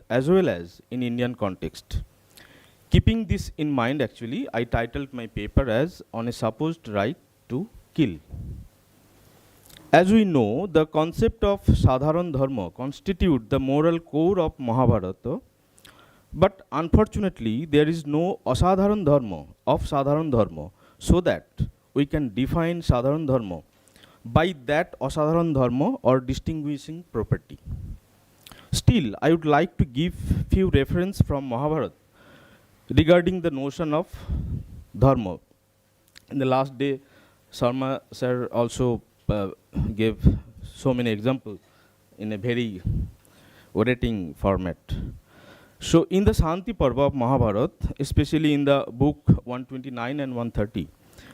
as well as in Indian context. Keeping this in mind, actually, I titled my paper as On a Supposed Right to Kill. As we know, the concept of Sadharana Dharma constitutes the moral core of Mahabharata, but unfortunately, there is no Asadharan Dharma of Sadharana Dharma, so that we can define Sadharana Dharma by that Asadharan Dharma or distinguishing property. Still, I would like to give few reference from Mahabharata regarding the notion of Dharma. In the last day, Sharma sir also gave so many examples in a very orating format. So in the Shanti Parva of Mahabharata, especially in the book 129 and 130,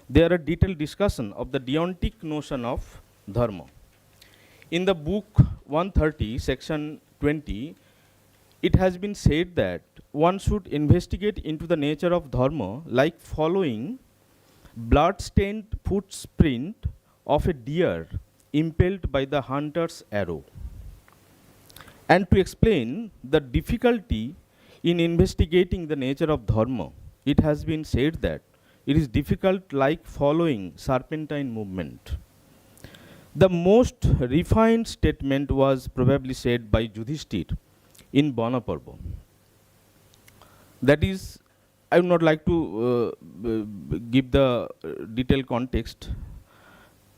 there are detailed discussion of the deontic notion of Dharma. In the book 130, section 20, it has been said that one should investigate into the nature of Dharma like following blood-stained footprint of a deer impaled by the hunter's arrow. And to explain the difficulty in investigating the nature of Dharma, it has been said that it is difficult like following serpentine movement. The most refined statement was probably said by Yudhishthir in Banaparva. That is, I would not like to give the detailed context.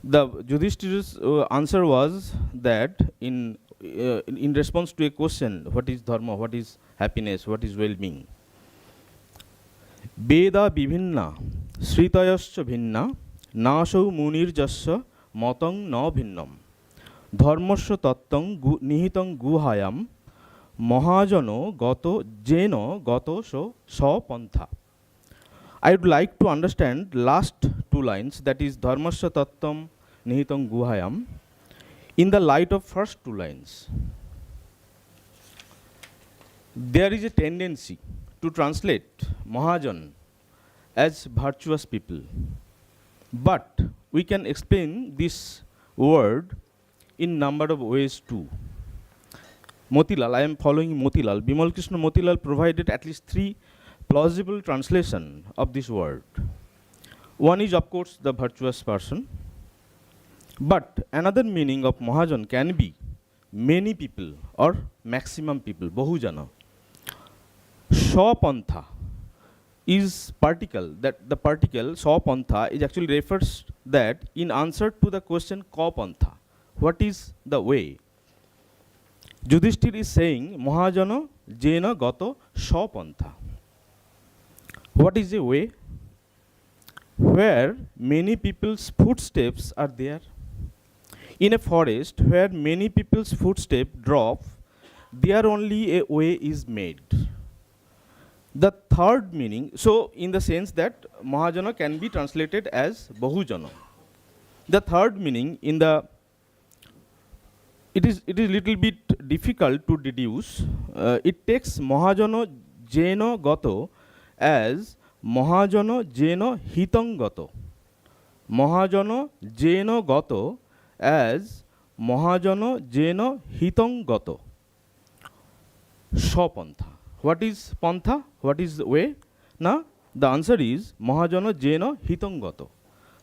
The Yudhishthir's answer was that in response to a question, what is Dharma, what is happiness, what is well-being? Veda bibhinna sritayascha bhinna nasau munirjasya matang na bhinnam dharmasya tattang nihitang guhayam mahajano gato jeno gato so sapantha. I would like to understand last two lines, that is dharmasya tattam nihitang guhayam, in the light of first two lines. There is a tendency to translate Mahajan as virtuous people. But we can explain this word in number of ways too. Motilal, I am following Motilal. Bimal Krishna Motilal provided at least three plausible translation of this word. One is, of course, the virtuous person. But another meaning of Mahajan can be many people or maximum people, Bahujana. Sapantha is particle, that the particle Sapantha is actually refers that in answer to the question Kapantha, what is the way? Yudhishthir is saying Mahajana Jena Gato Sapantha. What is a way? Where many people's footsteps are there. In a forest where many people's footsteps drop, there only a way is made. The third meaning, so in the sense that Mahajana can be translated as Bahujana. The third meaning in the, it is little bit difficult to deduce. It takes Mahajana Jena Gato as Mahajana Jena Hitang Gato. Mahajana Jena Gato as Mahajana Jena Hitang Gato. Sapantha. What is Pantha? What is the way? Now, the answer is Mahajana Jena Hitang Gato.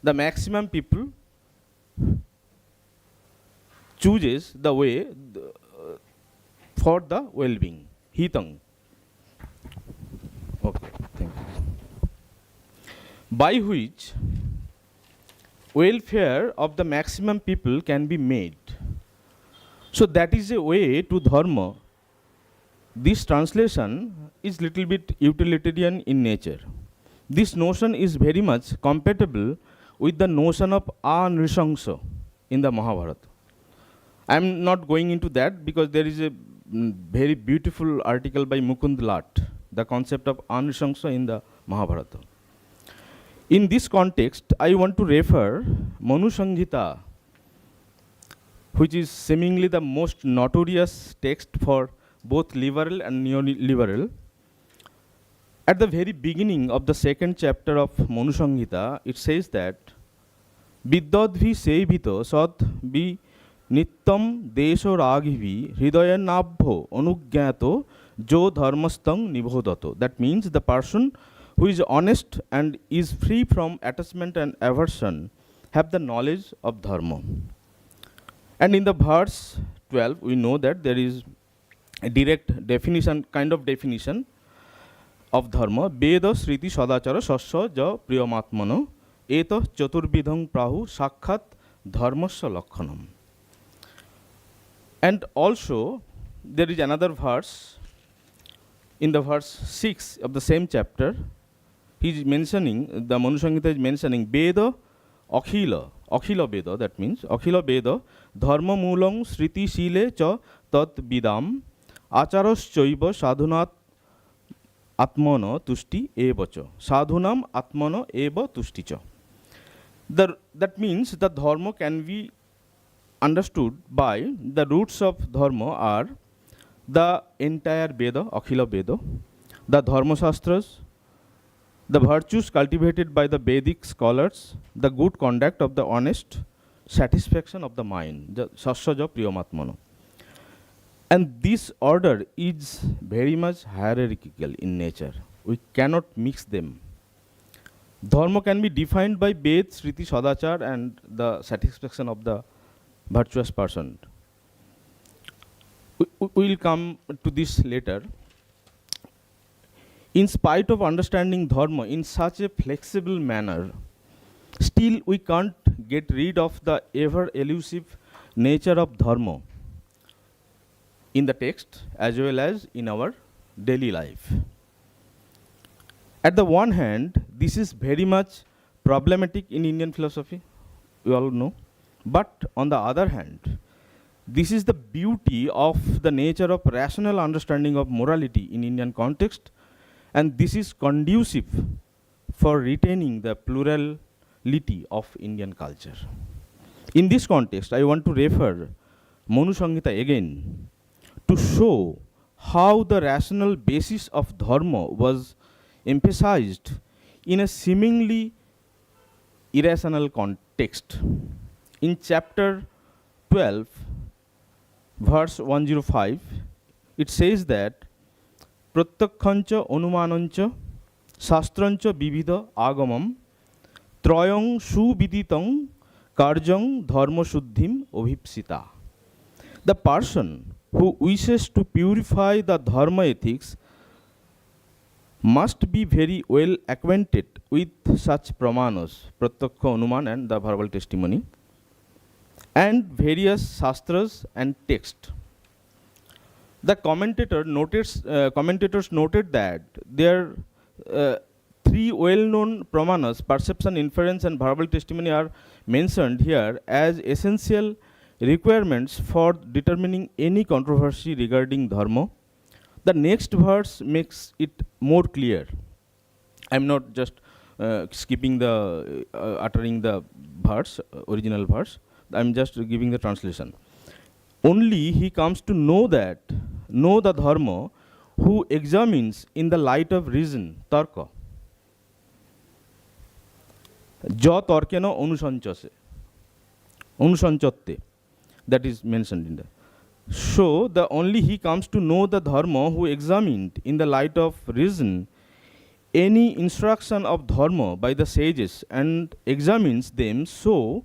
The maximum people chooses the way for the well-being. Hitang. Okay, thank you. By which welfare of the maximum people can be made. So that is a way to Dharma. This translation is little bit utilitarian in nature. This notion is very much compatible with the notion of anrisangsa in the Mahabharata. I am not going into that because there is a very beautiful article by Mukund Lat, the concept of anrisangsa in the Mahabharata. In this context, I want to refer Manu Sanghita, which is seemingly the most notorious text for both liberal and neoliberal. At the very beginning of the second chapter of Manu Sanghita, it says that Vidyadvi sevito sad vi nittam desho raghivi hridaya nabho anugyato jo dharmastang nibhodato. That means the person who is honest and is free from attachment and aversion have the knowledge of dharma. And in the verse 12, we know that there is a direct definition, kind of definition of dharma. Veda sriti sadachara sasya ja priyamatmano eta chaturvidhang prahu sakkhat dharmasya lakkhanam. And also, there is another verse, in the verse 6 of the same chapter, he is mentioning, the Manu Samhita is mentioning, Veda Akhila Veda, that means Akhila Veda, Dharma Mulang Sriti Shile Cha Tat Vidam, Acharas Chaiva Sadhunat Atmana Tushti Evacha. Sadhunam Atmana Eva Tushticha. That means the Dharma can be understood by the roots of Dharma are the entire Veda, Akhila Veda, the Dharma Shastras, the virtues cultivated by the Vedic scholars, the good conduct of the honest, satisfaction of the mind, the Sasya Priyamatmano. And this order is very much hierarchical in nature. We cannot mix them. Dharma can be defined by Ved, Sriti, Sadachar, and the satisfaction of the virtuous person. We will come to this later. In spite of understanding Dharma in such a flexible manner, still we can't get rid of the ever elusive nature of Dharma in the text as well as in our daily life. At the one hand, this is very much problematic in Indian philosophy, we all know. But on the other hand, this is the beauty of the nature of rational understanding of morality in Indian context, and this is conducive for retaining the plurality of Indian culture. In this context, I want to refer Manu Samhita again to show how the rational basis of Dharma was emphasized in a seemingly irrational context. In chapter 12, verse 105, it says that Pratyakhancha Anumanancha Shastrancha Vividha Agamam Trayang Suviditang Karjang Dharma Shuddhim Obhipsita. The person who wishes to purify the Dharma ethics must be very well acquainted with such pramanas, Pratyakha, Anuman, and the verbal testimony, and various shastras and text. The commentators noted that there three well-known pramanas, perception, inference, and verbal testimony, are mentioned here as essential requirements for determining any controversy regarding Dharma. The next verse makes it more clear. I'm not just skipping the uttering the verse, original verse. I'm just giving the translation. Only he comes to know the Dharma who examines in the light of reason, tarka. Ja tarkena anusanchatte. That is mentioned in the. So only he comes to know the Dharma who examined in the light of reason any instruction of Dharma by the sages and examines them so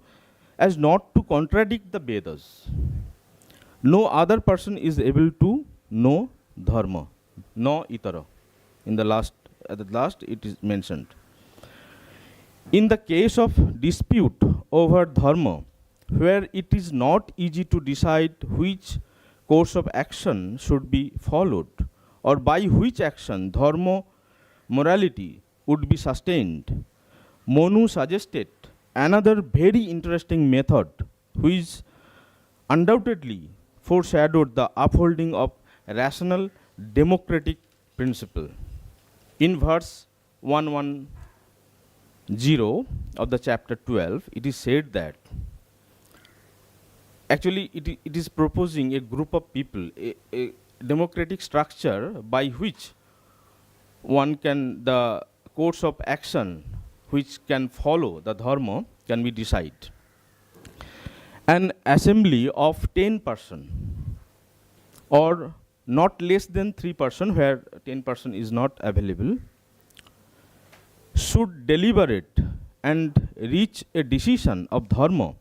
as not to contradict the Vedas. No other person is able to know Dharma, no itara. In the last, at the last it is mentioned. In the case of dispute over Dharma, where it is not easy to decide which course of action should be followed or by which action Dharma morality would be sustained, Manu suggested another very interesting method which undoubtedly foreshadowed the upholding of rational democratic principle. In verse 110 of the chapter 12, it is said that actually it is proposing a group of people, a democratic structure by which the course of action which can follow the Dharma can be decided. An assembly of 10 persons or not less than 3% where 10% is not available, should deliberate and reach a decision of dharma,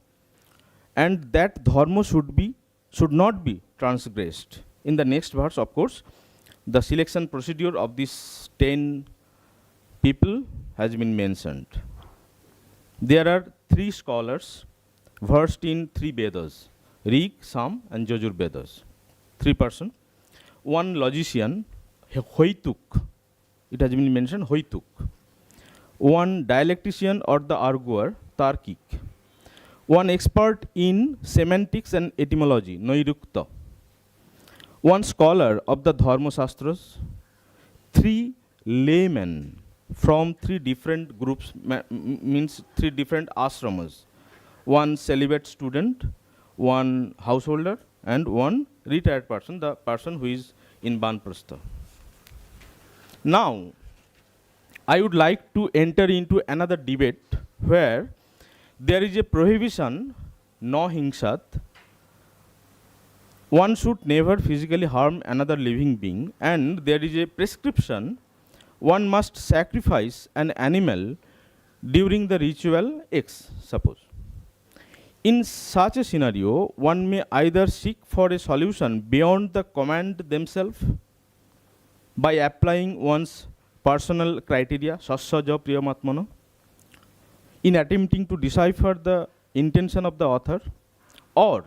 and that dharma should not be transgressed. In the next verse, of course, the selection procedure of these 10 people has been mentioned. There are 3 scholars versed in 3 Vedas, Rig, Sam and Yajur Vedas. 3 persons. One logician, Hoituk, it has been mentioned, Hoituk. One dialectician or the arguer, Tarkik. One expert in semantics and etymology, Nairukta. One scholar of the Dharma Shastras. 3 laymen from 3 different groups, means 3 different ashramas. One celibate student, one householder, and one retired person, the person who is in Banprastha. Now, I would like to enter into another debate where there is a prohibition, no hingsat. One should never physically harm another living being, and there is a prescription, one must sacrifice an animal during the ritual X, suppose. In such a scenario, one may either seek for a solution beyond the command themselves by applying one's personal criteria, sasyaja priyamatmana, in attempting to decipher the intention of the author, or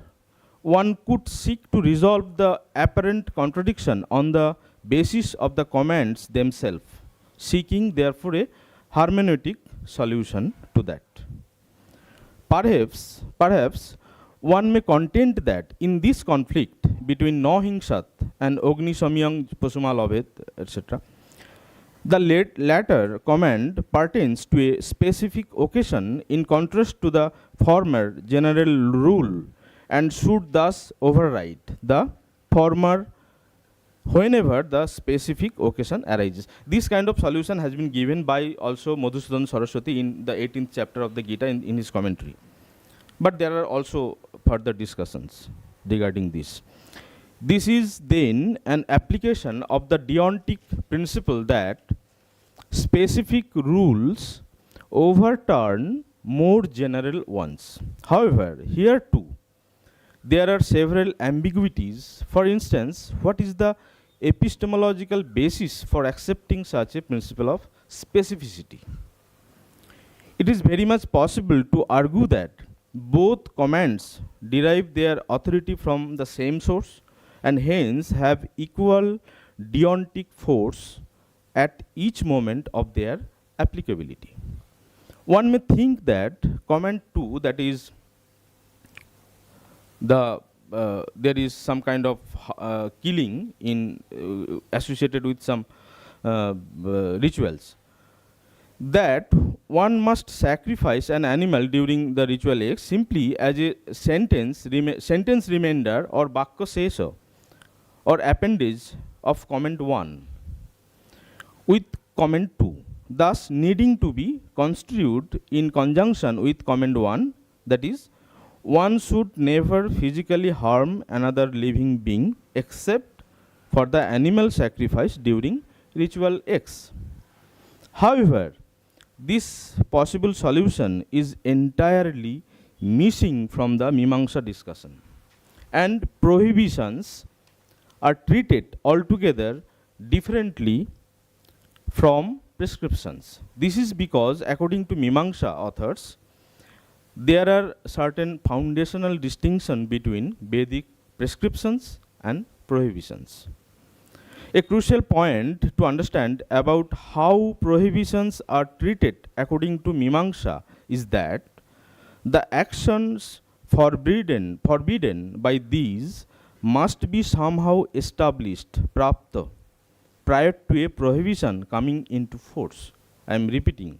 one could seek to resolve the apparent contradiction on the basis of the commands themselves, seeking therefore a hermeneutic solution to that. Perhaps one may contend that in this conflict between no hingsat and Ogni Samyang Pasuma Labhet, etc., the latter command pertains to a specific occasion in contrast to the former general rule, and should thus override the former whenever the specific occasion arises. This kind of solution has been given by also Madhusudan Saraswati in the 18th chapter of the Gita in his commentary. But there are also further discussions regarding this. This is then an application of the deontic principle that specific rules overturn more general ones. However, here too, there are several ambiguities. For instance, what is the epistemological basis for accepting such a principle of specificity? It is very much possible to argue that both commands derive their authority from the same source and hence have equal deontic force at each moment of their applicability. One may think that command 2, that is there is some kind of killing in associated with some rituals, that one must sacrifice an animal during the ritual X simply as a sentence remainder or Vakya Sesha or appendage of comment 1 with comment 2, thus needing to be construed in conjunction with comment 1, that is, one should never physically harm another living being except for the animal sacrifice during ritual X. However, this possible solution is entirely missing from the Mimamsa discussion, and prohibitions are treated altogether differently from prescriptions. This is because, according to Mimamsa authors, there are certain foundational distinctions between Vedic prescriptions and prohibitions. A crucial point to understand about how prohibitions are treated according to Mimamsa is that the actions forbidden by these must be somehow established, prapta, prior to a prohibition coming into force. I am repeating.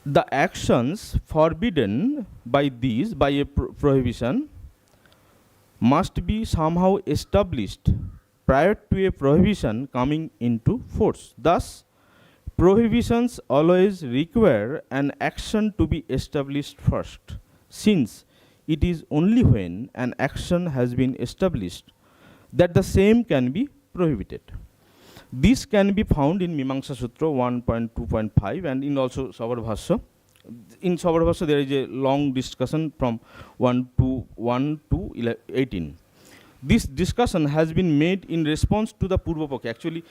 The actions forbidden by these, by a prohibition, must be somehow established prior to a prohibition coming into force. Thus, prohibitions always require an action to be established first, since it is only when an action has been established that the same can be prohibited. This can be found in Mimamsa Sutra 1.2.5 and in also Sabar Bhashya. In Sabar Bhashya there is a long discussion from 1 to 18. This discussion has been made in response to the Purvapakshi. Actually,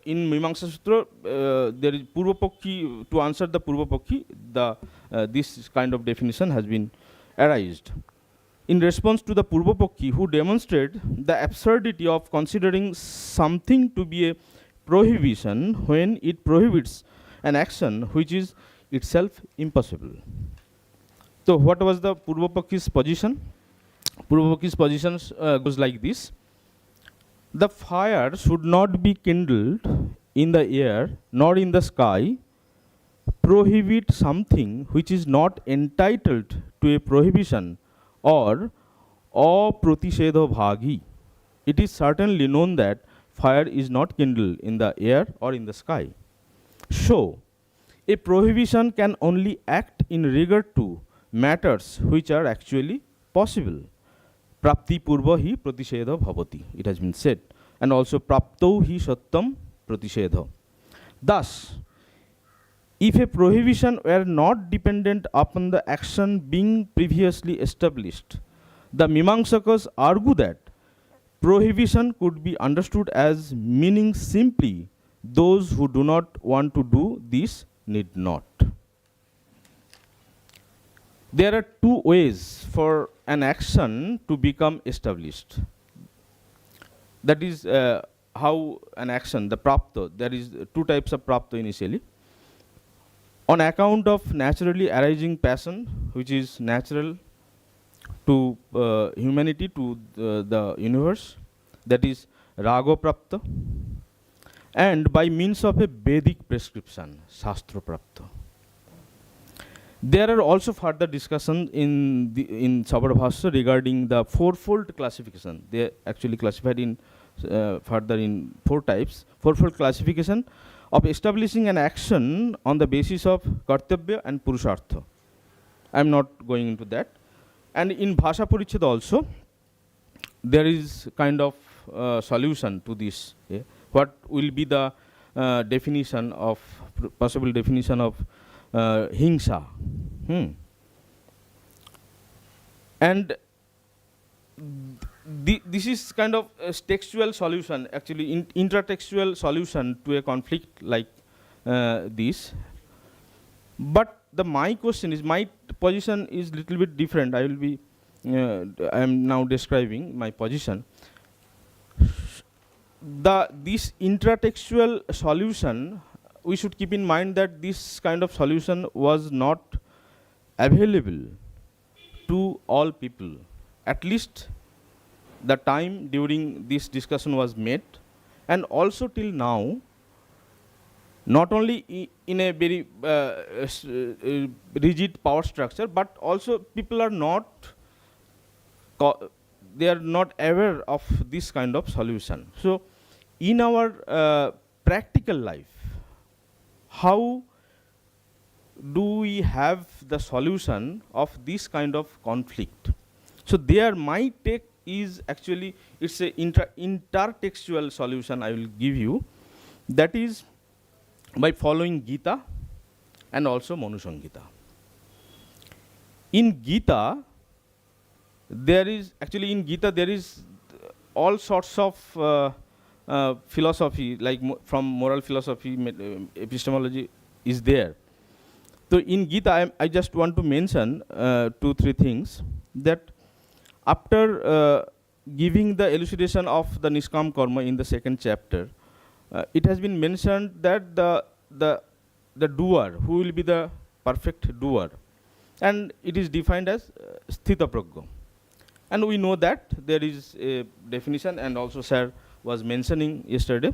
in Mimamsa Sutra, there is Purvapakshi, to answer the Purvapakshi, this kind of definition has been arised. In response to the Purvapakshi, who demonstrate the absurdity of considering something to be a prohibition when it prohibits an action which is itself impossible. So, what was the Purvapakshi's position? Purvapakshis position goes like this: the fire should not be kindled in the air nor in the sky, prohibit something which is not entitled to a prohibition, or apratisedha bhagi. It is certainly known that fire is not kindled in the air or in the sky. So, a prohibition can only act in regard to matters which are actually possible. Prapti purva hi pratisedha bhavati, it has been said. And also prapto hi sattam pratisedha. Thus, if a prohibition were not dependent upon the action being previously established, the Mimamsakas argue that prohibition could be understood as meaning simply those who do not want to do this need not. There are two ways for an action to become established. That is how an action, the prapta, there is two types of prapta initially. On account of naturally arising passion, which is natural to humanity, to the universe, that is raga prapta, and by means of a Vedic prescription, shastra prapta. There are also further discussions in Sabar Bhashya regarding the fourfold classification. They actually classified in further in four types. Fourfold classification of establishing an action on the basis of kartavya and purushartha. I am not going into that. And in Bhasha Parichhed also, there is kind of solution to this. Yeah. What will be the definition of, possible definition of hingsa? And this is kind of a textual solution, actually intertextual solution to a conflict like this. But my question is, my position is little bit different. I am now describing my position. This intratextual solution, we should keep in mind that this kind of solution was not available to all people. At least the time during this discussion was made, and also till now, not only in a very rigid power structure, but also people are not, they are not aware of this kind of solution. So, in our practical life, how do we have the solution of this kind of conflict? So, there my take is actually, it's a intertextual solution I will give you, that is by following Gita and also Manu Samhita. In Gita, there is actually, in Gita there is all sorts of philosophy, like from moral philosophy, epistemology is there. So in Gita, I just want to mention 2-3 things, that after giving the elucidation of the Niskam Karma in the second chapter, it has been mentioned that the doer, who will be the perfect doer, and it is defined as Sthita Prajna. And we know that there is a definition, and also sir was mentioning yesterday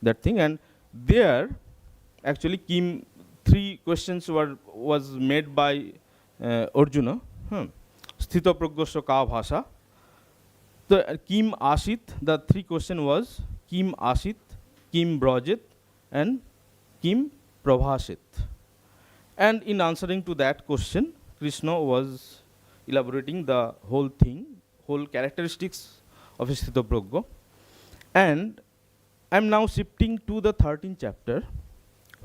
that thing, and there actually three questions was made by Arjuna. Sthita Prajnasya ka bhasha. The Kim Asit, the three question was Kim Asit, Kim Brajit, and Kim Prabhasit. And in answering to that question, Krishna was elaborating the whole thing, whole characteristics of Sthitopragya. And I'm now shifting to the 13th chapter,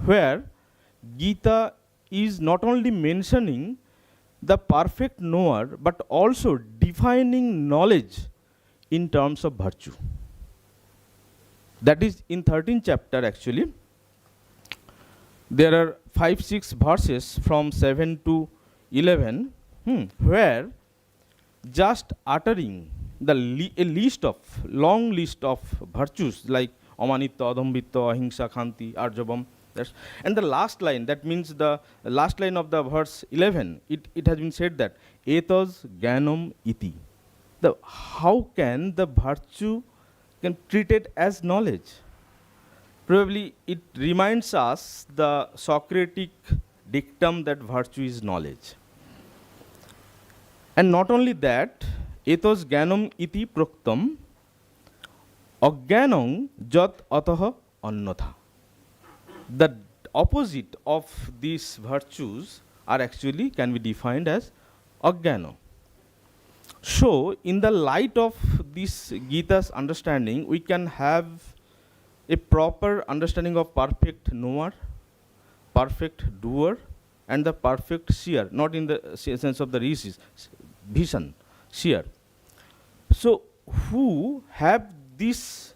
where Gita is not only mentioning the perfect knower, but also defining knowledge in terms of virtue. That is in 13th chapter actually. There are 5-6 verses from 7 to 11, where just uttering the long list of virtues like amanitya, adhambitya, ahimsa, khanti, arjavam. And the last line, that means the last line of the verse 11, it has been said that etas jnanam iti. How can the virtue can treated as knowledge? Probably it reminds us the Socratic dictum that virtue is knowledge. And not only that, etos jnanam iti proktam ajnanam jat ataha annatha. The opposite of these virtues are actually can be defined as ajnana. So, in the light of this Gita's understanding, we can have a proper understanding of perfect knower, perfect doer, and the perfect seer, not in the sense of the rishis, vision, seer. So, who have this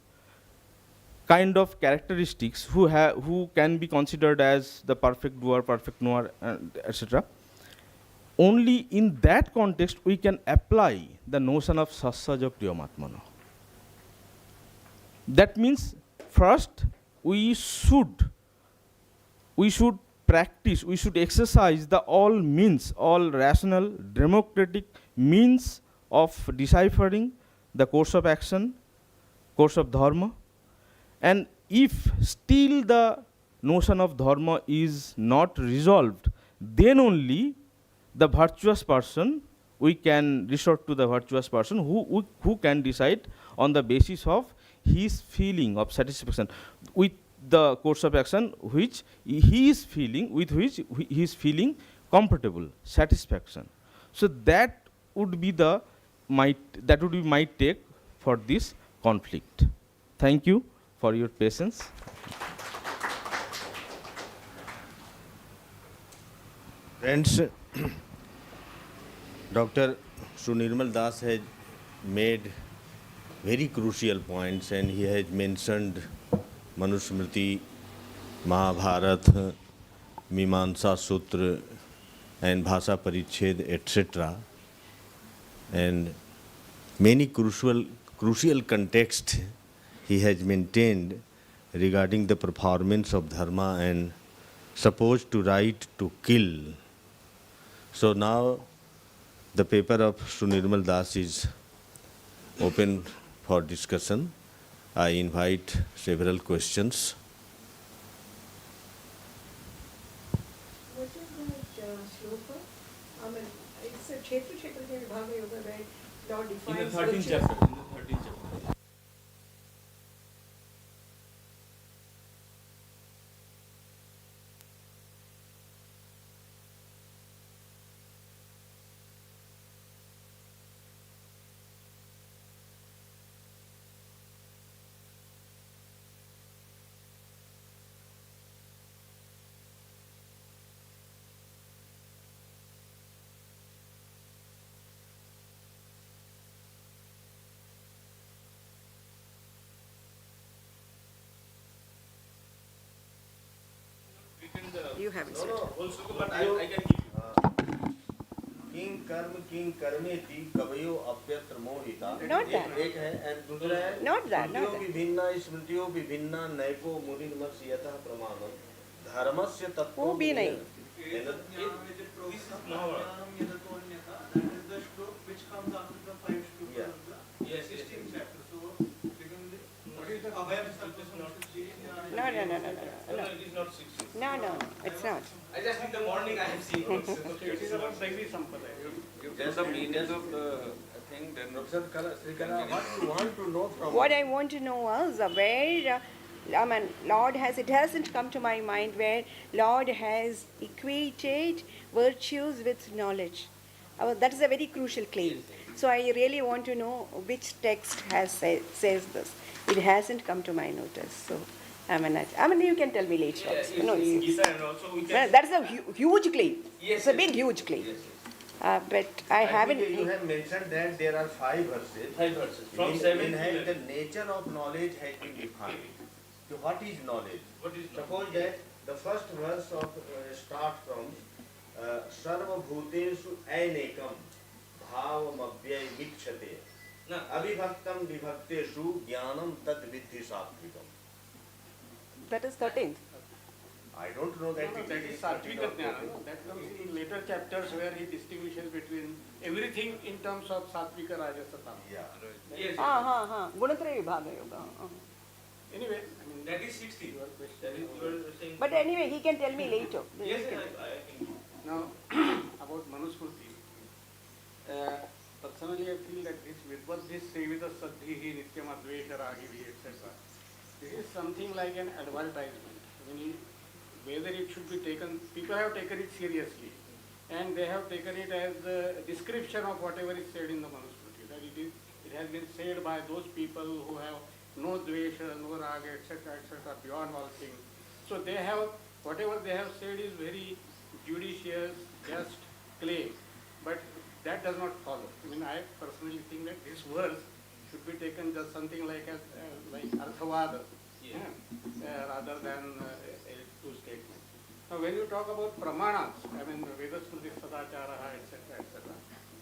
kind of characteristics, who can be considered as the perfect doer, perfect knower, etc. Only in that context we can apply the notion of sassaja priyamatmana. That means first we should practice, we should exercise the all means, all rational, democratic means of deciphering the course of action, course of dharma. And if still the notion of dharma is not resolved, then only the virtuous person, we can resort to the virtuous person who can decide on the basis of his feeling of satisfaction with the course of action which he is feeling, with which he is feeling comfortable, satisfaction. So that would be my take for this conflict. Thank you for your patience. Friends, Dr. Sunirmal Das has made very crucial points, and he has mentioned Manusmriti, Mahabharata, Mimamsa Sutra, and Bhasa Pariched, etc. And many crucial context he has maintained regarding the performance of dharma and supposed to right to kill. So now the paper of Sunirmal Das is open for discussion. I invite several questions. What is that shloka? I mean, it's a Kshetra Kshetra Vibhaga Yoga, where Lord defines In the 13th virtue. chapter. You haven't said. But I can give you. किंग कर्मेति कवयो अप्यत्र मोहिता. Not that. एक है and दूसरा है Not that, not that. विभिन्ना स्मृतियों विभिन्ना नैको मुनिर्मस्यतः प्रमाणम धर्मस्य तत्त्वं. वो भी नहीं. No, it is not 6. No, it's not. I just in the morning I have seen also. It is about Daily Sampada. You Just the meaning of the thing, then Professor Srikala, what you want to know from What I want to know is where, Lord has, it hasn't come to my mind where Lord has equated virtues with knowledge. That is a very crucial claim. So I really want to know which text says this. It hasn't come to my notice. So I mean you can tell me later. Yes, You know, in Gita and also we well, can. that is a huge claim. Yes, It's a yes, big, yes. huge claim. Yes, yes. But I haven't. think you have mentioned that there are 5 verses. 5 verses. From In 7 to the nature of knowledge has been defined. So what is knowledge? What is Suppose that the first verse of start from Sarva Bhuteshu Ainekam Bhavam Abhyay Vikshate Avibhaktam Vibhakteshu Jnanam Tad Vidhi Satvikam. That is 13th. I don't know that. No, that is Satvika Jnana. No? That comes in later chapters where he distinguishes between everything in terms of Satvika, Rajasa, Tamasa. Yeah. Yes. Gunatraya Vibhaga Yoga. Anyway, I mean, That is 60. your question. That is you are saying. But anyway, he can tell me later. Yes, He can- I think. Now, about Manusmriti, personally I feel that this Vidvadhi Sevita Saddhihi Nityam Advesha Ragivi, etc. This is something like an advertisement. I mean, whether it should be taken, people have taken it seriously and they have taken it as a description of whatever is said in the Manusmriti. That it has been said by those people who have no dvesha, no raga, etc., beyond all things. So they have, whatever they have said is very judicious, just claim. But that does not follow. I mean, I personally think that this verse should be taken just something like like Arthavada, rather than a true statement. Now, when you talk about pramanas, I mean, Vedasmriti Sadachara, etc., etc.,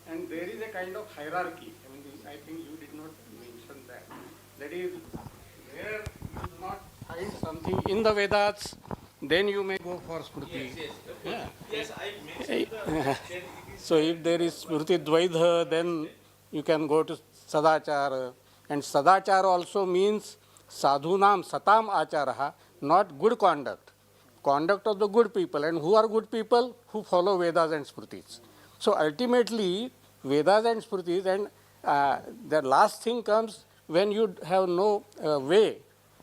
and there is a kind of hierarchy. I mean, I think you did not mention that. That is, where you do not find something in the Vedas, then you may go for Smriti. Yeah. Yes, I mentioned So if there is Smriti Dvaidha, then you can go to Sadachara. And Sadachara also means Sadhunam Satam Acharaha, not good conduct. Conduct of the good people. And who are good people? Who follow Vedas and Smritis. So ultimately, Vedas and Smritis, and the last thing comes when you have no way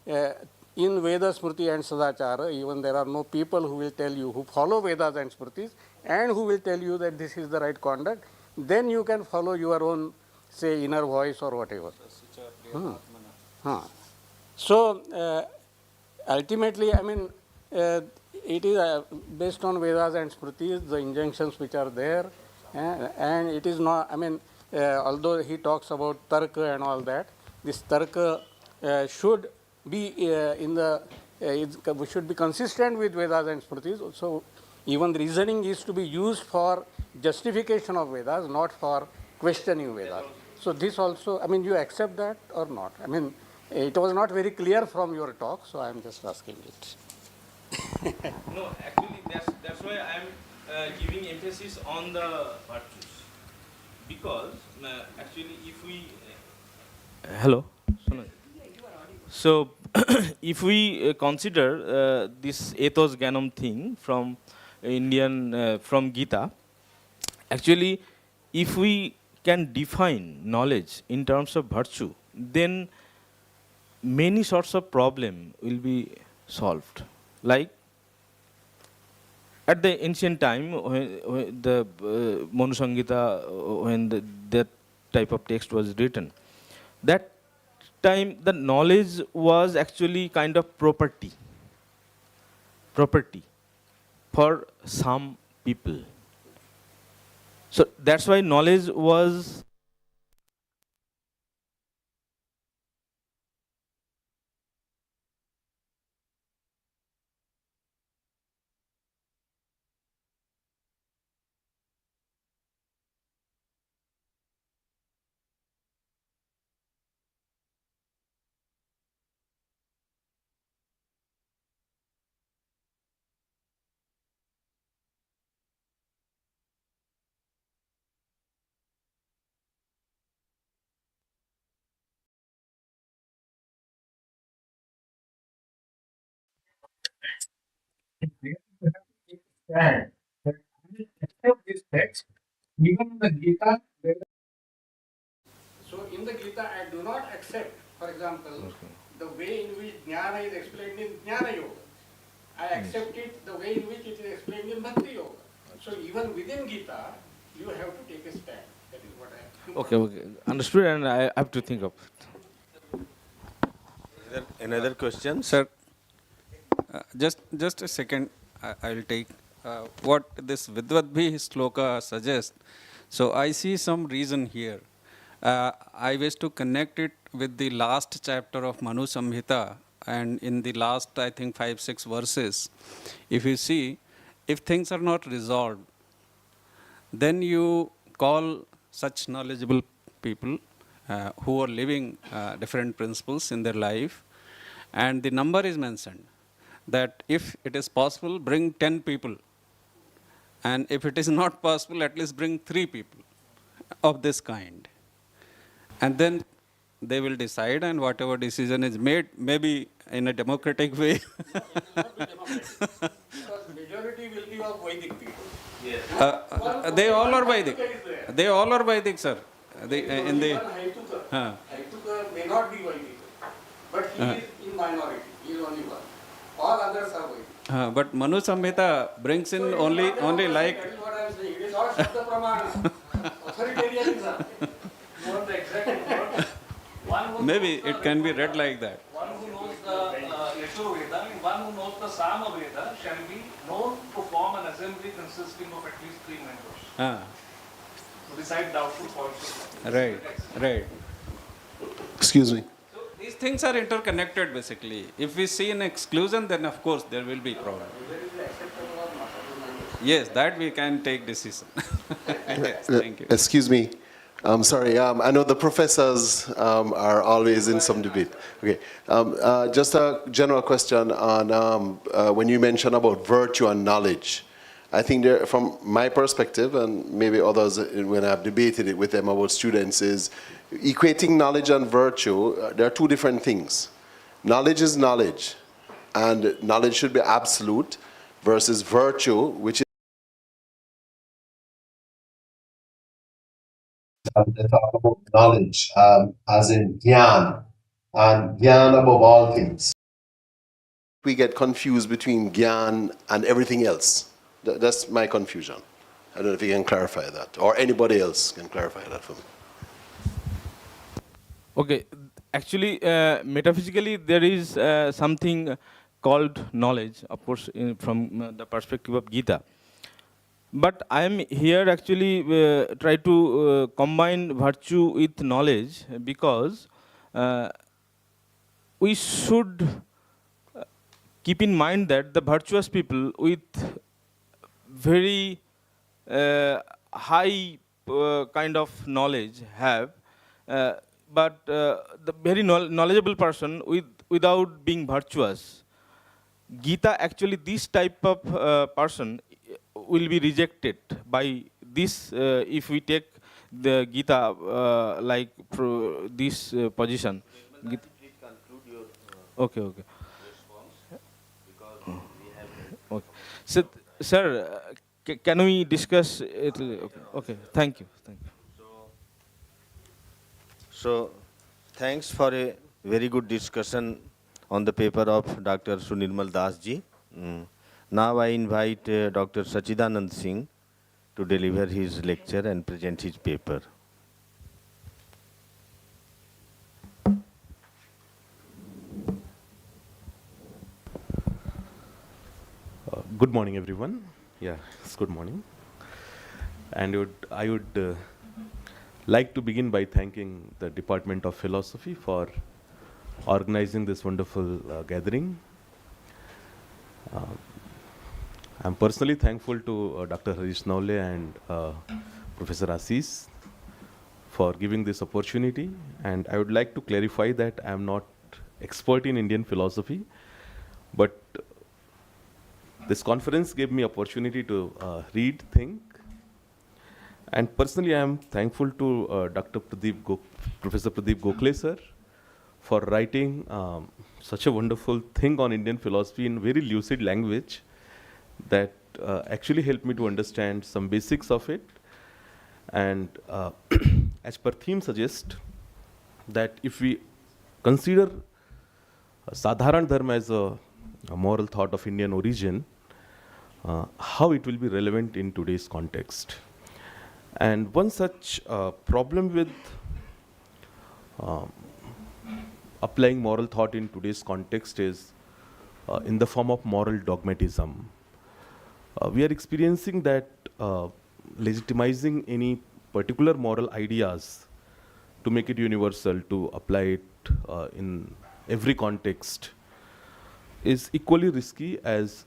in Veda, Smriti and Sadachara. Even there are no people who will tell you, who follow Vedas and Smritis, and who will tell you that this is the right conduct. Then you can follow your own, say, inner voice or whatever. So ultimately, I mean, it is based on Vedas and Smritis, the injunctions which are there, and it is not, I mean, although he talks about Tarka and all that, this Tarka should be should be consistent with Vedas and Smritis. So even reasoning is to be used for justification of Vedas, not for questioning Vedas. So this also, I mean, you accept that or not? I mean, it was not very clear from your talk, so I am just asking it. No, actually, that's why I am giving emphasis on the virtues. Because actually, if we hello, Sonal. So if we consider this ethos gyanam thing from Indian from Gita, actually, if we can define knowledge in terms of virtue, then many sorts of problem will be solved. Like at the ancient time, when the Manu Samhita, when that type of text was written, that time the knowledge was actually kind of property for some people. So that's why knowledge was Stand that I accept this text, even in the Gita, So in the Gita, I do not accept, for example, the way in which Jnana is explained in Jnana Yoga. I accept it the way in which it is explained in Bhakti Yoga. So even within Gita, You have to take a stand. That is what I am. Okay, okay. Understood, and I have to think of. Another question? Sir, just a second. I'll take what this Vidvadbhi sloka suggests. So I see some reason here. I wish to connect it with the last chapter of Manu Samhita, and in the last, I think, 5-6 verses. If you see, if things are not resolved, then you call such knowledgeable people who are living different principles in their life, and the number is mentioned that if it is possible, bring 10 people, and if it is not possible, at least bring 3 people of this kind. And then they will decide, and whatever decision is made, maybe in a democratic way. It will not be democratic. Because majority will be of Vedic people. They all are Vedic. They all are Vedic, sir. They, in the, Even Haituka. Huh. Haituka may not be Vedic, but he is in minority. He is only one. All others are Vedic. but Manu Samhita brings in So it is only not democratic, like. that is what I am saying. It is all Shabda Pramana. Authoritarianism. You want the exact word? One who Maybe knows the it can be read like that. One who knows the Yajur Veda and one who knows the Sama Veda shall be known to form an assembly consisting of at least 3 members Ah, to decide doubtful points of law. right, right. Excuse me. So these things are interconnected basically. If we see an exclusion, then of course there will be problem. Yes, that we can take decision. Yes, thank you. Excuse me. I'm sorry. I know the professors are always in some debate. Okay. Just a general question on when you mention about virtue and knowledge. I think there, from my perspective, and maybe others when I've debated it with them about students, is equating knowledge and virtue, there are 2 different things. Knowledge is knowledge, and knowledge should be absolute, versus virtue, which is they talk about knowledge as in Gyan, and Gyan above all things. We get confused between Gyan and everything else. That's my confusion. I don't know if you can clarify that, or anybody else can clarify that for me. Okay, actually, metaphysically, there is something called knowledge, of course, from the perspective of Gita. But I am here actually try to combine virtue with knowledge, because we should keep in mind that the virtuous people with very high kind of knowledge have, but the very knowledgeable person without being virtuous, Gita actually this type of person will be rejected by this if we take the Gita like this position. Gita. Please conclude your Okay, okay. response because we have Okay. So, sir, can we discuss it? Okay, okay. Thank you. Thank you. So, thanks for a very good discussion on the paper of Dr. Sunirmal Das ji. Now I invite Dr. Sachidanand Singh to deliver his lecture and present his paper. Good morning, everyone. Yeah, it's good morning. And I would like to begin by thanking the Department of Philosophy for organizing this wonderful gathering. I'm personally thankful to Dr. Harish Naule and Professor Assis for giving this opportunity. And I would like to clarify that I'm not expert in Indian philosophy, but this conference gave me opportunity to read, think, and personally I am thankful to Professor Pradeep Gokhale sir for writing such a wonderful thing on Indian philosophy in very lucid language that actually helped me to understand some basics of it. And as per theme suggests, that if we consider Sadharana Dharma as a moral thought of Indian origin, how it will be relevant in today's context. And one such problem with applying moral thought in today's context is in the form of moral dogmatism. We are experiencing that legitimizing any particular moral ideas to make it universal, to apply it in every context, is equally risky as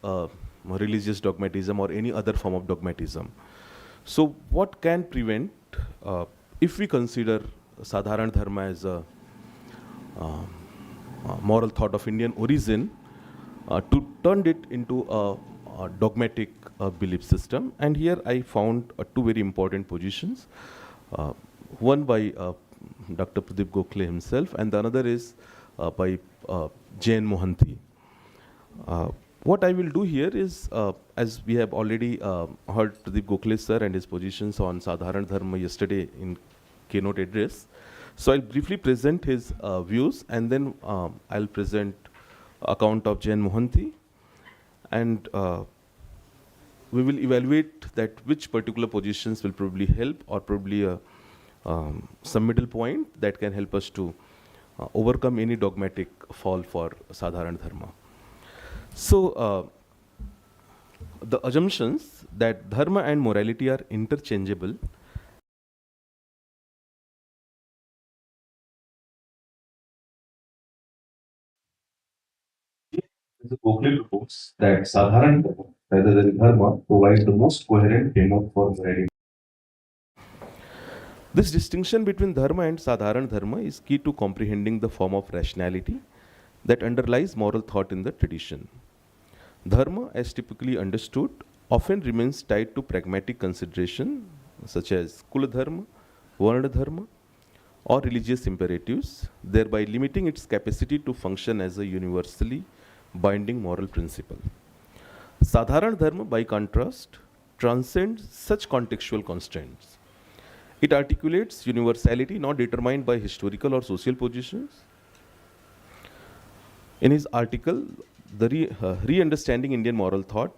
religious dogmatism or any other form of dogmatism. So what can prevent, if we consider Sadharana Dharma as a moral thought of Indian origin, to turn it into a dogmatic belief system? And here I found two very important positions. One by Dr. Pradeep Gokhale himself, and the another is by Jain Mohanty. What I will do here is, as we have already heard Pradeep Gokhale sir and his positions on Sadharana Dharma yesterday in keynote address, so I'll briefly present his views, and then I'll present account of Jain Mohanty, and we will evaluate that which particular positions will probably help, or probably some middle point that can help us to overcome any dogmatic fall for Sadharana Dharma. So the assumptions that dharma and morality are interchangeable the Gokhale proposed that Sadharana Dharma, rather than Dharma, provides the most coherent framework for morality. This distinction between Dharma and Sadharana Dharma is key to comprehending the form of rationality that underlies moral thought in the tradition. Dharma, as typically understood, often remains tied to pragmatic consideration such as Kula Dharma, Varna Dharma, or religious imperatives, thereby limiting its capacity to function as a universally binding moral principle. Sadharana Dharma, by contrast, transcends such contextual constraints. It articulates universality not determined by historical or social positions. In his article, the Re-Understanding Indian Moral Thought,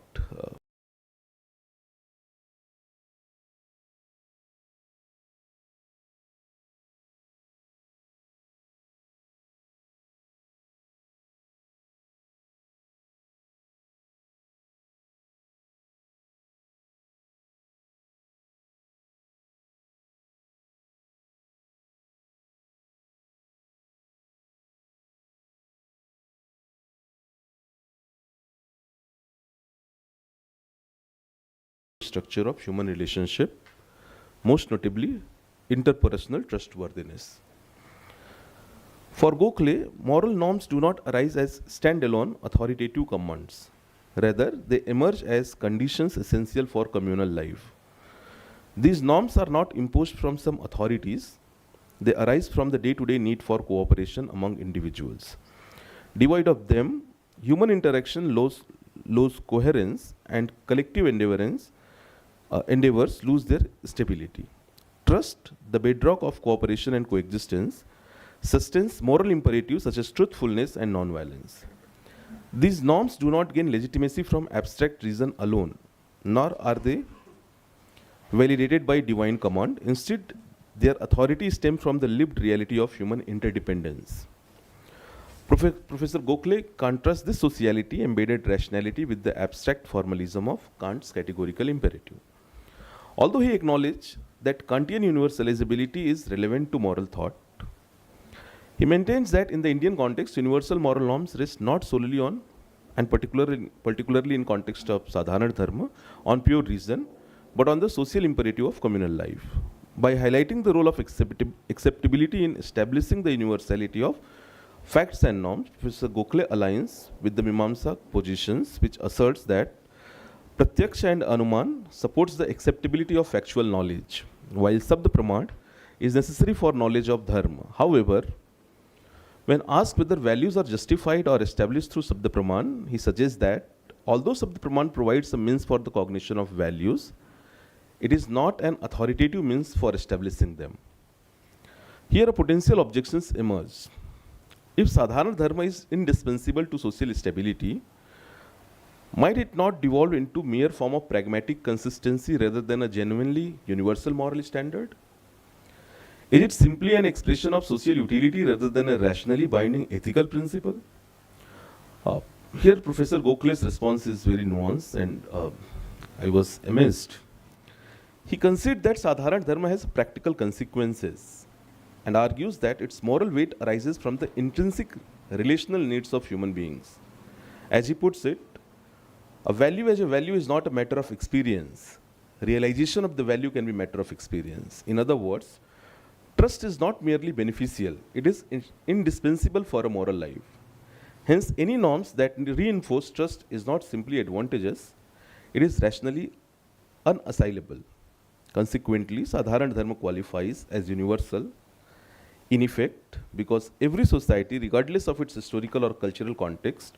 structure of human relationship, most notably interpersonal trustworthiness. For Gokhale, moral norms do not arise as standalone authoritative commands. Rather, they emerge as conditions essential for communal life. These norms are not imposed from some authorities, they arise from the day-to-day need for cooperation among individuals. Devoid of them, human interaction loses coherence, and collective endeavors lose their stability. Trust, the bedrock of cooperation and coexistence, sustains moral imperatives such as truthfulness and non-violence. These norms do not gain legitimacy from abstract reason alone, nor are they validated by divine command. Instead, their authority stems from the lived reality of human interdependence. Professor Gokhale contrasts this sociality embedded rationality with the abstract formalism of Kant's categorical imperative. Although he acknowledged that Kantian universalizability is relevant to moral thought, he maintains that in the Indian context, universal moral norms rest not solely on, and particularly in context of Sadharana Dharma, on pure reason, but on the social imperative of communal life. By highlighting the role of acceptability in establishing the universality of facts and norms, Professor Gokhale aligns with the Mimamsa positions, which asserts that Pratyaksha and Anuman supports the acceptability of factual knowledge, while Sabda Praman is necessary for knowledge of Dharma. However, when asked whether values are justified or established through Sabda Praman, he suggests that although Sabda Praman provides a means for the cognition of values, it is not an authoritative means for establishing them. Here, a potential objections emerge. If Sadharana Dharma is indispensable to social stability, Might it not devolve into mere form of pragmatic consistency rather than a genuinely universal moral standard? Is it simply an expression of social utility rather than a rationally binding ethical principle? Here, Professor Gokhale's response is very nuanced, and I was amazed. He concedes that Sadharana Dharma has practical consequences and argues that its moral weight arises from the intrinsic relational needs of human beings. As he puts it, a value as a value is not a matter of experience. Realization of the value can be a matter of experience. In other words, trust is not merely beneficial, it is indispensable for a moral life. Hence, any norms that reinforce trust is not simply advantageous, it is rationally unassailable. Consequently, Sadharana Dharma qualifies as universal, in effect, because every society, regardless of its historical or cultural context,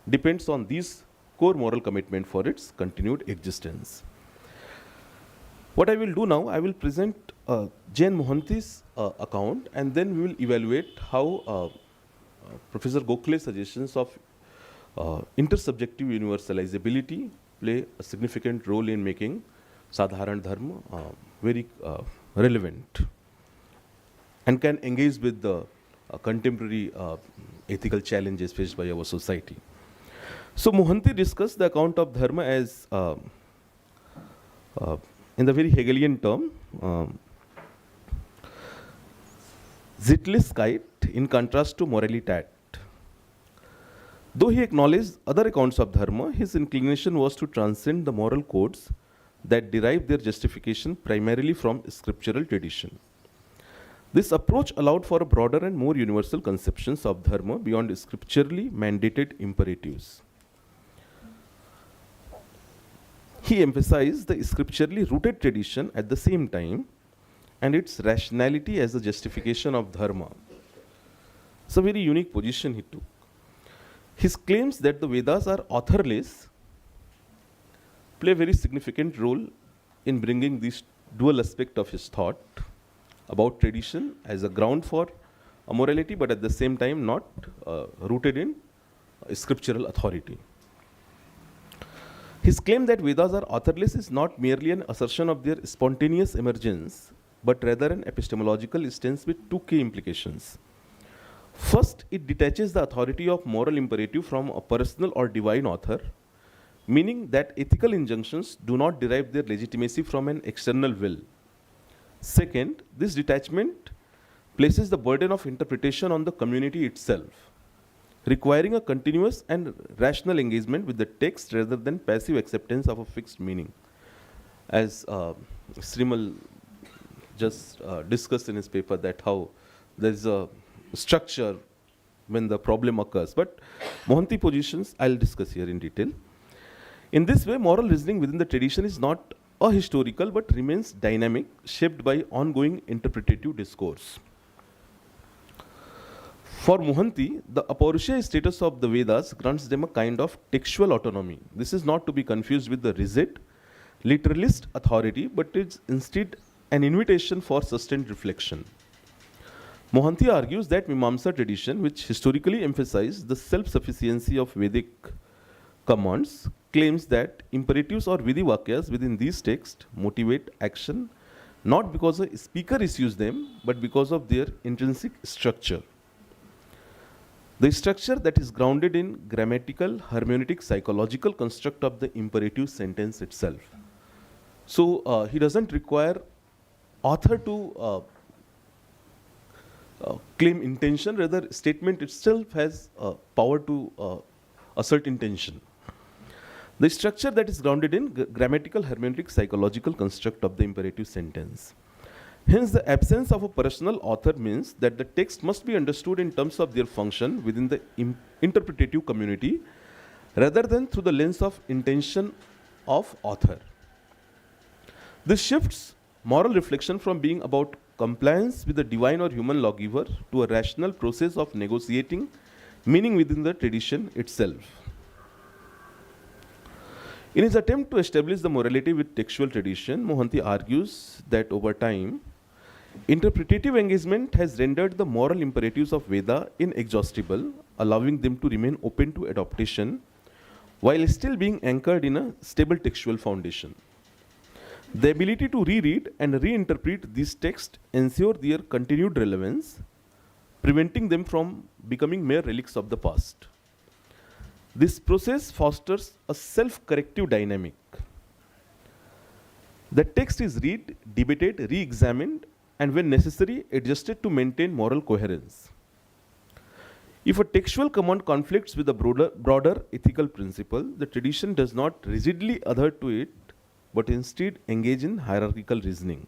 depends on these core moral commitment for its continued existence. What I will do now, I will present Jane Mohanty's account, and then we will evaluate how Professor Gokhale's suggestions of intersubjective universalizability play a significant role in making Sadharana Dharma very relevant and can engage with the contemporary ethical challenges faced by our society. So Mohanty discussed the account of Dharma as, in the very Hegelian term, Sittlichkeit in contrast to Moralitat. Though he acknowledged other accounts of Dharma, his inclination was to transcend the moral codes that derive their justification primarily from scriptural tradition. This approach allowed for a broader and more universal conceptions of Dharma beyond scripturally mandated imperatives. He emphasized the scripturally rooted tradition at the same time and its rationality as a justification of Dharma. It's a very unique position he took. His claims that the Vedas are authorless play a very significant role in bringing this dual aspect of his thought about tradition as a ground for a morality, but at the same time not rooted in scriptural authority. His claim that Vedas are authorless is not merely an assertion of their spontaneous emergence, but rather an epistemological stance with two key implications. First, it detaches the authority of moral imperative from a personal or divine author, meaning that ethical injunctions do not derive their legitimacy from an external will. Second, this detachment places the burden of interpretation on the community itself, requiring a continuous and rational engagement with the text rather than passive acceptance of a fixed meaning. As Srimal just discussed in his paper, that how there is a structure when the problem occurs. But Mohanty positions I'll discuss here in detail. In this way, moral reasoning within the tradition is not ahistorical but remains dynamic, shaped by ongoing interpretative discourse. For Mohanty, the apaurusha status of the Vedas grants them a kind of textual autonomy. This is not to be confused with the rigid, literalist authority, but is instead an invitation for sustained reflection. Mohanty argues that Mimamsa tradition, which historically emphasized the self-sufficiency of Vedic commands, claims that imperatives or vidhi-vakyas within these texts motivate action not because a speaker issues them, but because of their intrinsic structure. The structure that is grounded in grammatical, hermeneutic, psychological construct of the imperative sentence itself. So he doesn't require author to claim intention, rather statement itself has power to assert intention. The structure that is grounded in grammatical, hermeneutic, psychological construct of the imperative sentence. Hence, the absence of a personal author means that the text must be understood in terms of their function within the interpretative community, rather than through the lens of intention of author. This shifts moral reflection from being about compliance with the divine or human lawgiver to a rational process of negotiating meaning within the tradition itself. In his attempt to establish the morality with textual tradition, Mohanty argues that over time, interpretative engagement has rendered the moral imperatives of Veda inexhaustible, allowing them to remain open to adaptation while still being anchored in a stable textual foundation. The ability to reread and reinterpret these texts ensure their continued relevance, preventing them from becoming mere relics of the past. This process fosters a self-corrective dynamic. The text is read, debated, re-examined, and when necessary, adjusted to maintain moral coherence. If a textual command conflicts with a broader ethical principle, the tradition does not rigidly adhere to it, but instead engage in hierarchical reasoning,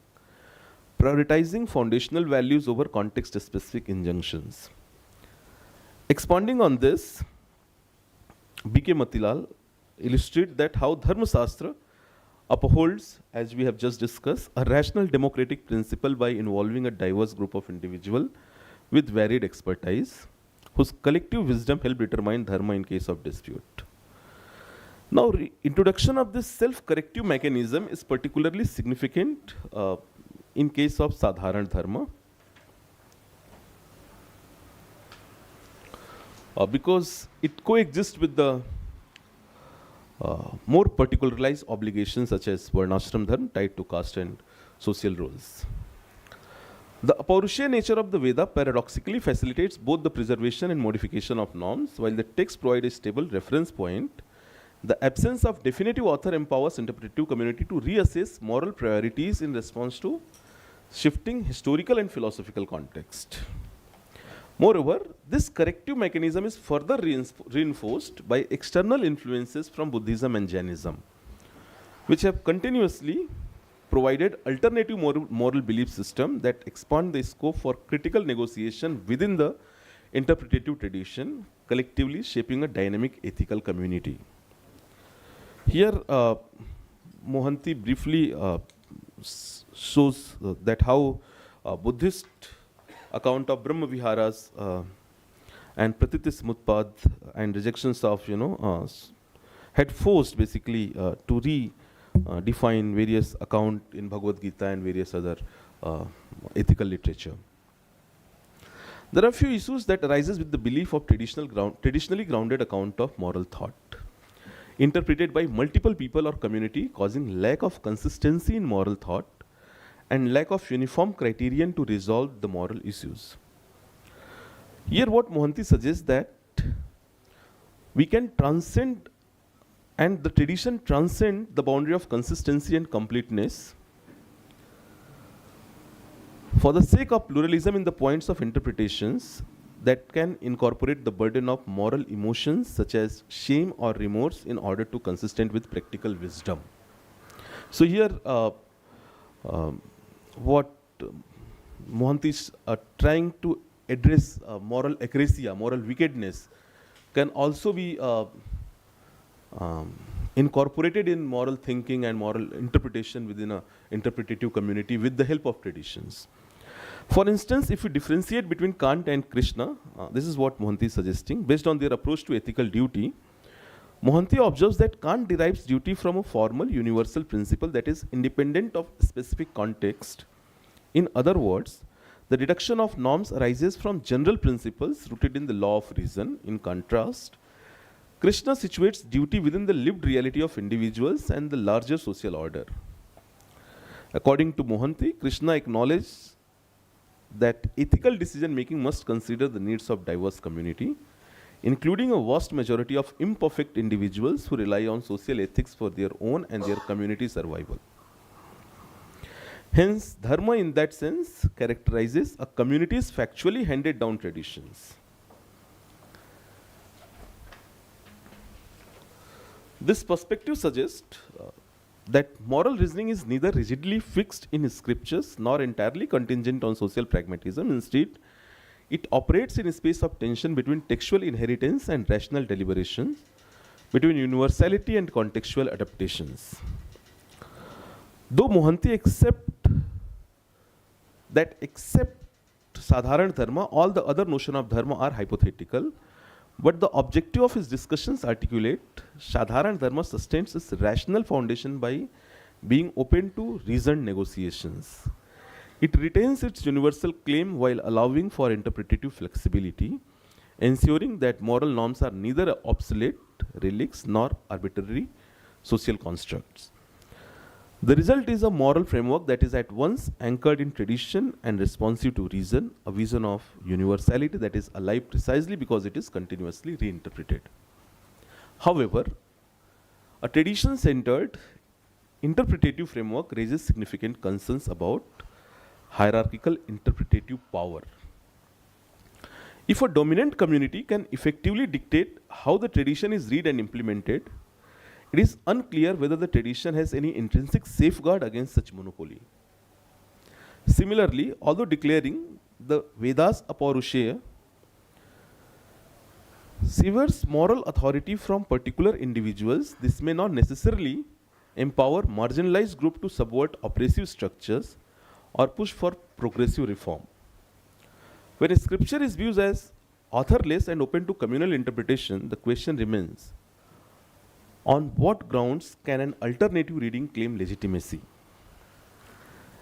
prioritizing foundational values over context-specific injunctions. Expanding on this, B.K. Matilal illustrates that how Dharma Shastra upholds, as we have just discussed, a rational democratic principle by involving a diverse group of individuals with varied expertise, whose collective wisdom help determine dharma in case of dispute. Now, introduction of this self-corrective mechanism is particularly significant in case of Sadharana Dharma, because it coexists with the more particularized obligations such as Varnashram Dharma tied to caste and social roles. The Apaurushya nature of the Veda paradoxically facilitates both the preservation and modification of norms, while the text provides a stable reference point. The absence of definitive author empowers interpretative community to reassess moral priorities in response to shifting historical and philosophical context. Moreover, this corrective mechanism is further reinforced by external influences from Buddhism and Jainism, which have continuously provided alternative moral belief system that expand the scope for critical negotiation within the interpretative tradition, collectively shaping a dynamic ethical community. Here, Mohanty briefly shows that how Buddhist account of Brahma Viharas and Pratitis Mutpad and rejections of, had forced basically to redefine various account in Bhagavad Gita and various other ethical literature. There are a few issues that arises with the belief of traditionally grounded account of moral thought, interpreted by multiple people or community, causing lack of consistency in moral thought and lack of uniform criterion to resolve the moral issues. Here what Mohanty suggests that we can transcend, and the tradition transcend the boundary of consistency and completeness for the sake of pluralism in the points of interpretations that can incorporate the burden of moral emotions such as shame or remorse in order to consistent with practical wisdom. So here what Mohanty is trying to address moral acrasia, moral wickedness, can also be incorporated in moral thinking and moral interpretation within an interpretative community with the help of traditions. For instance, if we differentiate between Kant and Krishna, this is what Mohanty is suggesting, based on their approach to ethical duty. Mohanty observes that Kant derives duty from a formal universal principle that is independent of specific context. In other words, the deduction of norms arises from general principles rooted in the law of reason. In contrast, Krishna situates duty within the lived reality of individuals and the larger social order. According to Mohanty, Krishna acknowledges that ethical decision making must consider the needs of diverse community, including a vast majority of imperfect individuals who rely on social ethics for their own and their community survival. Hence, Dharma in that sense characterizes a community's factually handed down traditions. This perspective suggests that moral reasoning is neither rigidly fixed in scriptures nor entirely contingent on social pragmatism. Instead, it operates in a space of tension between textual inheritance and rational deliberations, between universality and contextual adaptations. Though Mohanty except Sadharana Dharma, all the other notions of Dharma are hypothetical, but the objective of his discussions articulate Sadharana Dharma sustains its rational foundation by being open to reasoned negotiations. It retains its universal claim while allowing for interpretative flexibility, ensuring that moral norms are neither obsolete relics nor arbitrary social constructs. The result is a moral framework that is at once anchored in tradition and responsive to reason, a vision of universality that is alive precisely because it is continuously reinterpreted. However, a tradition-centered interpretative framework raises significant concerns about hierarchical interpretative power. If a dominant community can effectively dictate how the tradition is read and implemented, it is unclear whether the tradition has any intrinsic safeguard against such monopoly. Similarly, although declaring the Vedas Aparusheya severs moral authority from particular individuals, this may not necessarily empower marginalized groups to subvert oppressive structures or push for progressive reform. When a scripture is viewed as authorless and open to communal interpretation, the question remains, on what grounds can an alternative reading claim legitimacy?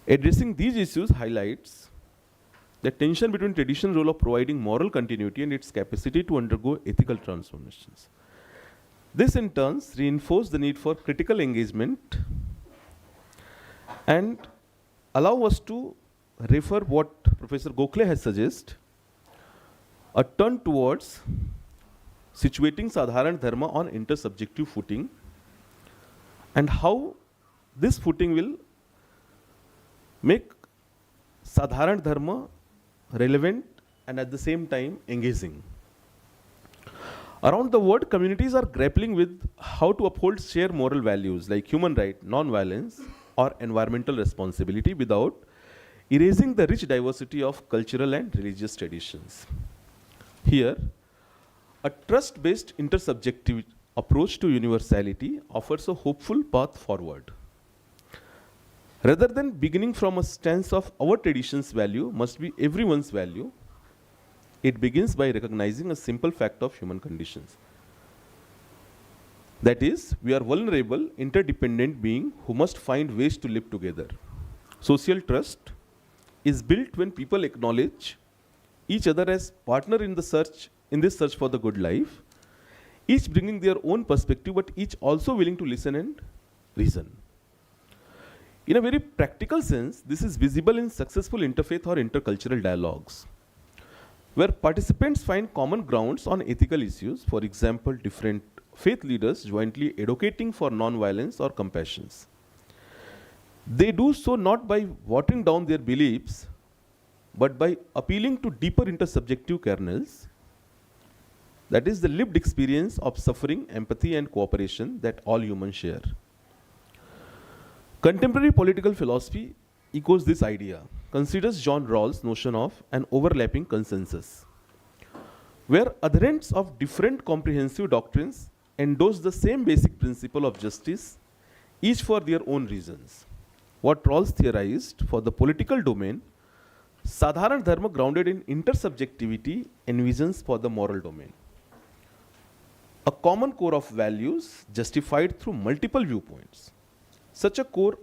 Addressing these issues highlights the tension between tradition's role of providing moral continuity and its capacity to undergo ethical transformations. This in turn reinforces the need for critical engagement and allow us to refer what Professor Gokhale has suggested, a turn towards situating Sadharana Dharma on intersubjective footing and how this footing will make Sadharana Dharma relevant and at the same time engaging. Around the world, communities are grappling with how to uphold shared moral values like human rights, non-violence, or environmental responsibility without erasing the rich diversity of cultural and religious traditions. Here, a trust-based intersubjective approach to universality offers a hopeful path forward. Rather than beginning from a stance of our tradition's value must be everyone's value, it begins by recognizing a simple fact of human conditions. That is, we are vulnerable, interdependent beings who must find ways to live together. Social trust is built when people acknowledge each other as partner in this search for the good life, each bringing their own perspective, but each also willing to listen and reason. In a very practical sense, this is visible in successful interfaith or intercultural dialogues, where participants find common grounds on ethical issues, for example, different faith leaders jointly advocating for non-violence or compassion. They do so not by watering down their beliefs, but by appealing to deeper intersubjective kernels, that is the lived experience of suffering, empathy, and cooperation that all humans share. Contemporary political philosophy echoes this idea, considers John Rawls' notion of an overlapping consensus, where adherents of different comprehensive doctrines endorse the same basic principle of justice, each for their own reasons. What Rawls theorized for the political domain, Sadharana Dharma grounded in intersubjectivity envisions for the moral domain. A common core of values justified through multiple viewpoints. Such a core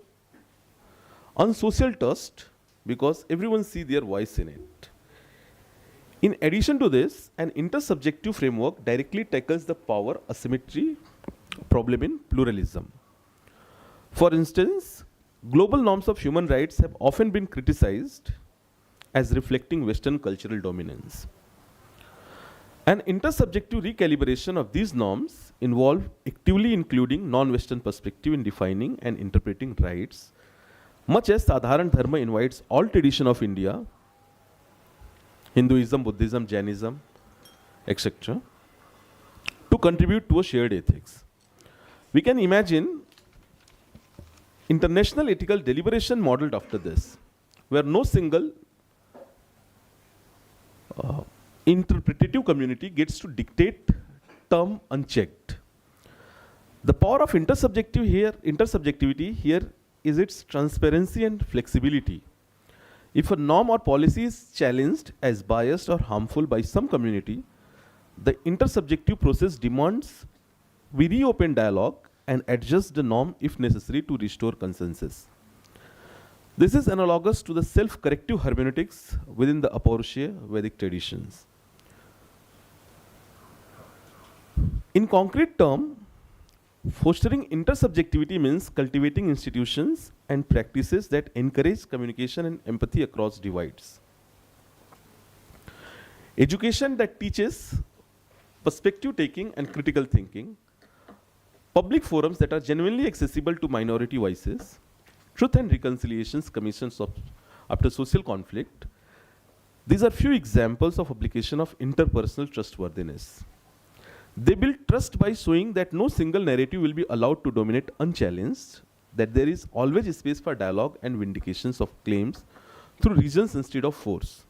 on social trust because everyone sees their voice in it. In addition to this, an intersubjective framework directly tackles the power asymmetry problem in pluralism. For instance, global norms of human rights have often been criticized as reflecting Western cultural dominance. An intersubjective recalibration of these norms involves actively including non-Western perspective in defining and interpreting rights, much as Sadharana Dharma invites all tradition of India, Hinduism, Buddhism, Jainism, etc., to contribute to a shared ethics. We can imagine international ethical deliberation modeled after this, where no single interpretative community gets to dictate term unchecked. The power of intersubjectivity here is its transparency and flexibility. If a norm or policy is challenged as biased or harmful by some community, the intersubjective process demands we reopen dialogue and adjust the norm if necessary to restore consensus. This is analogous to the self-corrective hermeneutics within the Aparusheya Vedic traditions. In concrete term, fostering intersubjectivity means cultivating institutions and practices that encourage communication and empathy across divides. Education that teaches perspective taking and critical thinking, public forums that are genuinely accessible to minority voices, truth and reconciliations commissions after social conflict. These are few examples of application of interpersonal trustworthiness. They build trust by showing that no single narrative will be allowed to dominate unchallenged, that there is always a space for dialogue and vindications of claims through reasons instead of force.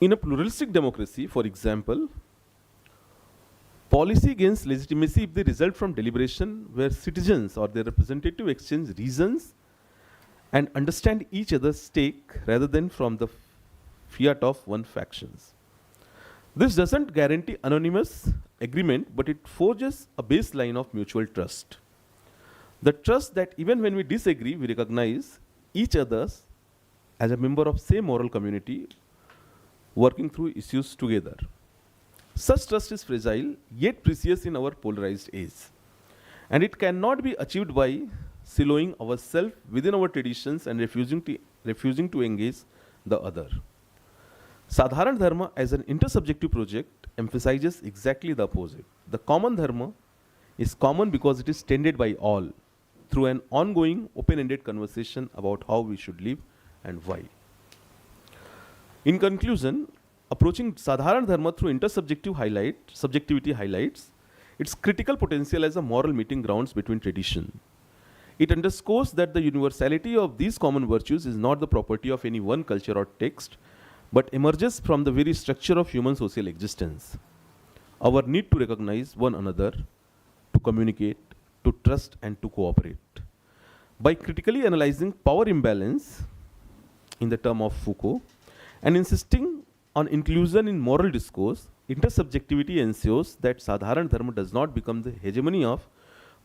In a pluralistic democracy, for example, policy gains legitimacy if they result from deliberation where citizens or their representative exchange reasons and understand each other's stake rather than from the fiat of one factions. This doesn't guarantee anonymous agreement, but it forges a baseline of mutual trust. The trust that even when we disagree, we recognize each other as a member of same moral community working through issues together. Such trust is fragile, yet precious in our polarized age. And it cannot be achieved by siloing ourselves within our traditions and refusing to engage the other. Sadharana Dharma as an intersubjective project emphasizes exactly the opposite. The common Dharma is common because it is tended by all through an ongoing open-ended conversation about how we should live and why. In conclusion, approaching Sadharana Dharma through subjectivity highlights its critical potential as a moral meeting grounds between tradition. It underscores that the universality of these common virtues is not the property of any one culture or text, but emerges from the very structure of human social existence. Our need to recognize one another, to communicate, to trust, and to cooperate. By critically analyzing power imbalance in the term of Foucault and insisting on inclusion in moral discourse, intersubjectivity ensures that Sadharana Dharma does not become the hegemony of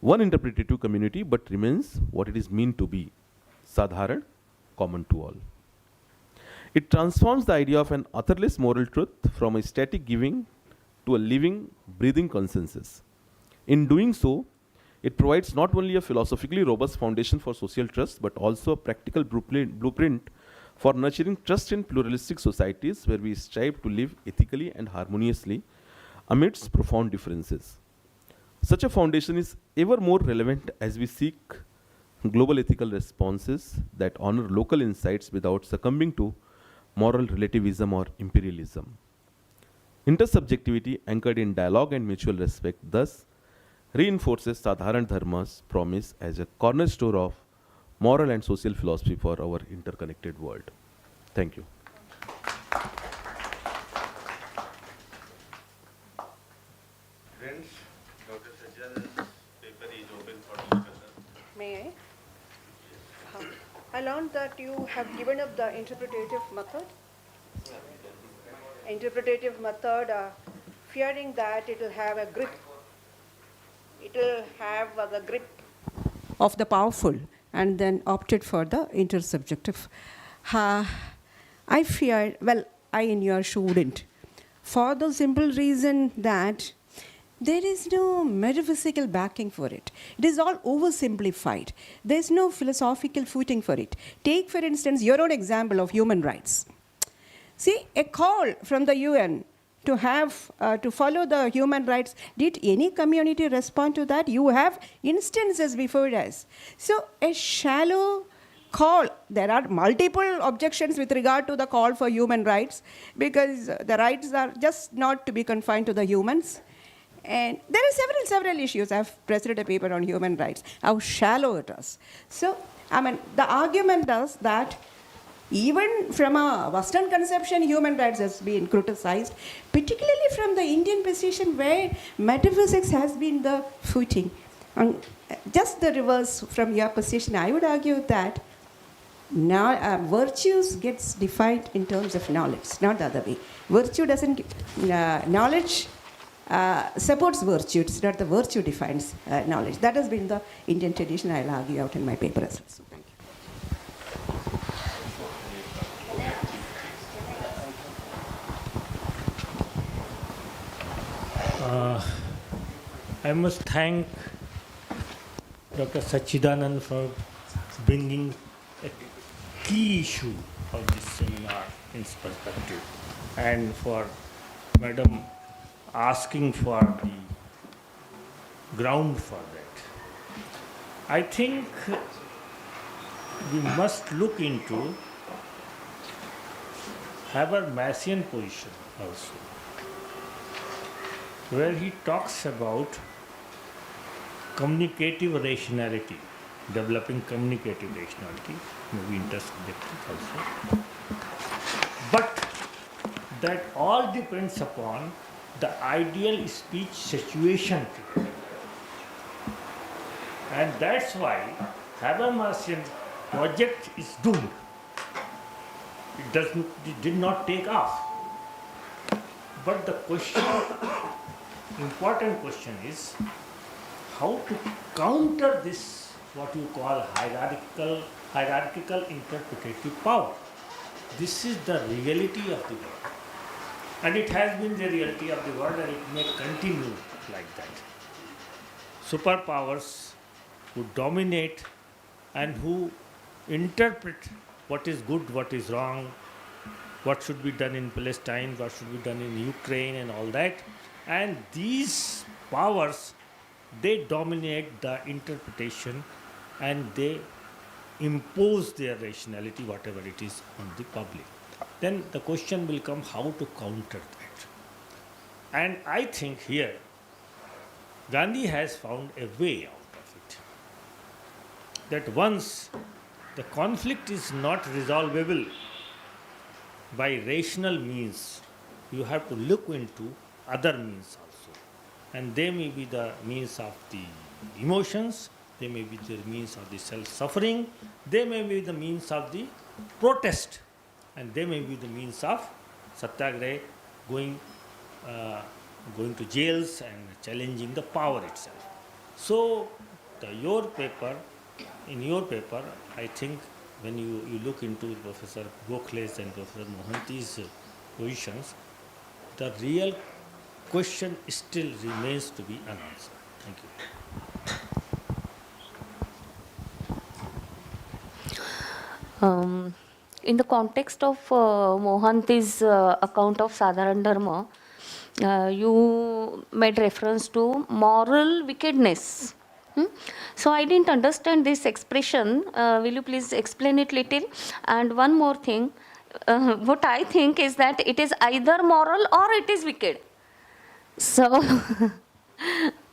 one interpretative community but remains what it is meant to be, Sadharan, common to all. It transforms the idea of an authorless moral truth from a static giving to a living, breathing consensus. In doing so, it provides not only a philosophically robust foundation for social trust, but also a practical blueprint for nurturing trust in pluralistic societies where we strive to live ethically and harmoniously amidst profound differences. Such a foundation is ever more relevant as we seek global ethical responses that honor local insights without succumbing to moral relativism or imperialism. Intersubjectivity anchored in dialogue and mutual respect thus reinforces Sadharana Dharma's promise as a cornerstone of moral and social philosophy for our interconnected world. Thank you. Friends, Dr. Sajjan's paper is open for discussion. May I? I learned that you have given up the interpretative method. Interpretative method, fearing that it will have a grip. It will have the grip of the powerful, and then opted for the intersubjective. I fear, well, I in your shoe wouldn't, for the simple reason that there is no metaphysical backing for it. It is all oversimplified. There is no philosophical footing for it. Take, for instance, your own example of human rights. See, a call from the UN to have, to follow the human rights. Did any community respond to that? You have instances before us. So a shallow call, there are multiple objections with regard to the call for human rights, because the rights are just not to be confined to the humans. And there are several issues. I've presented a paper on human rights, how shallow it is. So, I mean, the argument is that even from a Western conception, human rights has been criticized, particularly from the Indian position where metaphysics has been the footing. And just the reverse from your position, I would argue that now, virtues gets defined in terms of knowledge, not the other way. Virtue doesn't, knowledge supports virtue. It's not the virtue defines knowledge. That has been the Indian tradition. I'll argue out in my paper as well. So, thank you. I must thank Dr. Sachidanand for bringing a key issue of this seminar in perspective, and for Madam asking for the ground for that. I think we must look into Habermasian position also, where he talks about communicative rationality, developing communicative rationality, maybe intersubjective also. But that all depends upon the ideal speech situation. And that's why Habermasian project is doomed. It did not take off. But the question, important question is how to counter this, what you call hierarchical interpretative power. This is the reality of the world. And it has been the reality of the world, and it may continue like that. Superpowers who dominate and who interpret what is good, what is wrong, what should be done in Palestine, what should be done in Ukraine, and all that. And these powers, they dominate the interpretation and they impose their rationality, whatever it is, on the public. Then the question will come how to counter that. And I think here Gandhi has found a way out of it. That once the conflict is not resolvable by rational means, you have to look into other means also. And they may be the means of the emotions, they may be the means of the self-suffering, they may be the means of the protest, and they may be the means of satyagraha, going to jails and challenging the power itself. So, in your paper, I think when you look into Professor Gokhale's and Professor Mohanty's positions, the real question still remains to be unanswered. Thank you. In the context of Mohanty's account of Sadharana Dharma, you made reference to moral wickedness. So I didn't understand this expression. Will you please explain it little? And one more thing, what I think is that it is either moral or it is wicked. So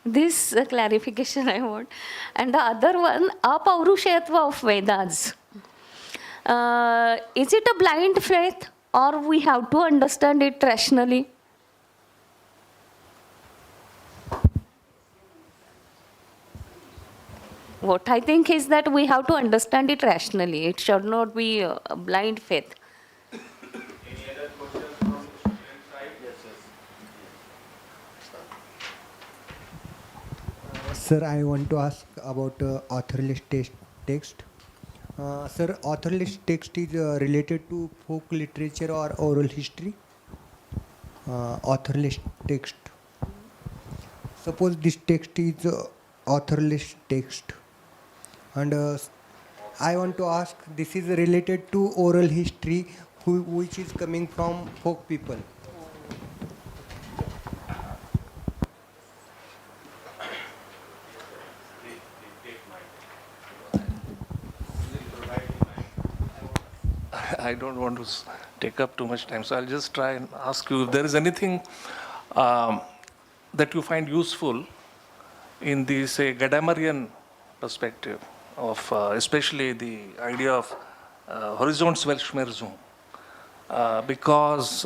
this clarification I want. And the other one, apaurushayatva of Vedas. Is it a blind faith or we have to understand it rationally? What I think is that we have to understand it rationally. It should not be a blind faith. Any other questions from the student side? Yes. Sir, I want to ask about authorless text. Sir, authorless text is related to folk literature or oral history? Authorless text. Suppose this text is authorless text. And I want to ask, this is related to oral history which is coming from folk people. I don't want to take up too much time, so I'll just try and ask you if there is anything that you find useful in the, say, Gadamarian perspective of especially the idea of Horizontswelschmerzung, because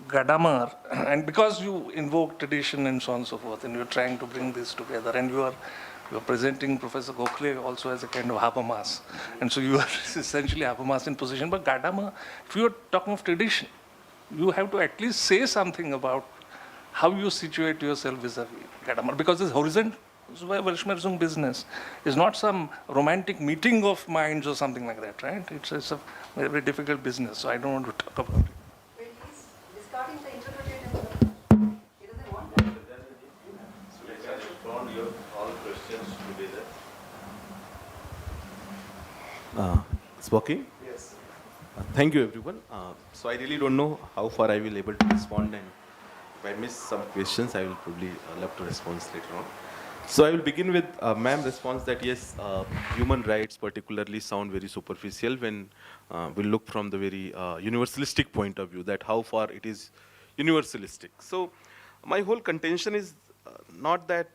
Gadamar, and because you invoke tradition and so on and so forth, and you're trying to bring this together, and you're presenting Professor Gokhale also as a kind of Habermas, and so you are essentially Habermas in position. But Gadamer, if you are talking of tradition, you have to at least say something about how you situate yourself vis-a-vis Gadamer, because this Horizontswelschmerzung business is not some romantic meeting of minds or something like that, right? It's a very difficult business, so I don't want to talk about it. Well, he's discarding the interpretative. He doesn't want that. It's working? Yes. Thank you, everyone. So I really don't know how far I will able to respond, and if I miss some questions, I will probably love to respond later on. So I will begin with ma'am response that yes, human rights particularly sound very superficial when we look from the very universalistic point of view, that how far it is universalistic. So my whole contention is not that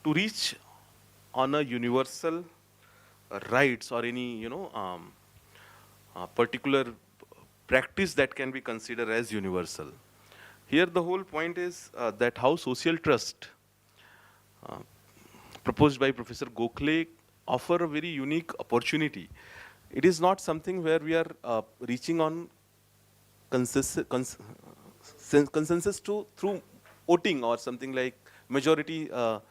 to reach on a universal rights or any particular practice that can be considered as universal. Here the whole point is that how social trust proposed by Professor Gokhale offer a very unique opportunity. It is not something where we are reaching on consensus to through voting or something like majority are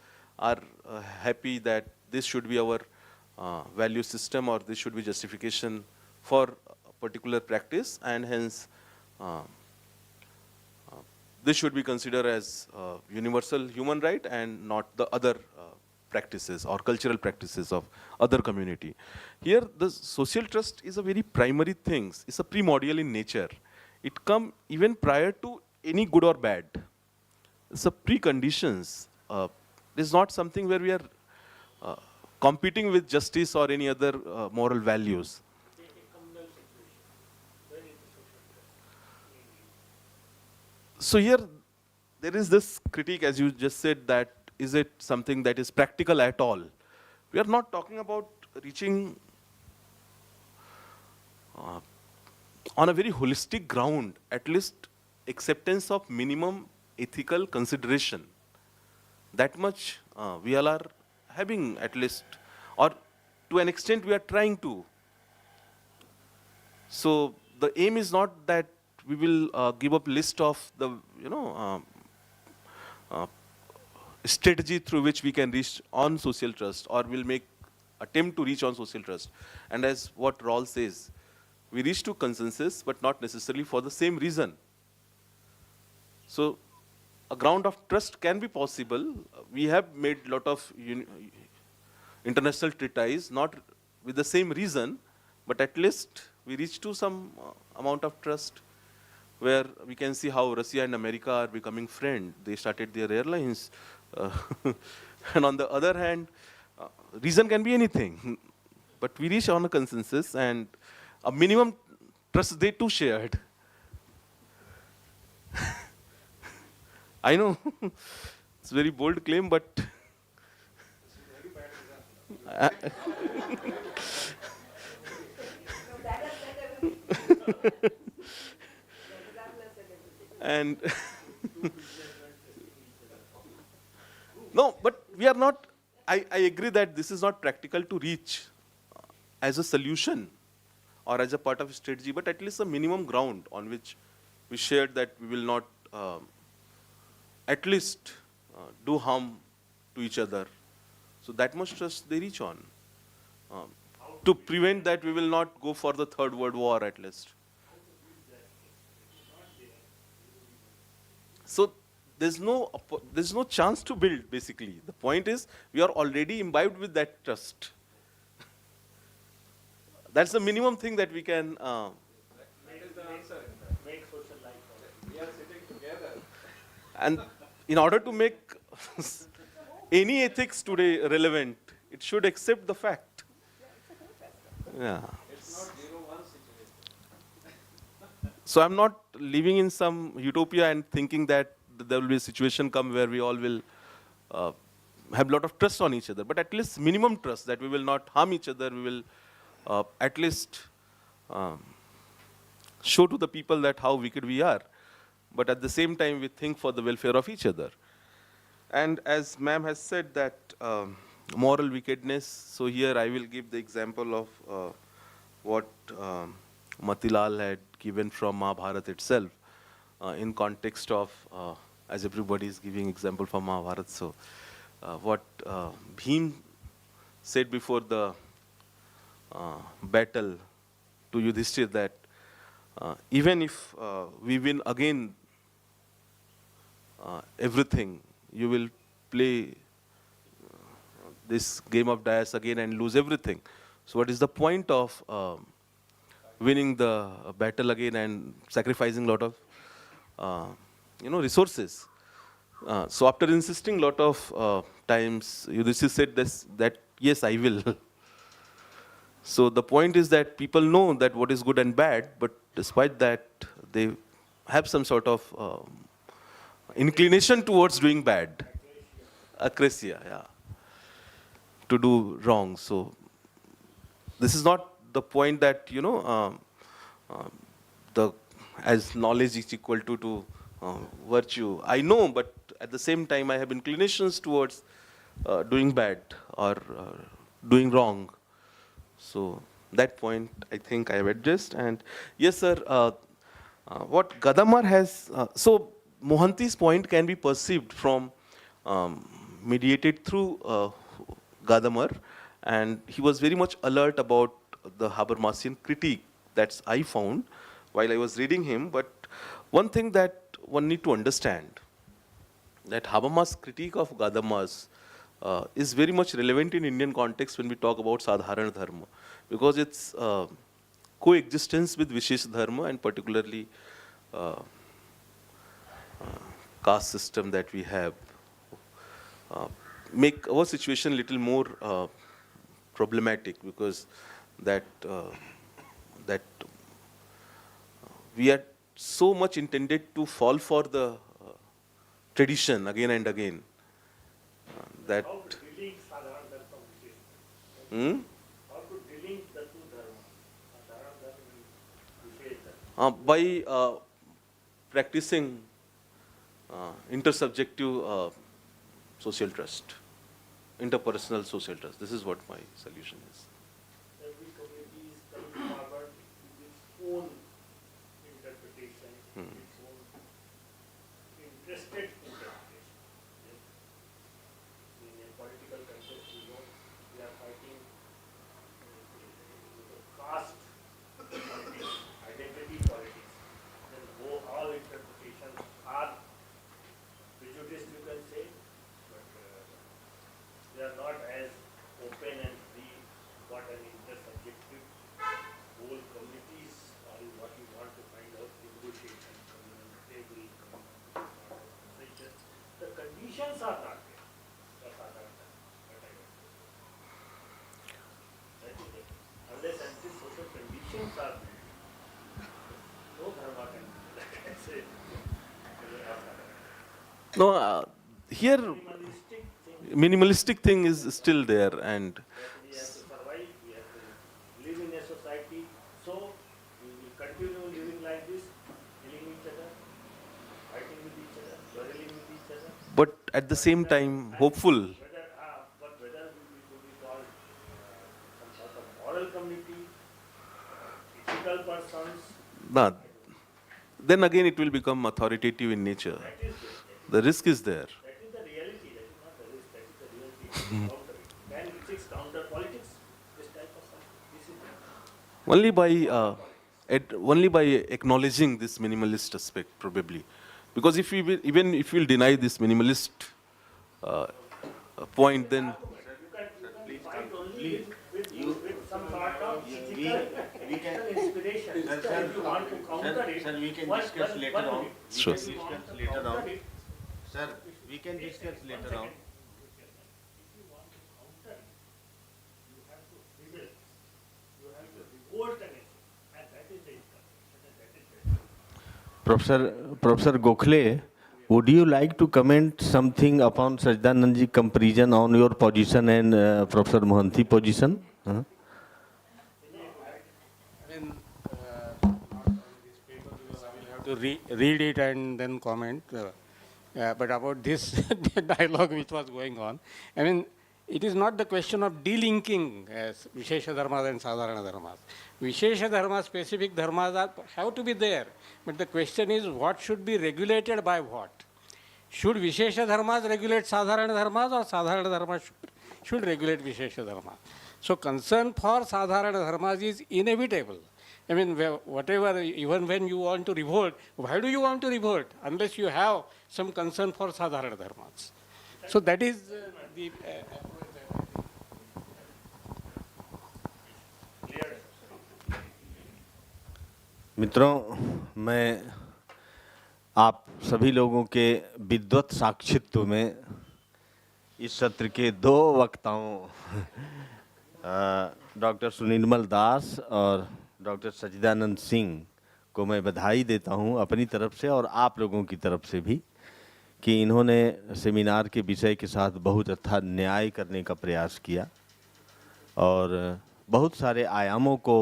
happy that this should be our value system or this should be justification for a particular practice, and hence this should be considered as universal human right and not the other practices or cultural practices of other community. Here the social trust is a very primary thing. It's a primordial in nature. It come even prior to any good or bad. It's a preconditions. It is not something where we are competing with justice or any other moral values. So here there is this critique, as you just said, that is it something that is practical at all? We are not talking about reaching on a very holistic ground, at least acceptance of minimum ethical consideration. That much we all are having at least, or to an extent we are trying to. So the aim is not that we will give up list of the strategy through which we can reach on social trust, or will make attempt to reach on social trust. And as what Rawls says, we reach to consensus, but not necessarily for the same reason. So a ground of trust can be possible. We have made a lot of international treatises, not with the same reason, but at least we reach to some amount of trust where we can see how Russia and America are becoming friends. They started their airlines. And on the other hand, reason can be anything. But we reach on a consensus and a minimum trust they too shared. I know, it's a very bold claim, but and no, but we are not, I agree that this is not practical to reach as a solution or as a part of a strategy, but at least a minimum ground on which we shared that we will not at least do harm to each other. So that much trust they reach on. To prevent that, we will not go for the Third World War at least. So there's no chance to build, basically. The point is, we are already imbibed with that trust. That's the minimum thing that we can. That is the answer. Make social life. We are sitting together. And in order to make any ethics today relevant, it should accept the fact. Yeah. It's not 0-1 situation. So I'm not living in some utopia and thinking that there will be a situation come where we all will have a lot of trust on each other, but at least minimum trust that we will not harm each other. We will at least show to the people that how wicked we are, but at the same time we think for the welfare of each other. And as ma'am has said that moral wickedness, so here I will give the example of what Matilal had given from Mahabharata itself in context of, as everybody is giving example from Mahabharata, so what Bhim said before the battle to Yudhishthir, that even if we win again everything, you will play this game of dice again and lose everything. So what is the point of winning the battle again and sacrificing a lot of resources? So after insisting a lot of times, Yudhishthira said this, that yes, I will. So the point is that people know that what is good and bad, but despite that, they have some sort of inclination towards doing bad. Akrasia, yeah. To do wrong. So this is not the point that, the as knowledge is equal to virtue. I know, but at the same time, I have inclinations towards doing bad or doing wrong. So that point, I think I have addressed. And yes, sir, what Gadamar has, so Mohanty's point can be perceived from, mediated through Gadamar, and he was very much alert about the Habermasian critique that I found while I was reading him. But one thing that one need to understand, that Habermas' critique of Gadamar's is very much relevant in Indian context when we talk about Sadharana Dharma, because it's coexistence with Vishesh Dharma, and particularly caste system that we have, make our situation a little more problematic, because that we are so much intended to fall for the tradition again and again. That How to delink Sadharana Dharma from Vishesh? hmm? How to delink the two dharmas, Sadharana Dharma and Vishesh Dharma? By practicing intersubjective social trust, interpersonal social trust. This is what my solution is. Every community is coming forward with its own interpretation, its own interested interpretation. Yes. In a political context, we are fighting caste politics, identity politics. Then all interpretations are prejudiced, you can say, but they are not as open and free what an intersubjective whole communities or what you want to find out negotiation, coming on the table, the conditions are not there. That's not that I want. That is it. Unless until social conditions are there, no dharma can be, like I said. No, here minimalistic thing is still there, and We have to survive, we have to live in a society, so we will continue living like this, killing each other, fighting with each other, quarreling with each other. but at the same time hopeful. But whether we could be called some sort of moral community, ethical persons. Nah, then again it will become authoritative in nature. The risk is there. That is the reality, that is not the risk, that is the reality. Can ethics counter politics? This type of something. This is Only by acknowledging this minimalist aspect, probably, because if we will, even if we will deny this minimalist point, then you can fight only with some sort of ethical inspiration. If you want to counter it, Sir, we can one- discuss one- later one on. minute. Sure. If you want to Later counter on. it, Sir, we can discuss later on. if you want to counter it, you have to rebel. You have to revolt against it. And that is the inspiration. That is the Professor Gokhale, would you like to comment something upon Sajdanandji comparison on your position and Professor Mohanty position? I mean, not on this paper because I will have to read it and then comment. But about this dialogue which was going on, I mean, it is not the question of delinking Vishesha Dharmas and Sadharana Dharmas. Vishesha Dharmas, specific dharmas have to be there. But the question is what should be regulated by what? Should Vishesha Dharmas regulate Sadharana Dharmas, or Sadharana Dharmas should regulate Vishesha Dharmas? So concern for Sadharana Dharmas is inevitable. I mean, whatever, even when you want to revolt, why do you want to revolt unless you have some concern for Sadharana Dharmas? So that is the approach. मित्रों, मैं आप सभी लोगों के विद्वत साक्षित्व में इस सत्र के दो वक्ताओं डॉक्टर सुनिर्मल दास और डॉक्टर सच्चिदानंद सिंह को मैं बधाई देता हूं अपनी तरफ से और आप लोगों की तरफ से भी कि इन्होंने सेमिनार के विषय के साथ बहुत अच्छा न्याय करने का प्रयास किया और बहुत सारे आयामों को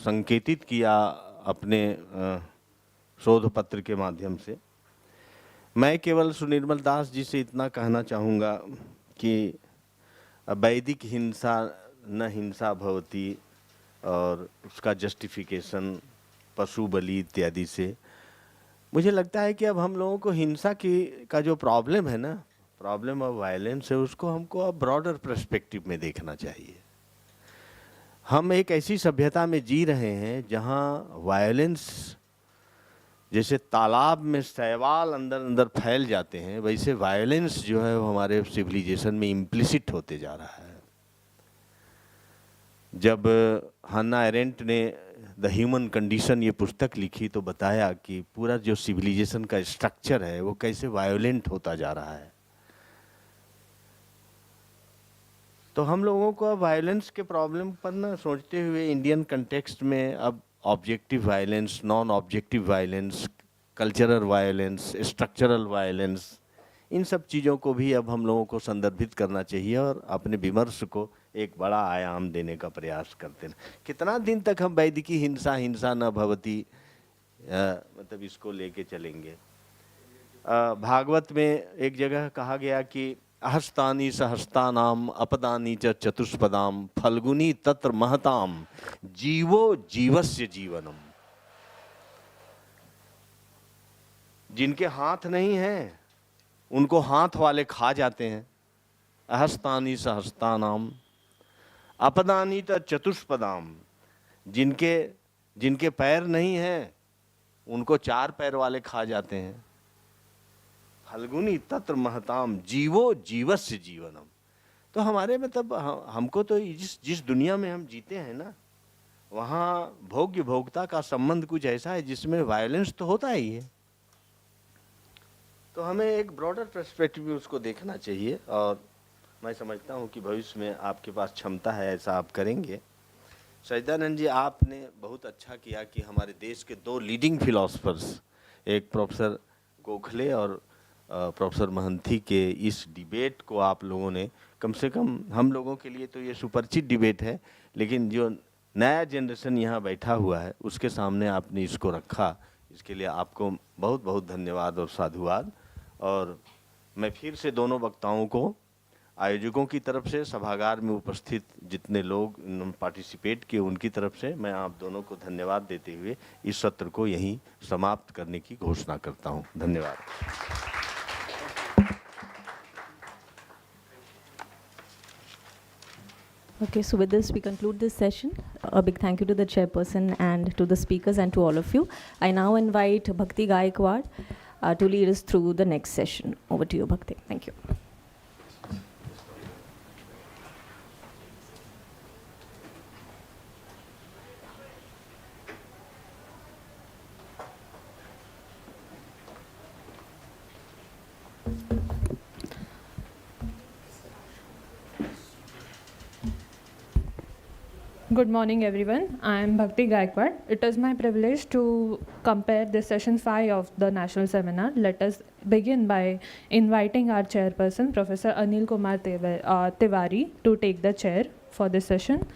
संकेतित किया अपने शोध पत्र के माध्यम से। मैं केवल सुनिर्मल दास जी से इतना कहना चाहूँगा कि वैदिक हिंसा न हिंसा भवती और उसका जस्टिफिकेशन पशु बलि इत्यादि से मुझे लगता है कि अब हम लोगों को हिंसा का जो प्रॉब्लम है ना, प्रॉब्लम ऑफ वायलेंस है, उसको हमको अब ब्रॉडर पर्सपेक्टिव में देखना चाहिए। हम एक ऐसी सभ्यता में जी रहे हैं जहाँ वायलेंस जैसे तालाब में शैवाल अंदर अंदर फैल जाते हैं, वैसे वायलेंस जो है वो हमारे सिविलाइजेशन में इम्प्लिसिट होते जा रहा है। जब हन्ना एरेंट ने द ह्यूमन कंडीशन ये पुस्तक लिखी तो बताया कि पूरा जो सिविलाइजेशन का स्ट्रक्चर है वो कैसे वायोलेंट होता जा रहा है। तो हम लोगों को अब वायलेंस के प्रॉब्लम पर ना सोचते हुए इंडियन कंटेक्स्ट में अब objective violence, non objective violence, cultural violence, structural violence, इन सब चीज़ों को भी अब हम लोगों को संदर्भित करना चाहिए और अपने विमर्श को एक बड़ा आयाम देने का प्रयास करते हैं। कितना दिन तक हम वैदिकी हिंसा हिंसा न भवती मतलब इसको लेके चलेंगे। भागवत में एक जगह कहा गया कि अहस्तानि सहस्तानाम अपदानि च चतुष्पदाम फल्गुनी तत्र महताम जीवो जीवस्य जीवनम। जिनके हाथ नहीं हैं उनको हाथ वाले खा जाते हैं। अहस्तानि सहस्तानाम अपदानि च चतुष्पदाम, जिनके पैर नहीं हैं उनको चार पैर वाले खा जाते हैं। फल्गुनी तत्र महताम जीवो जीवस्य जीवनम। तो हमारे मतलब हमको तो जिस दुनिया में हम जीते हैं ना, वहाँ भोग्य भोक्ता का संबंध कुछ ऐसा है जिसमें वायलेंस तो होता ही है। तो हमें एक ब्रॉडर पर्सपेक्टिव में उसको देखना चाहिए और मैं समझता हूँ कि भविष्य में आपके पास क्षमता है, ऐसा आप करेंगे। सच्चिदानंद जी, आपने बहुत अच्छा किया कि हमारे देश के दो लीडिंग फिलोसफर्स, एक प्रोफेसर गोखले और प्रोफेसर महंती के इस डिबेट को आप लोगों ने, कम से कम हम लोगों के लिए तो ये सुपरिचित डिबेट है, लेकिन जो नया जनरेशन यहाँ बैठा हुआ है उसके सामने आपने इसको रखा, इसके लिए आपको बहुत बहुत धन्यवाद और साधुवाद। और मैं फिर से दोनों वक्ताओं को, आयोजकों की तरफ से, सभागार में उपस्थित जितने लोग पार्टिसिपेट किए उनकी तरफ से मैं आप दोनों को धन्यवाद देते हुए इस सत्र को यहीं समाप्त करने की घोषणा करता हूँ। धन्यवाद। Okay, so with this, we conclude this session. A big thank you to the chairperson and to the speakers and to all of you. I now invite Bhakti Gaikwad to lead us through the next session. Over to you, Bhakti. Thank you. Good morning, everyone. I am Bhakti Gaikwad. It is my privilege to compare this session 5 of the national seminar. Let us begin by inviting our chairperson, Professor Anil Kumar Tiwari, to take the chair for this session.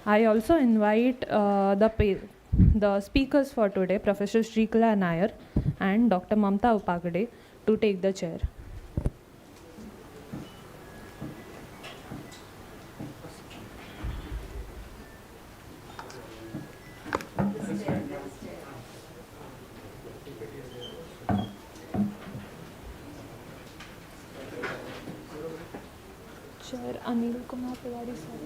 I also invite the speakers for today, Professor Shrikala Nair and Dr. Mamta Upagade, to take the chair. Chair Anil Kumar Tiwari sir.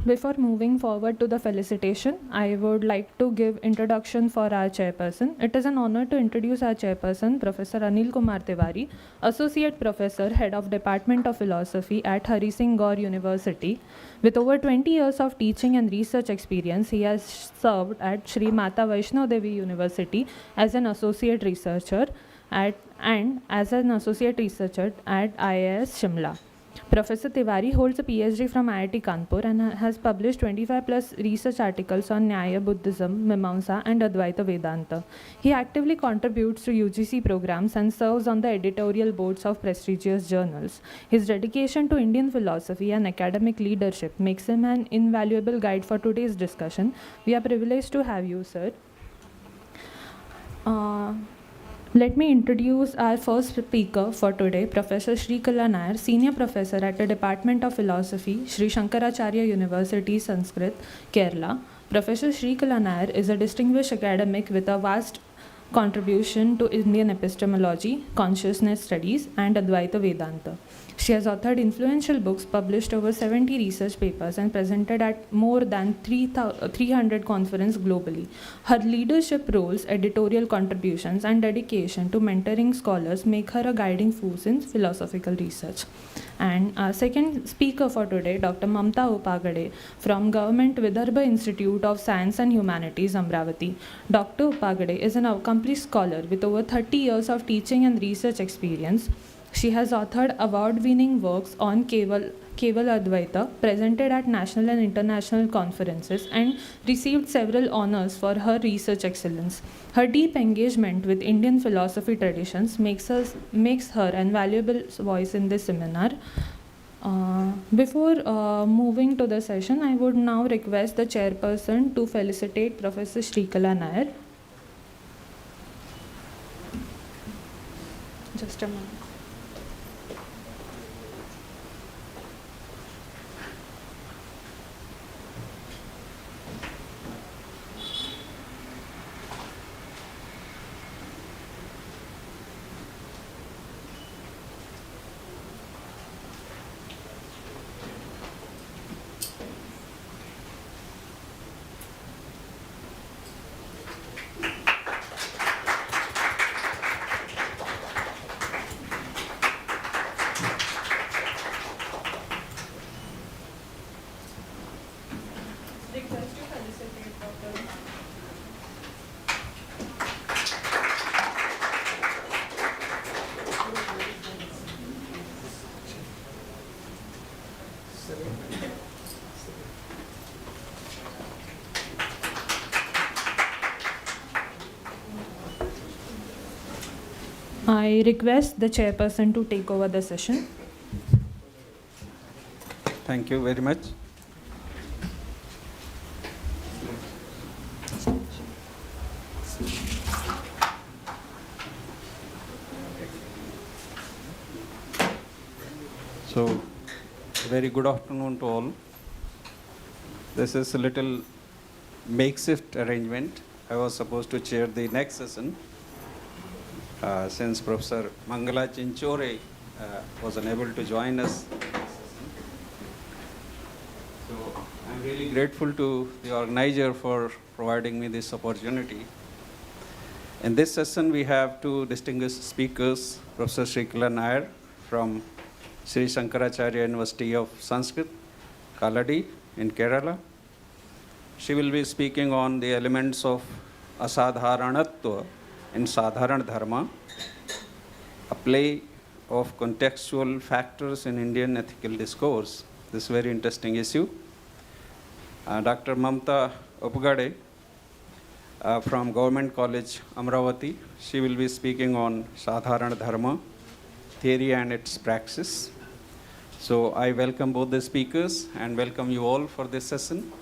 Before moving forward to the felicitation, I would like to give introduction for our chairperson. It is an honor to introduce our chairperson, Professor Anil Kumar Tiwari, Associate Professor, Head of Department of Philosophy at Hari Singh Gaur University. With over 20 years of teaching and research experience, he has served at Sri Mata Vaishno Devi University as an associate researcher and as an associate researcher at IIS Shimla. Professor Tiwari holds a PhD from IIT Kanpur and has published 25 plus research articles on Nyaya Buddhism, Mimamsa and Advaita Vedanta. He actively contributes to UGC programs and serves on the editorial boards of prestigious journals. His dedication to Indian philosophy and academic leadership makes him an invaluable guide for today's discussion. We are privileged to have you, sir. Let me introduce our first speaker for today, Professor Sri Kala Nair, Senior Professor at the Department of Philosophy, Sri Shankaracharya University, Sanskrit, Kerala. Professor Sri Kala Nair is a distinguished academic with a vast contribution to Indian epistemology, consciousness studies, and Advaita Vedanta. She has authored influential books, published over 70 research papers, and presented at more than 300 conferences globally. Her leadership roles, editorial contributions, and dedication to mentoring scholars make her a guiding force in philosophical research. And our second speaker for today, Dr. Mamta Upagade from Government Vidarbha Institute of Science and Humanities, Amravati. Dr. Upagade is an accomplished scholar with over 30 years of teaching and research experience. She has authored award-winning works on Keval Advaita, presented at national and international conferences, and received several honors for her research excellence. Her deep engagement with Indian philosophy traditions makes her an valuable voice in this seminar. Before moving to the session, I would now request the chairperson to felicitate Professor Sri Kala Nair. Just a moment. I request the chairperson to take over the session. Thank you very much. So, very good afternoon to all. This is a little makeshift arrangement. I was supposed to chair the next session. Since Professor Mangala Chinchore was unable to join us. So I'm really grateful to the organizer for providing me this opportunity. In this session, we have two distinguished speakers, Professor Sri Kala Nair from Sri Shankaracharya University of Sanskrit, Kaladi in Kerala. She will be speaking on the elements of asadharanatva in Sadharana Dharma, a play of contextual factors in Indian ethical discourse. This very interesting issue. Dr. Mamta Upagade from Government College, Amravati. She will be speaking on Sadharana Dharma, theory and its praxis. So I welcome both the speakers and welcome you all for this session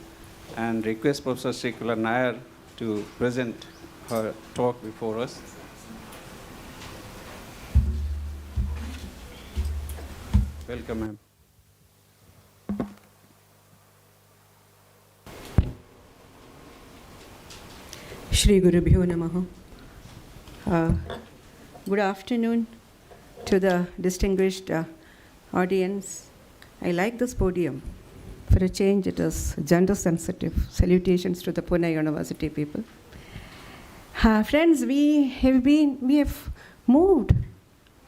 and request Professor Sri Kala Nair to present her talk before us. Welcome, ma'am. Shri Gurubhyo Namaha. Good afternoon to the distinguished audience. I like this podium. For a change, it is gender sensitive. Salutations to the Pune University people. Friends, we have moved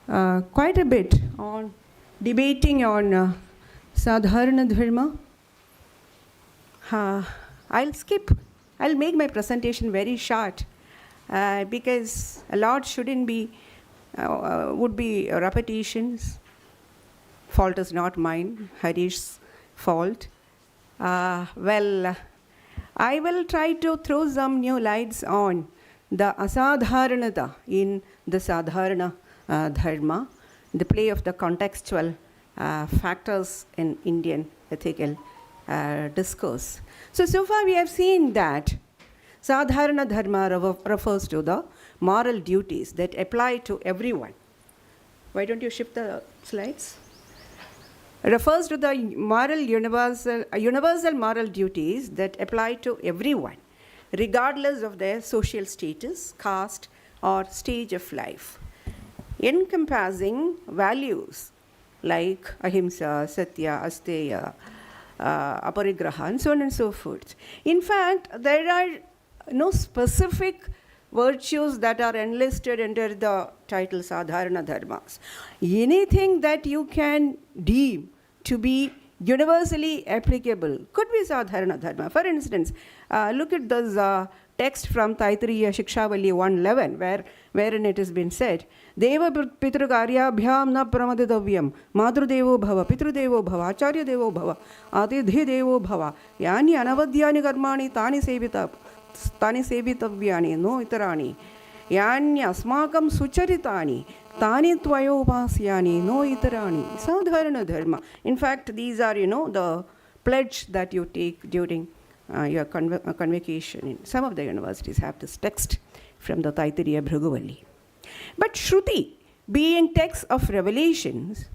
quite a bit on debating on Sadharana Dharma. I'll make my presentation very short because a lot would be repetitions. Fault is not mine, Harish's fault. I will try to throw some new lights on the asadharanata in the Sadharana Dharma, the play of the contextual factors in Indian ethical discourse. So far we have seen that Sadharana Dharma refers to the moral duties that apply to everyone. Why don't you shift the slides? Refers to the universal moral duties that apply to everyone, regardless of their social status, caste, or stage of life, encompassing values like ahimsa, satya, asteya, aparigraha, and so on and so forth. In fact, there are no specific virtues that are enlisted under the title Sadharana Dharmas. Anything that you can deem to be universally applicable could be Sadharana Dharma. For instance, look at this text from Taittiriya Shikshavali 111, wherein it has been said, Deva Pitrukaryabhyam na pramaditavyam, Madrudevo bhava, Pitrudevo bhava, Acharya devo bhava, Atidhi devo bhava, Yani anavadyani karmani tani sevitavyani, no itarani, Yani asmakam sucharitani, Tani tvayopasyani, no itarani, Sadharana Dharma. In fact, these are, the pledge that you take during your convocation. In some of the universities have this text from the Taittiriya Bhriguvalli. But Shruti, being text of revelations,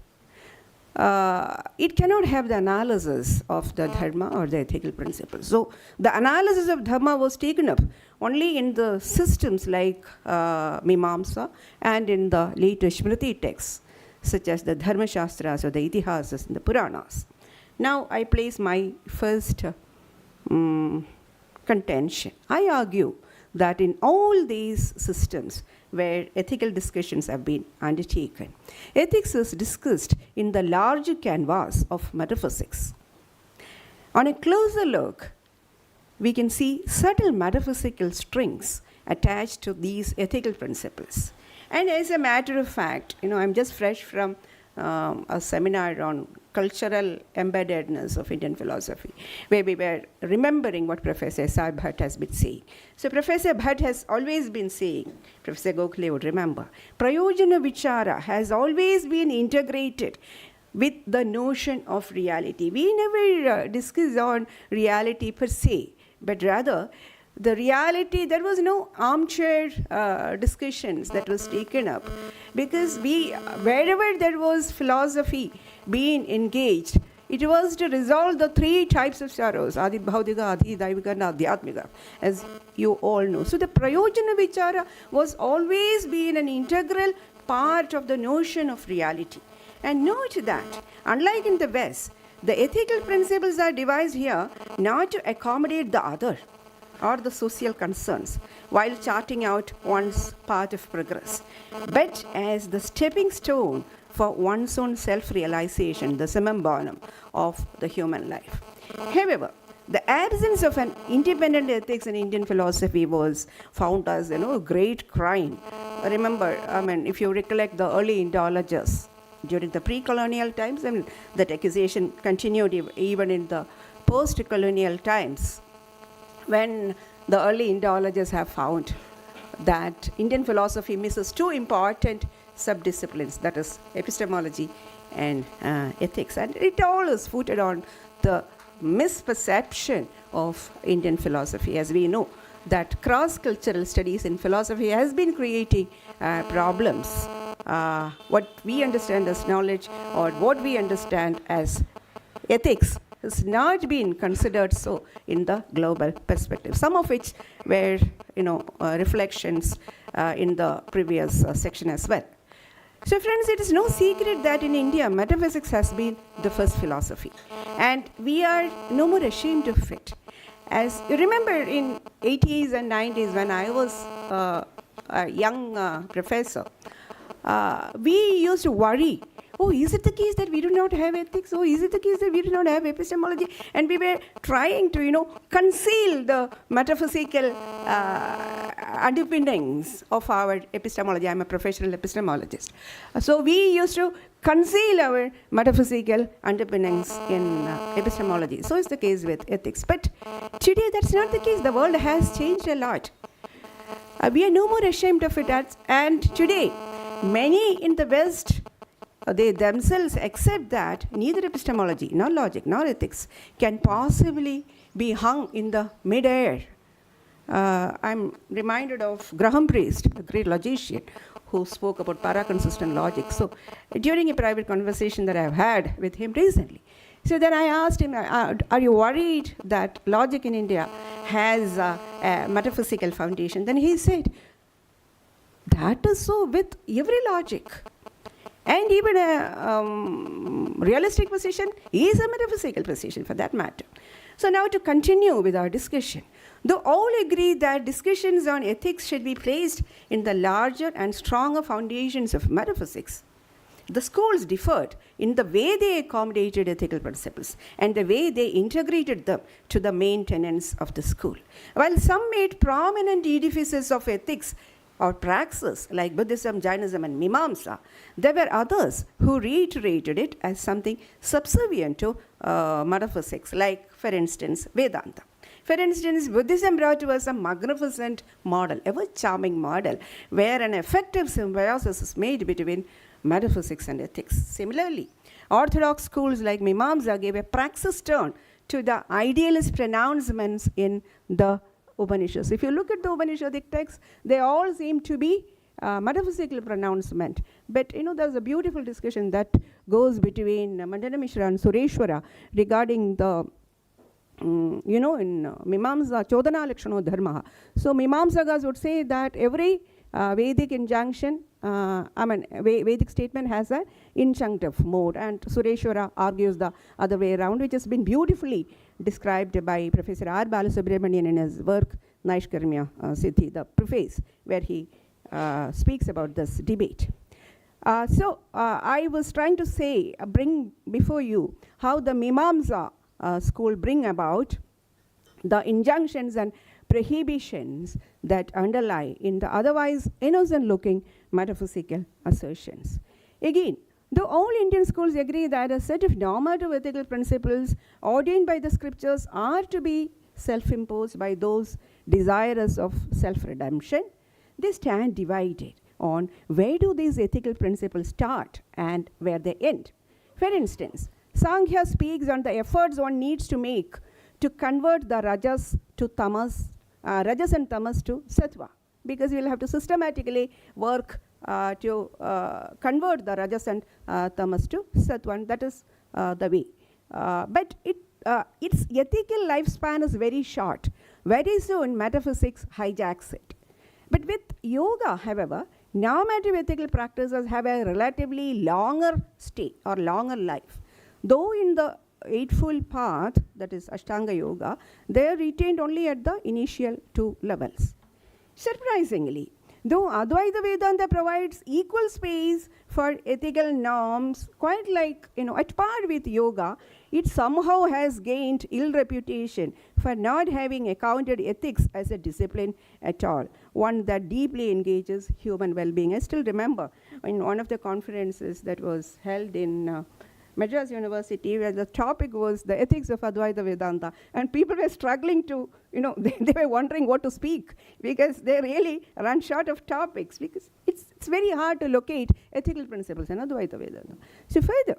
it cannot have the analysis of the Dharma or the ethical principles. So the analysis of Dharma was taken up only in the systems like Mimamsa and in the later Smriti texts, such as the Dharma Shastras or the Itihasas and the Puranas. Now I place my first contention. I argue that in all these systems where ethical discussions have been undertaken, ethics is discussed in the larger canvas of metaphysics. On a closer look, we can see subtle metaphysical strings attached to these ethical principles. And as a matter of fact, I'm just fresh from a seminar on cultural embeddedness of Indian philosophy, where we were remembering what Professor S.R. Bhatt has been saying. So Professor Bhatt has always been saying, Professor Gokhale would remember, Prayojana Vichara has always been integrated with the notion of reality. We never discuss on reality per se, but rather the reality, there was no armchair discussions that was taken up, because wherever there was philosophy being engaged, it was to resolve the three types of sorrows, Adi Bhaudika, Adi Daivika, and Adhyatmika, as you all know. So the Prayojana Vichara was always been an integral part of the notion of reality. And note that, unlike in the West, the ethical principles are devised here not to accommodate the other or the social concerns while charting out one's path of progress, but as the stepping stone for one's own self-realization, the summum bonum of the human life. However, the absence of an independent ethics in Indian philosophy was found as a great crime. Remember, if you recollect the early Indologists during the pre-colonial times, that accusation continued even in the post-colonial times, when the early Indologists have found that Indian philosophy misses two important subdisciplines, that is epistemology and ethics. And it all is footed on the misperception of Indian philosophy. As we know, that cross-cultural studies in philosophy has been creating problems. What we understand as knowledge or what we understand as ethics has not been considered so in the global perspective, some of which were reflections in the previous section as well. So friends, it is no secret that in India, metaphysics has been the first philosophy. And we are no more ashamed of it. As you remember in 80s and 90s when I was a young professor, we used to worry, oh, is it the case that we do not have ethics? Oh, is it the case that we do not have epistemology? And we were trying to, conceal the metaphysical underpinnings of our epistemology. I'm a professional epistemologist. So we used to conceal our metaphysical underpinnings in epistemology. So is the case with ethics. But today that's not the case. The world has changed a lot. We are no more ashamed of it. And today, many in the West, they themselves accept that neither epistemology, nor logic, nor ethics can possibly be hung in the mid-air. I'm reminded of Graham Priest, the great logician, who spoke about paraconsistent logic. So during a private conversation that I've had with him recently, so then I asked him, are you worried that logic in India has a metaphysical foundation? Then he said, that is so with every logic. And even a realistic position is a metaphysical position for that matter. So now to continue with our discussion, though all agree that discussions on ethics should be placed in the larger and stronger foundations of metaphysics, the schools differed in the way they accommodated ethical principles and the way they integrated them to the main tenets of the school. While some made prominent edifices of ethics or praxis like Buddhism, Jainism, and Mimamsa, there were others who reiterated it as something subservient to metaphysics, like, for instance, Vedanta. For instance, Buddhism brought to us a magnificent model, ever charming model, where an effective symbiosis is made between metaphysics and ethics. Similarly, orthodox schools like Mimamsa gave a praxis turn to the idealist pronouncements in the Upanishads. If you look at the Upanishadic texts, they all seem to be metaphysical pronouncement. But there's a beautiful discussion that goes between Mandana Mishra and Sureshwara regarding the in Mimamsa, Chodana Lakshano Dharma. So Mimamsakas would say that every Vedic injunction, Vedic statement has an injunctive mode, and Sureshwara argues the other way around, which has been beautifully described by Professor R. Balasubramanian in his work Naishkarmya Siddhi, the preface, where he speaks about this debate. So I was trying to bring before you how the Mimamsa school bring about the injunctions and prohibitions that underlie in the otherwise innocent-looking metaphysical assertions. Again, though all Indian schools agree that a set of normative ethical principles ordained by the scriptures are to be self-imposed by those desirous of self-redemption, they stand divided on where do these ethical principles start and where they end. For instance, Sankhya speaks on the efforts one needs to make to convert the Rajas to Tamas, Rajas and Tamas to Sattva, because we will have to systematically work to convert the Rajas and Tamas to Sattva, and that is the way. But its ethical lifespan is very short. Very soon, metaphysics hijacks it. But with yoga, however, normative ethical practices have a relatively longer stay or longer life. Though in the Eightfold Path, that is Ashtanga Yoga, they are retained only at the initial 2 levels. Surprisingly, though Advaita Vedanta provides equal space for ethical norms, quite like, at par with yoga, it somehow has gained ill reputation for not having accounted ethics as a discipline at all, one that deeply engages human well-being. I still remember in one of the conferences that was held in Madras University, where the topic was the ethics of Advaita Vedanta, and people were struggling to, they were wondering what to speak, because they really run short of topics, because it's very hard to locate ethical principles in Advaita Vedanta. So further,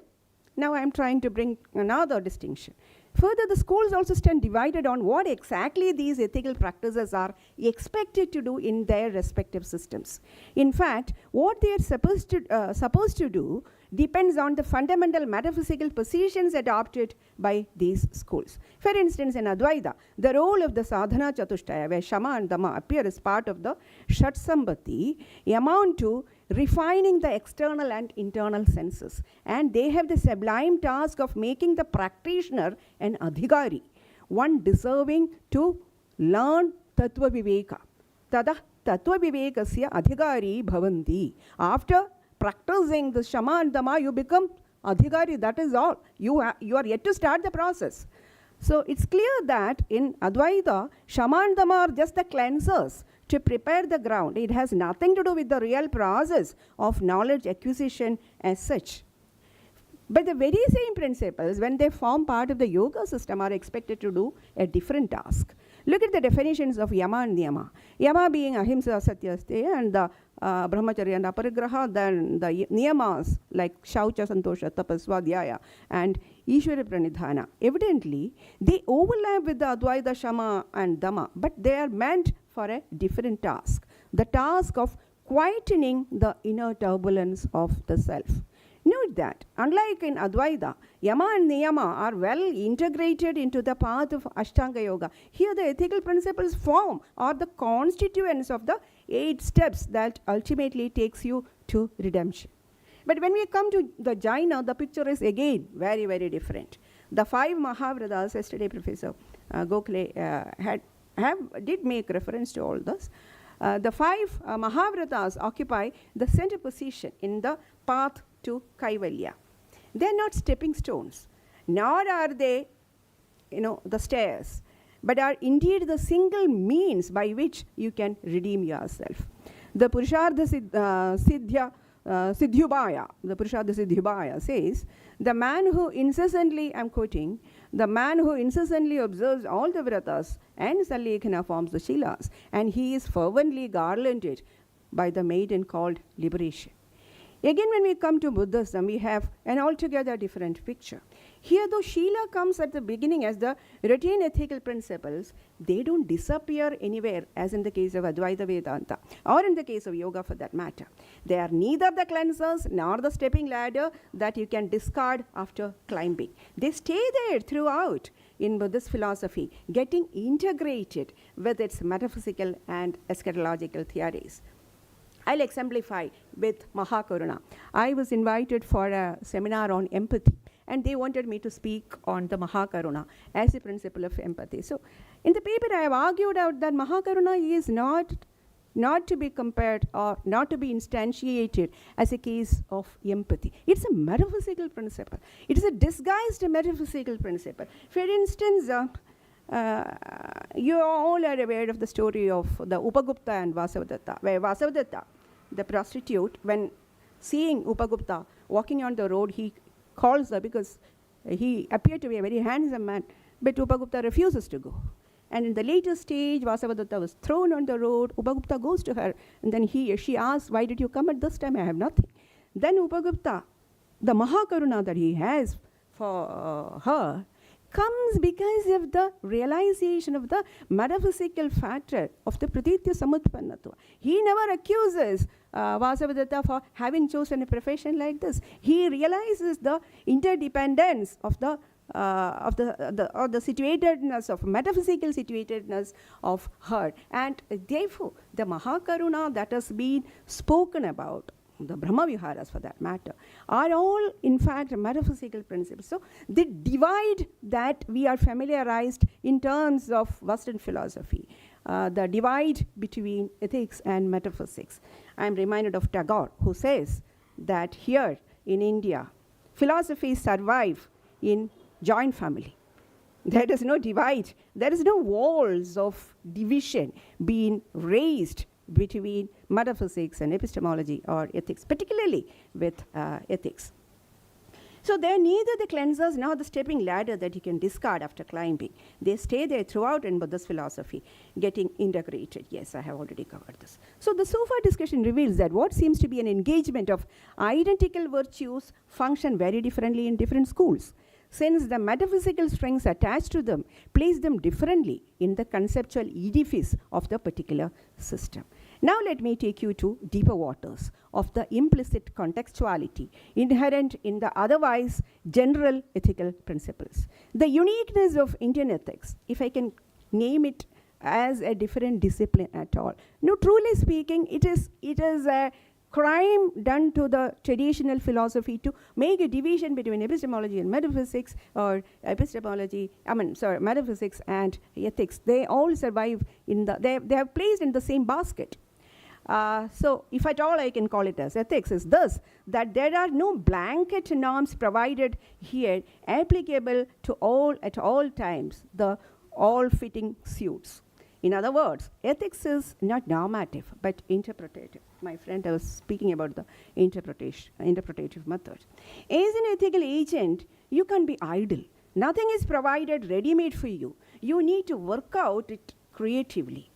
now I'm trying to bring another distinction. Further, the schools also stand divided on what exactly these ethical practices are expected to do in their respective systems. In fact, what they are supposed to do depends on the fundamental metaphysical positions adopted by these schools. For instance, in Advaita, the role of the sadhana chatushtaya, where Shama and Dhamma appear as part of the Shatsambhati, amount to refining the external and internal senses. And they have the sublime task of making the practitioner an adhikari, one deserving to learn tattva viveka. Tada tattva vivekasya adhikari bhavanti. After practicing the shama and dhamma, you become adhikari, that is all. You are yet to start the process. So it's clear that in Advaita, shama and dhamma are just the cleansers to prepare the ground. It has nothing to do with the real process of knowledge acquisition as such. But the very same principles, when they form part of the yoga system, are expected to do a different task. Look at the definitions of yama and niyama. Yama being ahimsa, satya, steya, and the brahmacharya and aparigraha, then the niyamas like shaucha, santosha, tapasva, dhyaya, and ishvara pranidhana. Evidently, they overlap with the advaita, shama, and dhamma, but they are meant for a different task. The task of quietening the inner turbulence of the self. Note that, unlike in Advaita, Yama and Niyama are well integrated into the path of Ashtanga Yoga. Here the ethical principles form or the constituents of the 8 steps that ultimately takes you to redemption. But when we come to the Jaina, the picture is again very, very different. The 5 Mahavratas, yesterday Professor Gokhale did make reference to all this. The 5 Mahavratas occupy the center position in the path to Kaivalya. They are not stepping stones, nor are they, the stairs, but are indeed the single means by which you can redeem yourself. The Purushartha Siddhyubhaya, the Purushartha Siddhyubhaya says, the man who incessantly, I'm quoting, the man who incessantly observes all the vratas and Salekhana forms the Shilas, and he is fervently garlanded by the maiden called liberation. Again, when we come to Buddhism, we have an altogether different picture. Here, though Shila comes at the beginning as the routine ethical principles, they don't disappear anywhere, as in the case of Advaita Vedanta, or in the case of yoga for that matter. They are neither the cleansers nor the stepping ladder that you can discard after climbing. They stay there throughout in Buddhist philosophy, getting integrated with its metaphysical and eschatological theories. I'll exemplify with Mahakaruna. I was invited for a seminar on empathy, and they wanted me to speak on the Mahakaruna as a principle of empathy. So in the paper, I have argued out that Mahakaruna is not to be compared or not to be instantiated as a case of empathy. It's a metaphysical principle. It is a disguised metaphysical principle. For instance, you all are aware of the story of the Upagupta and Vasavadatta, where Vasavadatta, the prostitute, when seeing Upagupta walking on the road, he calls her because he appeared to be a very handsome man, but Upagupta refuses to go. And in the later stage, Vasavadatta was thrown on the road. Upagupta goes to her, and then she asks, why did you come at this time? I have nothing. Then Upagupta, the Mahakaruna that he has for her, comes because of the realization of the metaphysical factor of the pratitya samutpannatva. He never accuses Vasavadatta for having chosen a profession like this. He realizes the interdependence of the situatedness of metaphysical situatedness of her, and therefore the Mahakaruna that has been spoken about, the Brahma Viharas for that matter, are all in fact metaphysical principles. So the divide that we are familiarized in terms of Western philosophy, the divide between ethics and metaphysics. I am reminded of Tagore, who says that here in India, philosophies survive in joint family. There is no divide. There is no walls of division being raised between metaphysics and epistemology or ethics, particularly with ethics. So they are neither the cleansers nor the stepping ladder that you can discard after climbing. They stay there throughout in Buddhist philosophy, getting integrated. Yes, I have already covered this. So the so far discussion reveals that what seems to be an engagement of identical virtues function very differently in different schools, since the metaphysical strings attached to them place them differently in the conceptual edifice of the particular system. Now let me take you to deeper waters of the implicit contextuality inherent in the otherwise general ethical principles. The uniqueness of Indian ethics, if I can name it as a different discipline at all. No, truly speaking, it is a crime done to the traditional philosophy to make a division between epistemology and metaphysics, or metaphysics and ethics. They all survive in they are placed in the same basket. So if at all I can call it as ethics, is this, that there are no blanket norms provided here applicable to all at all times, the all fitting suits. In other words, ethics is not normative but interpretative. My friend was speaking about the interpretative method. As an ethical agent, you can be idle. Nothing is provided ready-made for you. You need to work out it creatively.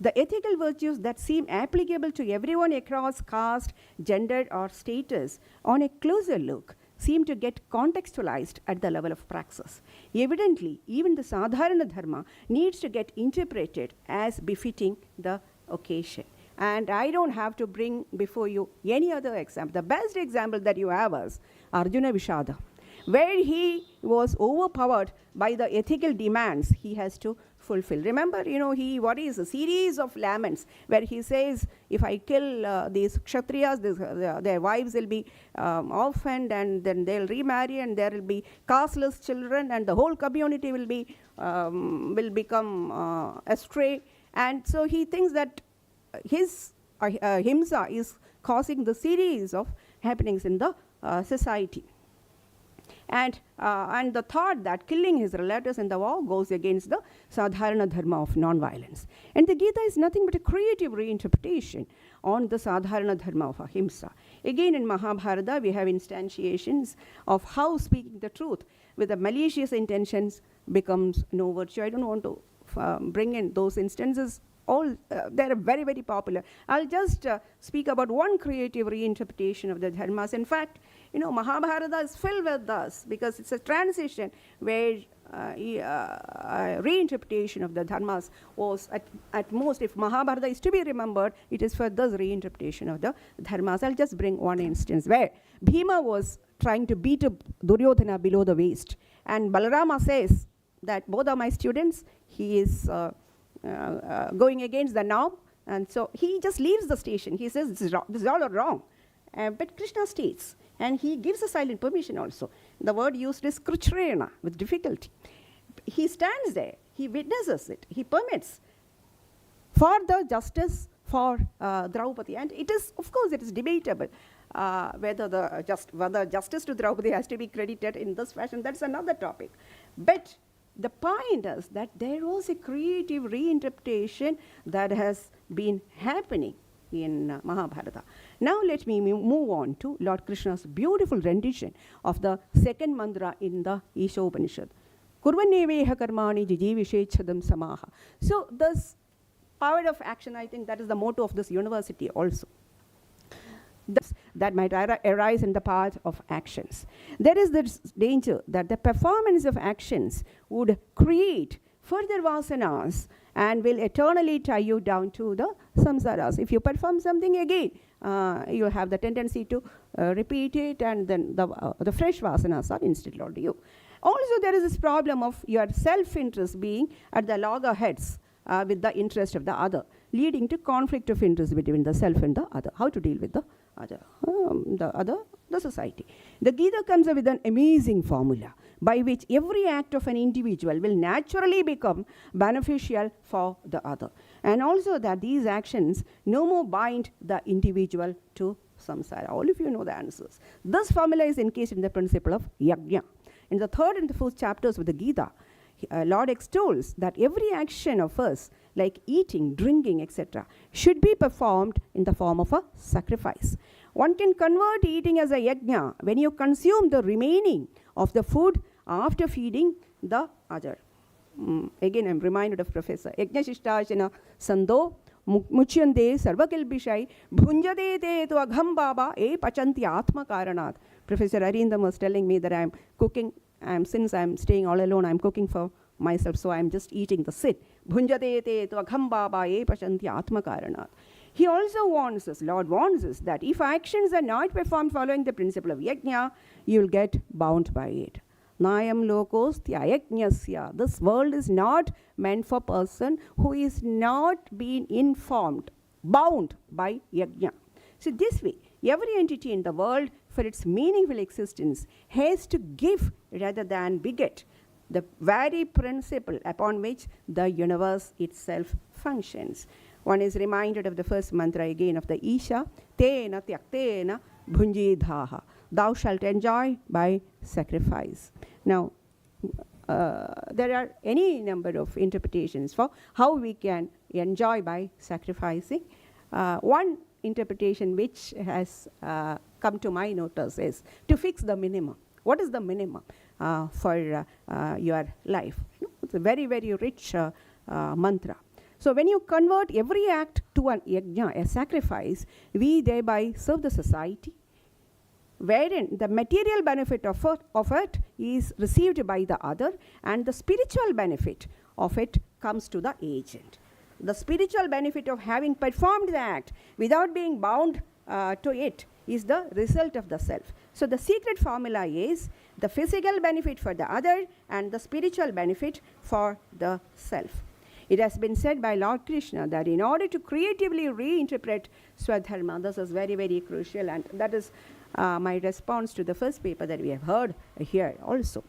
The ethical virtues that seem applicable to everyone across caste, gender, or status, on a closer look, seem to get contextualized at the level of praxis. Evidently, even the Sadharana Dharma needs to get interpreted as befitting the occasion. And I don't have to bring before you any other example. The best example that you have is Arjuna Vishada, where he was overpowered by the ethical demands he has to fulfill. Remember, what is a series of laments where he says, if I kill these Kshatriyas, their wives will be orphaned, and then they'll remarry, and there will be casteless children, and the whole community will become astray. And so he thinks that his himsa is causing the series of happenings in the society. And the thought that killing his relatives in the war goes against the Sadharana Dharma of non-violence. And the Gita is nothing but a creative reinterpretation on the Sadharana Dharma of ahimsa. Again, in Mahabharata, we have instantiations of how speaking the truth with the malicious intentions becomes no virtue. I don't want to bring in those instances. All they're very, very popular. I'll just speak about one creative reinterpretation of the dharmas. In fact, Mahabharata is filled with this because it's a transition where reinterpretation of the dharmas was at most, if Mahabharata is to be remembered, it is for this reinterpretation of the dharmas. I'll just bring one instance where Bhima was trying to beat up Duryodhana below the waist, and Balarama says that both are my students. He is going against the norm, and so he just leaves the station. He says this is all wrong. But Krishna states, and he gives a silent permission also. The word used is krichrena, with difficulty. He stands there, he witnesses it, he permits for the justice for Draupadi. And it is, of course, it is debatable whether justice to Draupadi has to be credited in this fashion. That's another topic. But the point is that there was a creative reinterpretation that has been happening in Mahabharata. Now let me move on to Lord Krishna's beautiful rendition of the second mantra in the Isha Upanishad. Kurvaneveha karmani jijivishechadam samaha. So this power of action, I think that is the motto of this university also. That might arise in the path of actions. There is this danger that the performance of actions would create further vasanas and will eternally tie you down to the samsaras. If you perform something again, you have the tendency to repeat it, and then the fresh vasanas are instilled onto you. Also, there is this problem of your self-interest being at the loggerheads with the interest of the other, leading to conflict of interest between the self and the other. How to deal with the society. The Gita comes up with an amazing formula by which every act of an individual will naturally become beneficial for the other. And also that these actions no more bind the individual to samsara. All of you know the answers. This formula is encased in the principle of yajna. In the third and the fourth chapters of the Gita, Lord extols that every action of us, like eating, drinking, etc., should be performed in the form of a sacrifice. One can convert eating as a yajna when you consume the remaining of the food after feeding the other. Again, I'm reminded of Professor Yajna Shishtasana Sando Muchyante Sarvakilbishai Bhunjade te tu agham baba e pachanti atma karanat. Professor Arindam was telling me that I'm cooking. Since I'm staying all alone, I'm cooking for myself, so I'm just eating the sit. Bhunjate te tu agham baba e pachanti atma karanat. He also warns us, Lord warns us, that if actions are not performed following the principle of yajna, you'll get bound by it. Nayam lokos tyayajnasya. This world is not meant for a person who is not being informed, bound by yajna. So this way, every entity in the world, for its meaningful existence, has to give rather than beget, the very principle upon which the universe itself functions. One is reminded of the first mantra again of the Isha, Tena Tyaktena Bhunjidhaha. Thou shalt enjoy by sacrifice. Now, there are any number of interpretations for how we can enjoy by sacrificing. One interpretation which has come to my notice is to fix the minimum. What is the minimum for your life? It's a very, very rich mantra. So when you convert every act to an yajna, a sacrifice, we thereby serve the society, wherein the material benefit of it is received by the other, and the spiritual benefit of it comes to the agent. The spiritual benefit of having performed the act without being bound to it is the result of the self. So the secret formula is the physical benefit for the other and the spiritual benefit for the self. It has been said by Lord Krishna that in order to creatively reinterpret Swadharma, this is very, very crucial, and that is my response to the first paper that we have heard here also.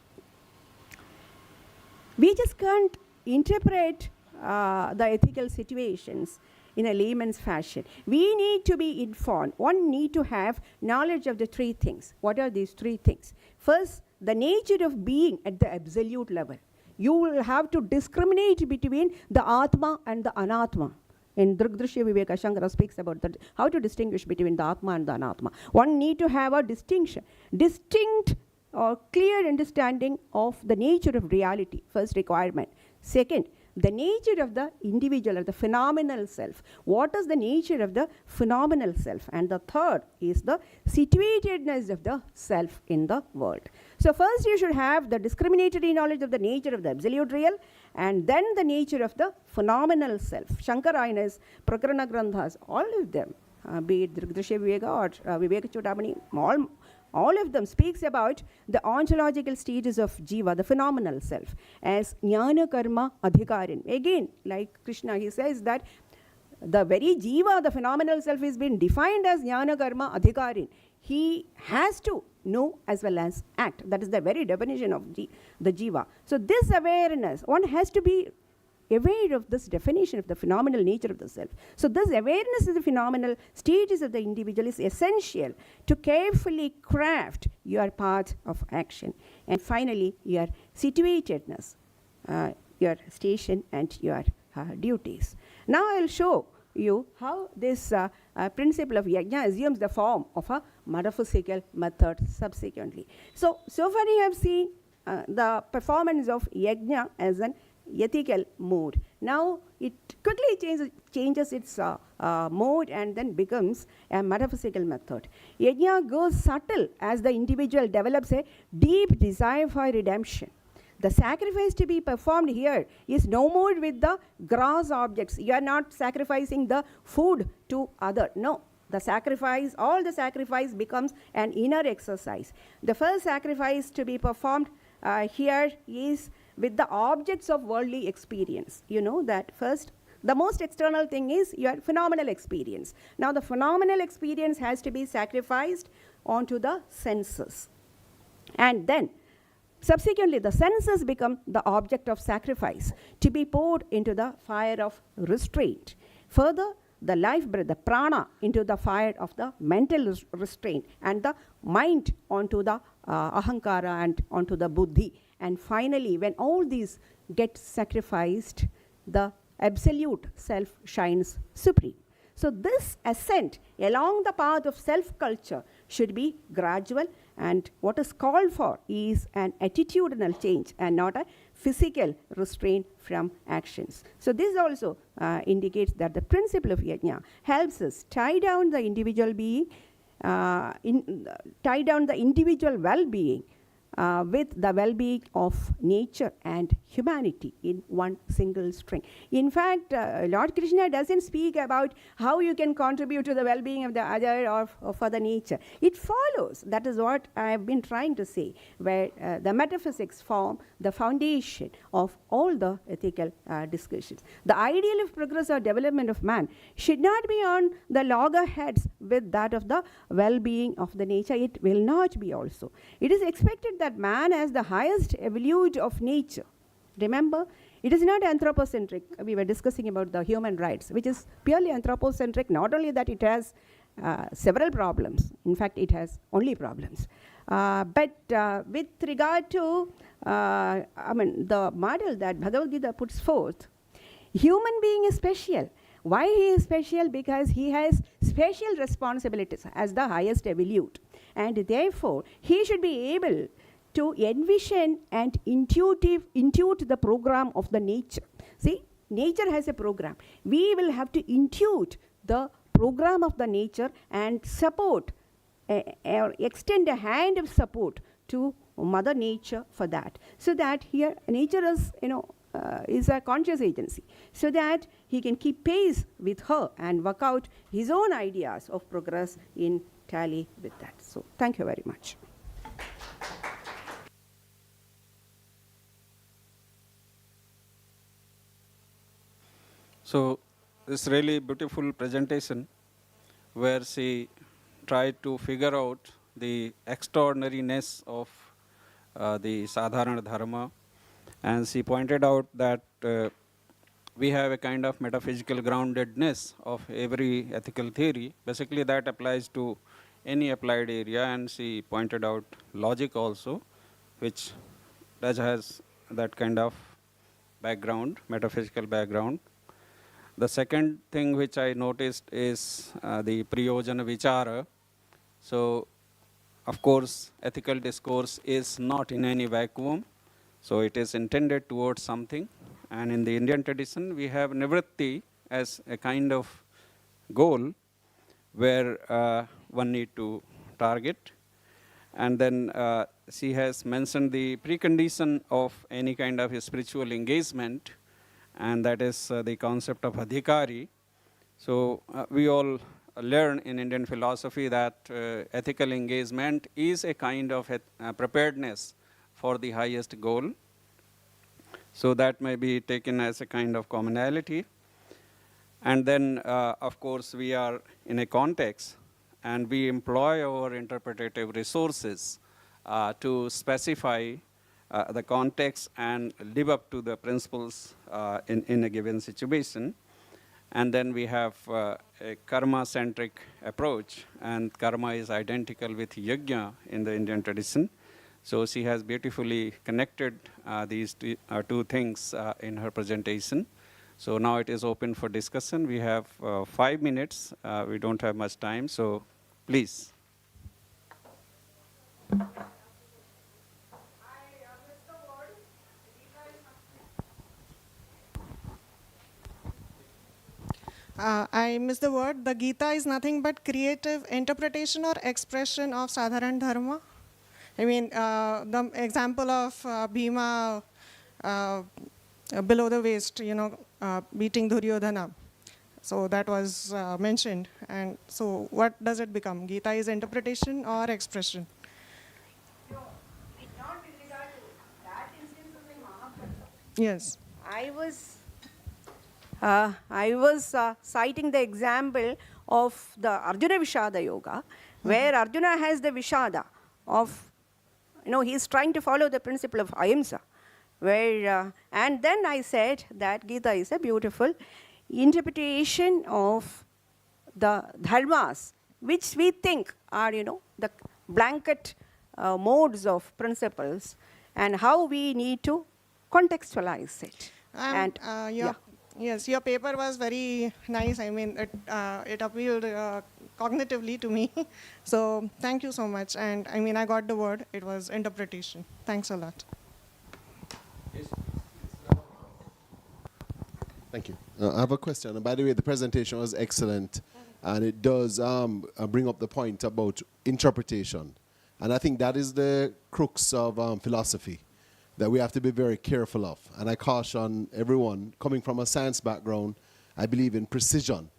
We just can't interpret the ethical situations in a layman's fashion. We need to be informed. One need to have knowledge of the three things. What are these three things? First, the nature of being at the absolute level. You will have to discriminate between the Atma and the Anatma. In Drigdrishya Viveka, Shankara speaks about that, how to distinguish between the Atma and the Anatma. One need to have a distinction, distinct or clear understanding of the nature of reality, first requirement. Second, the nature of the individual or the phenomenal self. What is the nature of the phenomenal self? And the third is the situatedness of the self in the world. So first you should have the discriminatory knowledge of the nature of the absolute real, and then the nature of the phenomenal self. Shankara in his Prakarana Grandhas, all of them, be it Drigdrishya Viveka or Viveka Chudamani, all of them speaks about the ontological stages of Jiva, the phenomenal self, as Jnana Karma Adhikarin. Again, like Krishna, he says that the very Jiva, the phenomenal self, is being defined as Jnana Karma Adhikarin. He has to know as well as act. That is the very definition of the Jiva. So this awareness, one has to be aware of this definition of the phenomenal nature of the self. So this awareness of the phenomenal stages of the individual is essential to carefully craft your path of action. And finally, your situatedness, your station and your duties. Now I'll show you how this principle of yajna assumes the form of a metaphysical method subsequently. So far you have seen the performance of yajna as an ethical mode. Now it quickly changes its mode and then becomes a metaphysical method. Yajna goes subtle as the individual develops a deep desire for redemption. The sacrifice to be performed here is no more with the gross objects. You are not sacrificing the food to other. No. The sacrifice, all the sacrifice becomes an inner exercise. The first sacrifice to be performed here is with the objects of worldly experience. You know that first, the most external thing is your phenomenal experience. Now the phenomenal experience has to be sacrificed onto the senses. And then subsequently, the senses become the object of sacrifice to be poured into the fire of restraint. Further, the life breath, the prana, into the fire of the mental restraint, and the mind onto the ahankara and onto the buddhi. And finally, when all these get sacrificed, the absolute self shines supreme. So this ascent along the path of self-culture should be gradual, and what is called for is an attitudinal change and not a physical restraint from actions. So this also indicates that the principle of yajna helps us tie down the individual being, tie down the individual well-being with the well-being of nature and humanity in one single string. In fact, Lord Krishna doesn't speak about how you can contribute to the well-being of the other or for the nature. It follows. That is what I have been trying to say, where the metaphysics form the foundation of all the ethical discussions. The ideal of progress or development of man should not be on the loggerheads with that of the well-being of the nature. It will not be also. It is expected that man has the highest evolute of nature. Remember, it is not anthropocentric. We were discussing about the human rights, which is purely anthropocentric. Not only that, it has several problems. In fact, it has only problems. But with regard to the model that Bhagavad Gita puts forth, human being is special. Why he is special? Because he has special responsibilities as the highest evolute. And therefore, he should be able to envision and intuit the program of the nature. See, nature has a program. We will have to intuit the program of the nature and support, or extend a hand of support to Mother Nature for that. So that here, nature is, is a conscious agency, so that he can keep pace with her and work out his own ideas of progress in tally with that. So thank you very much. So this really beautiful presentation where she tried to figure out the extraordinariness of the Sadharana Dharma, and she pointed out that we have a kind of metaphysical groundedness of every ethical theory. Basically that applies to any applied area, and she pointed out logic also, which has that kind of background, metaphysical background. The second thing which I noticed is the Priyojana Vichara. So, of course, ethical discourse is not in any vacuum. So, it is intended towards something. And in the Indian tradition, we have Nivritti as a kind of goal where one need to target. And then she has mentioned the precondition of any kind of spiritual engagement, and that is the concept of adhikari. So we all learn in Indian philosophy that ethical engagement is a kind of preparedness for the highest goal. So that may be taken as a kind of commonality. And then, of course, we are in a context, and we employ our interpretative resources to specify the context and live up to the principles in a given situation. And then we have a karma-centric approach, and karma is identical with yajna in the Indian tradition. So she has beautifully connected these two things in her presentation. So now it is open for discussion. We have 5 minutes. We don't have much time, so please. I missed the word. The Gita is nothing but creative interpretation or expression of Sadharana Dharma. I mean, the example of Bhima below the waist, beating Duryodhana. So that was mentioned. And so what does it become? Gita is interpretation or expression? No, not with regard to that instance of the Mahabharata. Yes. I was citing the example of the Arjuna Vishada Yoga, where Arjuna has the Vishada of, he is trying to follow the principle of ahimsa. And then I said that Gita is a beautiful interpretation of the dharmas, which we think are, the blanket modes of principles, and how we need to contextualize it. Yes, your paper was very nice. I mean, it appealed cognitively to me. So thank you so much. And I mean, I got the word. It was interpretation. Thanks a lot. Thank you. I have a question. And by the way, the presentation was excellent. And it does bring up the point about interpretation. And I think that is the crux of philosophy that we have to be very careful of. And I caution everyone, coming from a science background, I believe in precision.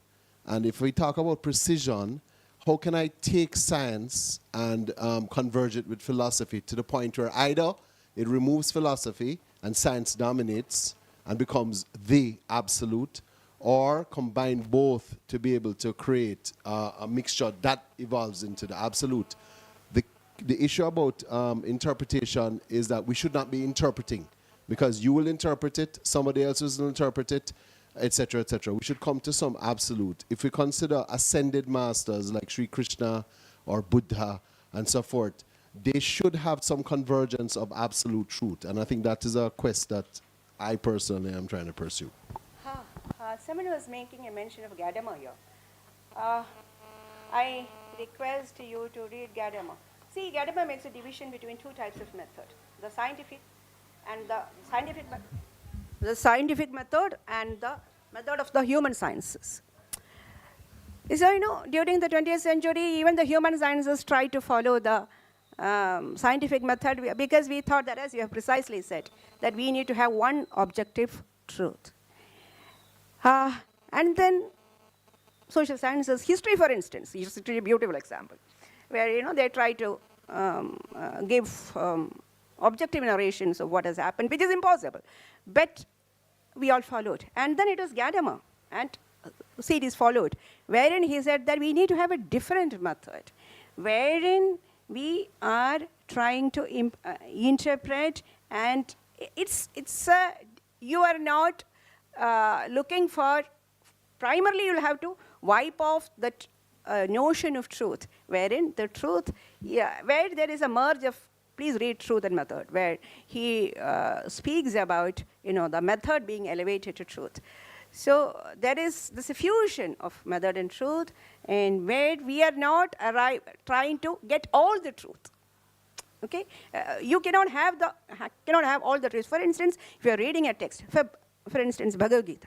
And if we talk about precision, how can I take science and converge it with philosophy to the point where either it removes philosophy and science dominates and becomes the absolute, or combine both to be able to create a mixture that evolves into the absolute. The issue about interpretation is that we should not be interpreting, because you will interpret it, somebody else will interpret it, etc., etc. We should come to some absolute. If we consider ascended masters like Sri Krishna or Buddha and so forth, they should have some convergence of absolute truth. And I think that is a quest that I personally am trying to pursue. Someone was making a mention of Gadamer here. I request you to read Gadamer. See, Gadamer makes a division between two types of method: the scientific method and the method of the human sciences. So, during the 20th century, even the human sciences tried to follow the scientific method, because we thought that, as you have precisely said, that we need to have one objective truth. And then social sciences, history, for instance, history is a beautiful example, where they try to give objective narrations of what has happened, which is impossible. But we all followed. And then it was Gadamer and series followed, wherein he said that we need to have a different method, wherein we are trying to interpret, and you are not looking for, primarily you'll have to wipe off that notion of truth, wherein the truth, where there is a merge of, please read Truth and Method, where he speaks about the method being elevated to truth. So there is this fusion of method and truth, and where we are not trying to get all the truth. Okay, you cannot have all the truth. For instance, if you are reading a text, for instance, Bhagavad Gita,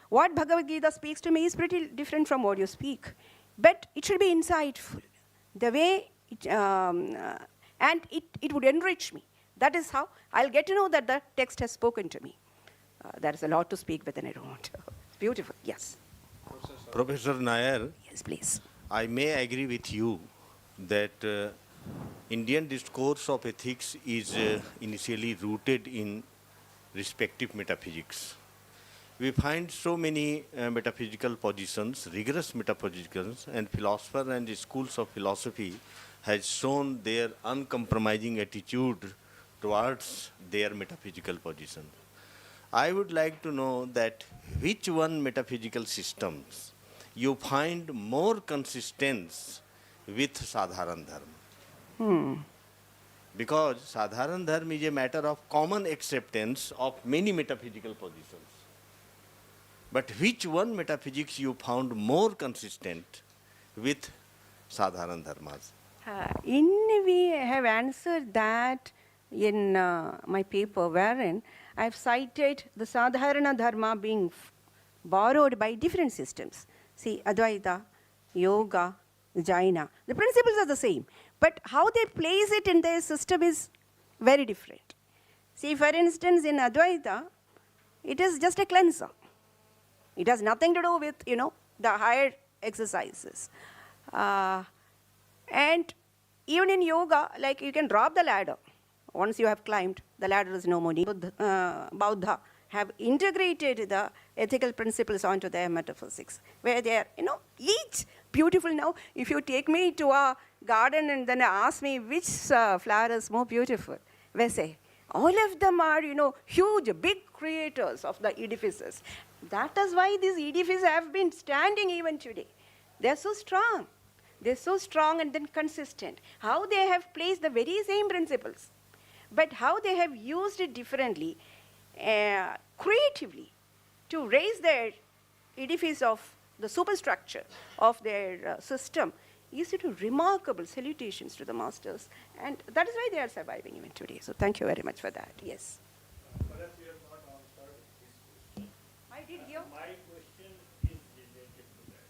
what Bhagavad Gita speaks to me is pretty different from what you speak, but it should be insightful. The way and it would enrich me. That is how I'll get to know that the text has spoken to me. There is a lot to speak with, and I don't want to. It's beautiful. Yes. Professor Nair. Yes, please. I may agree with you that Indian discourse of ethics is initially rooted in respective metaphysics. We find so many metaphysical positions, rigorous metaphysics, and philosophers and schools of philosophy has shown their uncompromising attitude towards their metaphysical position. I would like to know that which one metaphysical systems you find more consistent with Sadharana Dharma. Because Sadharana Dharma is a matter of common acceptance of many metaphysical positions. But which one metaphysics you found more consistent with Sadharana Dharmas? We have answered that in my paper, wherein I have cited the Sadharana Dharma being borrowed by different systems. See, Advaita, Yoga, Jaina. The principles are the same, but how they place it in their system is very different. See, for instance, in Advaita, it is just a cleanser. It has nothing to do with, the higher exercises. And even in yoga, like you can drop the ladder. Once you have climbed, the ladder is no more needed. Buddha have integrated the ethical principles onto their metaphysics, where they are, each beautiful. Now, if you take me to a garden and then ask me which flower is more beautiful, we say, all of them are, huge, big creators of the edifices. That is why these edifices have been standing even today. They are so strong. They're so strong and then consistent. How they have placed the very same principles, but how they have used it differently, creatively, to raise their edifice of the superstructure of their system is remarkable. Salutations to the masters. And that is why they are surviving even today. So thank you very much for that. Yes. Perhaps you have not answered this question. I did hear. My question is related to that.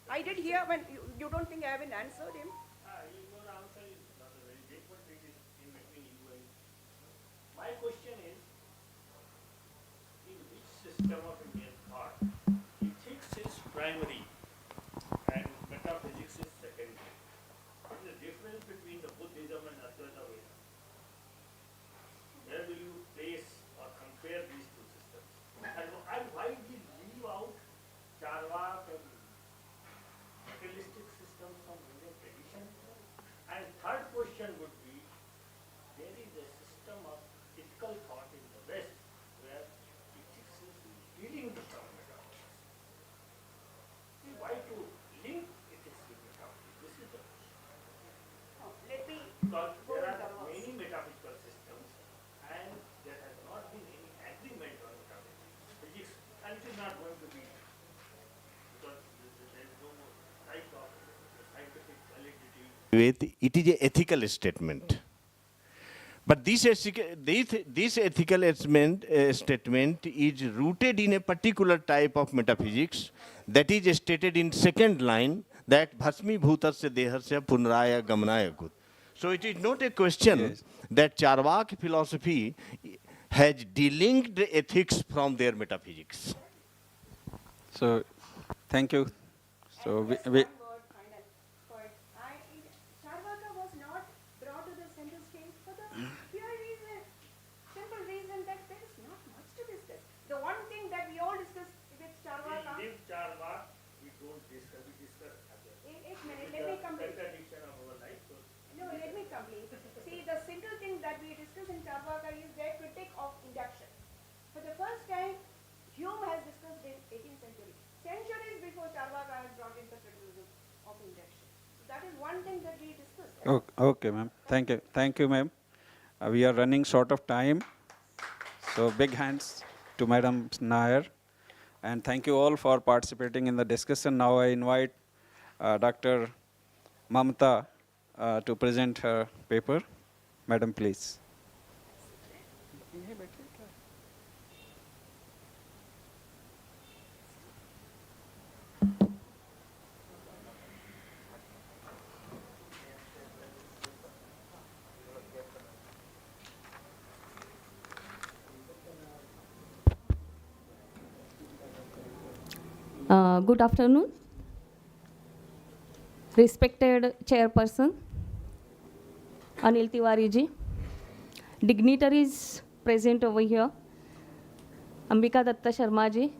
I did hear when you don't think I haven't answered him? Your answer is not a very My question is, in which system of Indian thought, ethics is primary and metaphysics is secondary? What is the difference between the Buddhism and Advaita Vedanta? Where will you place or compare these two systems? And why did you leave out Charvak and materialistic systems from Indian tradition? And third question would be, there is a system of ethical thought in the West where ethics is dealing with some metaphysics. See, why to link ethics with metaphysics? This is the question. Let me Because there are many metaphysical systems and there has not been any agreement on metaphysics. And it is not going to be, because there is no type of scientific validity. It is an ethical statement. But this ethical statement is rooted in a particular type of metaphysics that is stated in second line, that bhasmi bhutasya dehasya punraya gamnaya gut. So it is not a question that Charvak philosophy has delinked ethics from their metaphysics. So, thank you. So, we Charvaka was not brought to the center stage for the pure reason, simple reason that there is not much to discuss. The one thing that we all discuss with Charvaka. We leave Charvak, we don't discuss, we discuss other. Eight minutes, let me complete. Contradiction of our life. So No, let me complete. See, the single thing that we discuss in Charvaka is their critique of induction. For the first time, Hume has discussed in 18th century. Centuries before Charvaka has brought in the criticism of induction. So that is one thing that we discussed. okay, ma'am. Thank you. Thank you, ma'am. We are running short of time. So, big hands to Madam Nair. And thank you all for participating in the discussion. Now I invite Dr. Mamta to present her paper. Madam, please. Good afternoon. Respected Chairperson Anil Tiwari ji, dignitaries present over here, Ambika Datta Sharma ji,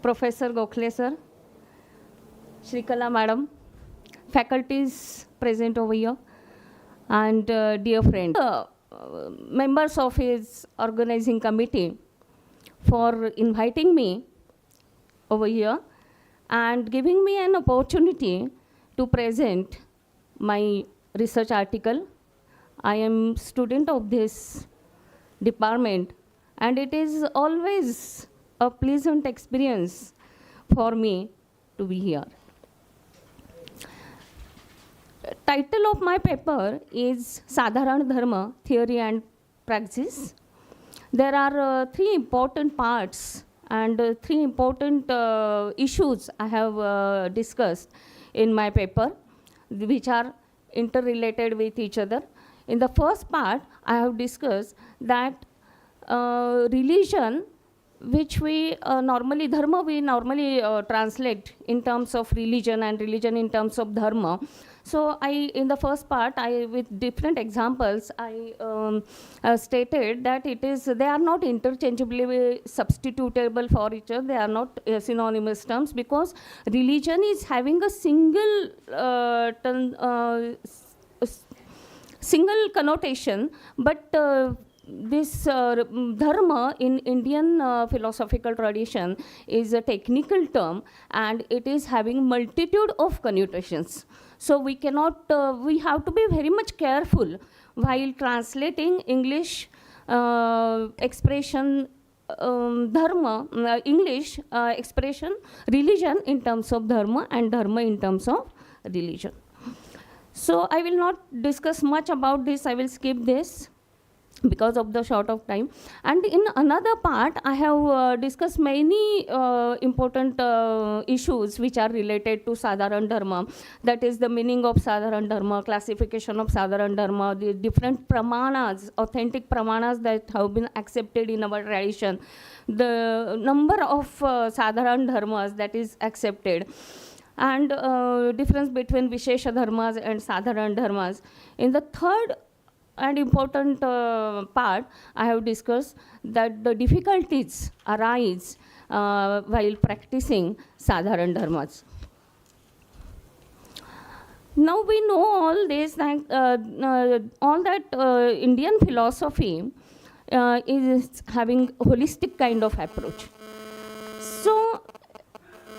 Professor Gokhale sir, Shrikala madam, faculties present over here, and dear friends, members of his organizing committee for inviting me over here and giving me an opportunity to present my research article. I am student of this department and it is always a pleasant experience for me to be here. Title of my paper is Sadharana Dharma, Theory and Praxis. There are three important parts and three important issues I have discussed in my paper, which are interrelated with each other. In the first part, I have discussed that religion, which we normally, dharma we normally translate in terms of religion and religion in terms of dharma. So in the first part, with different examples, I stated that they are not interchangeably substitutable for each other. They are not synonymous terms because religion is having a single single connotation, but this dharma in Indian philosophical tradition is a technical term and it is having multitude of connotations. So we cannot, we have to be very much careful while translating English expression dharma, English expression religion in terms of dharma and dharma in terms of religion. So I will not discuss much about this, I will skip this. because of the short of time. And in another part, I have discussed many important issues which are related to Sadharana Dharma. That is the meaning of Sadharana Dharma, classification of Sadharana Dharma, the different pramanas, authentic pramanas that have been accepted in our tradition, the number of Sadharana Dharmas that is accepted, and difference between Vishesha Dharmas and Sadharana Dharmas. In the third and important part, I have discussed that the difficulties arise while practicing Sadharana Dharmas. Now we know all this, all that Indian philosophy is having holistic kind of approach. So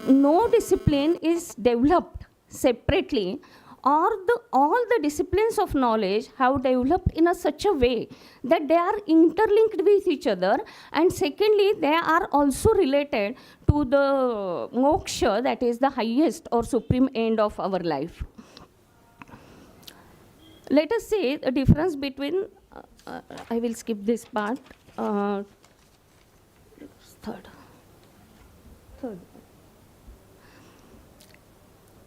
no discipline is developed separately, or all the disciplines of knowledge have developed in such a way that they are interlinked with each other, and secondly, they are also related to the moksha, that is the highest or supreme end of our life. Let us say the difference between, I will skip this part, third.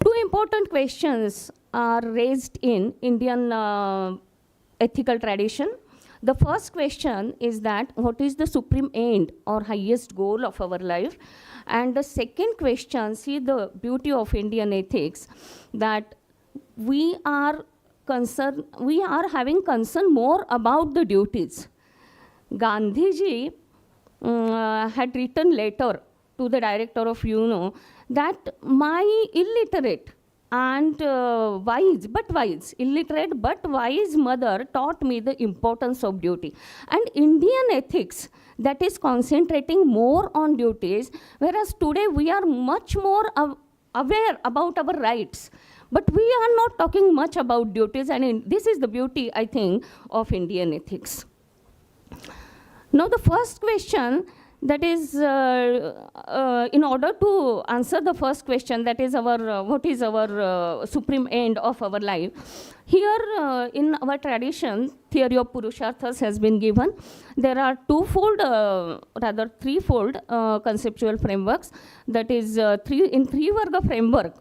Two important questions are raised in Indian ethical tradition. The first question is that what is the supreme end or highest goal of our life? And the second question, see the beauty of Indian ethics, that we are having concern more about the duties. Gandhiji had written letter to the director of UNO that my illiterate and illiterate but wise mother taught me the importance of duty. And Indian ethics that is concentrating more on duties, whereas today we are much more aware about our rights. But we are not talking much about duties, and this is the beauty, I think, of Indian ethics. Now the first question, that is, in order to answer the first question, that is what is our supreme end of our life. Here in our tradition, theory of Purusharthas has been given. There are threefold conceptual frameworks. That is in three Varga framework.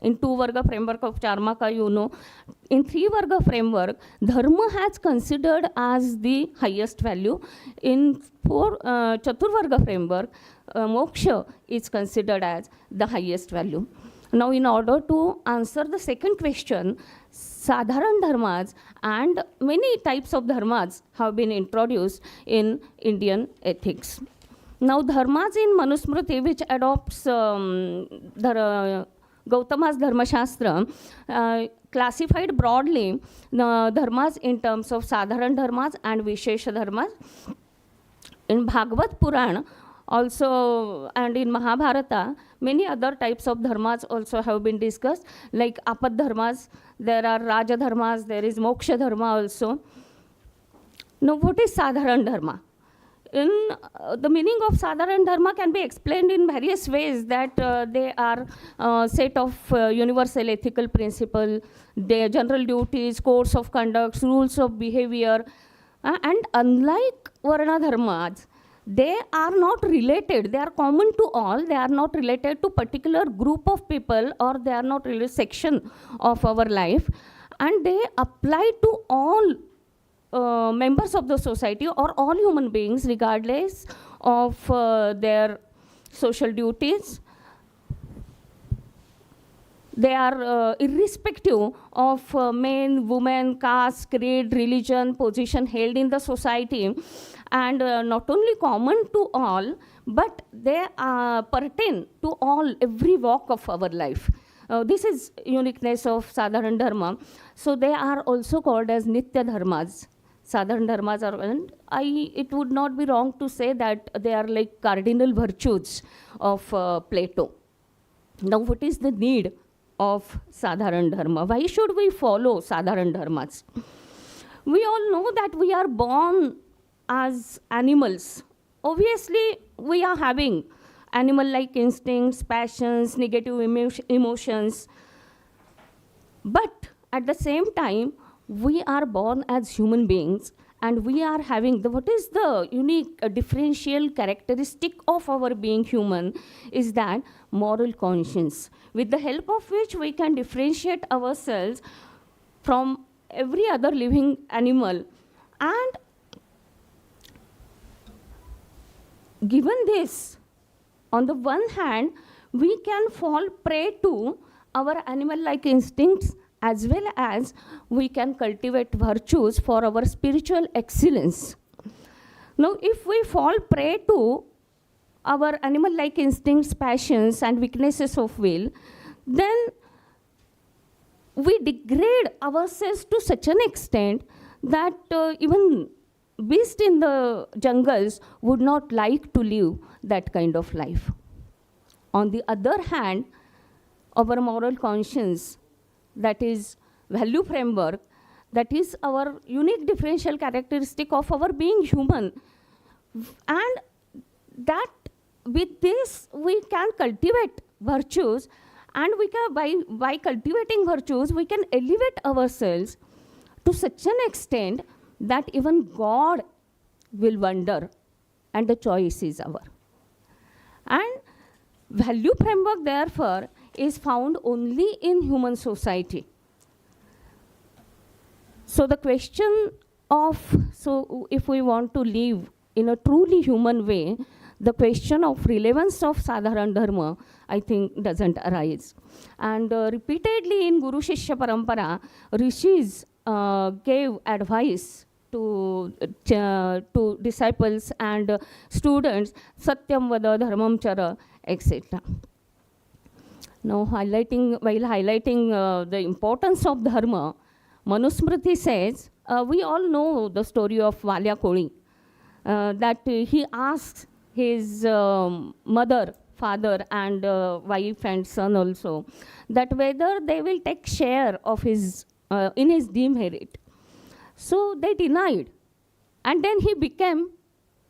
In two Varga framework of Charmaka, you know, in three Varga framework, Dharma has considered as the highest value. In four Chaturvarga framework, Moksha is considered as the highest value. Now, in order to answer the second question, Sadharana Dharmas and many types of Dharmas have been introduced in Indian ethics. Now, Dharmas in Manusmriti, which adopts Gautama's Dharma Shastra, classified broadly the dharmas in terms of Sadharana Dharmas and Vishesha Dharmas. In Bhagavad Puran also, and in Mahabharata, many other types of dharmas also have been discussed, like Apad Dharmas, there are Raja Dharmas, there is Moksha Dharma also. Now, what is Sadharana Dharma? The meaning of Sadharana Dharma can be explained in various ways, that they are a set of universal ethical principles, their general duties, codes of conduct, rules of behavior, and unlike Varna Dharmas, they are not related. They are common to all. They are not related to particular group of people, or they are not related section of our life, and they apply to all members of the society or all human beings, regardless of their social duties. They are irrespective of men, women, caste, creed, religion, position held in the society, and not only common to all, but they pertain to all, every walk of our life. This is uniqueness of Sadharana Dharma. So they are also called as Nitya Dharmas. Sadharana Dharmas are, and it would not be wrong to say that they are like cardinal virtues of Plato. Now, what is the need of Sadharana Dharma? Why should we follow Sadharana Dharmas? We all know that we are born as animals. Obviously, we are having animal-like instincts, passions, negative emotions. But at the same time, we are born as human beings, and we are having what is the unique differential characteristic of our being human is that moral conscience, with the help of which we can differentiate ourselves from every other living animal. And given this, on the one hand, we can fall prey to our animal-like instincts, as well as we can cultivate virtues for our spiritual excellence. Now, if we fall prey to our animal-like instincts, passions, and weaknesses of will, then we degrade ourselves to such an extent that even beasts in the jungles would not like to live that kind of life. On the other hand, our moral conscience, that is value framework, that is our unique differential characteristic of our being human. And that with this we can cultivate virtues, and we can, by cultivating virtues, we can elevate ourselves to such an extent that even God will wonder, and the choice is ours. And value framework, therefore, is found only in human society. So the question of, so if we want to live in a truly human way, the question of relevance of Sadharana Dharma, I think, doesn't arise. And repeatedly in Guru Shishya Parampara, rishis gave advice to disciples and students, Satyam Vada, Dharmam Chara, etc. Now, while highlighting the importance of Dharma, Manusmriti says, we all know the story of Valya Koli, that he asks his mother, father, and wife and son also, that whether they will take share of his, in his demerit. So they denied. And then he became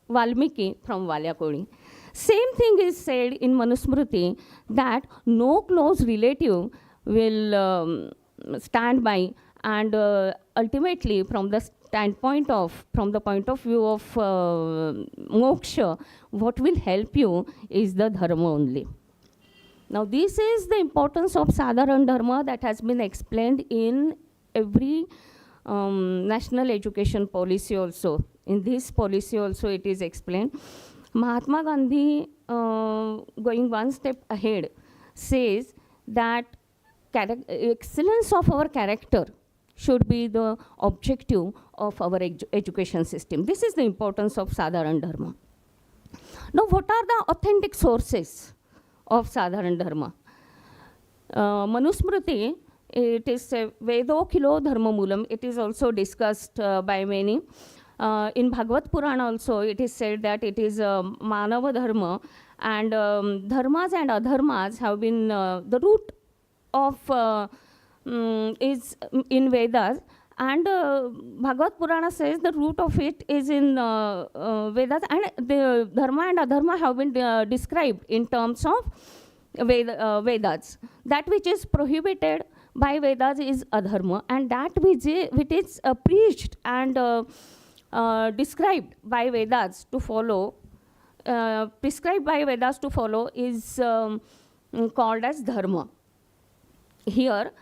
Valmiki from Valya Koli. Same thing is said in Manusmriti, that no close relative will stand by, and ultimately from the point of view of moksha, what will help you is the dharma only. Now this is the importance of Sadharana Dharma that has been explained in every national education policy also. In this policy also it is explained. Mahatma Gandhi, going one step ahead, says that excellence of our character should be the objective of our education system. This is the importance of Sadharana Dharma. Now, what are the authentic sources of Sadharana Dharma? Manusmriti, it is Vedokhilo Dharma Moolam. It is also discussed by many. In Bhagavad Purana also, it is said that it is Manava Dharma, and dharmas and adharmas have been the root of is in Vedas, and Bhagavad Purana says the root of it is in Vedas, and the dharma and adharma have been described in terms of Vedas. That which is prohibited by Vedas is adharma, and that which is preached and described by Vedas to follow, is called as dharma. Here,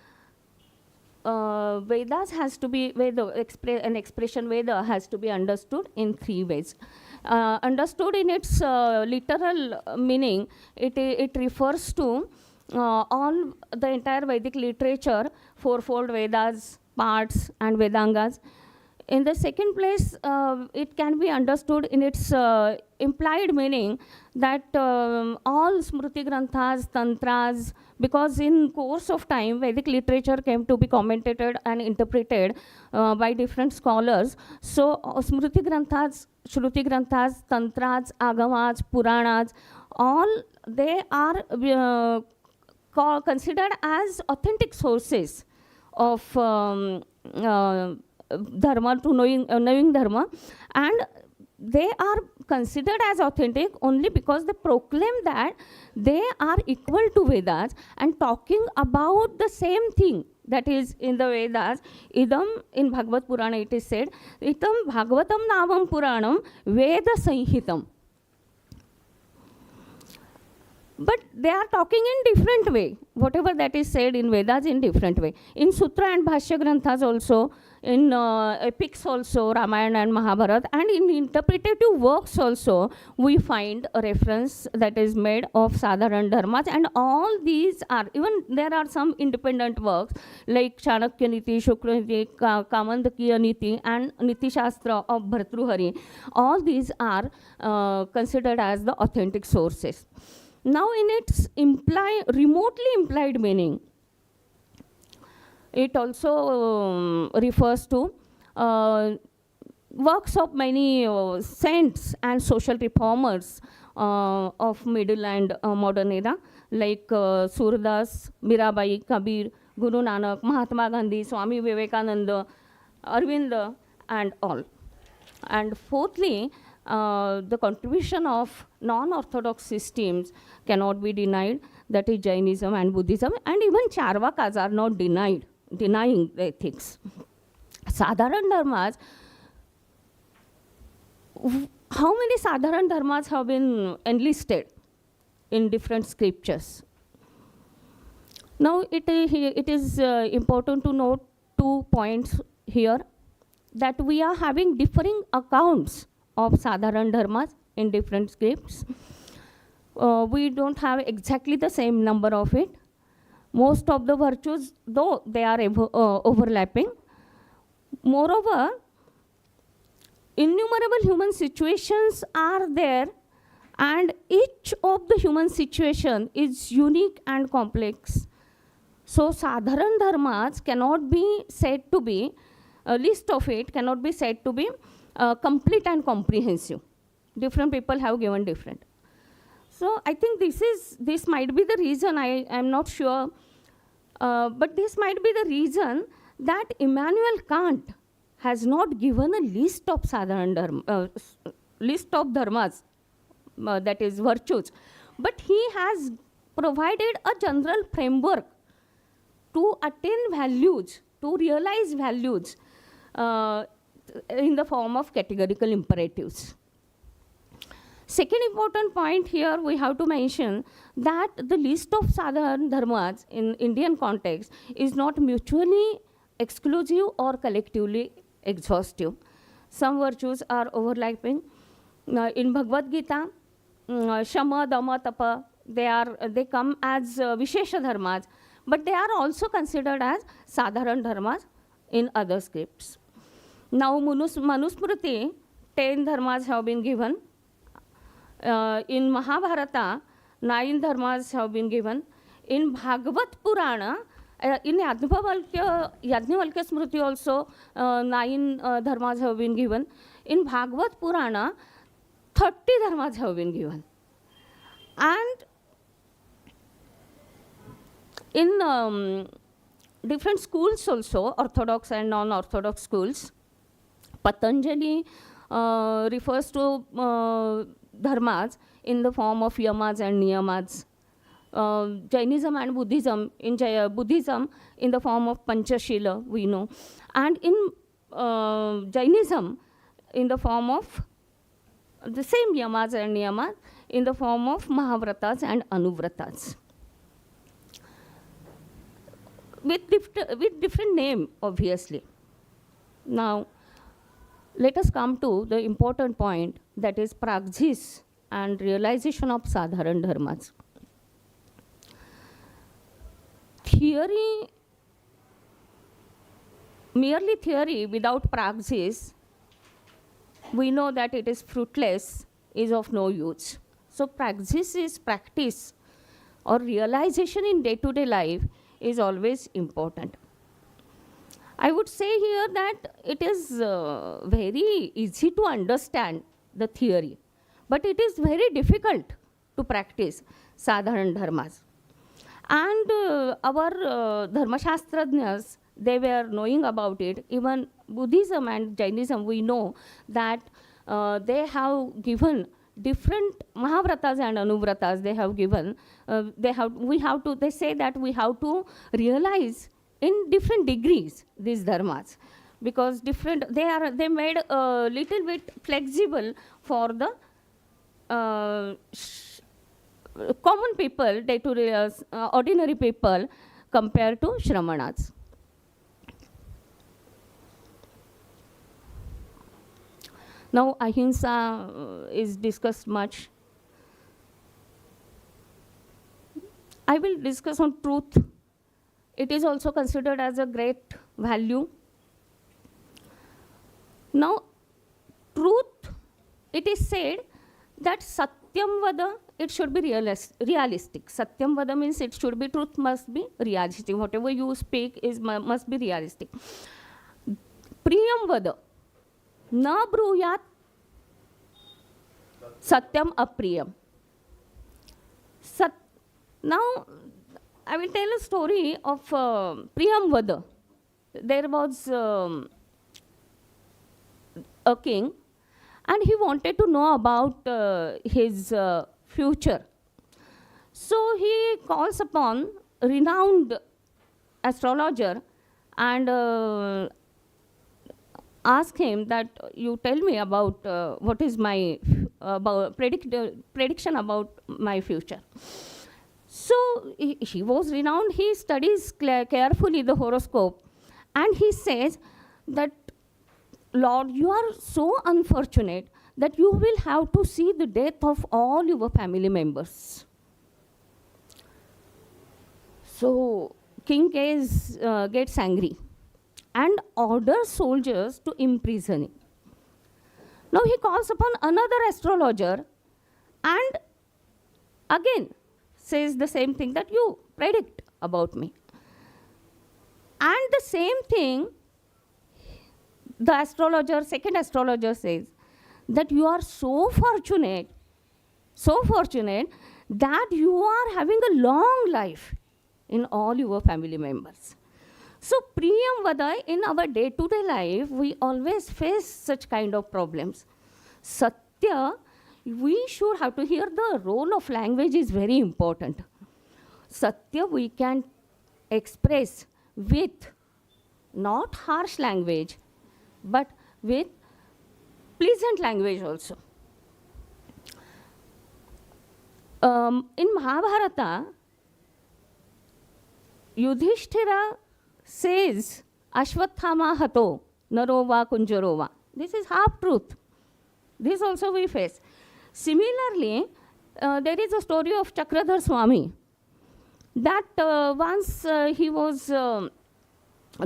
Vedas has to be, an expression Veda has to be understood in three ways. Understood in its literal meaning, it refers to all the entire Vedic literature, fourfold Vedas, parts, and Vedangas. In the second place, it can be understood in its implied meaning that all Smriti Granthas, Tantras, because in course of time, Vedic literature came to be commentated and interpreted by different scholars. So Smriti Granthas, Shruti Granthas, Tantras, Agamas, Puranas, all they are considered as authentic sources of dharma, to knowing dharma, and they are considered as authentic only because they proclaim that they are equal to Vedas and talking about the same thing, that is in the Vedas, idam, in Bhagavad Purana it is said, idam Bhagavatam Navam Puranam Veda Sanhitam. But they are talking in different way. Whatever that is said in Vedas in different way. In Sutra and Bhashya Granthas also, in epics also, Ramayana and Mahabharata, and in interpretative works also, we find a reference that is made of Sadharana Dharmas, and all these are, even there are some independent works like Chanakya Niti, Shukra Niti, Kamandakiya Niti, and Niti Shastra of Bhartruhari. All these are considered as the authentic sources. Now in its remotely implied meaning, it also refers to works of many saints and social reformers of middle and modern era, like Surdas, Mirabai, Kabir, Guru Nanak, Mahatma Gandhi, Swami Vivekananda, Arvind, and all. And fourthly, the contribution of non-orthodox systems cannot be denied, that is Jainism and Buddhism, and even Charvakas are not denying the ethics. Sadharana Dharmas, how many Sadharana Dharmas have been enlisted in different scriptures? Now it is important to note 2 points here, that we are having differing accounts of Sadharana Dharmas in different scripts. We don't have exactly the same number of it. Most of the virtues, though they are overlapping. Moreover, innumerable human situations are there, and each of the human situation is unique and complex. So Sadharana Dharmas cannot be said to be, a list of it cannot be said to be complete and comprehensive. Different people have given different. So I think this might be the reason, I am not sure, but this might be the reason that Immanuel Kant has not given a list of list of dharmas, that is virtues, but he has provided a general framework to attain values, to realize values in the form of categorical imperatives. Second important point here, we have to mention that the list of Sadharana Dharmas in Indian context is not mutually exclusive or collectively exhaustive. Some virtues are overlapping. In Bhagavad Gita, Shama, Dama, Tapa, they come as Vishesha Dharmas, but they are also considered as Sadharana Dharmas in other scripts. Now, Manusmriti, 10 dharmas have been given. In Mahabharata, 9 dharmas have been given. In Bhagavad Purana, in Yajnavalkya Smriti also, 9 dharmas have been given. In Bhagavad Purana, 30 dharmas have been given. And in different schools also, orthodox and non-orthodox schools, Patanjali refers to dharmas in the form of yamas and niyamas. Jainism and Buddhism, in Buddhism in the form of Panchashila, we know. And in Jainism, in the form of the same yamas and niyamas, in the form of Mahavratas and Anuvratas. With different name, obviously. Now, let us come to the important point, that is praxis and realization of Sadharana Dharmas. Theory, merely theory without praxis, we know that it is fruitless, is of no use. So praxis is practice or realization in day-to-day life is always important. I would say here that it is very easy to understand the theory, but it is very difficult to practice Sadharana Dharmas. And our Dharma Shastrajnas, they were knowing about it. Even Buddhism and Jainism, we know that they have given different Mahavratas and Anuvratas. They have given, they say that we have to realize in different degrees, these dharmas, because they made a little bit flexible for the common people, day-to-day ordinary people, compared to Shramanas. Now ahimsa is discussed much. I will discuss on truth. It is also considered as a great value. Now, truth, it is said that satyam vada, it should be realistic. Satyam vada means it should be, truth must be realistic. Whatever you speak must be realistic. Priyam vada, na bruyat satyam apriyam. Now, I will tell a story of Priyam Vada. There was a king, and he wanted to know about his future. So he calls upon a renowned astrologer and ask him that you tell me about what is my prediction about my future. So he was renowned. He studies carefully the horoscope, and he says that, Lord, you are so unfortunate that you will have to see the death of all your family members. So King gets angry and orders soldiers to imprison him. Now he calls upon another astrologer and again says the same thing, that you predict about me. And the same thing, the second astrologer says that you are so fortunate that you are having a long life in all your family members. So Priyam Vada, in our day-to-day life, we always face such kind of problems. Satya, we should have to hear the role of language is very important. Satya we can express with not harsh language, but with pleasant language also. In Mahabharata, Yudhishthira says, Ashwathama hato, narova kunjarova. This is half truth. This also we face. Similarly, there is a story of Chakradhar Swami, that once he was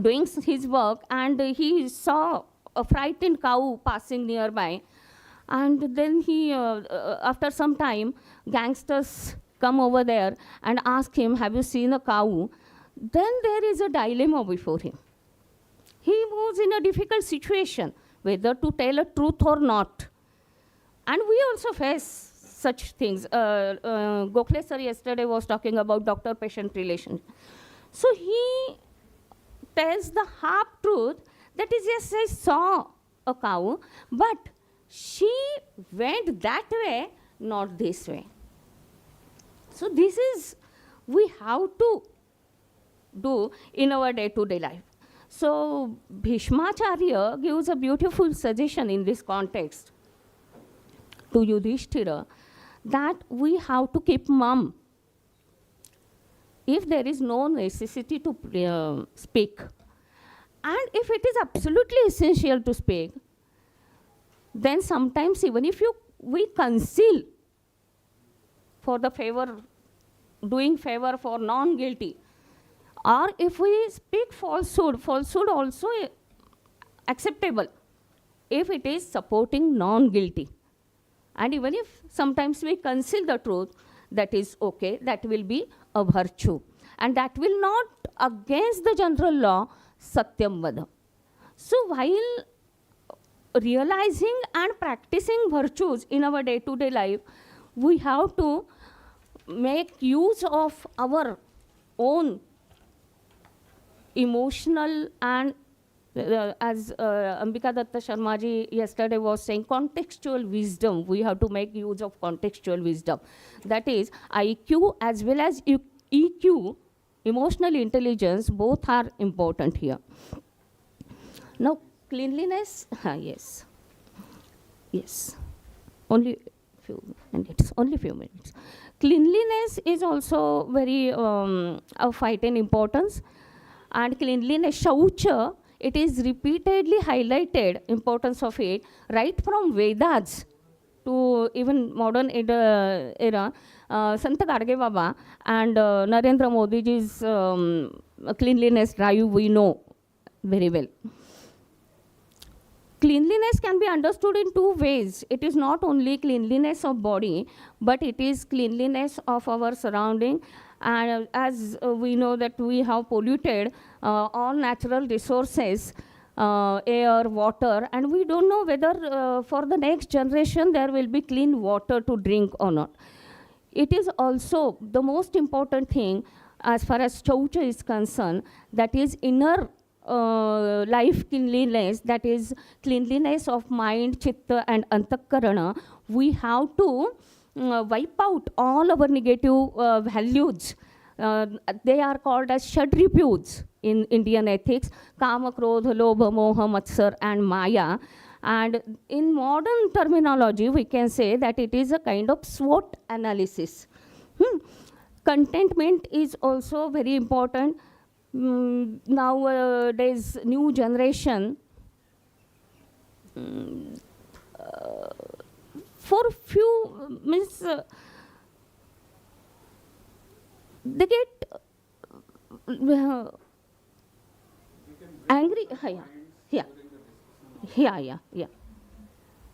doing his work and he saw a frightened cow passing nearby, and then he, after some time, gangsters come over there and ask him, have you seen a cow? Then there is a dilemma before him. He was in a difficult situation, whether to tell a truth or not. And we also face such things. Gokhale sir yesterday was talking about doctor-patient relation. So he tells the half truth, that is, yes, I saw a cow, but she went that way, not this way. So this is, we have to do in our day-to-day life. So Bhishmacharya gives a beautiful suggestion in this context to Yudhishthira, that we have to keep mum if there is no necessity to speak. And if it is absolutely essential to speak, then sometimes even if we conceal for the favor, doing favor for non-guilty, or if we speak falsehood also acceptable if it is supporting non-guilty. And even if sometimes we conceal the truth, that is okay, that will be a virtue. And that will not against the general law, Satyam Vada. So while realizing and practicing virtues in our day-to-day life, we have to make use of our own emotional and as Ambika Datta Sharma ji yesterday was saying, contextual wisdom. We have to make use of contextual wisdom. That is IQ as well as EQ emotional intelligence, both are important here. Now, cleanliness, yes, yes, only few minutes, only few minutes. Cleanliness is also very of vital importance, and cleanliness, shaucha, it is repeatedly highlighted, importance of it, right from Vedas to even modern era. Sant Gadge Baba and Narendra Modi ji's cleanliness drive we know very well. Cleanliness can be understood in two ways. It is not only cleanliness of body, but it is cleanliness of our surrounding. And as we know that we have polluted all natural resources, air, water, and we don't know whether for the next generation there will be clean water to drink or not. It is also the most important thing as far as Chaucha is concerned, that is inner life cleanliness, that is cleanliness of mind, chitta and antakarana. We have to wipe out all our negative values. They are called as shadriputes in Indian ethics: kama, krodha, lobha, moha, matsar and maya. And in modern terminology, we can say that it is a kind of SWOT analysis. Contentment is also very important. Nowadays, new generation, for few means they get angry. Yeah.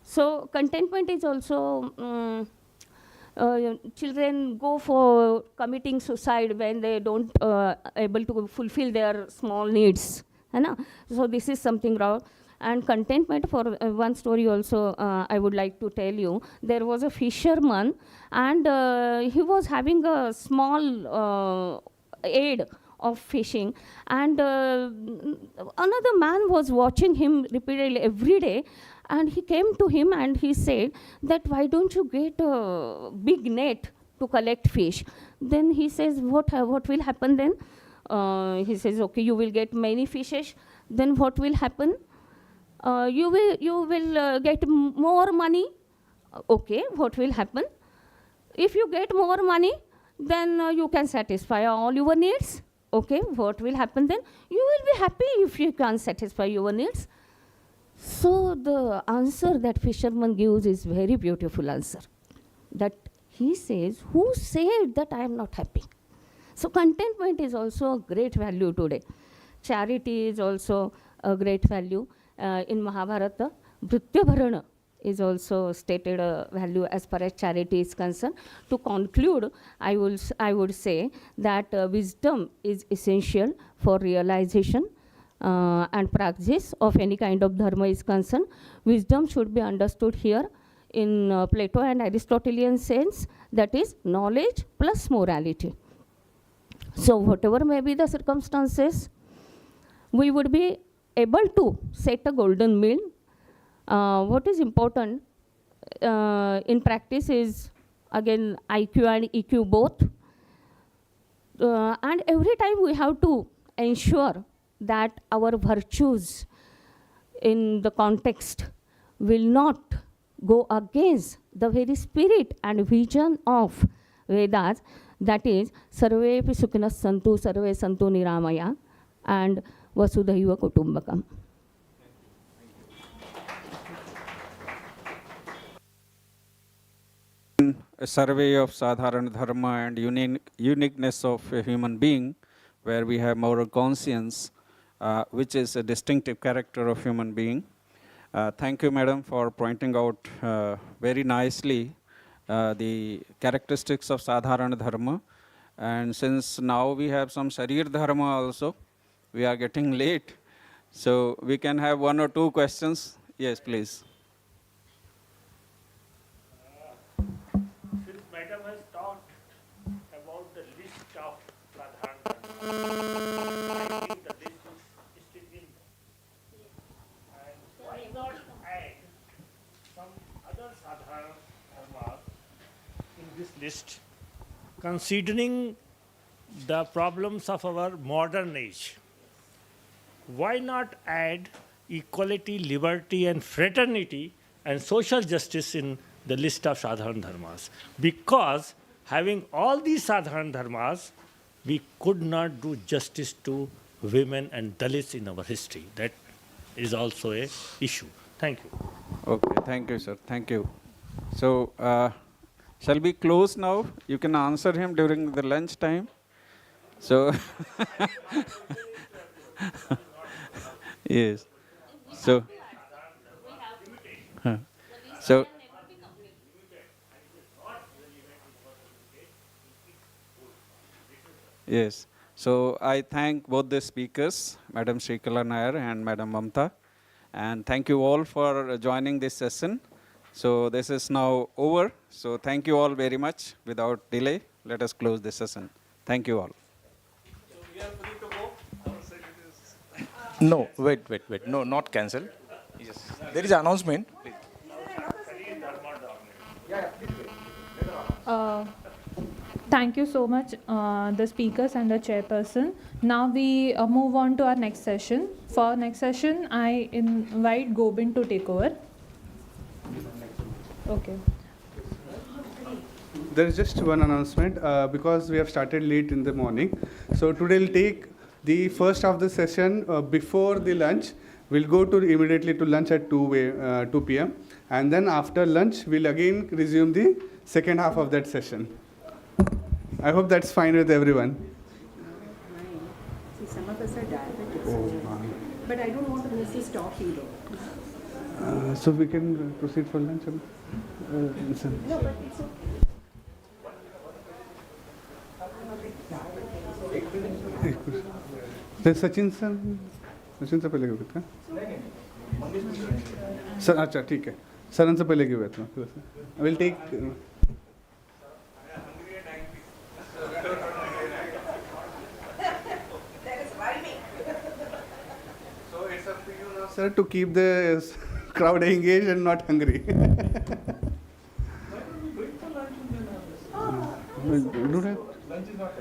So contentment is also. Children go for committing suicide when they don't able to fulfill their small needs. So this is something wrong. And contentment, for one story also I would like to tell you. There was a fisherman, and he was having a small aid of fishing, and another man was watching him repeatedly every day, and he came to him and he said that, why don't you get a big net to collect fish? Then he says, what will happen then? He says, okay, you will get many fishes. Then what will happen? You will get more money. Okay, what will happen? If you get more money, then you can satisfy all your needs. Okay, what will happen then? You will be happy if you can satisfy your needs. So the answer that fisherman gives is very beautiful answer. That he says, who said that I am not happy? So contentment is also a great value today. Charity is also a great value. In Mahabharata, Bhrityabharana is also stated a value as far as charity is concerned. To conclude, I would say that wisdom is essential for realization and practice of any kind of dharma is concerned. Wisdom should be understood here in Plato and Aristotelian sense, that is knowledge plus morality. So whatever may be the circumstances, we would be able to set a golden mean. What is important in practice is, again, IQ and EQ both. And every time we have to ensure that our virtues in the context will not go against the very spirit and vision of Vedas, that is, Sarve pi sukhinas santu, sarve santu niramaya, and Vasudhaiva Kutumbakam. A survey of Sadharana Dharma and uniqueness of a human being, where we have moral conscience, which is a distinctive character of human being. Thank you, madam, for pointing out very nicely the characteristics of Sadharana Dharma. And since now we have some Sharir Dharma also, we are getting late, so we can have one or two questions. Yes, please. Since madam has talked about the list of Sadharana Dharma, I think the list is still in there. And why not add some other Sadharana Dharma in this list, considering the problems of our modern age, why not add equality, liberty, and fraternity and social justice in the list of Sadharana Dharmas? Because having all these Sadharana Dharmas, we could not do justice to women and Dalits in our history. That is also a issue. Thank you. Okay, thank you, sir. Thank you. So, shall we close now? You can answer him during the lunch time. So, yes. So, so, yes. So, I thank both the speakers, Madam Srikala Nair and Madam Mamta. And thank you all for joining this session. So this is now over. So thank you all very much. Without delay, let us close this session. Thank you all. So we are free to go. Our session is... No, wait. No, not cancel. Yes. There is an announcement. Please. Thank you so much, the speakers and the chairperson. Now we move on to our next session. For next session, I invite Gobind to take over. Okay. There is just one announcement because we have started late in the morning. So today we'll take the first of the session before the lunch. We'll go to immediately to lunch at 2 p.m. And then after lunch, we'll again resume the second half of that session. I hope that's fine with everyone. See, some of us are diabetics. Oh, but I don't want to miss this talk either. So we can proceed for lunch? No, but it's okay. Sachin से पहले क्यों था sir अच्छा ठीक है सरन से पहले क्यों था I will take So it's up to you now, sir, to keep the crowd engaged and not hungry.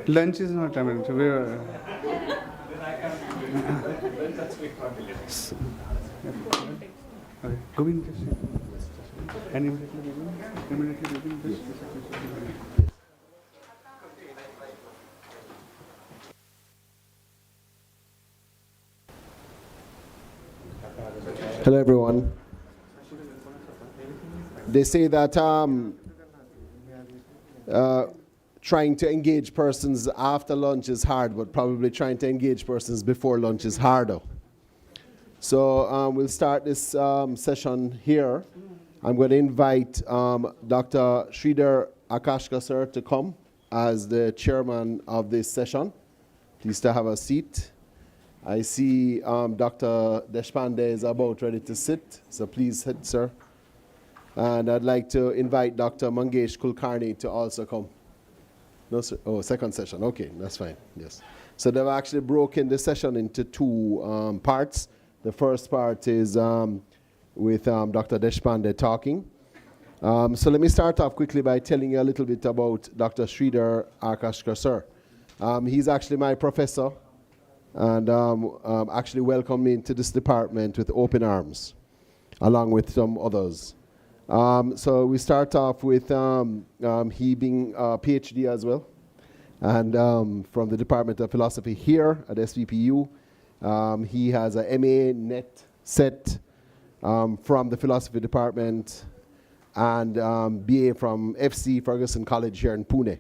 Lunch is not time. Okay. Govind, and immediately Hello, everyone. They say that trying to engage persons after lunch is hard, but probably trying to engage persons before lunch is harder. So we'll start this session here. I'm going to invite Dr. Sridhar Akashka, sir, to come as the chairman of this session. Please to have a seat. I see Dr. Deshpande is about ready to sit, so please sit, sir. And I'd like to invite Dr. Mangesh Kulkarni to also come. No, sir. Oh, second session. Okay, that's fine. Yes. So they've actually broken the session into two parts. The first part is with Dr. Deshpande talking. So let me start off quickly by telling you a little bit about Dr. Sridhar Akashkar, sir. He's actually my professor and actually welcomed me into this department with open arms, along with some others. So we start off with he being a PhD as well, and from the Department of Philosophy here at SVPU. He has a MA Net Set from the Philosophy Department and BA from FC Ferguson College here in Pune.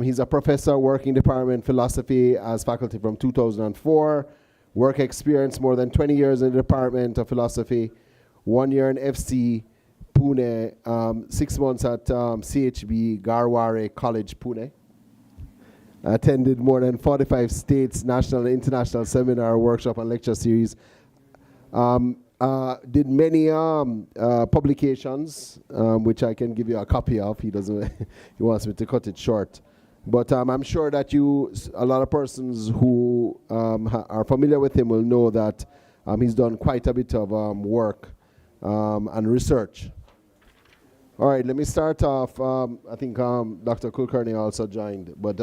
He's a professor working Department Philosophy as faculty from 2004. Work experience more than 20 years in the Department of Philosophy, 1 year in FC Pune, 6 months at CHB Garware College, Pune. Attended more than 45 states, national and international seminar, workshop, and lecture series. Did many publications, which I can give you a copy of. He doesn't. He wants me to cut it short. But I'm sure that a lot of persons who are familiar with him will know that he's done quite a bit of work and research. All right, let me start off. I think Dr. Kulkarni also joined, but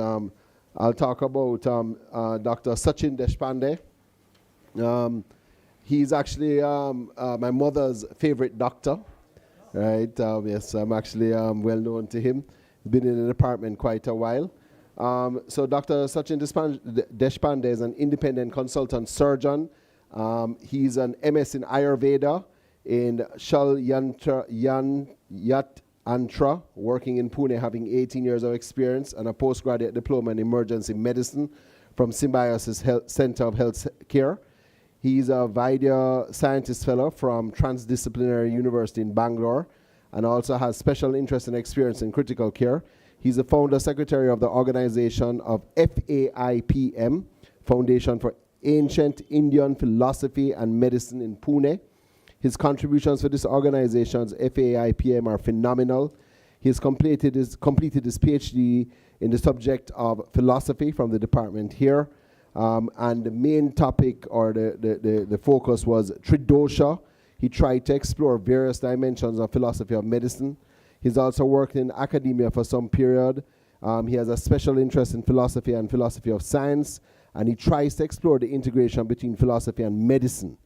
I'll talk about Dr. Sachin Deshpande. He's actually my mother's favorite doctor, right? Yes, I'm actually well known to him. Been in the department quite a while. So Dr. Sachin Deshpande is an independent consultant surgeon. He's an MS in Ayurveda in Shal Yat Antra, working in Pune, having 18 years of experience, and a postgraduate diploma in emergency medicine from Symbiosis Center of Health Care. He's a Vaidya Scientist Fellow from Transdisciplinary University in Bangalore, and also has special interest and experience in critical care. He's the founder secretary of the organization of FAIPM, Foundation for Ancient Indian Philosophy and Medicine in Pune. His contributions for this organization's FAIPM are phenomenal. He's completed his PhD in the subject of philosophy from the department here. And the main topic or the focus was Tridosha. He tried to explore various dimensions of philosophy of medicine. He's also worked in academia for some period. He has a special interest in philosophy and philosophy of science, and he tries to explore the integration between philosophy and medicine.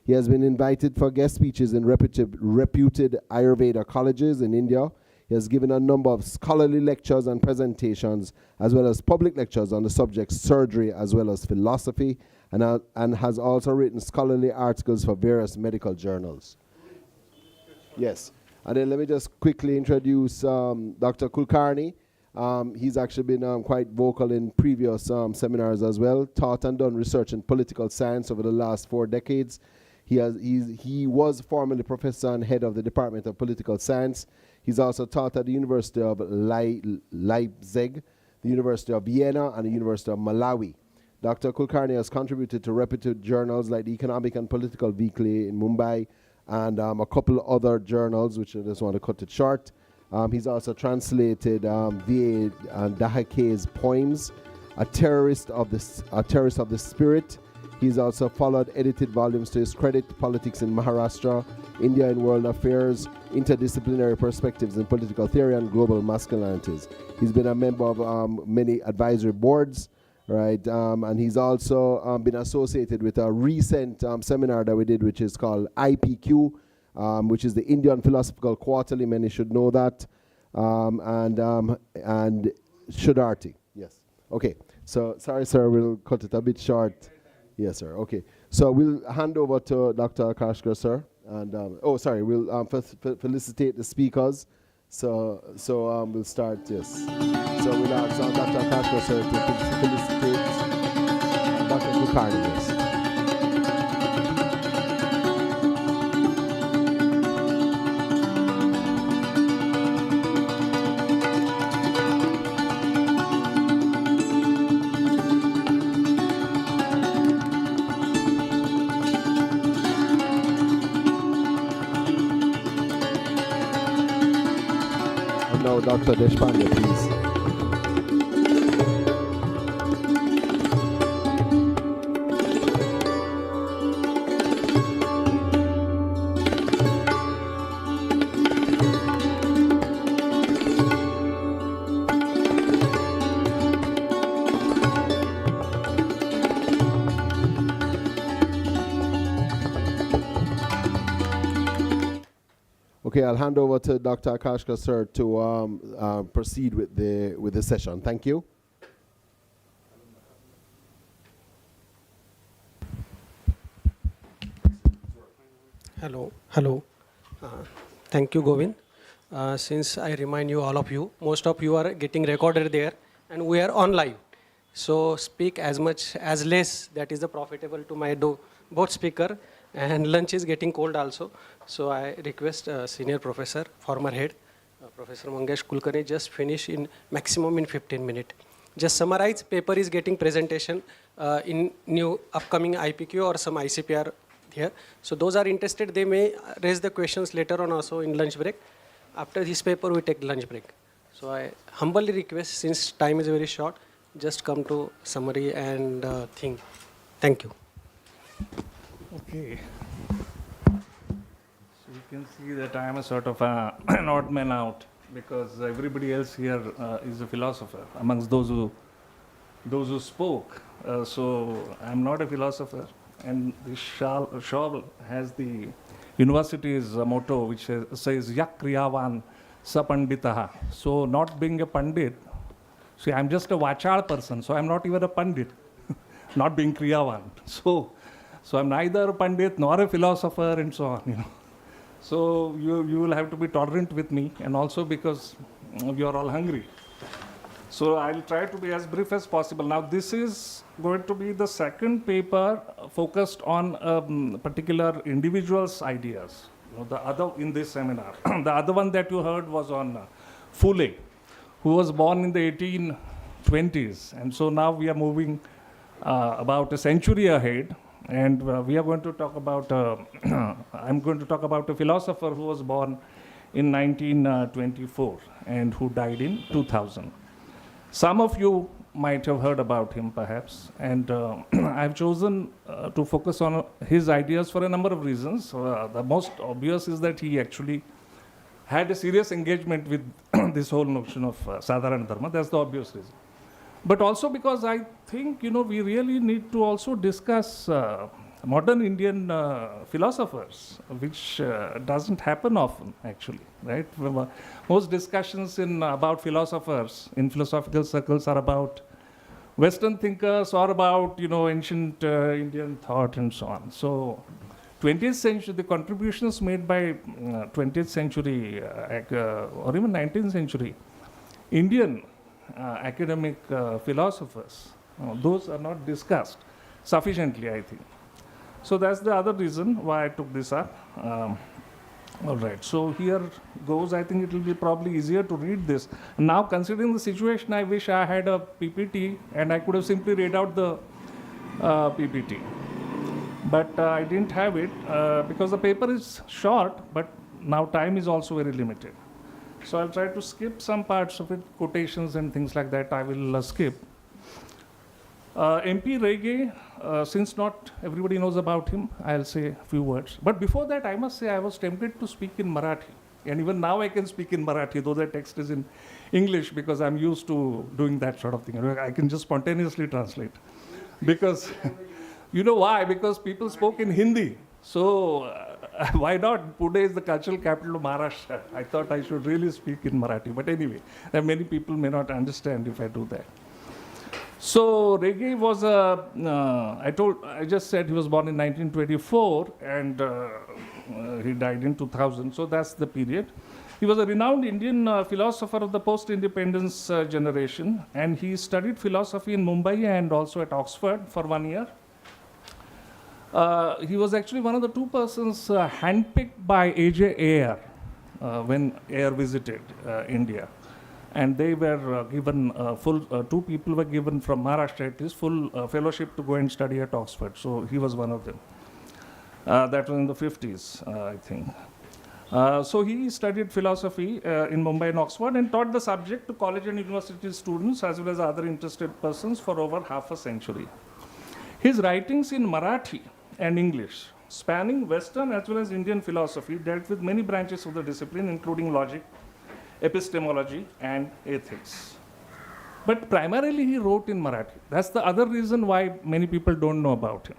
He has been invited for guest speeches in reputed Ayurveda colleges in India. He has given a number of scholarly lectures and presentations, as well as public lectures on the subject surgery as well as philosophy, and has also written scholarly articles for various medical journals. Yes. And then let me just quickly introduce Dr. Kulkarni. He's actually been quite vocal in previous seminars as well, taught and done research in political science over the last 4 decades. He was formerly professor and head of the Department of Political Science. He's also taught at the University of Leipzig, the University of Vienna, and the University of Malawi. Dr. Kulkarni has contributed to reputed journals like the Economic and Political Weekly in Mumbai, and a couple other journals, which I just want to cut it short. He's also translated V.A. Dahake's poems, A Terrorist of the Spirit. He's also followed edited volumes to his credit, Politics in Maharashtra, India in World Affairs, Interdisciplinary Perspectives in Political Theory, and Global Masculinities. He's been a member of many advisory boards, right? And he's also been associated with a recent seminar that we did, which is called IPQ, which is the Indian Philosophical Quarterly. Many should know that. And Shudarti. Yes. Okay. So sorry, sir. We'll cut it a bit short. Yes, sir. Okay. So we'll hand over to Dr. Akashkar, sir. And we'll felicitate the speakers. So we'll start. Yes. So we'll ask Dr. Akashkar, sir, to felicitate Dr. Kulkarni. Yes. Dr. Deshpande, please. Okay, I'll hand over to Dr. Akashkar, sir, to proceed with the session. Thank you. Hello. Thank you, Govind. Since I remind you, all of you, most of you are getting recorded there, and we are on live. So speak as much as less. That is the profitable to my both speaker. And lunch is getting cold also. So I request senior professor, former head, Professor Mangesh Kulkarni, just finish in maximum in 15 minutes. Just summarize, paper is getting presentation in new upcoming IPQ or some ICPR here. So those are interested, they may raise the questions later on also in lunch break. After this paper, we take lunch break. So I humbly request, since time is very short, just come to summary and thing. Thank you. Okay. So you can see that I am a sort of an odd man out, because everybody else here is a philosopher amongst those who those who spoke. So I'm not a philosopher, and the shawl has the university's motto, which says Yak Kriyavan Sa Panditaha. So not being a pandit, see, I'm just a vachal person, so I'm not even a pandit, not being Kriyavan. So I'm neither a pandit nor a philosopher, and so on. So you will have to be tolerant with me, and also because you are all hungry. So I'll try to be as brief as possible. Now this is going to be the second paper focused on particular individual's ideas. The other in this seminar, the other one that you heard was on Fule, who was born in the 1820s, and so now we are moving about a century ahead, and we are going to talk about. I'm going to talk about a philosopher who was born in 1924 and who died in 2000. Some of you might have heard about him, perhaps, and I've chosen to focus on his ideas for a number of reasons. The most obvious is that he actually had a serious engagement with this whole notion of Sadharana Dharma. That's the obvious reason. But also because I think, we really need to also discuss modern Indian philosophers, which doesn't happen often, actually, right? Most discussions about philosophers in philosophical circles are about Western thinkers or about, ancient Indian thought and so on. So 20th century, the contributions made by 20th century or even 19th century Indian academic philosophers, those are not discussed sufficiently, I think. So that's the other reason why I took this up. All right, so here goes. I think it will be probably easier to read this. Now, considering the situation, I wish I had a PPT and I could have simply read out the PPT. But I didn't have it because the paper is short, but now time is also very limited. So I'll try to skip some parts of it, quotations and things like that I will skip. MP Rege, since not everybody knows about him, I'll say a few words. But before that, I must say I was tempted to speak in Marathi. And even now I can speak in Marathi, though the text is in English, because I'm used to doing that sort of thing. I can just spontaneously translate. Because, you know why? Because people spoke in Hindi. So why not? Pune is the cultural capital of Maharashtra. I thought I should really speak in Marathi. But anyway, many people may not understand if I do that. So Rege was I just said he was born in 1924 and he died in 2000. So that's the period. He was a renowned Indian philosopher of the post-independence generation, and he studied philosophy in Mumbai and also at Oxford for 1 year. He was actually one of the two persons handpicked by A.J. Ayer when Ayer visited India. And they were given two people were given from Maharashtra at least full fellowship to go and study at Oxford. So he was one of them. That was in the 50s, I think. So he studied philosophy in Mumbai and Oxford and taught the subject to college and university students as well as other interested persons for over half a century. His writings in Marathi and English, spanning Western as well as Indian philosophy, dealt with many branches of the discipline, including logic, epistemology, and ethics. But primarily he wrote in Marathi. That's the other reason why many people don't know about him.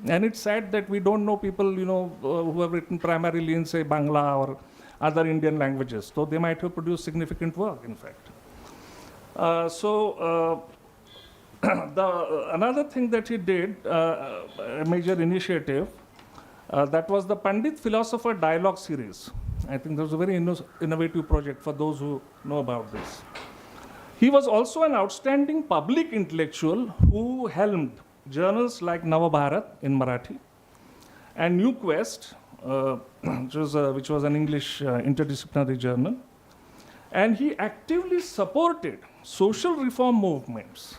And it's sad that we don't know people, who have written primarily in, say, Bangla or other Indian languages, though they might have produced significant work, in fact. Another thing that he did, a major initiative, that was the Pandit Philosopher Dialogue Series. I think that was a very innovative project for those who know about this. He was also an outstanding public intellectual who helmed journals like Navabharat in Marathi and New Quest, which was an English interdisciplinary journal. And he actively supported social reform movements,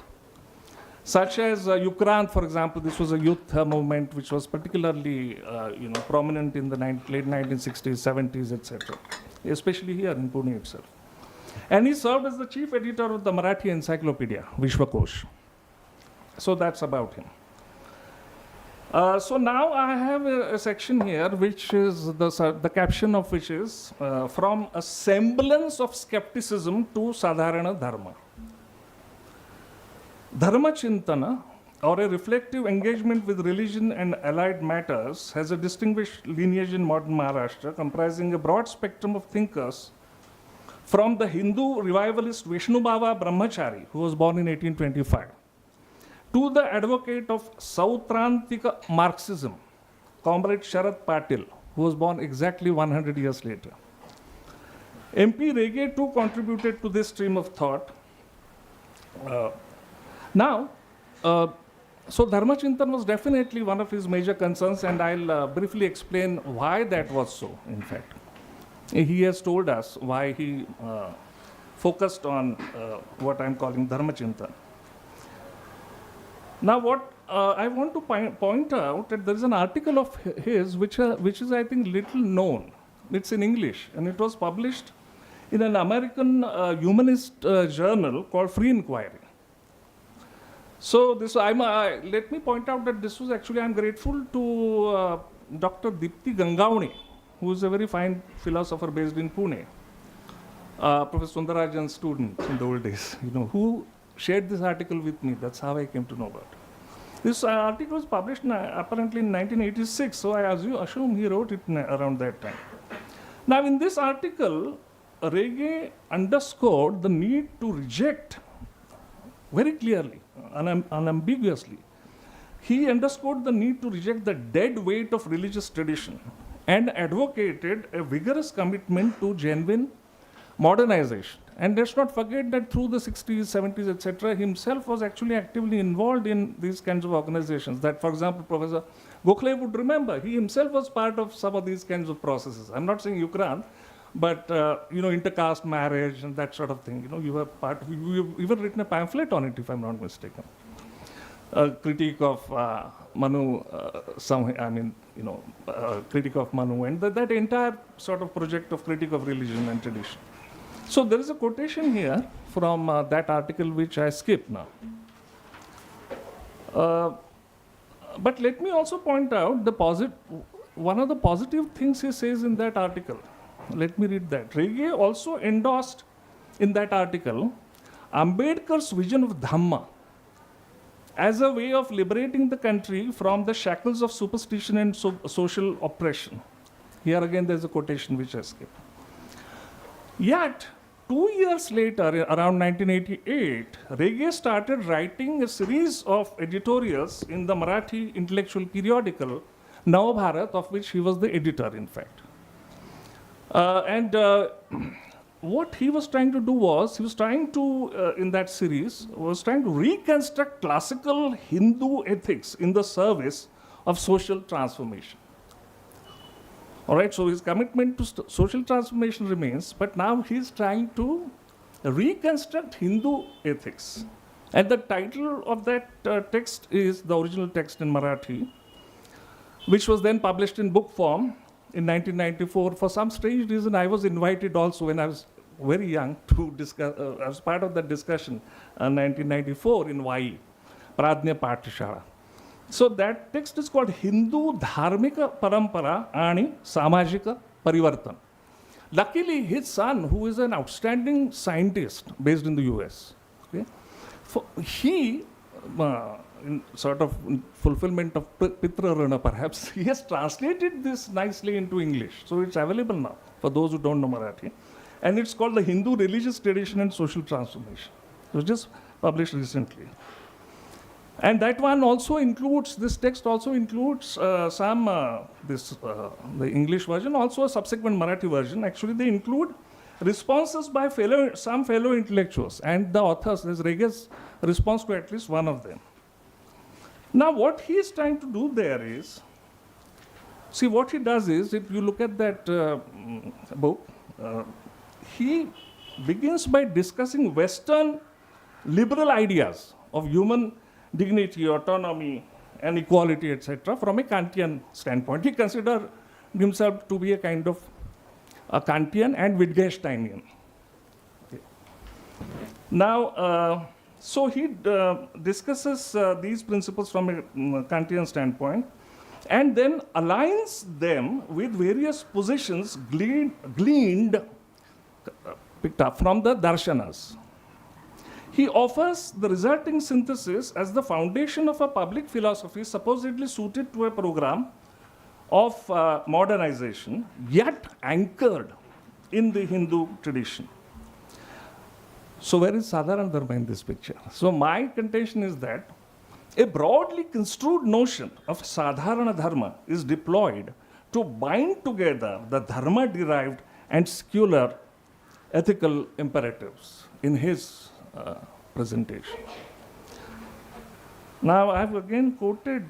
such as Ukraine, for example. This was a youth movement which was particularly prominent in the late 1960s, 70s, etc., especially here in Pune itself. And he served as the chief editor of the Marathi encyclopedia, Vishwakosh. So that's about him. So now I have a section here, which is the caption of which is from a semblance of skepticism to Sadharana Dharma. Dharma Chintana, or a reflective engagement with religion and allied matters, has a distinguished lineage in modern Maharashtra, comprising a broad spectrum of thinkers, from the Hindu revivalist Vishnubhava Brahmachari, who was born in 1825, to the advocate of Sautrantika Marxism, Comrade Sharad Patil, who was born exactly 100 years later. MP Rege too contributed to this stream of thought. So Dharma Chintan was definitely one of his major concerns, and I'll briefly explain why that was so, in fact. He has told us why he focused on what I'm calling Dharma Chintan. Now, what I want to point out that there is an article of his which is, I think, little known. It's in English, and it was published in an American humanist journal called Free Inquiry. So let me point out that this was actually, I'm grateful to Dr. Dipti Gangavani, who is a very fine philosopher based in Pune, Professor Sundarajan's student in the old days, who shared this article with me. That's how I came to know about it. This article was published apparently in 1986, so I assume he wrote it around that time. Now, in this article, Rege underscored the need to reject very clearly, unambiguously. He underscored the need to reject the dead weight of religious tradition and advocated a vigorous commitment to genuine modernization. And let's not forget that through the 60s, 70s, etc., himself was actually actively involved in these kinds of organizations. That, for example, Professor Gokhale would remember, he himself was part of some of these kinds of processes. I'm not saying Ukraine, but intercaste marriage and that sort of thing. You were part. You've even written a pamphlet on it, if I'm not mistaken. A critique of Manu, critique of Manu, and that entire sort of project of critique of religion and tradition. So there is a quotation here from that article which I skipped now. But let me also point out one of the positive things he says in that article. Let me read that. Rege also endorsed in that article Ambedkar's vision of Dhamma as a way of liberating the country from the shackles of superstition and social oppression. Here again there's a quotation which I skipped. Yet, 2 years later, around 1988, Rege started writing a series of editorials in the Marathi intellectual periodical, Navbharat, of which he was the editor, in fact. What he was trying to do was, in that series, was trying to reconstruct classical Hindu ethics in the service of social transformation. All right, so his commitment to social transformation remains, but now he's trying to reconstruct Hindu ethics. And the title of that text is the original text in Marathi, which was then published in book form in 1994. For some strange reason, I was invited also when I was very young to discuss, I was part of that discussion in 1994 in YE, Pradnya Patishala. So that text is called Hindu Dharmika Parampara Ani Samajika Parivartan. Luckily, his son, who is an outstanding scientist based in the US, okay, he, in sort of fulfillment of Pitra Rana perhaps, he has translated this nicely into English. So it's available now for those who don't know Marathi. And it's called the Hindu Religious Tradition and Social Transformation. It was just published recently. And that one also includes, this text also includes the English version, also a subsequent Marathi version. Actually, they include responses by some fellow intellectuals, and the authors, there's Rege's response to at least one of them. Now, what he is trying to do there is, see, what he does is, if you look at that book, he begins by discussing Western liberal ideas of human dignity, autonomy, and equality, etc., from a Kantian standpoint. He considered himself to be a kind of a Kantian and Wittgensteinian. Okay. Now, so he discusses these principles from a Kantian standpoint, and then aligns them with various positions picked up from the darshanas. He offers the resulting synthesis as the foundation of a public philosophy supposedly suited to a program of modernization, yet anchored in the Hindu tradition. So where is Sadharana Dharma in this picture? So my contention is that a broadly construed notion of Sadharana Dharma is deployed to bind together the Dharma-derived and secular ethical imperatives in his presentation. Now, I have again quoted,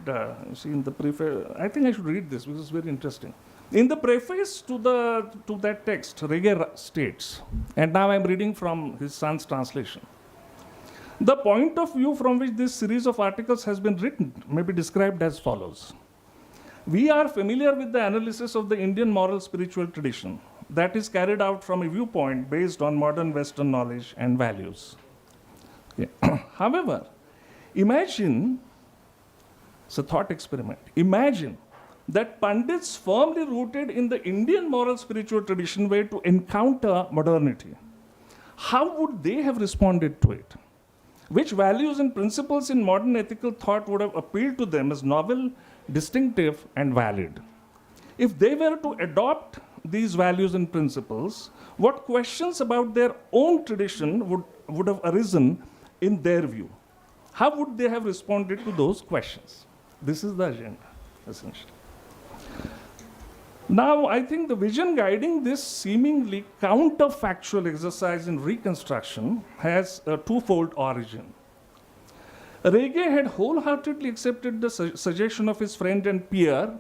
in the preface, I think I should read this because it's very interesting. In the preface to that text, Rege states, and now I'm reading from his son's translation, the point of view from which this series of articles has been written may be described as follows. We are familiar with the analysis of the Indian moral spiritual tradition that is carried out from a viewpoint based on modern Western knowledge and values. Yeah. However, imagine, it's a thought experiment, imagine that Pandits firmly rooted in the Indian moral spiritual tradition were to encounter modernity. How would they have responded to it? Which values and principles in modern ethical thought would have appealed to them as novel, distinctive, and valid? If they were to adopt these values and principles, what questions about their own tradition would have arisen in their view? How would they have responded to those questions? This is the agenda, essentially. Now, I think the vision guiding this seemingly counterfactual exercise in reconstruction has a twofold origin. Rege had wholeheartedly accepted the suggestion of his friend and peer,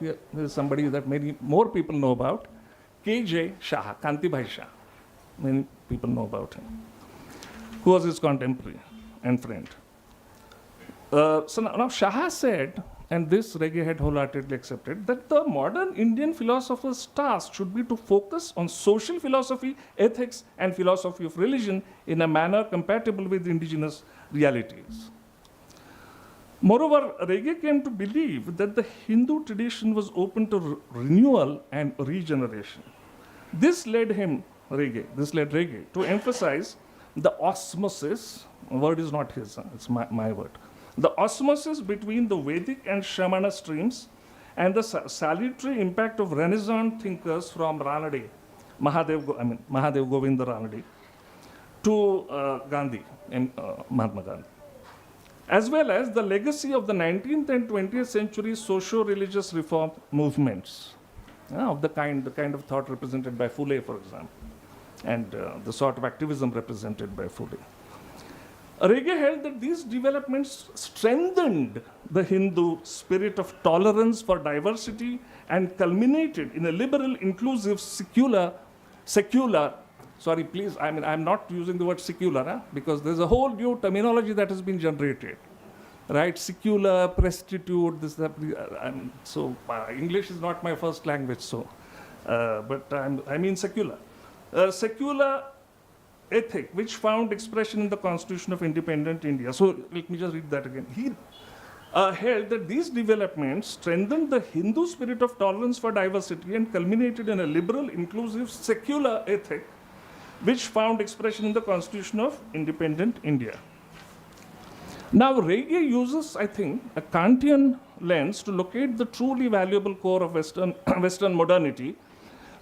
here is somebody that many more people know about, K.J. Shah, Kantibhai Shah. Many people know about him, who was his contemporary and friend. So now Shah said, and this Rege had wholeheartedly accepted, that the modern Indian philosopher's task should be to focus on social philosophy, ethics, and philosophy of religion in a manner compatible with indigenous realities. Moreover, Rege came to believe that the Hindu tradition was open to renewal and regeneration. This led Rege to emphasize the osmosis, word is not his, it's my word, the osmosis between the Vedic and Shramana streams and the salutary impact of Renaissance thinkers from Ranade, Mahadev Govinda Ranade, to Gandhi, and Mahatma Gandhi, as well as the legacy of the 19th and 20th century socio-religious reform movements, of the kind of thought represented by Phule, for example, and the sort of activism represented by Phule. Rege held that these developments strengthened the Hindu spirit of tolerance for diversity and culminated in a liberal, inclusive, secular, sorry, please, I'm not using the word secular, because there's a whole new terminology that has been generated, right? Secular, prostitute, this, that, so English is not my first language, so, but I mean secular. Secular ethic, which found expression in the Constitution of Independent India. So let me just read that again. He held that these developments strengthened the Hindu spirit of tolerance for diversity and culminated in a liberal, inclusive, secular ethic, which found expression in the Constitution of Independent India. Now, Rege uses, I think, a Kantian lens to locate the truly valuable core of Western modernity,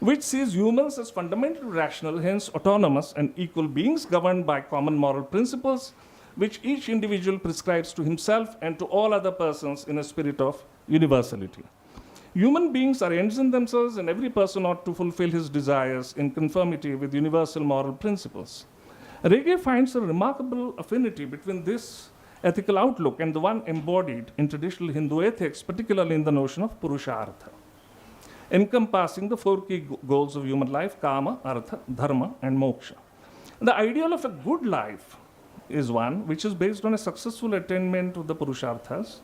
which sees humans as fundamentally rational, hence autonomous and equal beings governed by common moral principles, which each individual prescribes to himself and to all other persons in a spirit of universality. Human beings are ends in themselves, and every person ought to fulfill his desires in conformity with universal moral principles. Rege finds a remarkable affinity between this ethical outlook and the one embodied in traditional Hindu ethics, particularly in the notion of Purushartha, encompassing the four key goals of human life: Kama, Artha, Dharma, and Moksha. The ideal of a good life is one which is based on a successful attainment of the Purusharthas.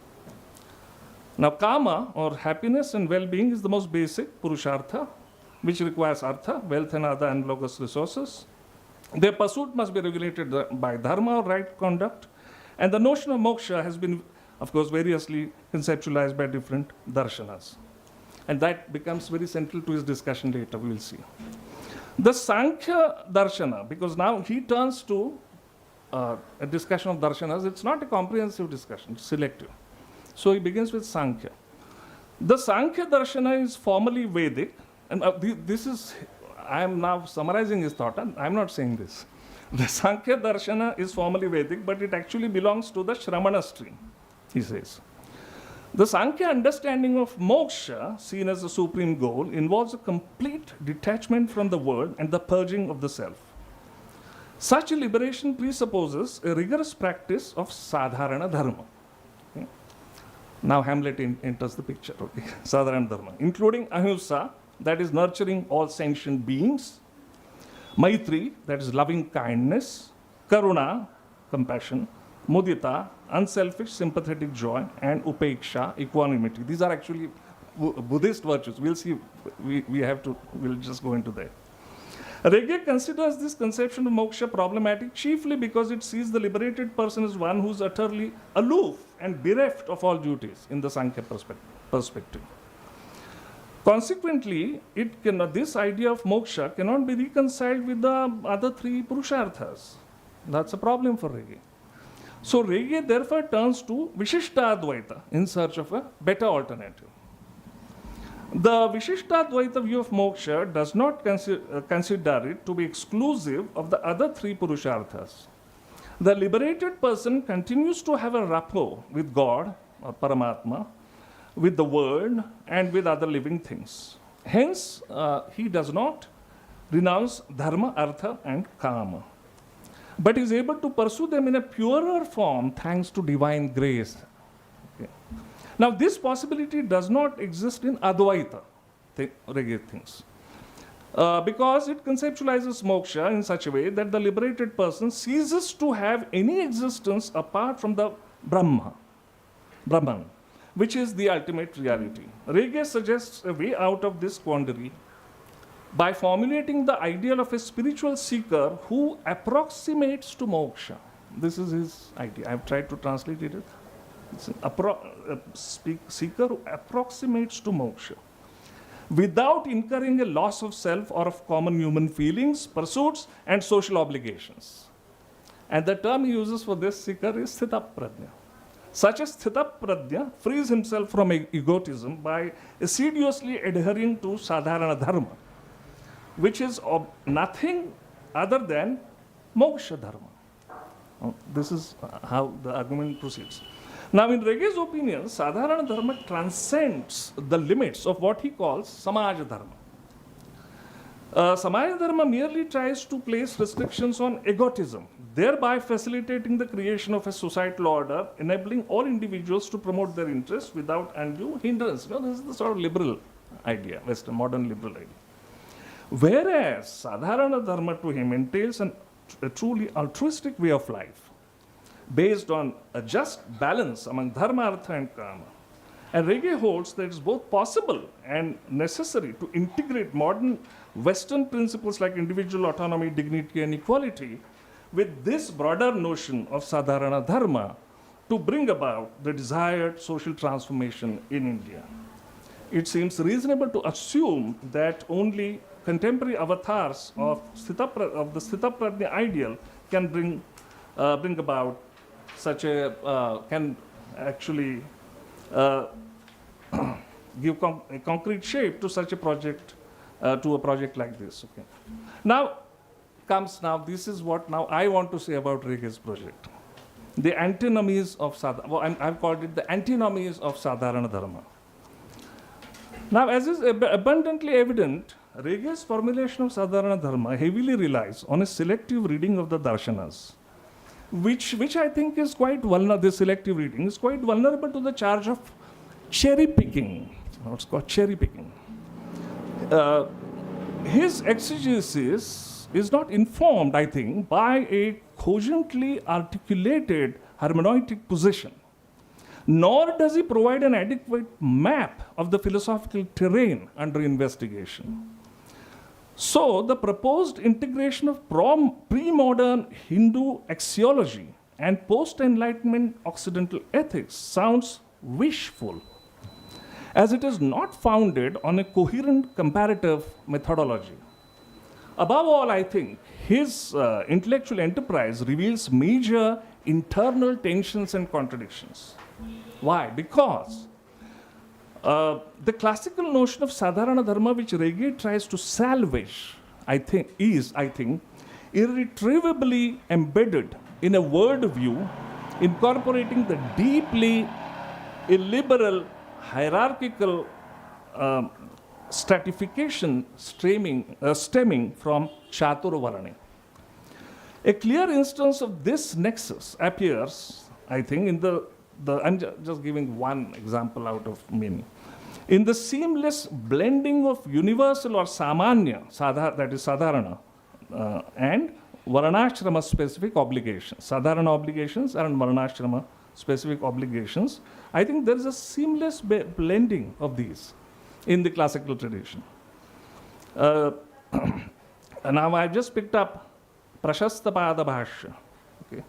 Now, Kama, or happiness and well-being, is the most basic Purushartha, which requires Artha, wealth and other analogous resources. Their pursuit must be regulated by Dharma, or right conduct, and the notion of Moksha has been, of course, variously conceptualized by different darshanas. And that becomes very central to his discussion later, we will see. The Sankhya Darshana, because now he turns to a discussion of darshanas, it's not a comprehensive discussion, it's selective. So he begins with Sankhya. The Sankhya Darshana is formally Vedic, and this is, I am now summarizing his thought, and I'm not saying this. The Sankhya Darshana is formally Vedic, but it actually belongs to the Shramana stream, he says. The Sankhya understanding of moksha, seen as the supreme goal, involves a complete detachment from the world and the purging of the self. Such a liberation presupposes a rigorous practice of Sadharana Dharma. Okay. Now Hamlet enters the picture, okay. Sadharana Dharma, including ahimsa, that is nurturing all sentient beings, Maitri, that is loving kindness, Karuna, compassion, Mudita, unselfish sympathetic joy, and Upeksha, equanimity. These are actually Buddhist virtues. We'll see, we'll just go into that. Regge considers this conception of moksha problematic chiefly because it sees the liberated person as one who is utterly aloof and bereft of all duties in the Sankhya perspective. Consequently, this idea of moksha cannot be reconciled with the other three purusharthas. That's a problem for Regge. So Regge therefore turns to Vishishtadvaita in search of a better alternative. The Vishishtadvaita view of moksha does not consider it to be exclusive of the other three purusharthas. The liberated person continues to have a rapport with God or Paramatma, with the world, and with other living things. Hence, he does not renounce dharma, artha, and kama, but is able to pursue them in a purer form thanks to divine grace. Okay. Now, this possibility does not exist in Advaita, Regge thinks, because it conceptualizes moksha in such a way that the liberated person ceases to have any existence apart from the Brahman, which is the ultimate reality. Regge suggests a way out of this quandary by formulating the ideal of a spiritual seeker who approximates to moksha. This is his idea. I've tried to translate it. It's a seeker who approximates to moksha without incurring a loss of self or of common human feelings, pursuits, and social obligations. And the term he uses for this seeker is sthitaprajna. Such a sthitaprajna frees himself from egotism by assiduously adhering to Sadharana Dharma, which is nothing other than moksha dharma. This is how the argument proceeds. Now, in Regge's opinion, Sadharana Dharma transcends the limits of what he calls Samaj Dharma. Samaj Dharma merely tries to place restrictions on egotism, thereby facilitating the creation of a societal order, enabling all individuals to promote their interests without undue hindrance. This is the sort of liberal idea, Western modern liberal idea. Whereas Sadharana Dharma to him entails a truly altruistic way of life, based on a just balance among dharma, artha, and kama. And Regge holds that it's both possible and necessary to integrate modern Western principles like individual autonomy, dignity, and equality with this broader notion of Sadharana Dharma to bring about the desired social transformation in India. It seems reasonable to assume that only contemporary avatars of the Sthitaprajna ideal can bring about such a, can actually give a concrete shape to such a project, to a project like this. Okay. Now, this is what now I want to say about Regge's project. The antinomies of Sadharana, well, I've called it the antinomies of Sadharana Dharma. Now, as is abundantly evident, Regge's formulation of Sadharana Dharma heavily relies on a selective reading of the darshanas, which I think is quite vulnerable. This selective reading is quite vulnerable to the charge of cherry picking. What's called cherry picking. His exegesis is not informed, I think, by a cogently articulated hermeneutic position, nor does he provide an adequate map of the philosophical terrain under investigation. So, the proposed integration of pre-modern Hindu axiology and post-Enlightenment Occidental ethics sounds wishful, as it is not founded on a coherent comparative methodology. Above all, I think his intellectual enterprise reveals major internal tensions and contradictions. Why? Because the classical notion of Sadharana Dharma, which Rege tries to salvage, I think, irretrievably embedded in a worldview incorporating the deeply illiberal, hierarchical stratification stemming from Chaturvarane. A clear instance of this nexus appears, I think, in I'm just giving one example out of many. In the seamless blending of universal or samanya, that is sadharana, and varanashrama specific obligations, sadharana obligations and varanashrama specific obligations, I think there is a seamless blending of these in the classical tradition. Now I've just picked up Prashastapada Bhashya. Okay.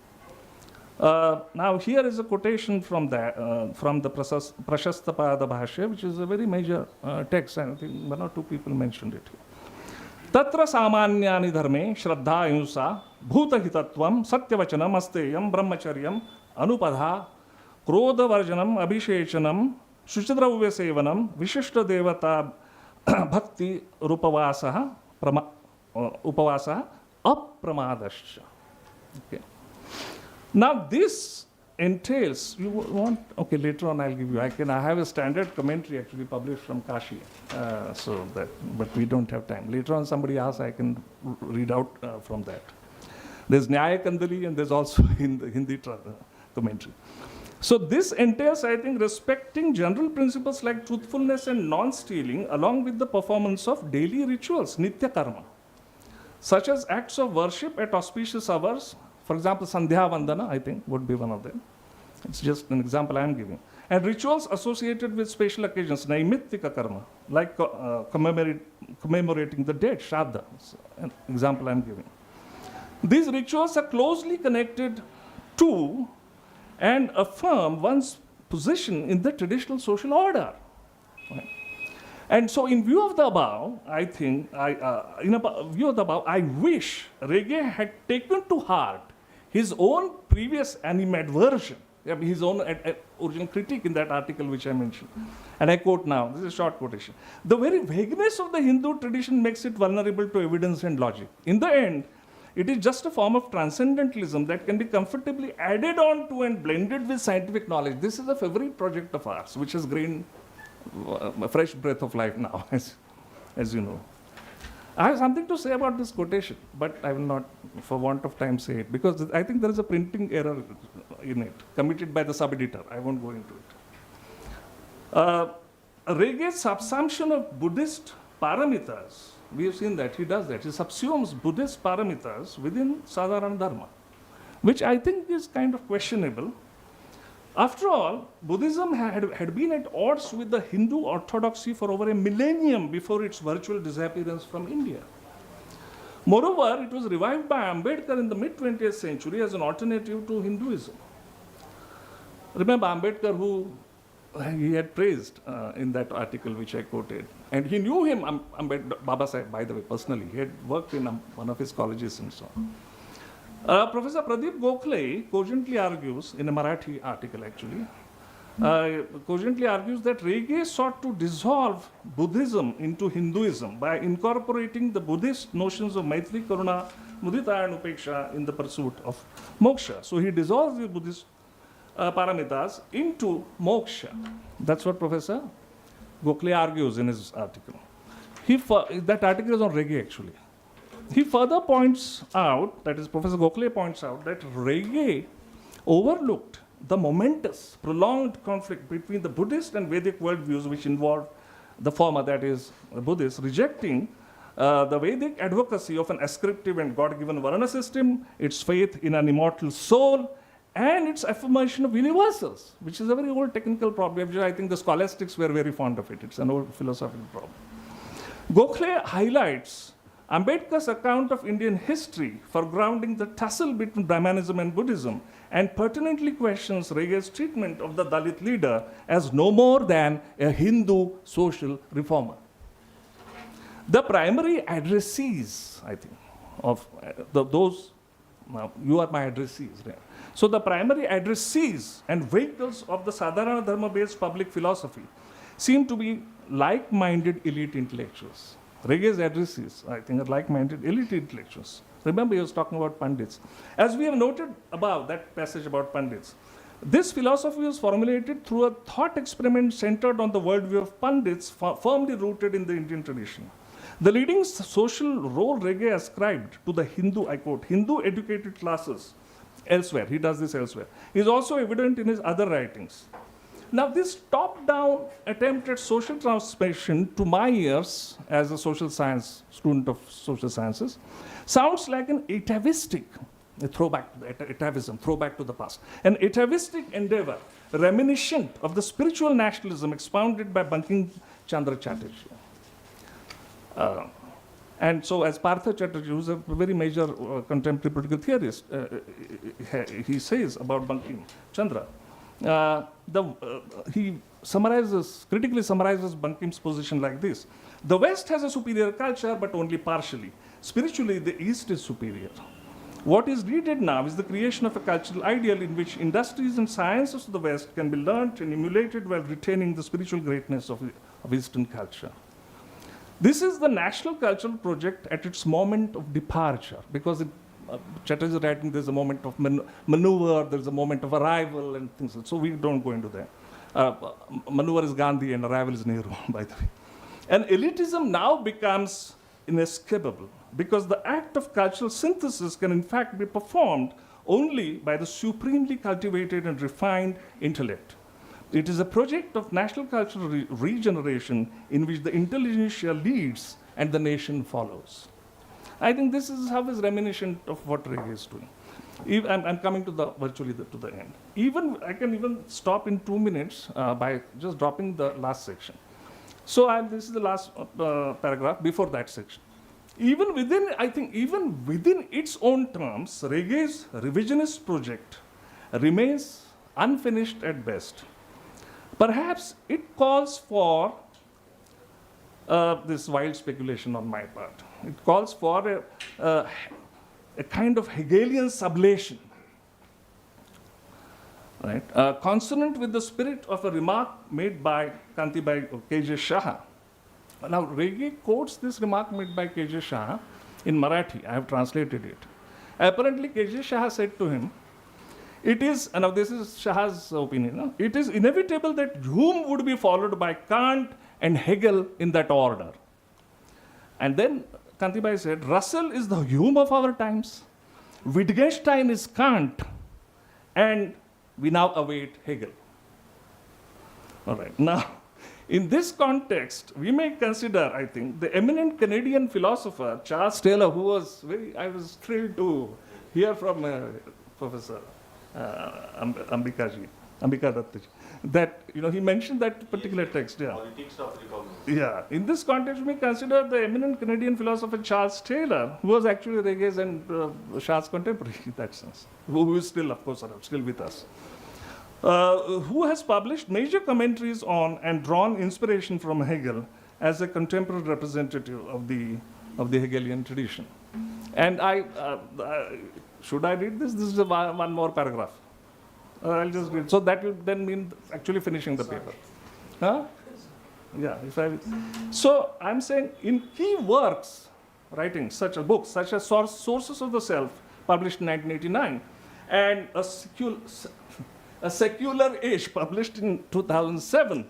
Now here is a quotation from the Prashastapada Bhashya, which is a very major text, and I think one or two people mentioned it here. Tatra samanyani dharme shraddha ahimsa bhutahitatvam satyavachanam asteyam brahmacharyam anupadha krodha varjanam abhishechanam shuchidravya sevanam vishishta devata bhakti rupavasa upavasa apramadascha. Okay. Now this entails, you want, okay, later on I'll give you, I have a standard commentary actually published from Kashi, but we don't have time. Later on somebody asks, I can read out from that. There's Nyaya Kandali and there's also Hindi commentary. So this entails, I think, respecting general principles like truthfulness and non-stealing along with the performance of daily rituals, nitya karma, such as acts of worship at auspicious hours. For example, Sandhya Vandana, I think, would be one of them. It's just an example I'm giving. And rituals associated with special occasions, Naimittika karma, like commemorating the dead, Shraddha, an example I'm giving. These rituals are closely connected to and affirm one's position in the traditional social order. Right? And so in view of the above, I think, I wish Rege had taken to heart his own previous animadversion, his own original critique in that article which I mentioned. And I quote now, this is a short quotation. The very vagueness of the Hindu tradition makes it vulnerable to evidence and logic. In the end, it is just a form of transcendentalism that can be comfortably added on to and blended with scientific knowledge. This is a favorite project of ours, which has gained a fresh breath of life now, as you know. I have something to say about this quotation, but I will not, for want of time, say it, because I think there is a printing error in it, committed by the sub-editor. I won't go into it. Rege's subsumption of Buddhist parameters, we have seen that, he does that. He subsumes Buddhist parameters within Sadharana Dharma, which I think is kind of questionable. After all, Buddhism had been at odds with the Hindu orthodoxy for over a millennium before its virtual disappearance from India. Moreover, it was revived by Ambedkar in the mid-20th century as an alternative to Hinduism. Remember Ambedkar, who he had praised in that article which I quoted. And he knew him, Baba Saheb, by the way, personally. He had worked in one of his colleges and so on. Professor Pradeep Gokhale cogently argues, in a Marathi article actually, cogently argues that Rege sought to dissolve Buddhism into Hinduism by incorporating the Buddhist notions of Maitri, Karuna, Mudita and Upeksha in the pursuit of moksha. So he dissolves the Buddhist paramitas into moksha. That's what Professor Gokhale argues in his article. That article is on Rege actually. He further points out, that is Professor Gokhale points out, that Rege overlooked the momentous, prolonged conflict between the Buddhist and Vedic worldviews which involved the former, that is Buddhists, rejecting the Vedic advocacy of an ascriptive and God-given Varna system, its faith in an immortal soul, and its affirmation of universals, which is a very old technical problem. I think the scholastics were very fond of it. It's an old philosophical problem. Gokhale highlights Ambedkar's account of Indian history for grounding the tussle between Brahmanism and Buddhism, and pertinently questions Rege's treatment of the Dalit leader as no more than a Hindu social reformer. The primary addressees, I think, of those, you are my addressees. Right? So the primary addressees and vehicles of the Sadharana Dharma-based public philosophy seem to be like-minded elite intellectuals. Rege's addressees, I think, are like-minded elite intellectuals. Remember, he was talking about Pandits. As we have noted above, that passage about Pandits, this philosophy was formulated through a thought experiment centered on the worldview of Pandits, firmly rooted in the Indian tradition. The leading social role Rege ascribed to the Hindu, I quote, Hindu educated classes elsewhere, he does this elsewhere, is also evident in his other writings. Now, this top-down attempt at social transformation, to my ears, as a social science student of social sciences, sounds like an atavistic, a throwback, atavism, throwback to the past, an atavistic endeavor reminiscent of the spiritual nationalism expounded by Bankim Chandra Chatterjee. And so, as Partha Chatterjee, who's a very major contemporary political theorist, he says about Bankim Chandra, he critically summarizes Bankim's position like this: the West has a superior culture, but only partially. Spiritually, the East is superior. What is needed now is the creation of a cultural ideal in which industries and sciences of the West can be learnt and emulated while retaining the spiritual greatness of Eastern culture. This is the national cultural project at its moment of departure, because Chatterjee is writing there's a moment of maneuver, there's a moment of arrival and things. So we don't go into that. Maneuver is Gandhi and arrival is Nehru, by the way. And elitism now becomes inescapable, because the act of cultural synthesis can in fact be performed only by the supremely cultivated and refined intellect. It is a project of national cultural regeneration in which the intelligentsia leads and the nation follows. I think this is how is reminiscent of what Rege is doing. I'm coming to virtually to the end. I can even stop in 2 minutes by just dropping the last section. So this is the last paragraph before that section. Even within its own terms, Rege's revisionist project remains unfinished at best. Perhaps it calls for this wild speculation on my part. It calls for a kind of Hegelian sublation, right? Consonant with the spirit of a remark made by Kantibai K.J. Shah. Now, Rege quotes this remark made by K.J. Shah in Marathi. I have translated it. Apparently, K.J. Shah said to him, it is, now this is Shah's opinion, no? It is inevitable that Hume would be followed by Kant and Hegel in that order. And then Kantibai said, Russell is the Hume of our times, Wittgenstein is Kant, and we now await Hegel. All right, now, in this context, we may consider, I think, the eminent Canadian philosopher, Charles Taylor, who was I was thrilled to hear from Professor Ambika Dattaji, that he mentioned that particular text. Yeah. Politics of recognition. Yeah. In this context, we consider the eminent Canadian philosopher Charles Taylor, who was actually Rege's and Shah's contemporary in that sense, who is still, of course, still with us, who has published major commentaries on and drawn inspiration from Hegel as a contemporary representative of the Hegelian tradition. And should I read this? This is one more paragraph. I'll just read. So that will then mean actually finishing the paper. Huh? Yeah. So I'm saying in key works, writings, such as books, such as Sources of the Self, published in 1989, and A Secular Age, published in 2007,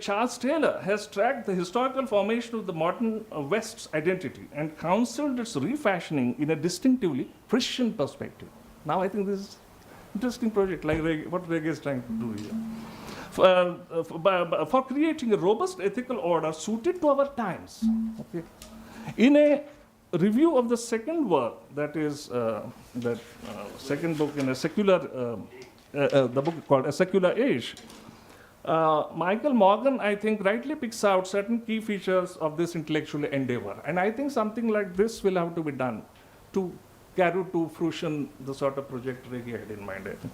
Charles Taylor has tracked the historical formation of the modern West's identity and counseled its refashioning in a distinctively Christian perspective. Now I think this is an interesting project, like what Rege is trying to do here. For creating a robust ethical order suited to our times. Okay. In a review of the second work, that is second book in a secular, the book called A Secular Age, Michael Morgan, I think, rightly picks out certain key features of this intellectual endeavor. And I think something like this will have to be done to carry to fruition the sort of project Rege had in mind, I think.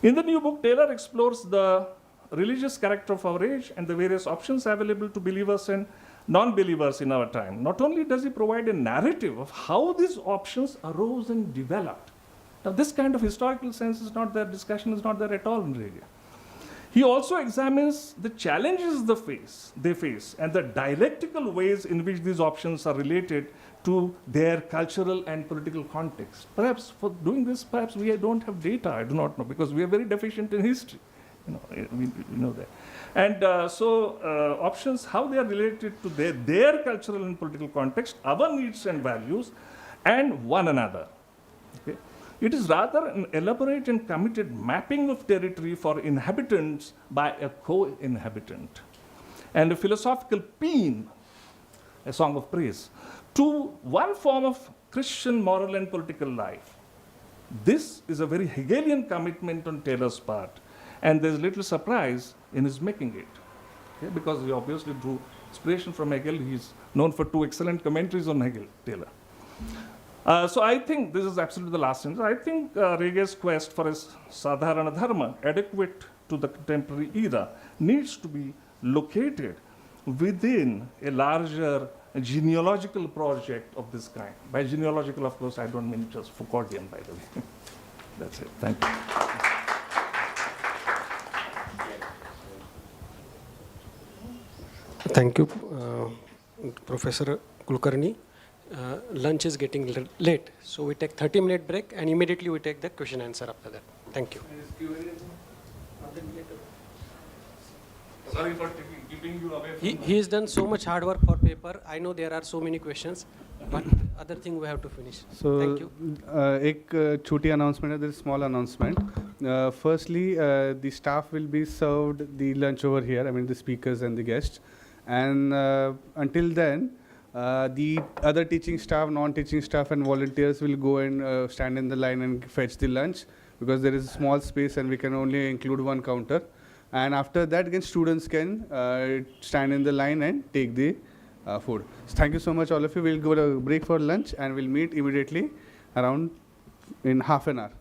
In the new book, Taylor explores the religious character of our age and the various options available to believers and non-believers in our time. Not only does he provide a narrative of how these options arose and developed. Now, this kind of historical sense is not there, discussion is not there at all in Rege. He also examines the challenges they face and the dialectical ways in which these options are related to their cultural and political context. Perhaps for doing this, perhaps we don't have data, I do not know, because we are very deficient in history. We know that. And options, how they are related to their cultural and political context, our needs and values, and one another. Okay? It is rather an elaborate and committed mapping of territory for inhabitants by a co-inhabitant, and a philosophical paean, a song of praise, to one form of Christian moral and political life. This is a very Hegelian commitment on Taylor's part, and there's little surprise in his making it, okay? Because he obviously drew inspiration from Hegel. He's known for 2 excellent commentaries on Hegel, Taylor. So I think this is absolutely the last sentence. I think Rege's quest for a Sadharana Dharma adequate to the contemporary era needs to be located within a larger genealogical project of this kind. By genealogical, of course, I don't mean just Foucauldian, by the way. That's it. Thank you. Thank you, Professor Kulkarni. Lunch is getting late, so we take 30-minute break and immediately we take the question answer after that. Thank you. Sorry for keeping you away from He has done so much hard work for paper. I know there are so many questions, but other thing we have to finish. So, thank you. एक छोटी announcement है, there is small announcement. Firstly, the staff will be served the lunch over here. I mean the speakers and the guests, and until then, the other teaching staff, non-teaching staff, and volunteers will go and stand in the line and fetch the lunch, because there is a small space and we can only include one counter. And after that, again, students can stand in the line and take the food. So thank you so much, all of you. We'll go to break for lunch and we'll meet immediately around in half an hour.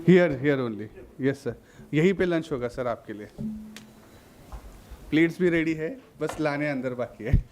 Here only. Yes, sir. यहीं पे lunch होगा sir आपके लिए. Plates भी ready है, बस लाने अंदर बाकी है.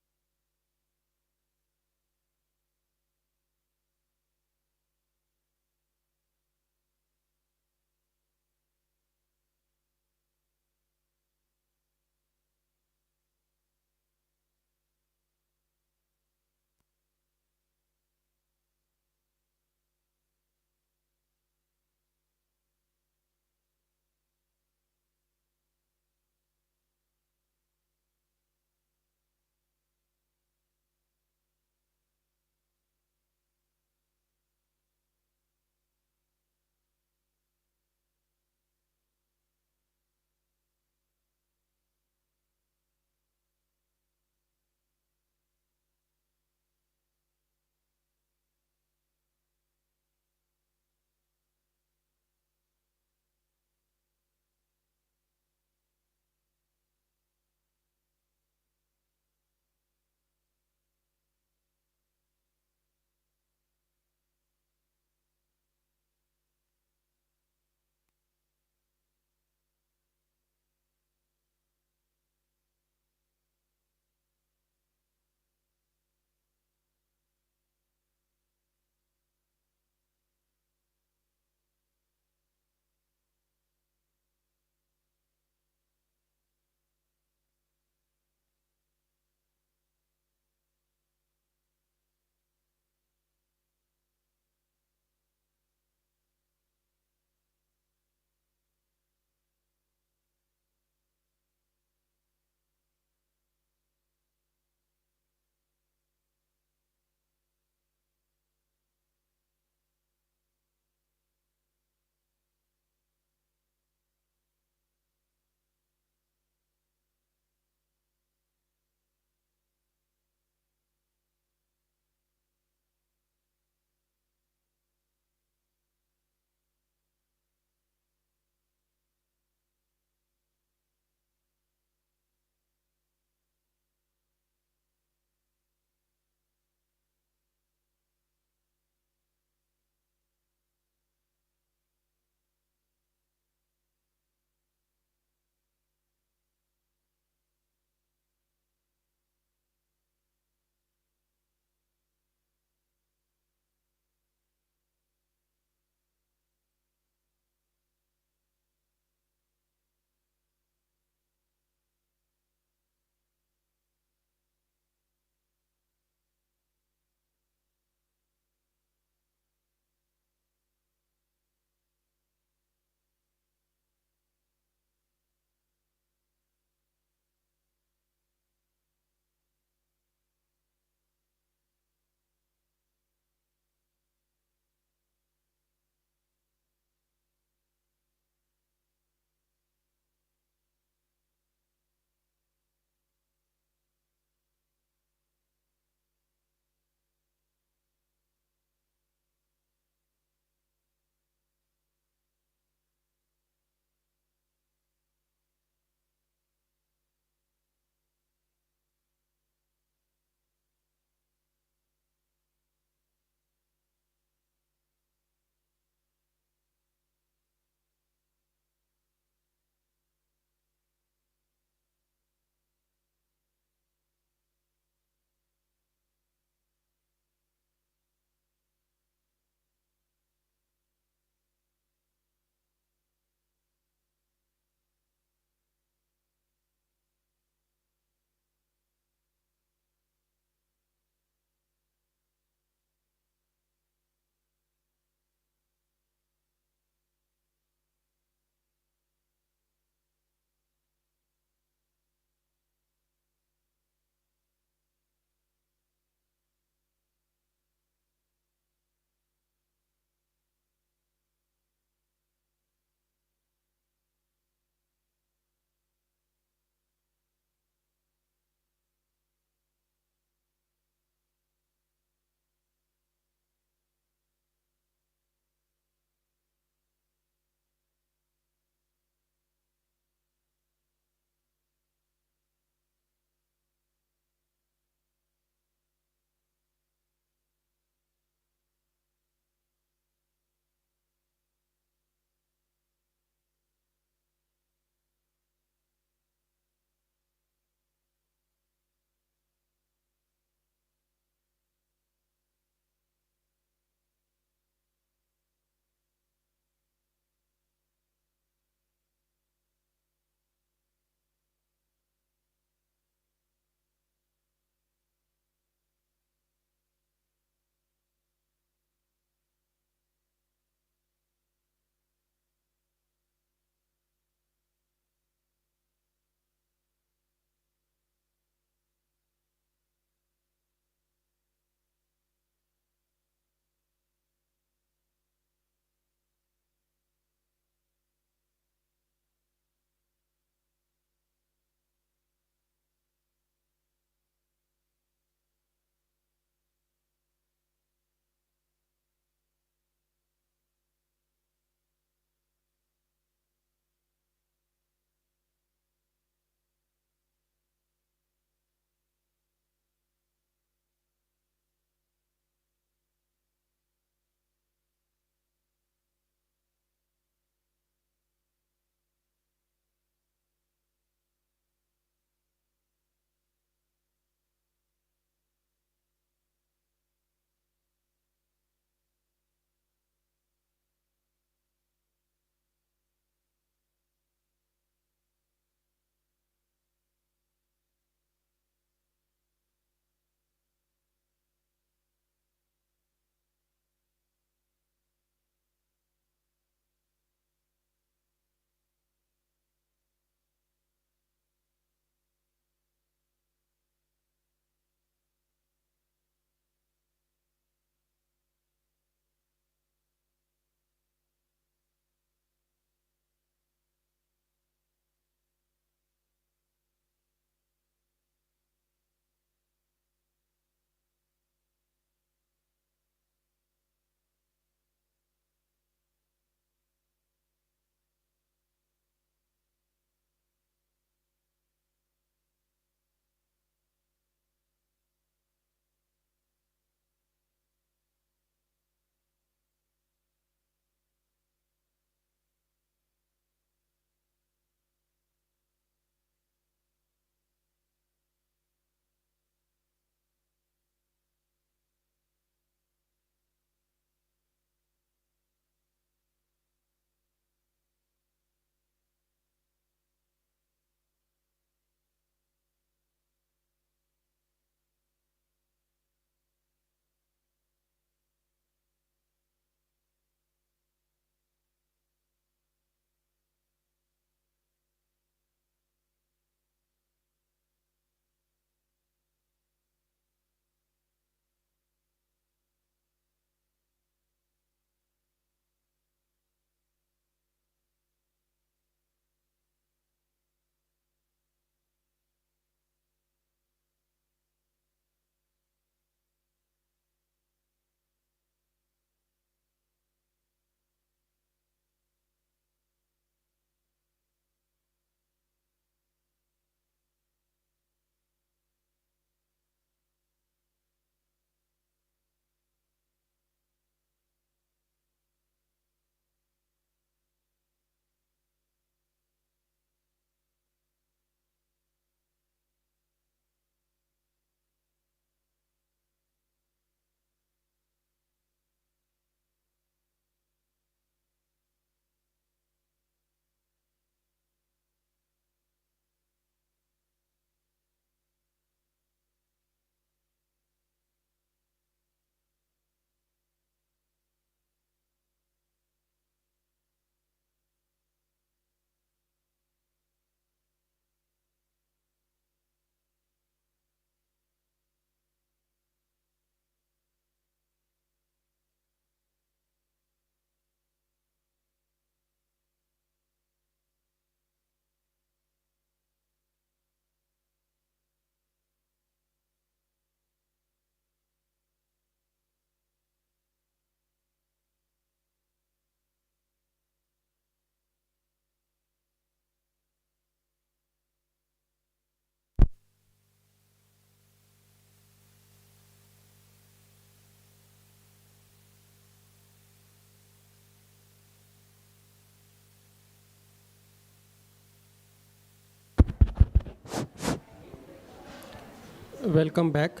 Welcome back.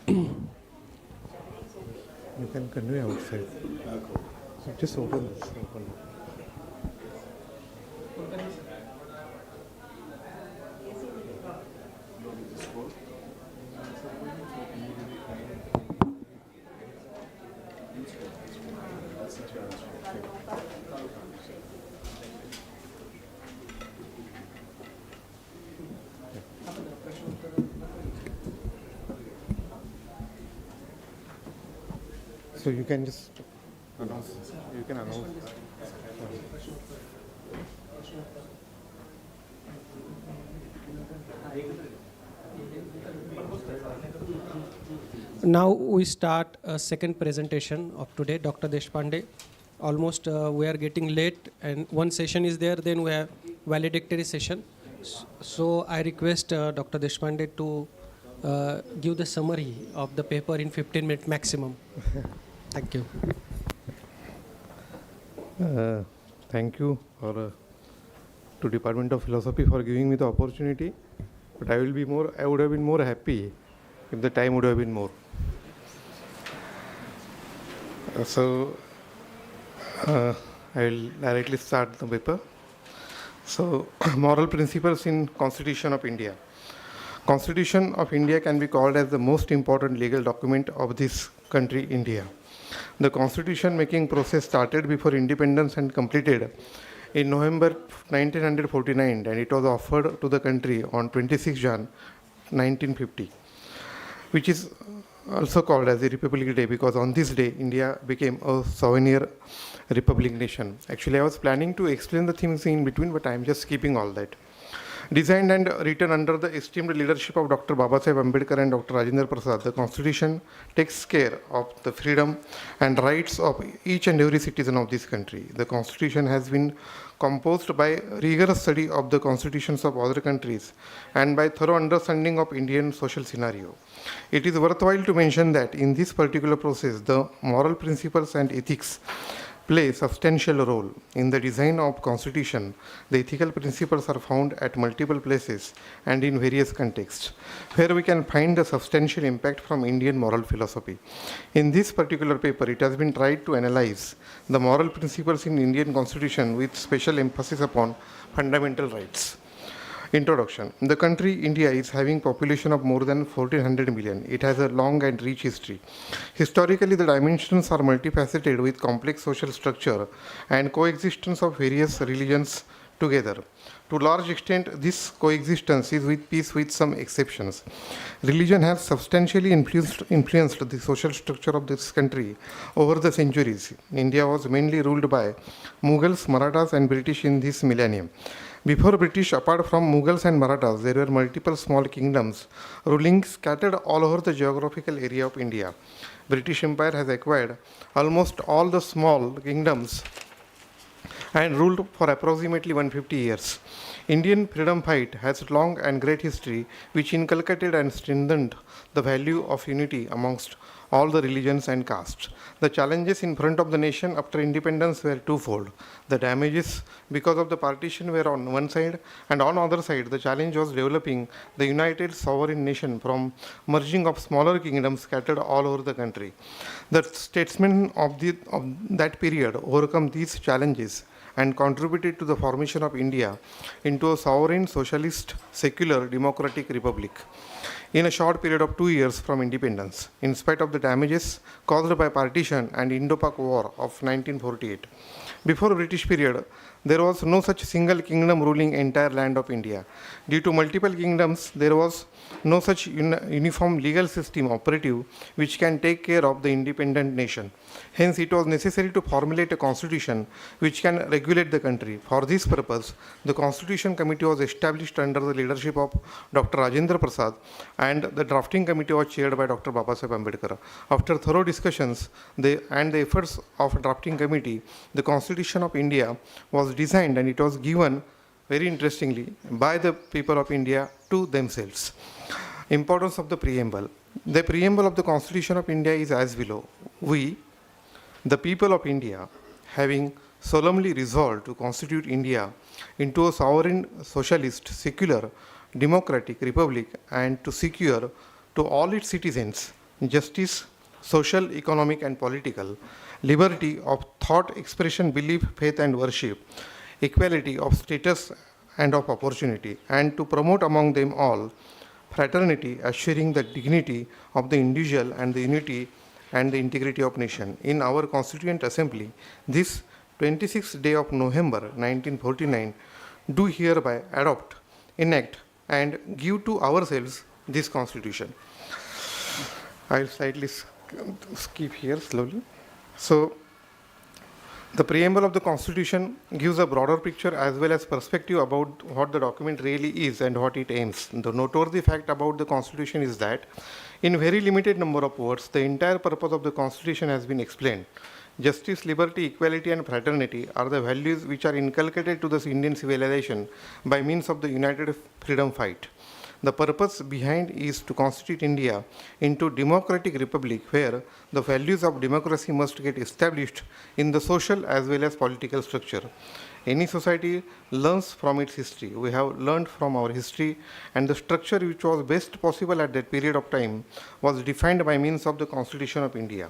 You can convey outside. Just open this. Open. So you can just announce. You can announce. Now we start a second presentation of today, Dr. Deshpande. Almost we are getting late, and one session is there, then we have valedictory session. So I request Dr. Deshpande to give the summary of the paper in 15 minutes maximum. Thank you. Thank you to Department of Philosophy for giving me the opportunity. But I would have been more happy if the time would have been more. I will directly start the paper. So, moral principles in Constitution of India. Constitution of India can be called as the most important legal document of this country, India. The constitution making process started before independence and completed in November 1949, and it was offered to the country on 26 Jan 1950, which is also called as the Republic Day because on this day India became a souvenir republic nation. Actually, I was planning to explain the things in between, but I am just skipping all that. Designed and written under the esteemed leadership of Dr. Babasaheb Ambedkar and Dr. Rajendra Prasad, the Constitution takes care of the freedom and rights of each and every citizen of this country. The Constitution has been composed by rigorous study of the constitutions of other countries and by thorough understanding of Indian social scenario. It is worthwhile to mention that in this particular process, the moral principles and ethics play a substantial role. In the design of constitution, the ethical principles are found at multiple places and in various contexts, where we can find the substantial impact from Indian moral philosophy. In this particular paper, it has been tried to analyze the moral principles in Indian constitution with special emphasis upon fundamental rights. Introduction. The country India is having population of more than 1400 million. It has a long and rich history. Historically, the dimensions are multifaceted with complex social structure and coexistence of various religions together. To a large extent, this coexistence is with peace with some exceptions. Religion has substantially influenced the social structure of this country over the centuries. India was mainly ruled by Mughals, Marathas and British in this millennium. Before British, apart from Mughals and Marathas, there were multiple small kingdoms ruling scattered all over the geographical area of India. British Empire has acquired almost all the small kingdoms and ruled for approximately 150 years. Indian freedom fight has long and great history, which inculcated and strengthened the value of unity amongst all the religions and castes. The challenges in front of the nation after independence were twofold. The damages because of the partition were on one side, and on the other side, the challenge was developing the united sovereign nation from merging of smaller kingdoms scattered all over the country. The statesmen of that period overcome these challenges and contributed to the formation of India into a sovereign, socialist, secular, democratic republic in a short period of 2 years from independence, in spite of the damages caused by partition and Indo-Pak War of 1948. Before British period, there was no such single kingdom ruling entire land of India. Due to multiple kingdoms, there was no such uniform legal system operative which can take care of the independent nation. Hence, it was necessary to formulate a constitution which can regulate the country. For this purpose, the Constitution Committee was established under the leadership of Dr. Rajendra Prasad, and the drafting committee was chaired by Dr. Babasaheb Ambedkar. After thorough discussions and the efforts of drafting committee, the Constitution of India was designed, and it was given, very interestingly, by the people of India to themselves. Importance of the preamble. The preamble of the Constitution of India is as below. We, the people of India, having solemnly resolved to constitute India into a sovereign, socialist, secular, democratic republic and to secure to all its citizens justice, social, economic, and political, liberty of thought, expression, belief, faith, and worship, equality of status and of opportunity, and to promote among them all fraternity, assuring the dignity of the individual and the unity and the integrity of nation. In our Constituent Assembly, this 26th day of November 1949, do hereby adopt, enact, and give to ourselves this Constitution. I'll slightly skip here slowly. So, the preamble of the Constitution gives a broader picture as well as perspective about what the document really is and what it aims. The noteworthy fact about the Constitution is that, in very limited number of words, the entire purpose of the Constitution has been explained. Justice, liberty, equality, and fraternity are the values which are inculcated to the Indian civilization by means of the United Freedom Fight. The purpose behind is to constitute India into a democratic republic where the values of democracy must get established in the social as well as political structure. Any society learns from its history. We have learned from our history, and the structure which was best possible at that period of time was defined by means of the Constitution of India.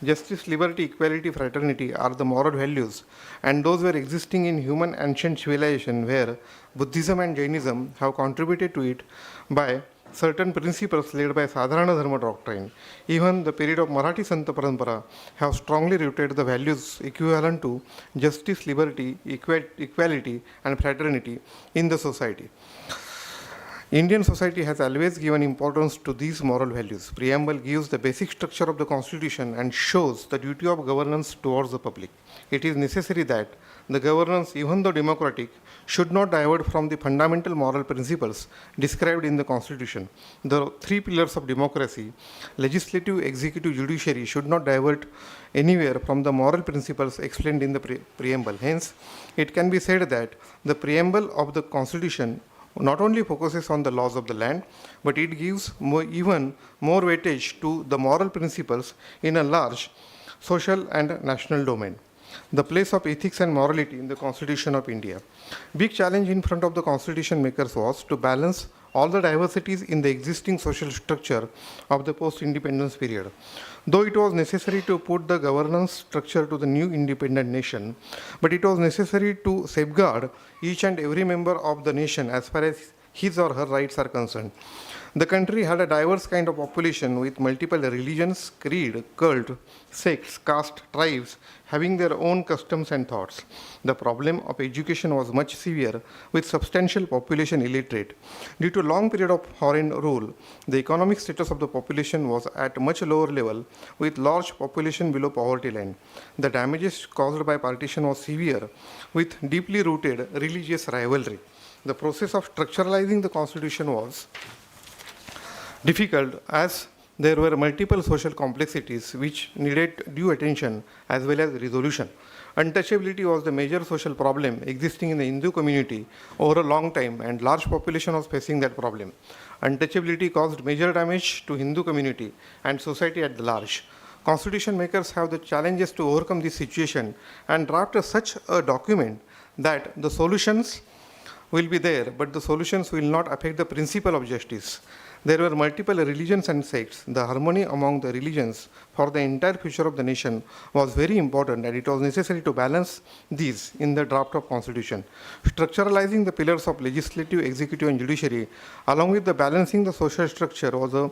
Justice, liberty, equality, fraternity are the moral values, and those were existing in human ancient civilization where Buddhism and Jainism have contributed to it by certain principles led by Sadharana Dharma doctrine. Even the period of Marathi Santa Parampara have strongly rooted the values equivalent to justice, liberty, equality, and fraternity in the society. Indian society has always given importance to these moral values. Preamble gives the basic structure of the Constitution and shows the duty of governance towards the public. It is necessary that the governance, even though democratic, should not divert from the fundamental moral principles described in the Constitution. The three pillars of democracy, legislative, executive, judiciary, should not divert anywhere from the moral principles explained in the preamble. Hence, it can be said that the preamble of the Constitution not only focuses on the laws of the land, but it gives even more weightage to the moral principles in a large social and national domain. The place of ethics and morality in the Constitution of India. Big challenge in front of the Constitution makers was to balance all the diversities in the existing social structure of the post-independence period. Though it was necessary to put the governance structure to the new independent nation, but it was necessary to safeguard each and every member of the nation as far as his or her rights are concerned. The country had a diverse kind of population with multiple religions, creed, cult, sects, caste, tribes, having their own customs and thoughts. The problem of education was much severe, with substantial population illiterate. Due to a long period of foreign rule, the economic status of the population was at a much lower level, with large population below poverty line. The damages caused by partition was severe, with deeply rooted religious rivalry. The process of structuralizing the Constitution was difficult as there were multiple social complexities which needed due attention as well as resolution. Untouchability was the major social problem existing in the Hindu community over a long time, and large population was facing that problem. Untouchability caused major damage to Hindu community and society at large. Constitution makers have the challenges to overcome this situation and draft such a document that the solutions will be there, but the solutions will not affect the principle of justice. There were multiple religions and sects. The harmony among the religions for the entire future of the nation was very important, and it was necessary to balance these in the draft of Constitution. Structuralizing the pillars of legislative, executive, and judiciary, along with the balancing the social structure was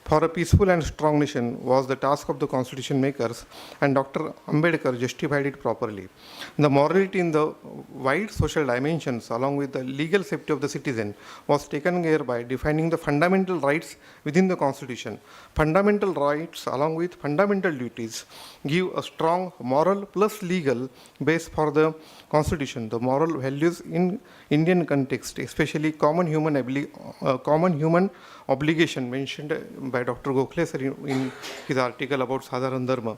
for a peaceful and strong nation was the task of the Constitution makers, and Dr. Ambedkar justified it properly. The morality in the wide social dimensions, along with the legal safety of the citizen, was taken care by defining the fundamental rights within the Constitution. Fundamental rights, along with fundamental duties, give a strong moral plus legal base for the Constitution. The moral values in Indian context, especially common human obligation mentioned by Dr. Gokhale sir in his article about Sadharana Dharma,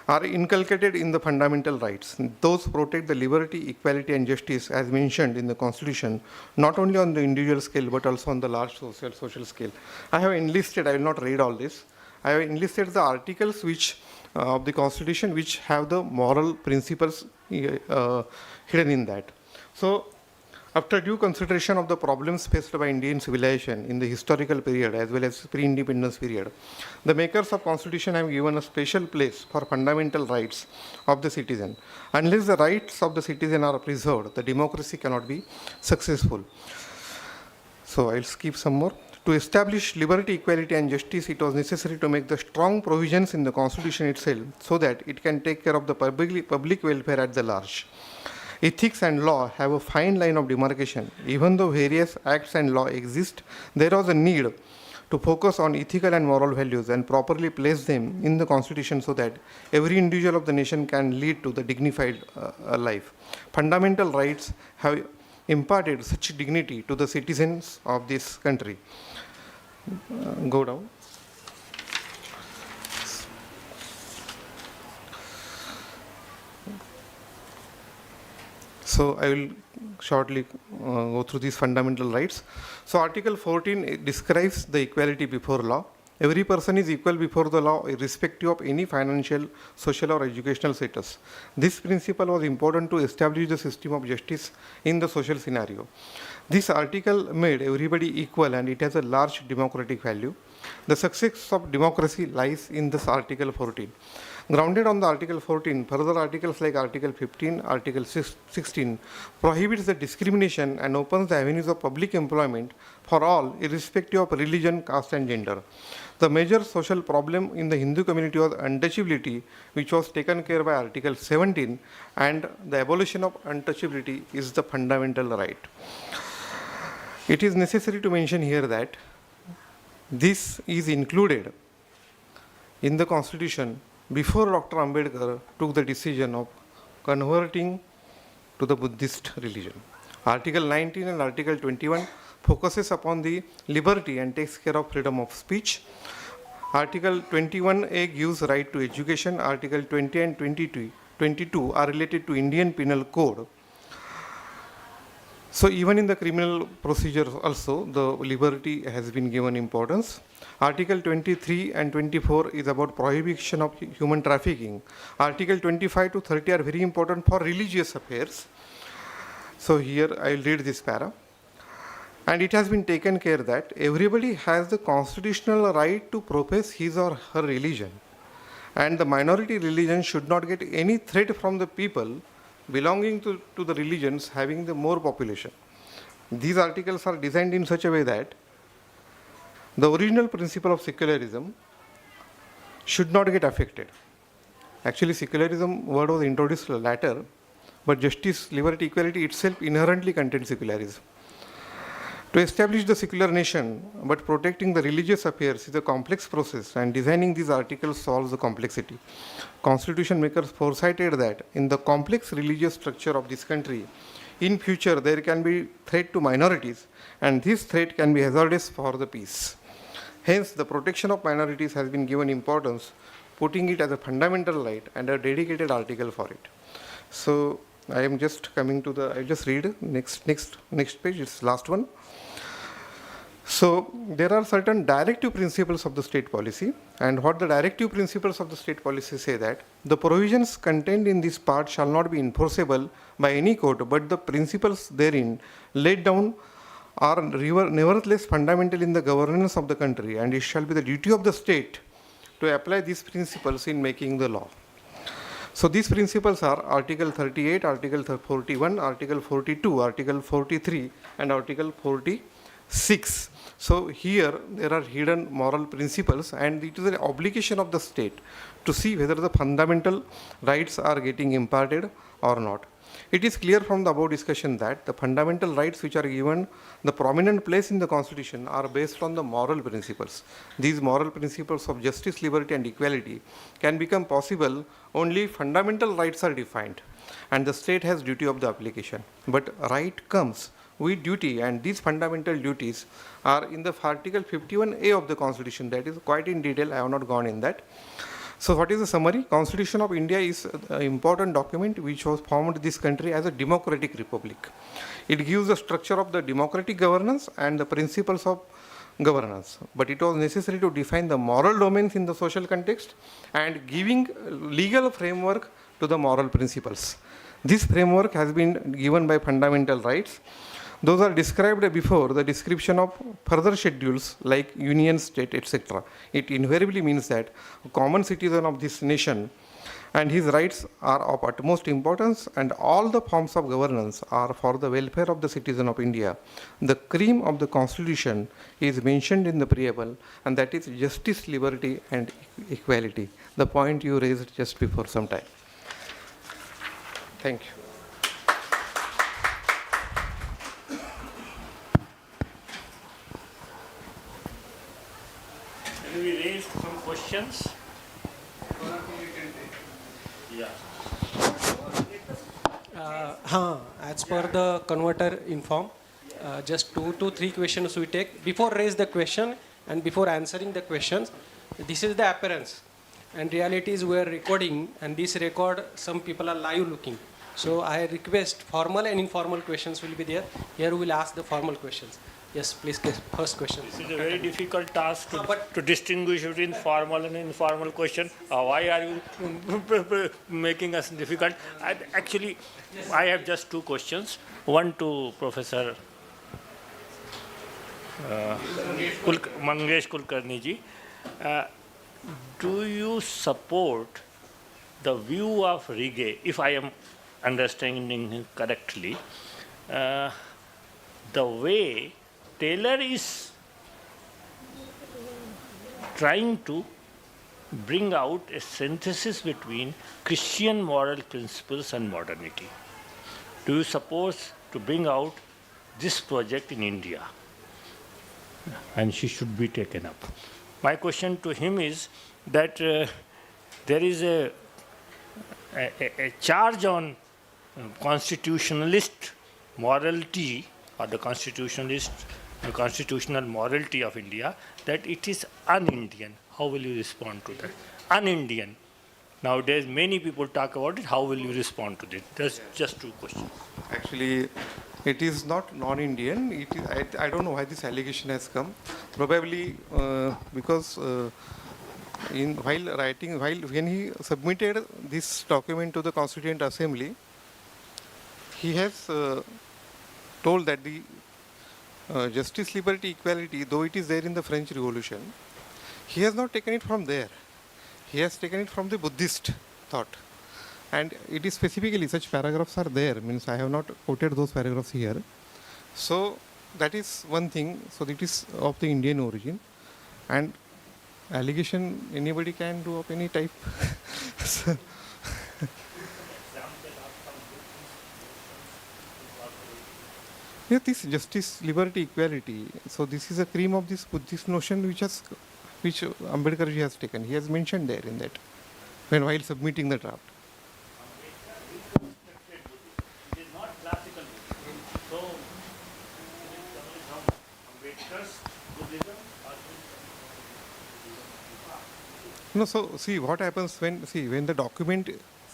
are inculcated in the fundamental rights. Those protect the liberty, equality, and justice as mentioned in the Constitution, not only on the individual scale but also on the large social scale. I have enlisted, I will not read all this, I have enlisted the articles which of the Constitution which have the moral principles hidden in that. So, After due consideration of the problems faced by Indian civilization in the historical period as well as pre-independence period, the makers of Constitution have given a special place for fundamental rights of the citizen. Unless the rights of the citizen are preserved, the democracy cannot be successful. So I'll skip some more. To establish liberty, equality and justice, it was necessary to make the strong provisions in the Constitution itself so that it can take care of the public welfare at the large. Ethics and law have a fine line of demarcation. Even though various acts and law exist, there was a need to focus on ethical and moral values and properly place them in the Constitution so that every individual of the nation can lead to the dignified life. Fundamental rights have imparted such dignity to the citizens of this country. Go down. So I will shortly go through these fundamental rights. So Article 14 describes the equality before law. Every person is equal before the law irrespective of any financial, social or educational status. This principle was important to establish the system of justice in the social scenario. This article made everybody equal and it has a large democratic value. The success of democracy lies in this Article 14. Grounded on the Article 14, further articles like Article 15, Article 16 prohibits the discrimination and opens the avenues of public employment for all, irrespective of religion, caste and gender. The major social problem in the Hindu community was untouchability, which was taken care by Article 17, and the abolition of untouchability is the fundamental right. It is necessary to mention here that this is included in the Constitution before Dr. Ambedkar took the decision of converting to the Buddhist religion. Article 19 and Article 21 focuses upon the liberty and takes care of freedom of speech. Article 21A gives right to education. Article 20 and 22 are related to Indian Penal Code. So even in the criminal procedure also, the liberty has been given importance. Article 23 and 24 is about prohibition of human trafficking. Article 25 to 30 are very important for religious affairs. So here I will read this para. And it has been taken care that everybody has the constitutional right to profess his or her religion. And the minority religion should not get any threat from the people belonging to the religions having the more population. These articles are designed in such a way that the original principle of secularism should not get affected. Actually, secularism word was introduced later, but justice, liberty, equality itself inherently contains secularism. To establish the secular nation, but protecting the religious affairs is a complex process, and designing these articles solves the complexity. Constitution makers foresighted that in the complex religious structure of this country, in future there can be threat to minorities, and this threat can be hazardous for the peace. Hence, the protection of minorities has been given importance, putting it as a fundamental right and a dedicated article for it. So, I am just coming to the, I'll just read next page, it's last one. So, there are certain directive principles of the state policy, and what the directive principles of the state policy say that the provisions contained in this part shall not be enforceable by any court, but the principles therein laid down are nevertheless fundamental in the governance of the country, and it shall be the duty of the state to apply these principles in making the law. So these principles are Article 38, Article 41, Article 42, Article 43, and Article 46. So here there are hidden moral principles, and it is an obligation of the state to see whether the fundamental rights are getting imparted or not. It is clear from the above discussion that the fundamental rights which are given the prominent place in the Constitution are based on the moral principles. These moral principles of justice, liberty and equality can become possible only if fundamental rights are defined and the state has duty of the application. But right comes with duty, and these fundamental duties are in the Article 51A of the Constitution. That is quite in detail, I have not gone in that. So what is the summary? Constitution of India is an important document which was formed this country as a democratic republic. It gives the structure of the democratic governance and the principles of governance. But it was necessary to define the moral domains in the social context and giving legal framework to the moral principles. This framework has been given by fundamental rights. Those are described before the description of further schedules like union, state, etc. It invariably means that a common citizen of this nation and his rights are of utmost importance, and all the forms of governance are for the welfare of the citizen of India. The cream of the Constitution is mentioned in the preamble, and that is justice, liberty, and equality. The point you raised just before some time. Thank you. Can we raise some questions? Yeah. As per the converter inform, just 2 to 3 questions we take. Before raise the question and before answering the questions, this is the appearance. And reality is we are recording, and this record, some people are live looking. So I request formal and informal questions will be there. Here we will ask the formal questions. Yes, please, first question. This is a very difficult task to distinguish between formal and informal question. Why are you making us difficult? Actually, I have just 2 questions. One to Professor Mangesh Kulkarni ji. Do you support the view of Righe, if I am understanding him correctly, the way Taylor is trying to bring out a synthesis between Christian moral principles and modernity? Do you suppose to bring out this project in India? And she should be taken up. My question to him is that there is a charge on constitutionalist morality or the constitutional morality of India, that it is un-Indian. How will you respond to that? Un-Indian. Nowadays, many people talk about it. How will you respond to this? That's just 2 questions. Actually, it is not non-Indian. It is, I don't know why this allegation has come. Probably because when he submitted this document to the Constituent Assembly, he has told that the justice, liberty, equality, though it is there in the French Revolution, he has not taken it from there. He has taken it from the Buddhist thought. And it is specifically, such paragraphs are there, means I have not quoted those paragraphs here. So that is one thing, so it is of the Indian origin. And allegation anybody can do of any type. So yeah, this justice, liberty, equality. So this is a cream of this Buddhist notion which Ambedkar ji has taken. He has mentioned there in that, while submitting the draft. It is not classical. So, Ambedkar's Buddhism or No, so see what happens when the document,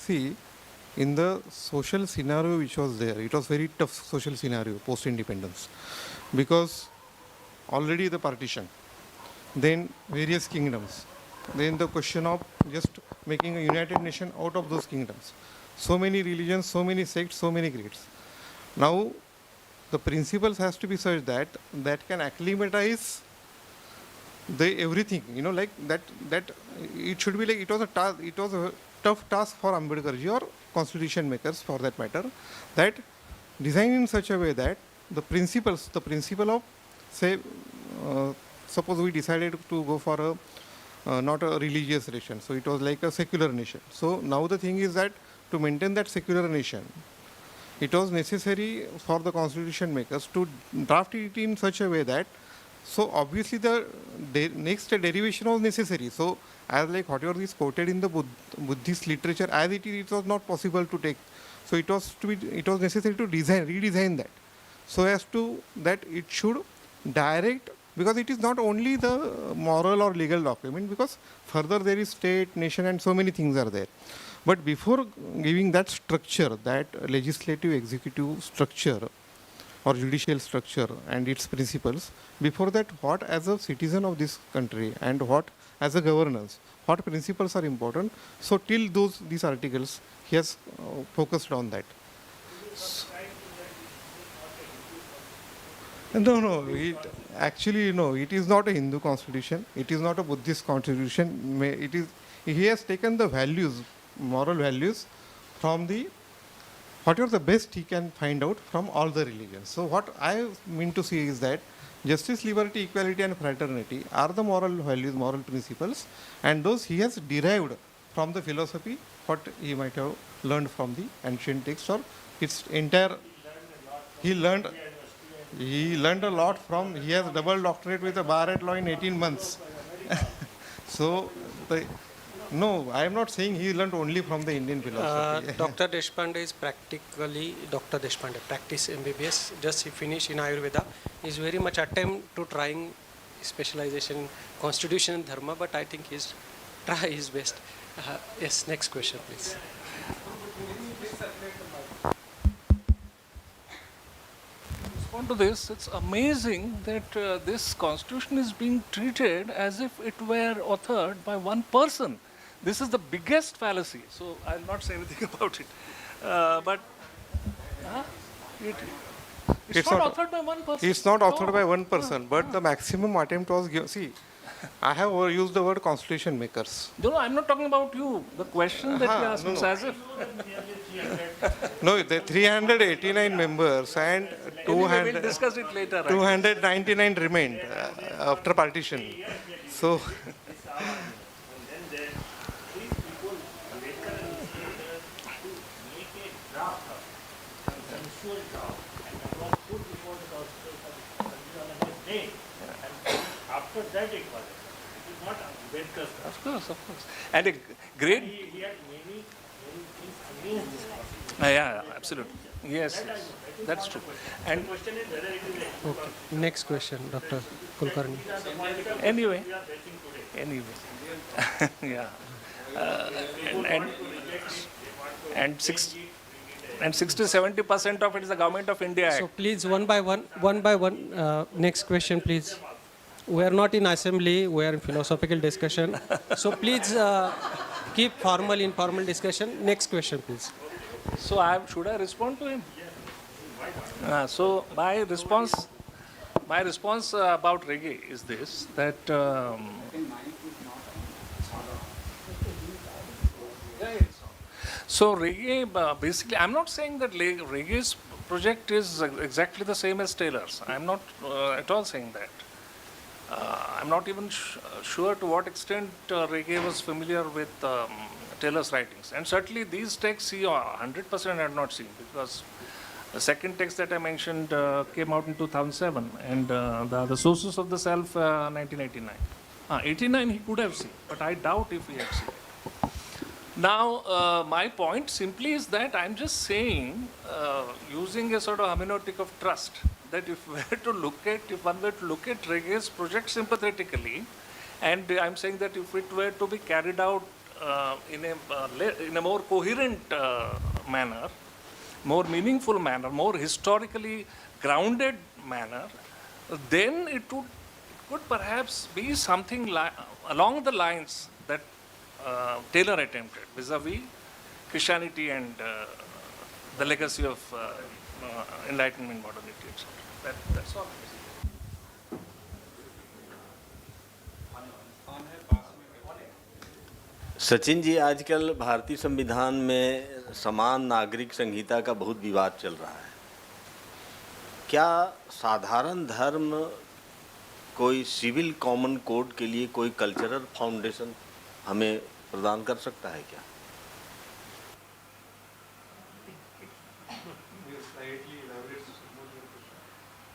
in the social scenario which was there, it was very tough social scenario post-independence, because already the partition, then various kingdoms, then the question of just making a united nation out of those kingdoms. So many religions, so many sects, so many creeds. Now, the principles has to be such that can acclimatize the everything, like that it should be like it was a tough task for Ambedkar ji or constitution makers for that matter, that design in such a way that the principle of, say, suppose we decided to go for not a religious nation, so it was like a secular nation. So now the thing is that to maintain that secular nation, it was necessary for the constitution makers to draft it in such a way that, so obviously the next derivation was necessary. So as like whatever is quoted in the Buddhist literature, as it is, it was not possible to take. So it was necessary to redesign that, so as to that it should direct, because it is not only the moral or legal document, because further there is state, nation, and so many things are there. But before giving that structure, that legislative, executive structure or judicial structure and its principles, before that, what as a citizen of this country and what as a governance, what principles are important. So till these articles, he has focused on that. No. Actually, no. It is not a Hindu constitution. It is not a Buddhist constitution. It is. He has taken the values, moral values, from the whatever the best he can find out from all the religions. So what I mean to say is that justice, liberty, equality, and fraternity are the moral values, moral principles, and those he has derived from the philosophy what he might have learned from the ancient texts or its entire. He learned a lot from. He has double doctorate with a bar at law in 18 months. So, no, I am not saying he learned only from the Indian philosophy. Dr. Deshpande is practically Dr. Deshpande, practice MBBS. Just he finished in Ayurveda. He is very much attempt to trying specialization, constitution and dharma, but I think he's try his best. Yes, next question, please. Respond to this, it's amazing that this constitution is being treated as if it were authored by one person. This is the biggest fallacy. So I'll not say anything about it. But it's not authored by one person. It's not authored by one person, but the maximum attempt was given. See, I have used the word constitution makers. No, I'm not talking about you. The question that you asked is as if. No, the 389 members and 200, we'll discuss it later. 299 remained after partition. So. After that it was. It is not Ambedkar's. Of course. And a great. He had many things against this. Yeah, absolutely. Yes, that's true. And the question is whether it is Okay. Next question, Dr. Kulkarni. Anyway. Yeah. And 60-70% of it is the Government of India Act. So please, one by one, next question, please. We are not in assembly, we are in philosophical discussion. So please keep formal, informal discussion. Next question, please. So should I respond to him? So my response about reggae is this, that so reggae, basically, I'm not saying that reggae's project is exactly the same as Taylor's. I'm not at all saying that. I'm not even sure to what extent reggae was familiar with Taylor's writings. And certainly these texts he 100% had not seen, because the second text that I mentioned came out in 2007, and the Sources of the Self, 1989. 89 he could have seen, but I doubt if he had seen. Now, my point simply is that I'm just saying, using a sort of hermeneutic of trust, that if one were to look at reggae's project sympathetically, and I'm saying that if it were to be carried out in a more coherent manner, more meaningful manner, more historically grounded manner, then it could perhaps be something along the lines that Taylor attempted vis-a-vis Christianity and the legacy of Enlightenment, modernity, etc. That's all. Sachin ji, आजकल भारतीय संविधान में समान नागरिक संहिता का बहुत विवाद चल रहा है। क्या साधारण धर्म कोई सिविल कॉमन कोड के लिए कोई कल्चरल फाउंडेशन हमें प्रदान कर सकता है क्या?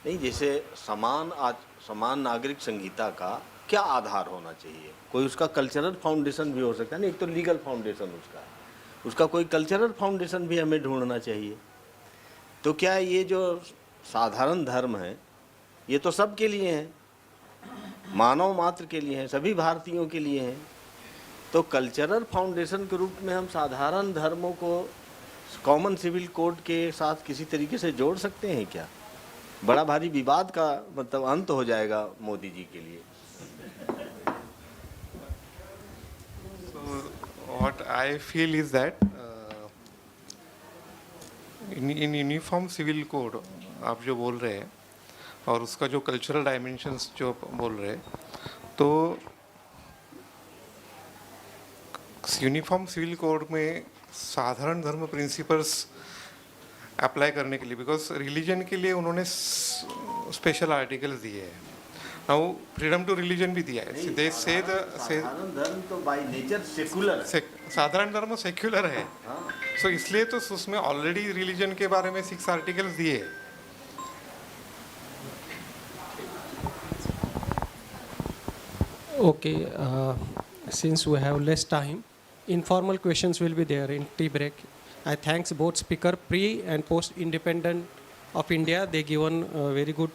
नहीं, जैसे समान नागरिक संहिता का क्या आधार होना चाहिए? कोई उसका कल्चरल फाउंडेशन भी हो सकता है ना, एक तो लीगल फाउंडेशन उसका कोई कल्चरल फाउंडेशन भी हमें ढूंढना चाहिए। तो क्या ये जो साधारण धर्म है ये तो सबके लिए है, मानव मात्र के लिए है, सभी भारतीयों के लिए है। तो कल्चरल फाउंडेशन के रूप में हम साधारण धर्मों को कॉमन सिविल कोड के साथ किसी तरीके से जोड़ सकते हैं क्या? बड़ा भारी विवाद का मतलब अंत हो जाएगा मोदी जी के लिए। What I feel is that in uniform civil code आप जो बोल रहे हैं, और उसका जो कल्चरल डायमेंशंस जो आप बोल रहे हैं, तो यूनिफॉर्म सिविल कोड में साधारण धर्म प्रिंसिपल्स अप्लाई करने के लिए, बिकॉज रिलीजन के लिए उन्होंने स्पेशल आर्टिकल्स दिए हैं. नाउ फ्रीडम टू रिलीजन भी दिया है. दे से साधारण धर्म तो बाय नेचर सेकुलर है. साधारण धर्म सेक्युलर है. सो इसलिए तो उसमें ऑलरेडी रिलीजन के बारे में 6 आर्टिकल्स दिए हैं. Okay, since we have less time, informal questions will be there in tea break. I thanks both speaker pre and post independent of India. They given very good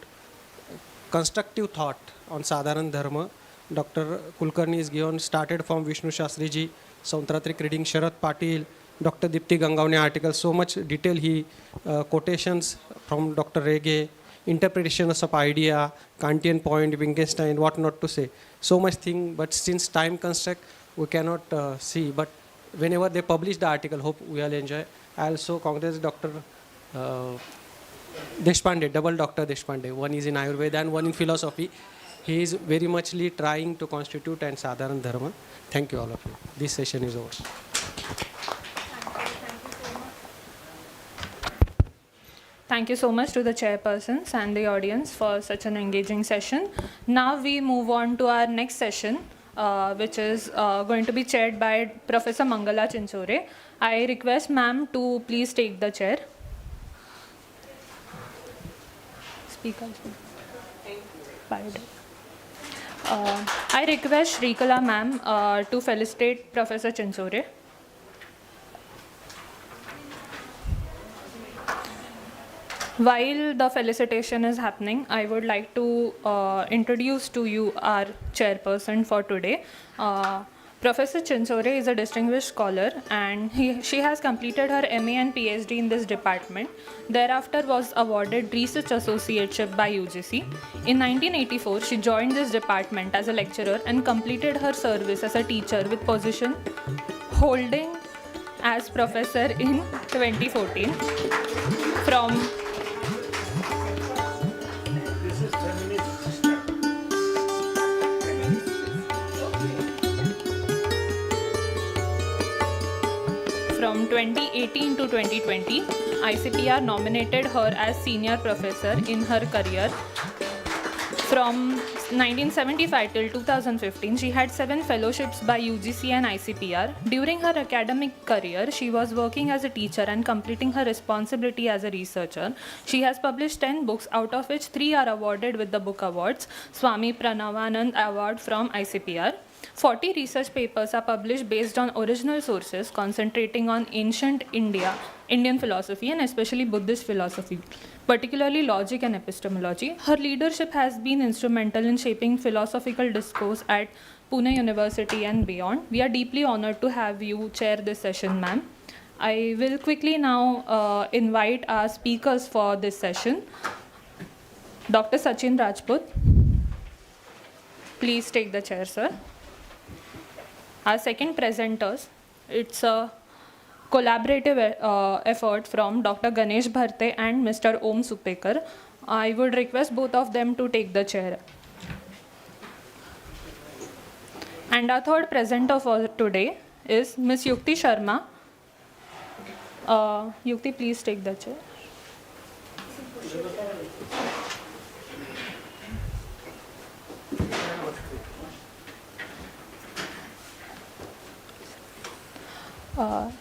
constructive thought on Sadharana Dharma. Dr. Kulkarni is given started from Vishnu Shastri ji, Sautratrik reading Sharad Patil, Dr. Dipti Gangavne article. So much detail he quotations from Dr. Rege, interpretations of idea, Kantian point, Wittgenstein, what not to say. So much thing, but since time constraint, we cannot see. But whenever they publish the article, hope we all enjoy. I also congratulate Dr. Deshpande, double Dr. Deshpande. One is in Ayurveda and one in philosophy. He is very muchly trying to constitute and Sadharana Dharma. Thank you all of you. This session is over. Thank you so much to the chairpersons and the audience for such an engaging session. Now we move on to our next session, which is going to be chaired by Professor Mangala Chinchore. I request ma'am to please take the chair. Speaker. I request Shrikala ma'am to felicitate Professor Chinchore. While the felicitation is happening, I would like to introduce to you our chairperson for today. Professor Chinchore is a distinguished scholar and she has completed her MA and PhD in this department. Thereafter was awarded Research Associateship by UGC. In 1984, she joined this department as a lecturer and completed her service as a teacher with position holding as professor in 2014. From 2018 to 2020, ICPR nominated her as senior professor in her career. From 1975 till 2015, she had 7 fellowships by UGC and ICPR. During her academic career, she was working as a teacher and completing her responsibility as a researcher. She has published 10 books, out of which 3 are awarded with the Book Awards, Swami Pranavanand Award from ICPR. 40 research papers are published based on original sources, concentrating on ancient Indian philosophy and especially Buddhist philosophy, particularly logic and epistemology. Her leadership has been instrumental in shaping philosophical discourse at Pune University and beyond. We are deeply honored to have you chair this session, ma'am. I will quickly now invite our speakers for this session. Dr. Sachin Rajput, please take the chair, sir. Our second presenters, it's a collaborative effort from Dr. Ganesh Bharte and Mr. Om Supekar. I would request both of them to take the chair. And our third presenter for today is Ms. Yukti Sharma. Yukti, please take the chair.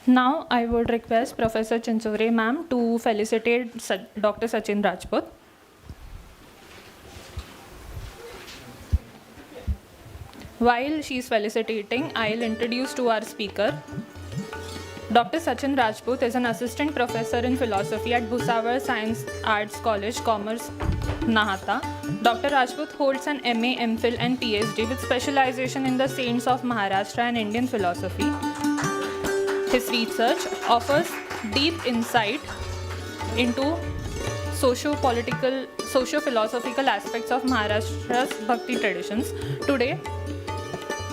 Now I would request Professor Chinchore ma'am to felicitate Dr. Sachin Rajput. While she is felicitating, I'll introduce to our speaker. Dr. Sachin Rajput is an assistant professor in philosophy at Bhusawal Science Arts College, Commerce, Nahata. Dr. Rajput holds an MA, MPhil and PhD with specialization in the saints of Maharashtra and Indian philosophy. His research offers deep insight into socio-philosophical aspects of Maharashtra's Bhakti traditions. Today,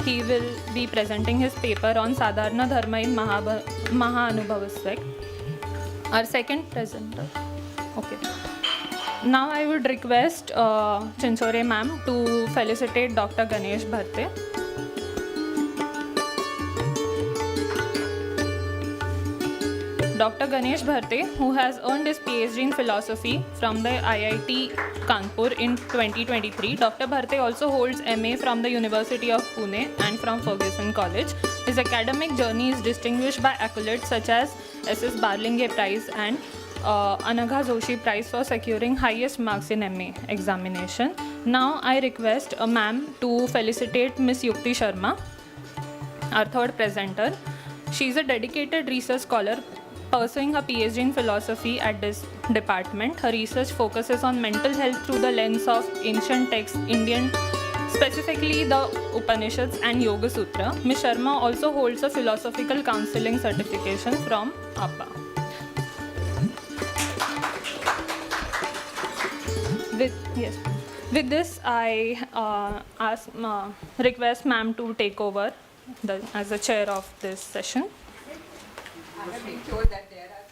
he will be presenting his paper on Sadharana Dharma in Maha-Anubhavasvek. Our second presenter. Okay. Now I would request Chinchore ma'am to felicitate Dr. Ganesh Bharte. Dr. Ganesh Bharte, who has earned his PhD in philosophy from the IIT Kanpur in 2023. Dr. Bharte also holds MA from the University of Pune and from Ferguson College. His academic journey is distinguished by accolades such as S.S. Barlinge Prize and Anagha Joshi Prize for securing highest marks in MA examination. Now I request a ma'am to felicitate Miss Yukti Sharma, our third presenter. She is a dedicated research scholar pursuing her PhD in philosophy at this department. Her research focuses on mental health through the lens of ancient texts, Indian, specifically the Upanishads and Yoga Sutra. Ms. Sharma also holds a philosophical counseling certification from APA. With this, I request ma'am to take over as the chair of this session. I have been told that there are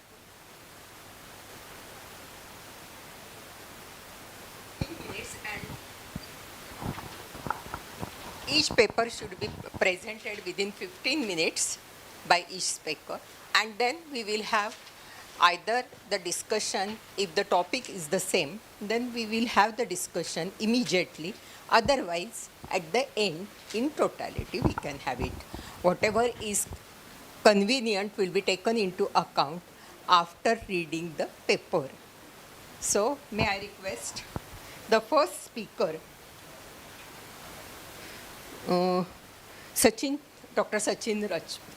minutes and each paper should be presented within 15 minutes by each speaker, and then we will have either the discussion. If the topic is the same, then we will have the discussion immediately. Otherwise, at the end, in totality, we can have it. Whatever is convenient will be taken into account after reading the paper. So, may I request the first speaker, Dr. Sachin Rajput,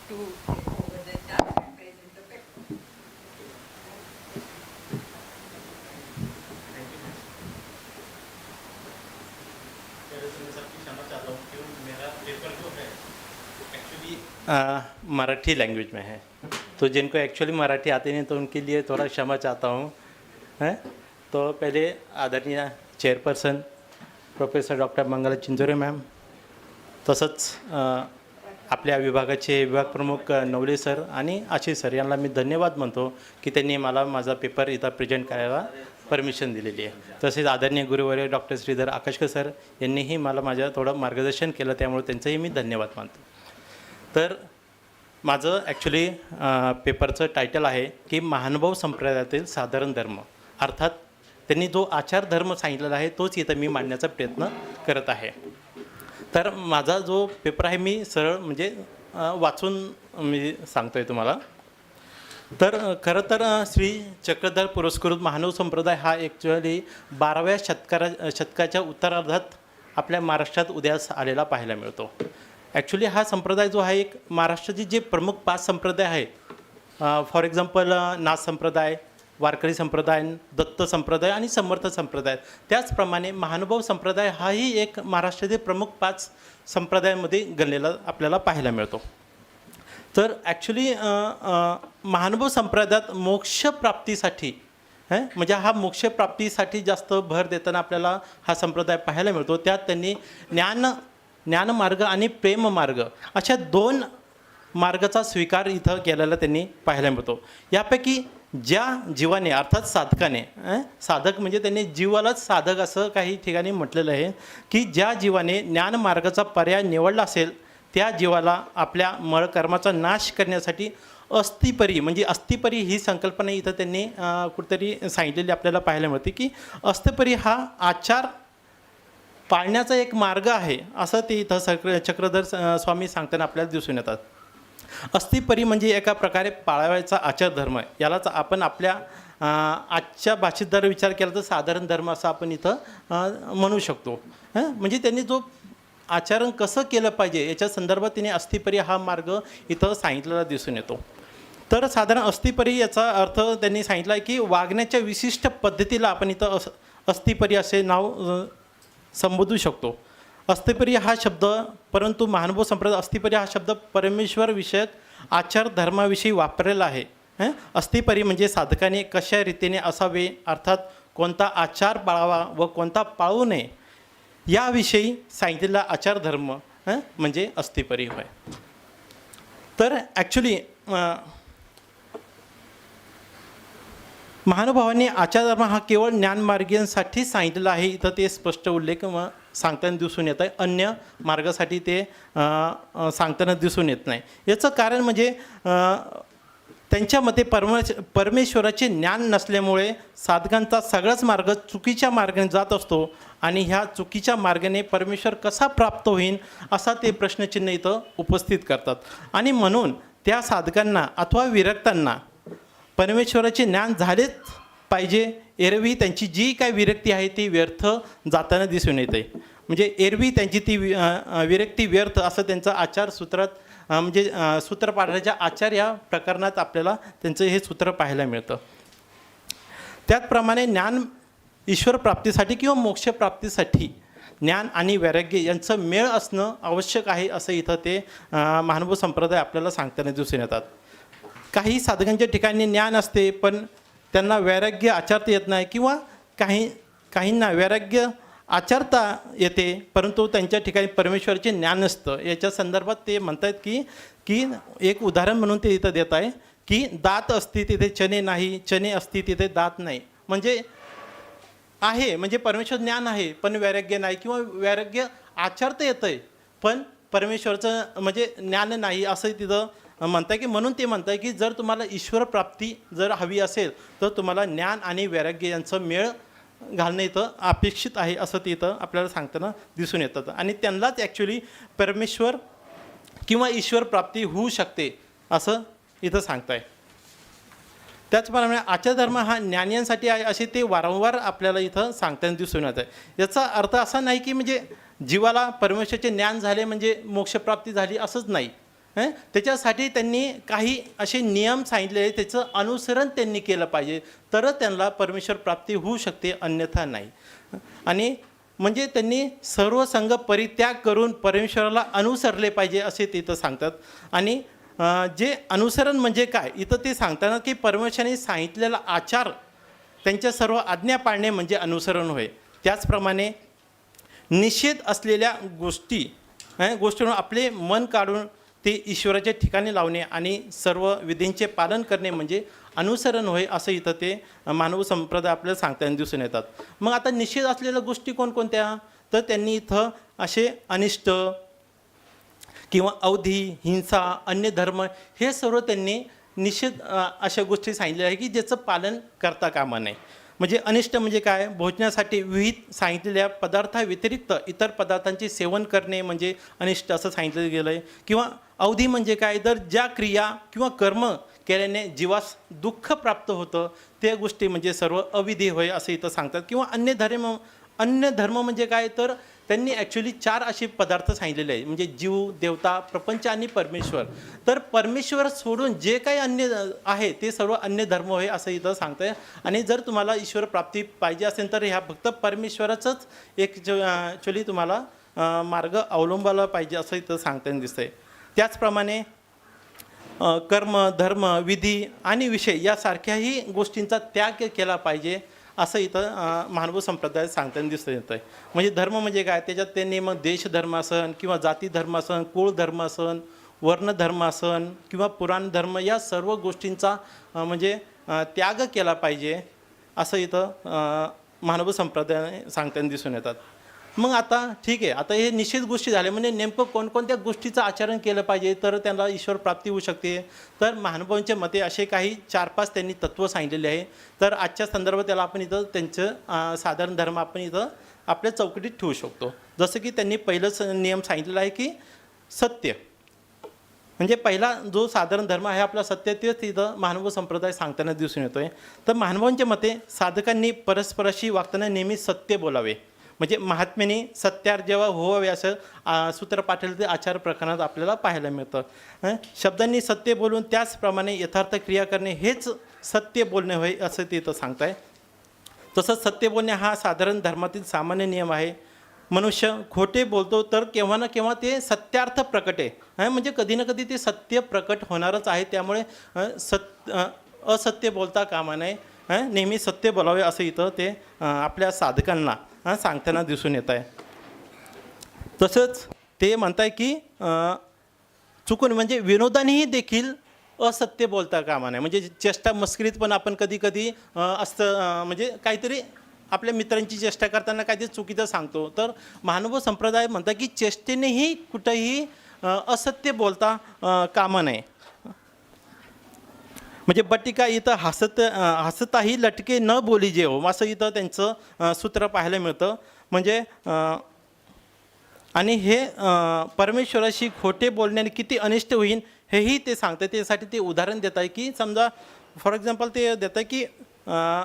to take over the chart and present the paper. Marathi language में है, तो जिनको actually Marathi आती नहीं तो उनके लिए थोड़ा क्षमा चाहता हूँ. तो पहले आदरणीय chairperson professor doctor Mangala Chinchore ma'am, तसंच आपल्या विभागाचे विभाग प्रमुख नवले सर आणि आशिष सर यांना मी धन्यवाद म्हणतो की त्यांनी मला माझा पेपर इथं प्रेझेंट करायला परमिशन दिलेली आहे. तसेच आदरणीय गुरुवर्य डॉक्टर श्रीधर आकाशकर सर यांनीही मला माझ्या थोडं मार्गदर्शन केलं, त्यामुळे त्यांचंही मी धन्यवाद मानतो. तर माझं ॲक्च्युली पेपरचं टायटल आहे की महानुभाव संप्रदायातील साधारण धर्म, अर्थात त्यांनी जो आचार धर्म सांगितलेला आहे तोच इथं मी मांडण्याचा प्रयत्न करत आहे. तर माझा जो पेपर आहे मी सरळ म्हणजे वाचून मी सांगतो आहे तुम्हाला. तर खरं तर श्री चक्रधर पुरस्कृत महानुभाव संप्रदाय हा ॲक्च्युअली 12व्या शतकाच्या उत्तरार्धात आपल्या महाराष्ट्रात उदयास आलेला पाहायला मिळतो. ॲक्च्युली हा संप्रदाय जो आहे एक महाराष्ट्राचे जे प्रमुख 5 संप्रदाय आहेत, फॉर एक्झाम्पल नाथ संप्रदाय, वारकरी संप्रदाय, दत्त संप्रदाय आणि समर्थ संप्रदाय, त्याचप्रमाणे महानुभाव संप्रदाय हाही एक महाराष्ट्रातील प्रमुख 5 संप्रदायामध्ये गणलेला आपल्याला पाहायला मिळतो. तर ॲक्च्युली महानुभाव संप्रदायात मोक्षप्राप्तीसाठी म्हणजे हा मोक्षप्राप्तीसाठी जास्त भर देताना आपल्याला हा संप्रदाय पाहायला मिळतो. त्यात त्यांनी ज्ञानमार्ग आणि प्रेममार्ग अशा 2 मार्गाचा स्वीकार इथं केलेला त्यांनी पाहायला मिळतो. यापैकी ज्या जीवाने अर्थात साधकाने, साधक म्हणजे त्यांनी जीवालाच साधक असं काही ठिकाणी म्हटलेलं आहे की ज्या जीवाने ज्ञानमार्गाचा पर्याय निवडला असेल त्या जीवाला आपल्या मळकर्माचा नाश करण्यासाठी अस्थिपरी म्हणजे अस्थिपरी ही संकल्पना इथं त्यांनी कुठेतरी सांगितलेली आपल्याला पाहायला मिळते की अस्थिपरी हा आचार पाळण्याचा एक मार्ग आहे असं ते इथं चक्रधर स्वामी सांगताना आपल्याला दिसून येतात. अस्थिपरी म्हणजे एका प्रकारे पाळावायचा आचार धर्म आहे. यालाच आपण आपल्या आजच्या भाषेत जर विचार केला तर साधारण धर्म असं आपण इथं म्हणू शकतो. म्हणजे त्यांनी जो आचरण कसं केलं पाहिजे याच्या संदर्भात तिने अस्थिपरी हा मार्ग इथं सांगितलेला दिसून येतो. तर साधारण अस्थिपरी याचा अर्थ त्यांनी सांगितला आहे की वागण्याच्या विशिष्ट पद्धतीला आपण इथं अस्थिपरी असे नाव संबोधू शकतो. अस्थिपरी हा शब्द, परंतु महानुभाव संप्रदाय अस्थिपरी हा शब्द परमेश्वर विषयक आचार धर्माविषयी वापरलेला आहे. अस्थिपरी म्हणजे साधकाने कशा रीतीने असावे, अर्थात कोणता आचार पाळावा व कोणता पाळू नये याविषयी सांगितलेला आचार धर्म म्हणजे अस्थिपरी होय. तर ॲक्च्युली महानुभावांनी आचारधर्म हा केवळ ज्ञानमार्गीयांसाठी सांगितलेला आहे, इथं ते स्पष्ट उल्लेख सांगताना दिसून येत आहे. अन्य मार्गासाठी ते सांगताना दिसून येत नाही. याचं कारण म्हणजे त्यांच्या मते परमेश्वराचे ज्ञान नसल्यामुळे साधकांचा सगळाच मार्ग चुकीच्या मार्गाने जात असतो आणि ह्या चुकीच्या मार्गाने परमेश्वर कसा प्राप्त होईल असा ते प्रश्नचिन्ह इथं उपस्थित करतात. आणि म्हणून त्या साधकांना अथवा विरक्तांना परमेश्वराचे ज्ञान झालेच पाहिजे. एरवी त्यांची जी काय विरक्ती आहे ती व्यर्थ जाताना दिसून येते. म्हणजे एरवी त्यांची ती विरक्ती व्यर्थ असं त्यांचं आचारसूत्रात म्हणजे सूत्रपाठाच्या आचार या प्रकरणात आपल्याला त्यांचं हे सूत्र पाहायला मिळतं. त्याचप्रमाणे ज्ञान ईश्वर प्राप्तीसाठी किंवा मोक्षप्राप्तीसाठी ज्ञान आणि वैराग्य यांचं मेळ असणं आवश्यक आहे असं इथं ते महानुभव संप्रदाय आपल्याला सांगताना दिसून येतात. काही साधकांच्या ठिकाणी ज्ञान असते पण त्यांना वैराग्य आचारता येत नाही, किंवा काहींना वैराग्य आचारता येते परंतु त्यांच्या ठिकाणी परमेश्वराचे ज्ञान नसतं. याच्या संदर्भात ते म्हणतात की एक उदाहरण म्हणून ते इथं देत आहे की दात असती तिथे चणे नाही, चणे असती तिथे दात नाही. म्हणजे आहे म्हणजे परमेश्वर ज्ञान आहे पण वैराग्य नाही, किंवा वैराग्य आचारता येतं आहे पण परमेश्वराचं म्हणजे ज्ञान नाही असं तिथं म्हणताय. की म्हणून ते म्हणताय की जर तुम्हाला ईश्वर प्राप्ती जर हवी असेल तर तुम्हाला ज्ञान आणि वैराग्य यांचं मेळ घालणं इथं अपेक्षित आहे असं ते इथं आपल्याला सांगताना दिसून येतं. आणि त्यांनाच ॲक्च्युली परमेश्वर किंवा ईश्वर प्राप्ती होऊ शकते असं इथं सांगताय. त्याचप्रमाणे आचारधर्म हा ज्ञानियांसाठी आहे असे ते वारंवार आपल्याला इथं सांगताना दिसून येत आहे. याचा अर्थ असा नाही की म्हणजे जीवाला परमेश्वराचे ज्ञान झाले म्हणजे मोक्षप्राप्ती झाली असंच नाही. त्याच्यासाठी त्यांनी काही असे नियम सांगितले आहे, त्याचं अनुसरण त्यांनी केलं पाहिजे तरच त्यांना परमेश्वर प्राप्ती होऊ शकते, अन्यथा नाही. आणि म्हणजे त्यांनी सर्व संघ परित्याग करून परमेश्वराला अनुसरले पाहिजे असे ते इथं सांगतात. आणि जे अनुसरण म्हणजे काय इथं ते सांगताना की परमेश्वराने सांगितलेला आचार त्यांच्या सर्व आज्ञा पाळणे म्हणजे अनुसरण होय. त्याचप्रमाणे निषेध असलेल्या गोष्टींवर आपले मन काढून ते ईश्वराच्या ठिकाणी लावणे आणि सर्व विधींचे पालन करणे म्हणजे अनुसरण होय असं इथं ते मानव संप्रदाय आपल्याला सांगताना दिसून येतात. मग आता निषेध असलेल्या गोष्टी कोणकोणत्या तर त्यांनी इथं असे अनिष्ट किंवा अवधी, हिंसा, अन्य धर्म हे सर्व त्यांनी निषेध अशा गोष्टी सांगितलेल्या आहे की ज्याचं पालन करता कामा नये. म्हणजे अनिष्ट म्हणजे काय, भोजनासाठी विविध सांगितलेल्या पदार्थाव्यतिरिक्त इतर पदार्थांचे सेवन करणे म्हणजे अनिष्ट असं सांगितलं गेलं आहे. किंवा अवधी म्हणजे काय, तर ज्या क्रिया किंवा कर्म केल्याने जीवास दुःख प्राप्त होतं त्या गोष्टी म्हणजे सर्व अविधी होय असं इथं सांगतात. किंवा अन्य धर्म म्हणजे काय तर त्यांनी ॲक्च्युली 4 असे पदार्थ सांगितलेले आहे म्हणजे जीव, देवता, प्रपंच आणि परमेश्वर. तर परमेश्वर सोडून जे काही अन्य आहे ते सर्व अन्य धर्म होय असं इथं सांगतं आहे. आणि जर तुम्हाला ईश्वर प्राप्ती पाहिजे असेल तर ह्या फक्त परमेश्वराचंच एक ॲक्च्युली तुम्हाला मार्ग अवलंबायला पाहिजे असं इथं सांगताना दिसतं आहे. त्याचप्रमाणे कर्म, धर्म, विधी आणि विषय यासारख्याही गोष्टींचा त्याग केला पाहिजे असं इथं मानव संप्रदायात सांगताना दिसून येतं आहे. म्हणजे धर्म म्हणजे काय, त्याच्यात त्यांनी मग देश धर्म असन किंवा जाती धर्म असन, कुळ धर्म असन, वर्ण धर्म असन किंवा पुराण धर्म या सर्व गोष्टींचा म्हणजे त्याग केला पाहिजे असं इथं मानव संप्रदायाने सांगताना दिसून येतात. मग आता ठीक आहे, आता हे निश्चित गोष्टी झाल्या म्हणजे नेमकं कोणकोणत्या गोष्टीचं आचरण केलं पाहिजे तर त्यांना ईश्वर प्राप्ती होऊ शकते. तर महानुभावांच्या मते असे काही 4-5 त्यांनी तत्त्व सांगितलेले आहे. तर आजच्या संदर्भात त्याला आपण इथं त्यांचं साधारण धर्म आपण इथं आपल्या चौकटीत ठेवू शकतो. जसं की त्यांनी पहिलंच नियम सांगितलेला आहे की सत्य म्हणजे पहिला जो साधारण धर्म आहे आपला सत्य, तेच इथं महानुभाव संप्रदाय सांगताना दिसून येतो आहे. तर महानुभावांच्या मते साधकांनी परस्पराशी वागताना नेहमी सत्य बोलावे. म्हणजे महात्म्याने सत्यार जेव्हा व्हावे असं सूत्र पाठवलं ते आचार प्रकरणात आपल्याला पाहायला मिळतं. शब्दांनी सत्य बोलून त्याचप्रमाणे यथार्थ क्रिया करणे हेच सत्य बोलणे होय असं ते इथं सांगताय. तसंच सत्य बोलणे हा साधारण धर्मातील सामान्य नियम आहे. मनुष्य खोटे बोलतो तर केव्हा ना केव्हा ते सत्यार्थ प्रकट आहे म्हणजे कधी ना कधी ते सत्य प्रकट होणारच आहे. त्यामुळे असत्य बोलता कामा नये, नेहमी सत्य बोलावे असं इथं ते आपल्या साधकांना सांगताना दिसून येत आहे. तसंच ते म्हणताय की चुकून म्हणजे विनोदानेही देखील असत्य बोलता कामा नये. म्हणजे चेष्टा मस्करीत पण आपण कधी कधी असतं, म्हणजे काहीतरी आपल्या मित्रांची चेष्टा करताना काहीतरी चुकीचं सांगतो. तर महानुभाव संप्रदाय म्हणतात की चेष्टेनेही कुठंही असत्य बोलता कामा नये. म्हणजे बटिका इथं हसताही लटके न बोली जेव, असं इथं त्यांचं सूत्र पाहायला मिळतं. म्हणजे आणि हे परमेश्वराशी खोटे बोलण्याने किती अनिष्ट होईल हेही ते सांगतात. त्यासाठी ते उदाहरण देत आहे की समजा फॉर एक्झाम्पल ते देत आहे की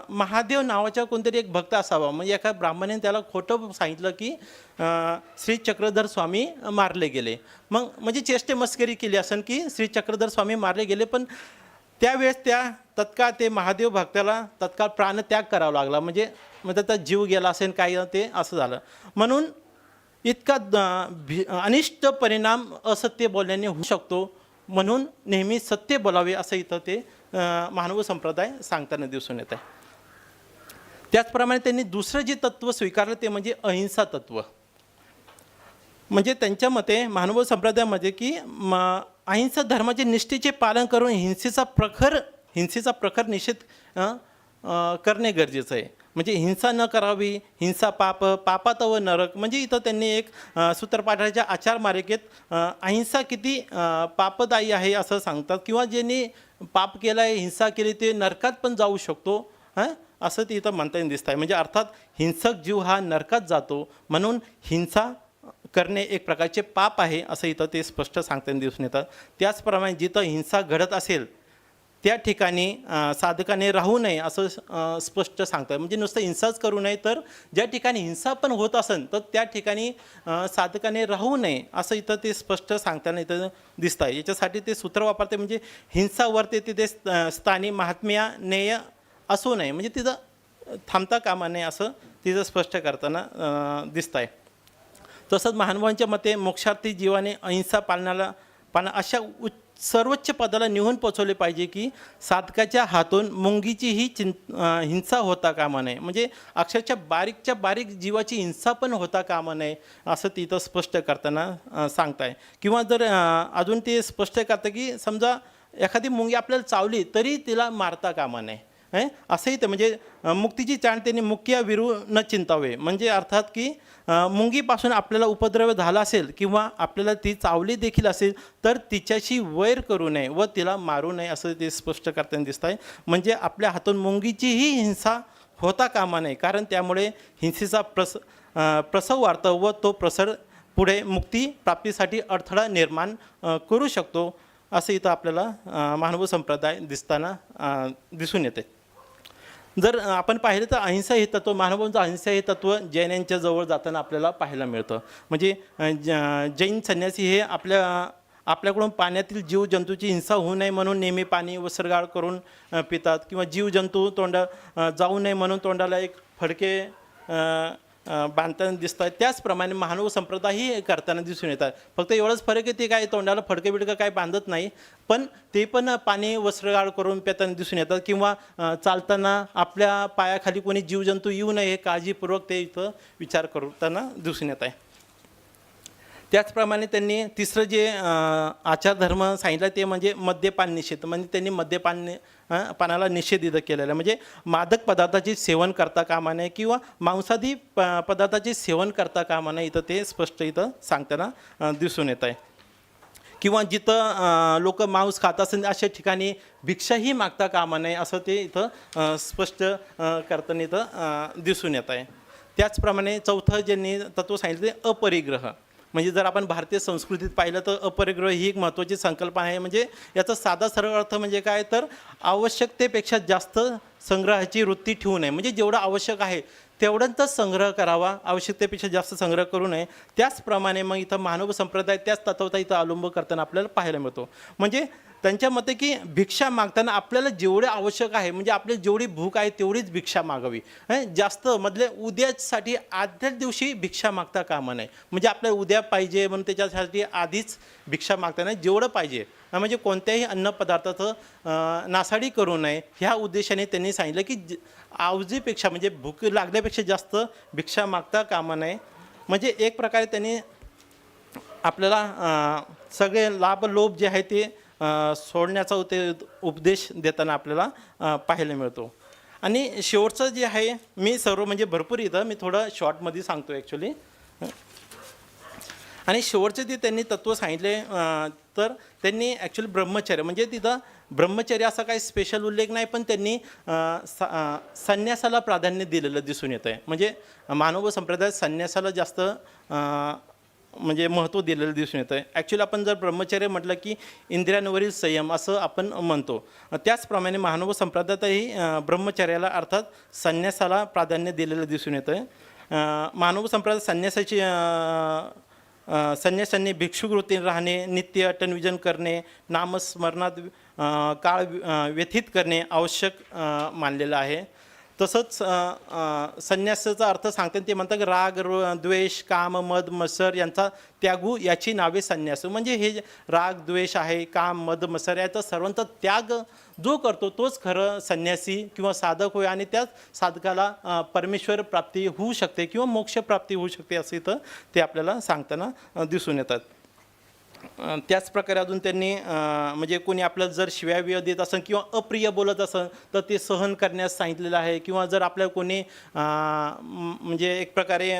महादेव नावाचा कोणतरी एक भक्त असावा. म्हणजे एका ब्राह्मणाने त्याला खोटं सांगितलं की श्री चक्रधर स्वामी मारले गेले. मग म्हणजे चेष्टे मस्करी केली असेल की श्री चक्रधर स्वामी मारले गेले, पण त्यावेळेस तत्काळ ते महादेव भक्ताला तत्काळ प्राणत्याग करावा लागला. म्हणजे त्याचा जीव गेला असेल काही, ते असं झालं. म्हणून इतका अनिष्ट परिणाम असत्य बोलण्याने होऊ शकतो. म्हणून नेहमी सत्य बोलावे असं इथं ते महानुभाव संप्रदाय सांगताना दिसून येत आहे. त्याचप्रमाणे त्यांनी दुसरं जे तत्त्व स्वीकारलं ते म्हणजे अहिंसा तत्त्व. म्हणजे त्यांच्या मते महानुभाव संप्रदायामध्ये की अहिंसा धर्माचे निष्ठेचे पालन करून हिंसेचा प्रखर निषेध करणे गरजेचं आहे. म्हणजे हिंसा न करावी, हिंसा पापात व नरक. म्हणजे इथं त्यांनी एक सूत्रपाठाच्या आचारमालिकेत अहिंसा किती पापदायी आहे असं सांगतात, किंवा ज्यांनी पाप केलं आहे, हिंसा केली, ते नरकात पण जाऊ शकतो असं ते इथं म्हणता येईल दिसत आहे. म्हणजे अर्थात हिंसक जीव हा नरकात जातो, म्हणून हिंसा करणे एक प्रकारचे पाप आहे असं इथं ते स्पष्ट सांगताना दिसून येतात. त्याचप्रमाणे जिथं हिंसा घडत असेल त्या ठिकाणी साधकाने राहू नये असं स्पष्ट सांगतात. म्हणजे नुसतं हिंसाच करू नये, तर ज्या ठिकाणी हिंसा पण होत असेल तर त्या ठिकाणी साधकाने राहू नये असं इथं ते स्पष्ट सांगताना इथं दिसतं आहे. याच्यासाठी ते सूत्र वापरते, म्हणजे हिंसा वर्ते तिथे स्थानी महात्म्या नेय असू नये, म्हणजे तिथं थांबता कामा नये असं तिथं स्पष्ट करताना दिसतं आहे. तसंच महानुभावांच्या मते मोक्षार्थी जीवाने अहिंसा पालनाला अशा सर्वोच्च पदाला निहून पोचवले पाहिजे की साधकाच्या हातून मुंगीचीही हिंसा होता कामा नये. म्हणजे अक्षरशः बारीकच्या बारीक जीवाची हिंसा पण होता कामा नये असं तिथं स्पष्ट करताना सांगताय. किंवा जर अजून ते स्पष्ट करतं की समजा एखादी मुंगी आपल्याला चावली तरी तिला मारता कामा नये असंही ते. म्हणजे मुक्तीची चाण त्यांनी मुक्या विरू न चिंतावे. म्हणजे अर्थात की मुंगीपासून आपल्याला उपद्रव झाला असेल किंवा आपल्याला ती चावली देखील असेल तर तिच्याशी वैर करू नये व तिला मारू नये असं ते स्पष्ट करताना दिसत आहे. म्हणजे आपल्या हातून मुंगीचीही हिंसा होता कामा नये, कारण त्यामुळे हिंसेचा प्रसव वाढतो व तो प्रसार पुढे मुक्ती प्राप्तीसाठी अडथळा निर्माण करू शकतो असं इथं आपल्याला महानुभाव संप्रदाय दिसून येते. जर आपण पाहिलं तर अहिंसा हे तत्त्व, महानुभावांचं अहिंसा हे तत्त्व जैनांच्या जवळ जाताना आपल्याला पाहायला मिळतं. म्हणजे जैन संन्यासी हे आपल्याकडून पाण्यातील जीवजंतूची हिंसा होऊ नये म्हणून नेहमी पाणी वस्त्रगाळ करून पितात, किंवा जीवजंतू जाऊ नये म्हणून तोंडाला एक फडके बांधताना दिसत आहेत. त्याचप्रमाणे महानुभाव संप्रदायही करताना दिसून येतात. फक्त एवढंच फरक आहे, ते काय तोंडाला फडके बिडकं काय बांधत नाही, पण ते पण पाणी वस्त्रगाळ करून पिताना दिसून येतात. किंवा चालताना आपल्या पायाखाली कोणी जीवजंतू येऊ नये हे काळजीपूर्वक ते इथं विचार करताना दिसून येत आहे. त्याचप्रमाणे त्यांनी तिसरं जे आचारधर्म सांगितलं ते म्हणजे मद्यपान निषेध. म्हणजे त्यांनी पानाला निषेध इथं केलेला आहे. म्हणजे मादक पदार्थाचे सेवन करता कामा नये किंवा मांसादी पदार्थाचे सेवन करता कामा नये इथं ते स्पष्ट इथं सांगताना दिसून येत आहे. किंवा जिथं लोक मांस खात असेल अशा ठिकाणी भिक्षाही मागता कामा नये असं ते इथं स्पष्ट करताना इथं दिसून येत आहे. त्याचप्रमाणे चौथं ज्यांनी तत्त्व सांगितलं ते अपरिग्रह. म्हणजे जर आपण भारतीय संस्कृतीत पाहिलं तर अपरिग्रह ही एक महत्त्वाची संकल्पना आहे. म्हणजे याचा साधा सरळ अर्थ म्हणजे काय, तर आवश्यकतेपेक्षा जास्त संग्रहाची वृत्ती ठेवू नये. म्हणजे जेवढं आवश्यक आहे तेवढंच संग्रह करावा, आवश्यकतेपेक्षा जास्त संग्रह करू नये. त्याचप्रमाणे मग इथं महानुभाव संप्रदाय त्याच तत्वाचा इथं अवलंब करताना आपल्याला पाहायला मिळतो. म्हणजे त्यांच्या मते की भिक्षा मागताना आपल्याला जेवढे आवश्यक आहे, म्हणजे आपली जेवढी भूक आहे तेवढीच भिक्षा मागावी. जास्त मधले उद्यासाठी आदल्याच दिवशी भिक्षा मागता कामा नये. म्हणजे आपल्याला उद्या पाहिजे म्हणून त्याच्यासाठी आधीच भिक्षा मागताना जेवढं पाहिजे, म्हणजे कोणत्याही अन्नपदार्थाचं नासाडी करू नये ह्या उद्देशाने त्यांनी सांगितलं की आवजेपेक्षा म्हणजे भूक लागण्यापेक्षा जास्त भिक्षा मागता कामा नये. म्हणजे एक प्रकारे त्यांनी आपल्याला सगळे लाभ लोभ जे आहे ते सोडण्याचा उपदेश देताना आपल्याला पाहायला मिळतो. आणि शेवटचं जे आहे, मी सर्व म्हणजे भरपूर इथं मी थोडं शॉर्टमध्ये सांगतो ॲक्च्युली. आणि शेवटचे जे त्यांनी तत्त्व सांगितले, तर त्यांनी ॲक्च्युली ब्रह्मचर्य म्हणजे तिथं ब्रह्मचर्य असा काही स्पेशल उल्लेख नाही, पण त्यांनी संन्यासाला प्राधान्य दिलेलं दिसून येतं आहे. म्हणजे मानव संप्रदायात संन्यासाला जास्त म्हणजे महत्त्व दिलेलं दिसून येतं आहे. ॲक्च्युली आपण जर ब्रह्मचर्य म्हटलं की इंद्रियांवरील संयम असं आपण म्हणतो. त्याचप्रमाणे मानव संप्रदायातही ब्रह्मचर्याला अर्थात संन्यासाला प्राधान्य दिलेलं दिसून येतं आहे. मानव संप्रदायात संन्यासांनी भिक्षुवृत्तीने राहणे, नित्य अटनविजन करणे, नामस्मरणात काळ व्यथित करणे आवश्यक मानलेलं आहे. तसंच संन्यासाचा अर्थ सांगताना ते म्हणतात की राग, द्वेष, काम, मद, मत्सर यांचा त्यागू याची नावे संन्यास. म्हणजे हे राग, द्वेष आहे, काम, मद, मत्सर याचा सर्वांचा त्याग जो करतो तोच खरं संन्यासी किंवा साधक होय, आणि त्याच साधकाला परमेश्वर प्राप्ती होऊ शकते किंवा मोक्ष प्राप्ती होऊ शकते असं इथं ते आपल्याला सांगताना दिसून येतात. त्याचप्रकारे अजून त्यांनी म्हणजे कोणी आपल्याला जर शिव्या देत असेल किंवा अप्रिय बोलत असेल तर ते सहन करण्यास सांगितलेलं आहे. किंवा जर आपल्याला कोणी म्हणजे एक प्रकारे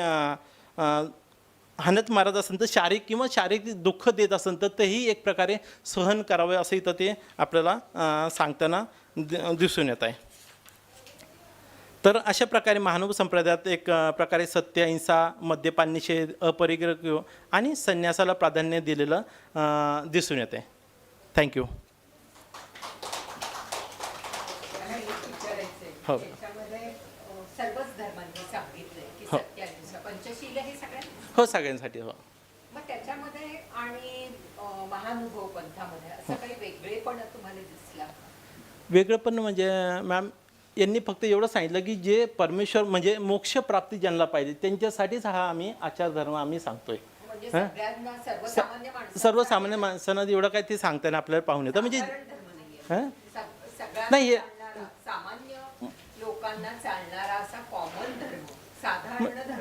हाणत मारत असेल तर शारीरिक दुःख देत असेल तर तेही एक प्रकारे सहन करावे असं इथं ते आपल्याला सांगताना दिसून येत आहे. तर अशा प्रकारे महानुभाव संप्रदायात एक प्रकारे सत्य, अहिंसा, मद्यपान निषेध, अपरिग्रह आणि संन्यासाला प्राधान्य दिलेलं दिसून येते. थँक्यू. हो सर्वच धर्मांनी सांगितलंय की सत्य, अहिंसा, पंचशील हे सगळ्यांना. हो सगळ्यांसाठी. हो मग त्याच्यामध्ये आणि महानुभव पंथामध्ये असं काही वेगळेपण तुम्हाला दिसला? वेगळंपण म्हणजे मॅम यांनी फक्त एवढं सांगितलं की जे परमेश्वर म्हणजे मोक्ष प्राप्ती ज्यांना पाहिजे त्यांच्यासाठीच हा आम्ही आचार धर्म आम्ही सांगतोय. सर्वसामान्य माणसांना एवढं काय ते सांगताना आपल्याला पाहून येतं. म्हणजे नाही सामान्य लोकांना चालणारा असा कॉमन धर्म, साधारण धर्म.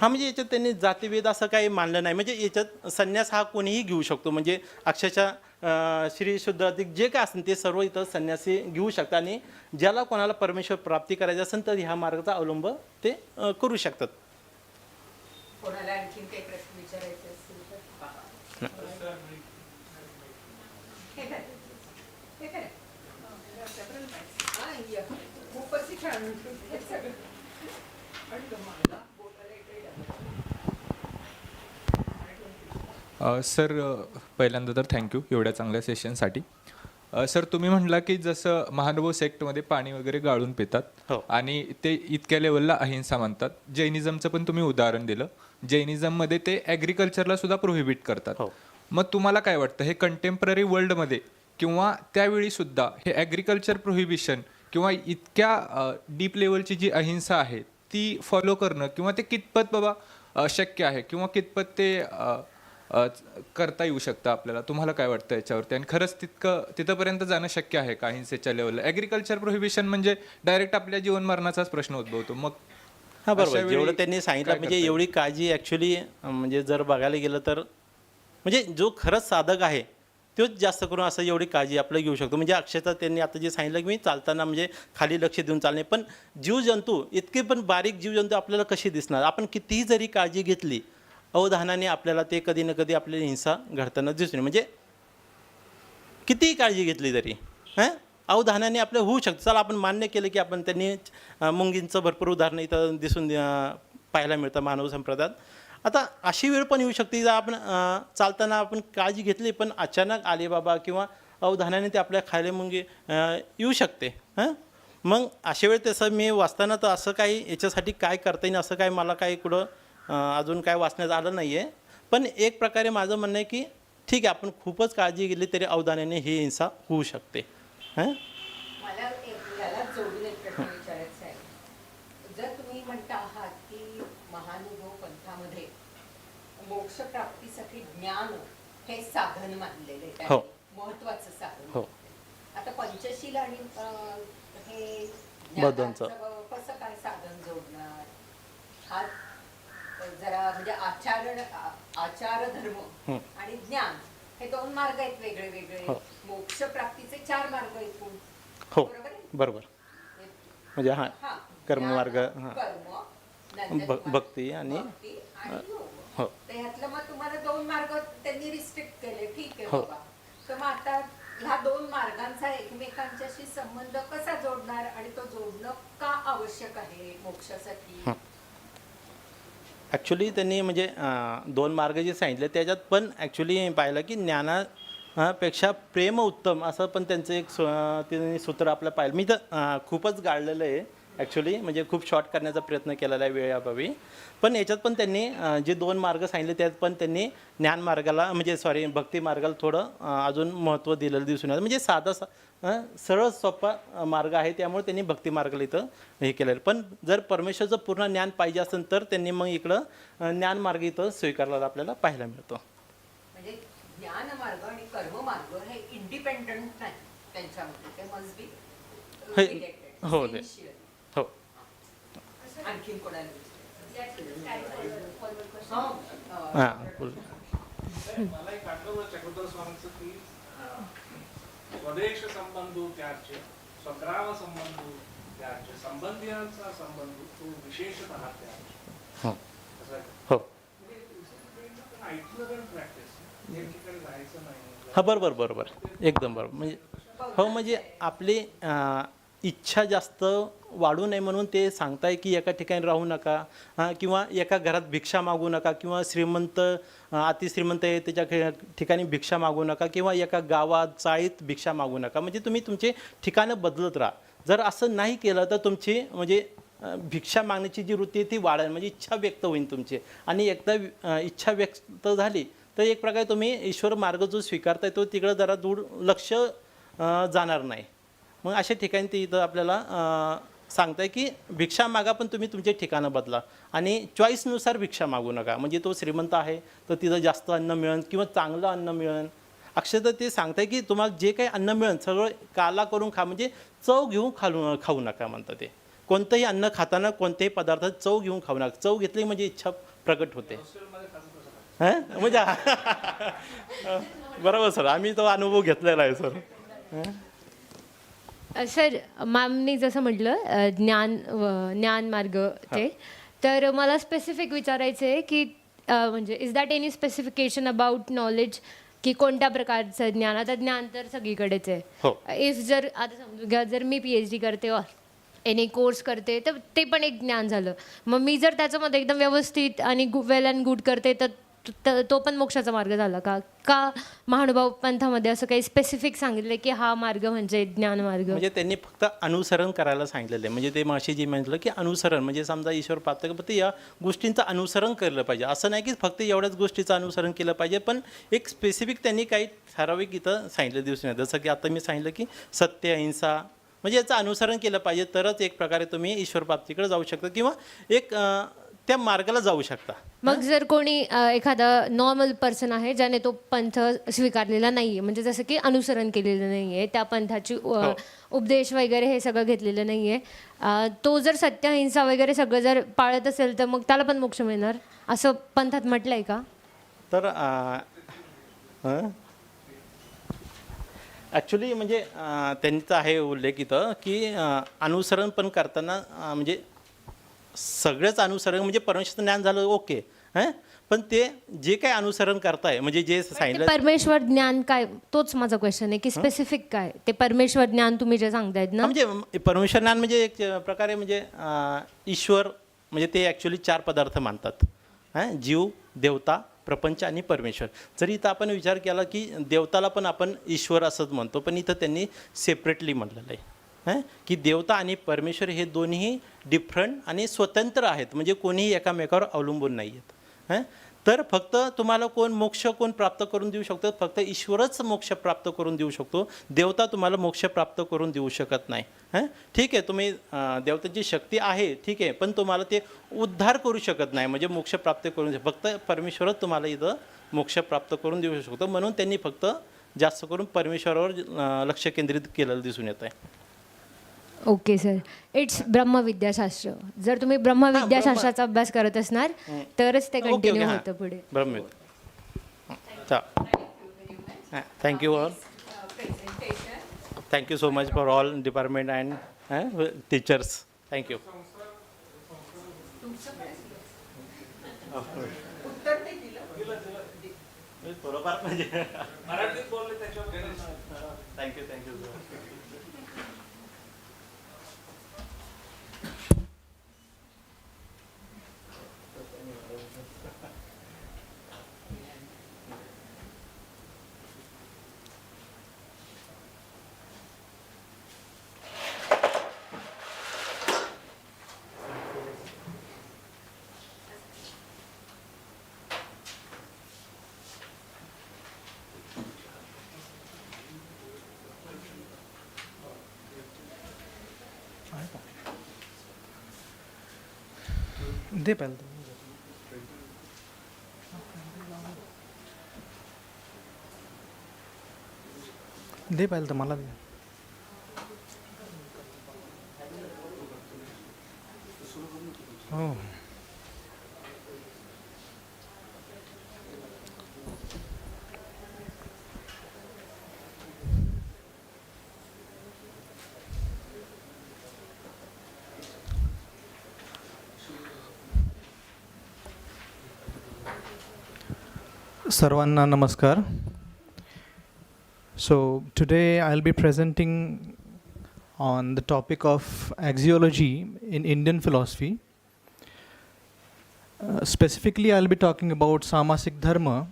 हा म्हणजे याच्यात त्यांनी जातीभेद असं काही मानलं नाही. म्हणजे याच्यात संन्यास हा कोणीही घेऊ शकतो. म्हणजे अक्षरशः श्री शुद्धाधिक जे काय असेल ते सर्व इथं संन्यासी घेऊ शकतात. आणि ज्याला कोणाला परमेश्वर प्राप्ती करायची असेल तर ह्या मार्गाचा अवलंब ते करू शकतात. कोणाला आणखीन काही प्रश्न विचारायचे असतील तर खूपच छान. सर पहिल्यांदा तर थँक्यू एवढ्या चांगल्या सेशनसाठी. सर तुम्ही म्हटला की जसं महानुभव सेक्टमध्ये पाणी वगैरे गाळून पितात आणि ते इतक्या लेवलला अहिंसा मानतात. जैनिझमचं पण तुम्ही उदाहरण दिलं. जैनिझममध्ये ते ॲग्रिकल्चरला सुद्धा प्रोहिबिट करतात. मग तुम्हाला काय वाटतं हे कंटेम्पररी वर्ल्डमध्ये किंवा त्यावेळी सुद्धा हे ॲग्रिकल्चर प्रोहिबिशन किंवा इतक्या डीप लेवलची जी अहिंसा आहे ती फॉलो करणं किंवा ते कितपत बाबा शक्य आहे किंवा कितपत ते करता येऊ शकतं आपल्याला? तुम्हाला काय वाटतं याच्यावरती? आणि खरंच तिथंपर्यंत जाणं शक्य आहे का अहिंसेच्या लेवलला? ॲग्रिकल्चर प्रोहिबिशन म्हणजे डायरेक्ट आपल्या जीवन मरणाचाच प्रश्न उद्भवतो. मग हां बरोबर. जेवढं त्यांनी सांगितलं म्हणजे एवढी काळजी ॲक्च्युली म्हणजे जर बघायला गेलं तर म्हणजे जो खरंच साधक आहे तोच जास्त करून असं एवढी काळजी आपलं घेऊ शकतो. म्हणजे अक्षरशः त्यांनी आता जे सांगितलं की मी चालताना म्हणजे खाली लक्ष देऊन चालणे. पण जीवजंतू इतके पण बारीक जीवजंतू आपल्याला कशी दिसणार? आपण कितीही जरी काळजी घेतली अवधानाने आपल्याला ते कधी ना कधी आपल्याला हिंसा घडताना दिसून म्हणजे कितीही काळजी घेतली तरी अवधानाने आपल्याला होऊ शकतं. चला आपण मान्य केलं की आपण त्यांनी मुंगींचं भरपूर उदाहरणं इथं दिसून पाहायला मिळतं मानव संप्रदायात. आता अशी वेळ पण येऊ शकते जर आपण चालताना आपण काळजी घेतली पण अचानक आले बाबा किंवा अवधानाने ते आपल्या खायला मुंगी येऊ शकते. मग अशा वेळ तसं मी वाचताना तर असं काही याच्यासाठी काय करता येईल असं काय मला काही कुठं अजून काय वाचण्यात आलं नाही आहे. पण एक प्रकारे माझं म्हणणं आहे की ठीक आहे आपण खूपच काळजी घेतली तरी अवधानाने ही हिंसा होऊ शकते. मला याला जोडून एक प्रश्न विचारायचा आहे. जर तुम्ही म्हणता आहात की महानुभव पंथामध्ये मोक्ष प्राप्तीसाठी ज्ञान हे साधन मानलेले आहे, महत्वाचं साधन. आता पंचशील आणि हे ज्ञानाचं कसं काय साधन जोडणार? हा जरा म्हणजे आचार धर्म आणि ज्ञान हे दोन मार्ग आहेत वेगळे वेगळे. 4 मार्ग एकूण. हो बरोबर. म्हणजे हां कर्ममार्ग हां भक्ती आणि हो. तर ह्यातलं मग तुम्हाला 2 मार्ग त्यांनी रिस्ट्रिक्ट केले, ठीक आहे हो. बाबा. तर मग आता ह्या 2 मार्गांचा एकमेकांच्याशी संबंध कसा जोडणार आणि तो जोडणं का आवश्यक आहे मोक्षासाठी? ॲक्च्युली त्यांनी म्हणजे 2 मार्ग जे सांगितले त्याच्यात पण ॲक्च्युली पाहिलं की ज्ञानापेक्षा प्रेम उत्तम असं पण त्यांचं एक त्यांनी सूत्र आपल्याला पाहिलं. मी तर खूपच गाळलेलं आहे ॲक्च्युली, म्हणजे खूप शॉर्ट करण्याचा प्रयत्न केलेला आहे वेळाभावी. पण याच्यात पण त्यांनी जे 2 मार्ग सांगितले त्यात पण त्यांनी ज्ञान मार्गाला म्हणजे भक्ती मार्गाला थोडं अजून महत्त्व दिलेलं दिसून येतं. म्हणजे साधा सरळ सोपा मार्ग आहे, त्यामुळे त्यांनी भक्ती मार्गाला इथं हे केलेलं. पण जर परमेश्वरचं पूर्ण ज्ञान पाहिजे असेल तर त्यांनी मग इकडं ज्ञान मार्ग इथं स्वीकारलेला आपल्याला पाहायला मिळतो. म्हणजे ज्ञान मार्ग आणि कर्म मार्ग हे इंडिपेंडंट नाही त्यांच्यामध्ये, ते मस्ट बी रिलेटेड. हो ते हो. आणखीन कोणाला मला एक आठवलं चक्रधर स्वामींचं की स्वदेश संबंधू त्याचे स्वग्राम संबंधू त्याचे संबंधियांचा संबंध तो विशेषतः त्याचे. हो ऐकलं प्रॅक्टिस एक ठिकाणी जायचं नाही. हां बरोबर एकदम बरोबर. म्हणजे हो म्हणजे आपली इच्छा जास्त वाढू नये म्हणून ते सांगताय की एका ठिकाणी राहू नका किंवा एका घरात भिक्षा मागू नका किंवा श्रीमंत अतिश्रीमंत आहे त्याच्या ठिकाणी भिक्षा मागू नका किंवा एका गावात चाळीत भिक्षा मागू नका. म्हणजे तुम्ही तुमचे ठिकाणं बदलत राहा. जर असं नाही केलं तर तुमची म्हणजे भिक्षा मागण्याची जी वृत्ती आहे ती वाढेल, म्हणजे इच्छा व्यक्त होईल तुमची. आणि एकदा इच्छा व्यक्त झाली तर एक प्रकारे तुम्ही ईश्वर मार्ग जो स्वीकारताय तो तिकडं जरा दूर लक्ष जाणार नाही. मग अशा ठिकाणी ते इथं आपल्याला सांगताय की भिक्षा मागा पण तुम्ही तुमचे ठिकाणं बदला आणि चॉईसनुसार भिक्षा मागू नका. म्हणजे तो श्रीमंत आहे तर तिथं जास्त अन्न मिळेल किंवा चांगलं अन्न मिळेल. अक्षरशः ते सांगताय की तुम्हाला जे काही अन्न मिळेल सगळं काला करून खा, म्हणजे चव घेऊन खाऊ नका म्हणतं ते. कोणतंही अन्न खाताना कोणत्याही पदार्थात चव घेऊन खाऊ नका. चव घेतली म्हणजे इच्छा प्रकट होते. म्हणजे बरोबर सर, आम्ही तो अनुभव घेतलेला आहे सर. सर मॅमनी जसं म्हटलं ज्ञान मार्ग ते, तर मला स्पेसिफिक विचारायचं आहे की म्हणजे is that any specification about knowledge की कोणत्या प्रकारचं ज्ञान? आता ज्ञान तर सगळीकडेच आहे. इफ जर आता समजू घ्या जर मी PhD करते और एनी कोर्स करते तर ते पण एक ज्ञान झालं. मग मी जर त्याच्यामध्ये एकदम व्यवस्थित आणि वेल अँड गुड करते तर तो पण मोक्षाचा मार्ग झाला का महानुभाव पंथामध्ये असं काही स्पेसिफिक सांगितलं की हा मार्ग म्हणजे ज्ञान मार्ग? म्हणजे त्यांनी फक्त अनुसरण करायला सांगितलेलं आहे. म्हणजे ते माशी जी म्हटलं की अनुसरण म्हणजे समजा ईश्वर प्राप्त फक्त या गोष्टींचं अनुसरण केलं पाहिजे. असं नाही की फक्त एवढ्याच गोष्टीचं अनुसरण केलं पाहिजे, पण एक स्पेसिफिक त्यांनी काही ठराविक इथं सांगितलं दिसून येतं. जसं की आता मी सांगितलं की सत्य अहिंसा म्हणजे याचं अनुसरण केलं पाहिजे तरच एक प्रकारे तुम्ही ईश्वर प्राप्तीकडे जाऊ शकता किंवा एक त्या मार्गाला जाऊ शकता. मग जर कोणी एखादा नॉर्मल पर्सन आहे ज्याने तो पंथ स्वीकारलेला नाही आहे, म्हणजे जसं की अनुसरण केलेलं नाही आहे, त्या पंथाची उपदेश वगैरे हे सगळं घेतलेलं नाही आहे, तो जर सत्य अहिंसा वगैरे सगळं जर पाळत असेल तर मग त्याला पण मोक्ष मिळणार असं पंथात म्हटलं आहे का? तर ॲक्च्युली म्हणजे त्यांचा आहे उल्लेख इथं की अनुसरण पण करताना म्हणजे सगळंच अनुसरण म्हणजे परमेश्वर ज्ञान झालं ओके, पण ते जे काही अनुसरण करताय म्हणजे जे सांगितलं परमेश्वर ज्ञान काय, तोच माझा क्वेश्चन आहे की स्पेसिफिक काय ते परमेश्वर ज्ञान तुम्ही जे सांगतायत ना? म्हणजे परमेश्वर ज्ञान म्हणजे एक प्रकारे म्हणजे ईश्वर म्हणजे ते ॲक्च्युली 4 पदार्थ मानतात, जीव, देवता, प्रपंच आणि परमेश्वर. जरी इथं आपण विचार केला की देवताला पण आपण ईश्वर असंच म्हणतो, पण इथं त्यांनी सेपरेटली म्हटलेलं आहे की देवता आणि परमेश्वर हे दोन्ही डिफरंट आणि स्वतंत्र आहेत, म्हणजे कोणीही एकामेकावर अवलंबून नाही आहेत. तर फक्त तुम्हाला कोण मोक्ष कोण प्राप्त करून देऊ शकतो? फक्त ईश्वरच मोक्ष प्राप्त करून देऊ शकतो. देवता तुम्हाला मोक्ष प्राप्त करून देऊ शकत नाही. ठीक आहे, तुम्ही देवताची शक्ती आहे ठीक आहे, पण तुम्हाला ते उद्धार करू शकत नाही, म्हणजे मोक्ष प्राप्त करून फक्त परमेश्वरच तुम्हाला इथं मोक्ष प्राप्त करून देऊ शकतो. म्हणून त्यांनी फक्त जास्त करून परमेश्वरावर लक्ष केंद्रित केलेलं दिसून येत आहे. Okay sir, it's Brahmavidyashastra. जर तुम्ही ब्रह्मविद्याशास्त्राचा अभ्यास करत असणार तरच ते कंटिन्यू होतं पुढे. Thank you all. thank you so much for all department and teachers. Thank you. Thank you. दे पहले दे पहले तर मला दे हो Sarvanna Namaskar. So today I'll be presenting on the topic of axiology in Indian philosophy. Specifically, I'll be talking about Samasik Dharma,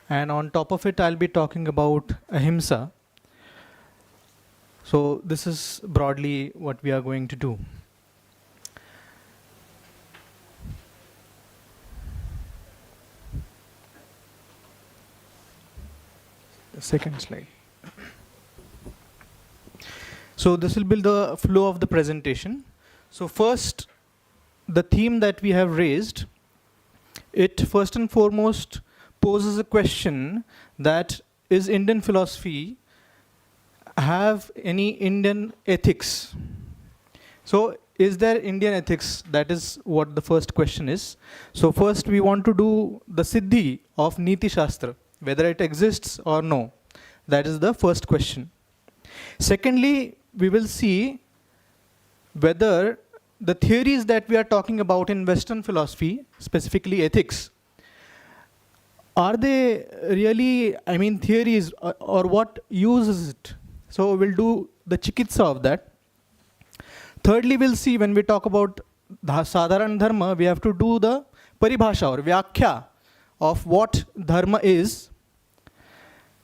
and on top of it I'll be talking about Ahimsa. So this is broadly what we are going to do. The second slide. So this will be the flow of the presentation. So first, the theme that we have raised, it first and foremost poses a question that is Indian philosophy have any Indian ethics? So is there Indian ethics? That is what the first question is. So first we want to do the siddhi of Niti Shastra, whether it exists or no. That is the first question. Secondly, we will see whether the theories that we are talking about in Western philosophy, specifically ethics, are they really, theories, or what uses it? So we'll do the chikitsa of that. Thirdly, we'll see when we talk about Sadharana Dharma, we have to do the paribhasha or vyakhya of what Dharma is.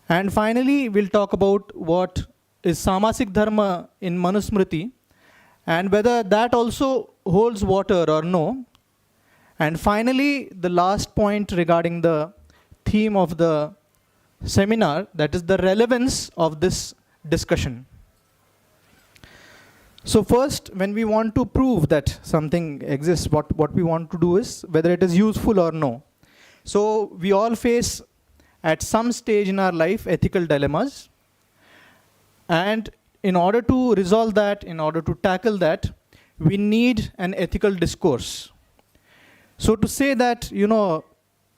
And finally, we'll talk about what is Samasik Dharma in Manusmriti, and whether that also holds water or no. And finally, the last point regarding the theme of the seminar, that is the relevance of this discussion. So first, when we want to prove that something exists, what we want to do is whether it is useful or no. So we all face at some stage in our life ethical dilemmas. And in order to resolve that, in order to tackle that, we need an ethical discourse. So to say that,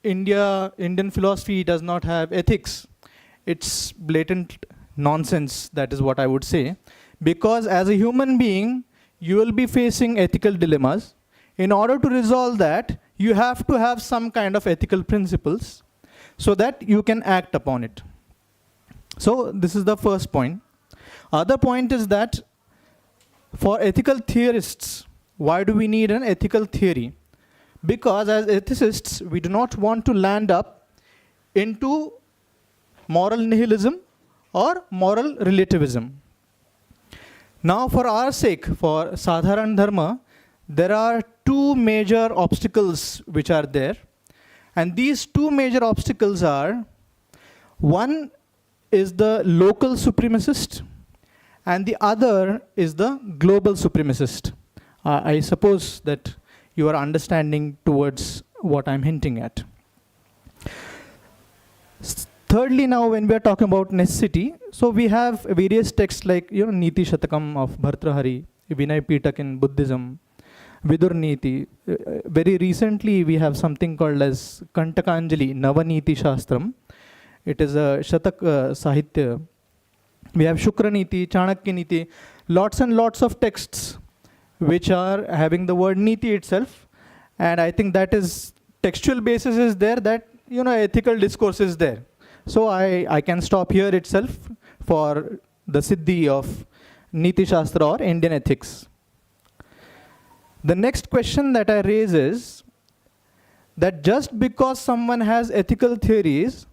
Indian philosophy does not have ethics, it's blatant nonsense, that is what I would say. Because as a human being, you will be facing ethical dilemmas. In order to resolve that, you have to have some kind of ethical principles so that you can act upon it. So this is the first point. Other point is that for ethical theorists, why do we need an ethical theory? Because as ethicists, we do not want to land up into moral nihilism or moral relativism. Now for our sake, for Sadharana Dharma, there are two major obstacles which are there. And these two major obstacles are, one is the local supremacist, and the other is the global supremacist. I suppose that you are understanding towards what I'm hinting at. Thirdly, now when we are talking about necessity, so we have various texts like Niti Shatakam of Bhartrahari, Vinay Pitak in Buddhism, Vidur Niti. Very recently we have something called as Kantakanjali, Navaniti Shastram. It is a Shatak Sahitya We have Shukra Niti, Chanakya Niti, lots and lots of texts which are having the word Niti itself. And I think that is textual basis is there, that ethical discourse is there. So I can stop here itself for the Siddhi of Niti Shastra or Indian ethics. The next question that I raise is that just because someone has ethical theories,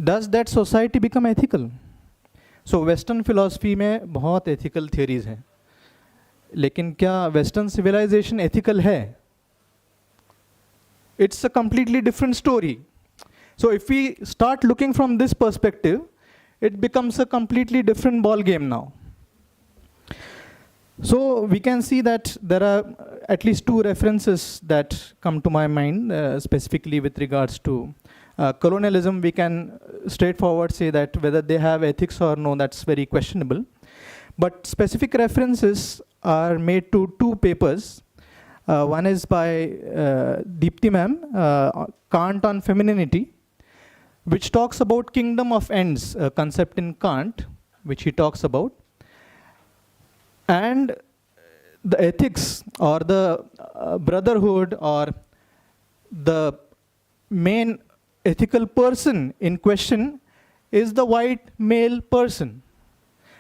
does that society become ethical? So Western philosophy में बहुत ethical theories हैं, लेकिन क्या Western civilization ethical है? It's a completely different story. So if we start looking from this perspective, it becomes a completely different ball game now. So we can see that there are at least two references that come to my mind, specifically with regards to colonialism. We can straightforward say that whether they have ethics or no, that's very questionable. But specific references are made to two papers. One is by Deepti ma'am, Kant on Femininity, which talks about kingdom of ends, a concept in Kant, which he talks about. And the ethics or the brotherhood or the main ethical person in question is the white male person.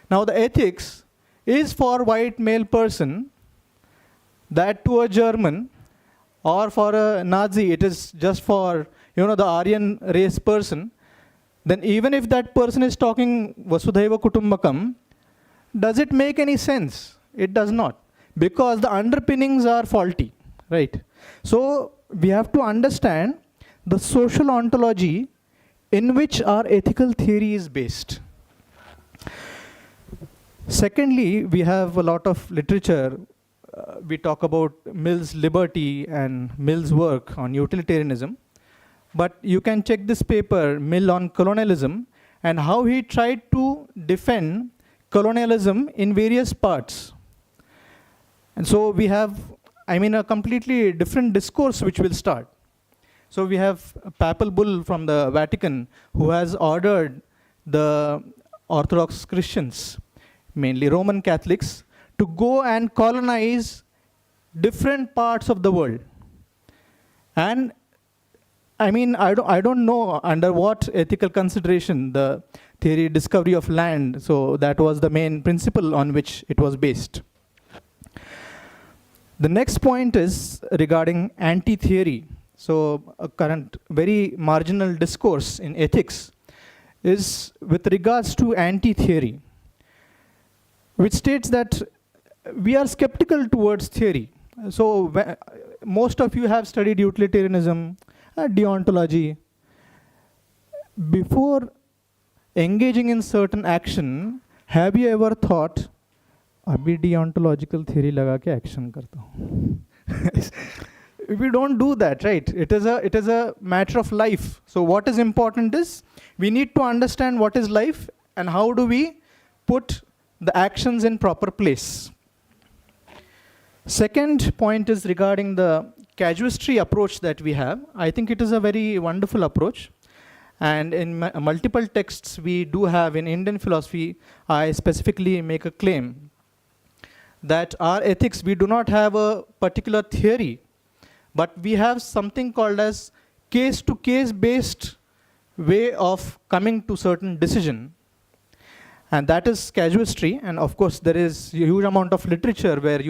Now the ethics is for white male person, that to a German, or for a Nazi, it is just for the Aryan race person. Then even if that person is talking Vasudhaiva Kutumbakam, does it make any sense? It does not, because the underpinnings are faulty, right? So we have to understand the social ontology in which our ethical theory is based. Secondly, we have a lot of literature. We talk about Mill's liberty and Mill's work on utilitarianism. But you can check this paper, Mill on colonialism, and how he tried to defend colonialism in various parts. And so we have, a completely different discourse which will start. So we have a papal bull from the Vatican who has ordered the Orthodox Christians, mainly Roman Catholics, to go and colonize different parts of the world. And I don't know under what ethical consideration the theory discovery of land, so that was the main principle on which it was based. The next point is regarding anti-theory. So a current very marginal discourse in ethics is with regards to anti-theory, which states that we are skeptical towards theory. So most of you have studied utilitarianism, deontology. Before engaging in certain action, have you ever thought, abhi deontological theory laga ke action karta hu? We don't do that, right? It is a matter of life. So what is important is we need to understand what is life and how do we put the actions in proper place. Second point is regarding the casuistry approach that we have. I think it is a very wonderful approach. And in multiple texts we do have in Indian philosophy, I specifically make a claim that our ethics, we do not have a particular theory, but we have something called as case-to-case based way of coming to certain decision. And that is casuistry. And of course, there is a huge amount of literature where,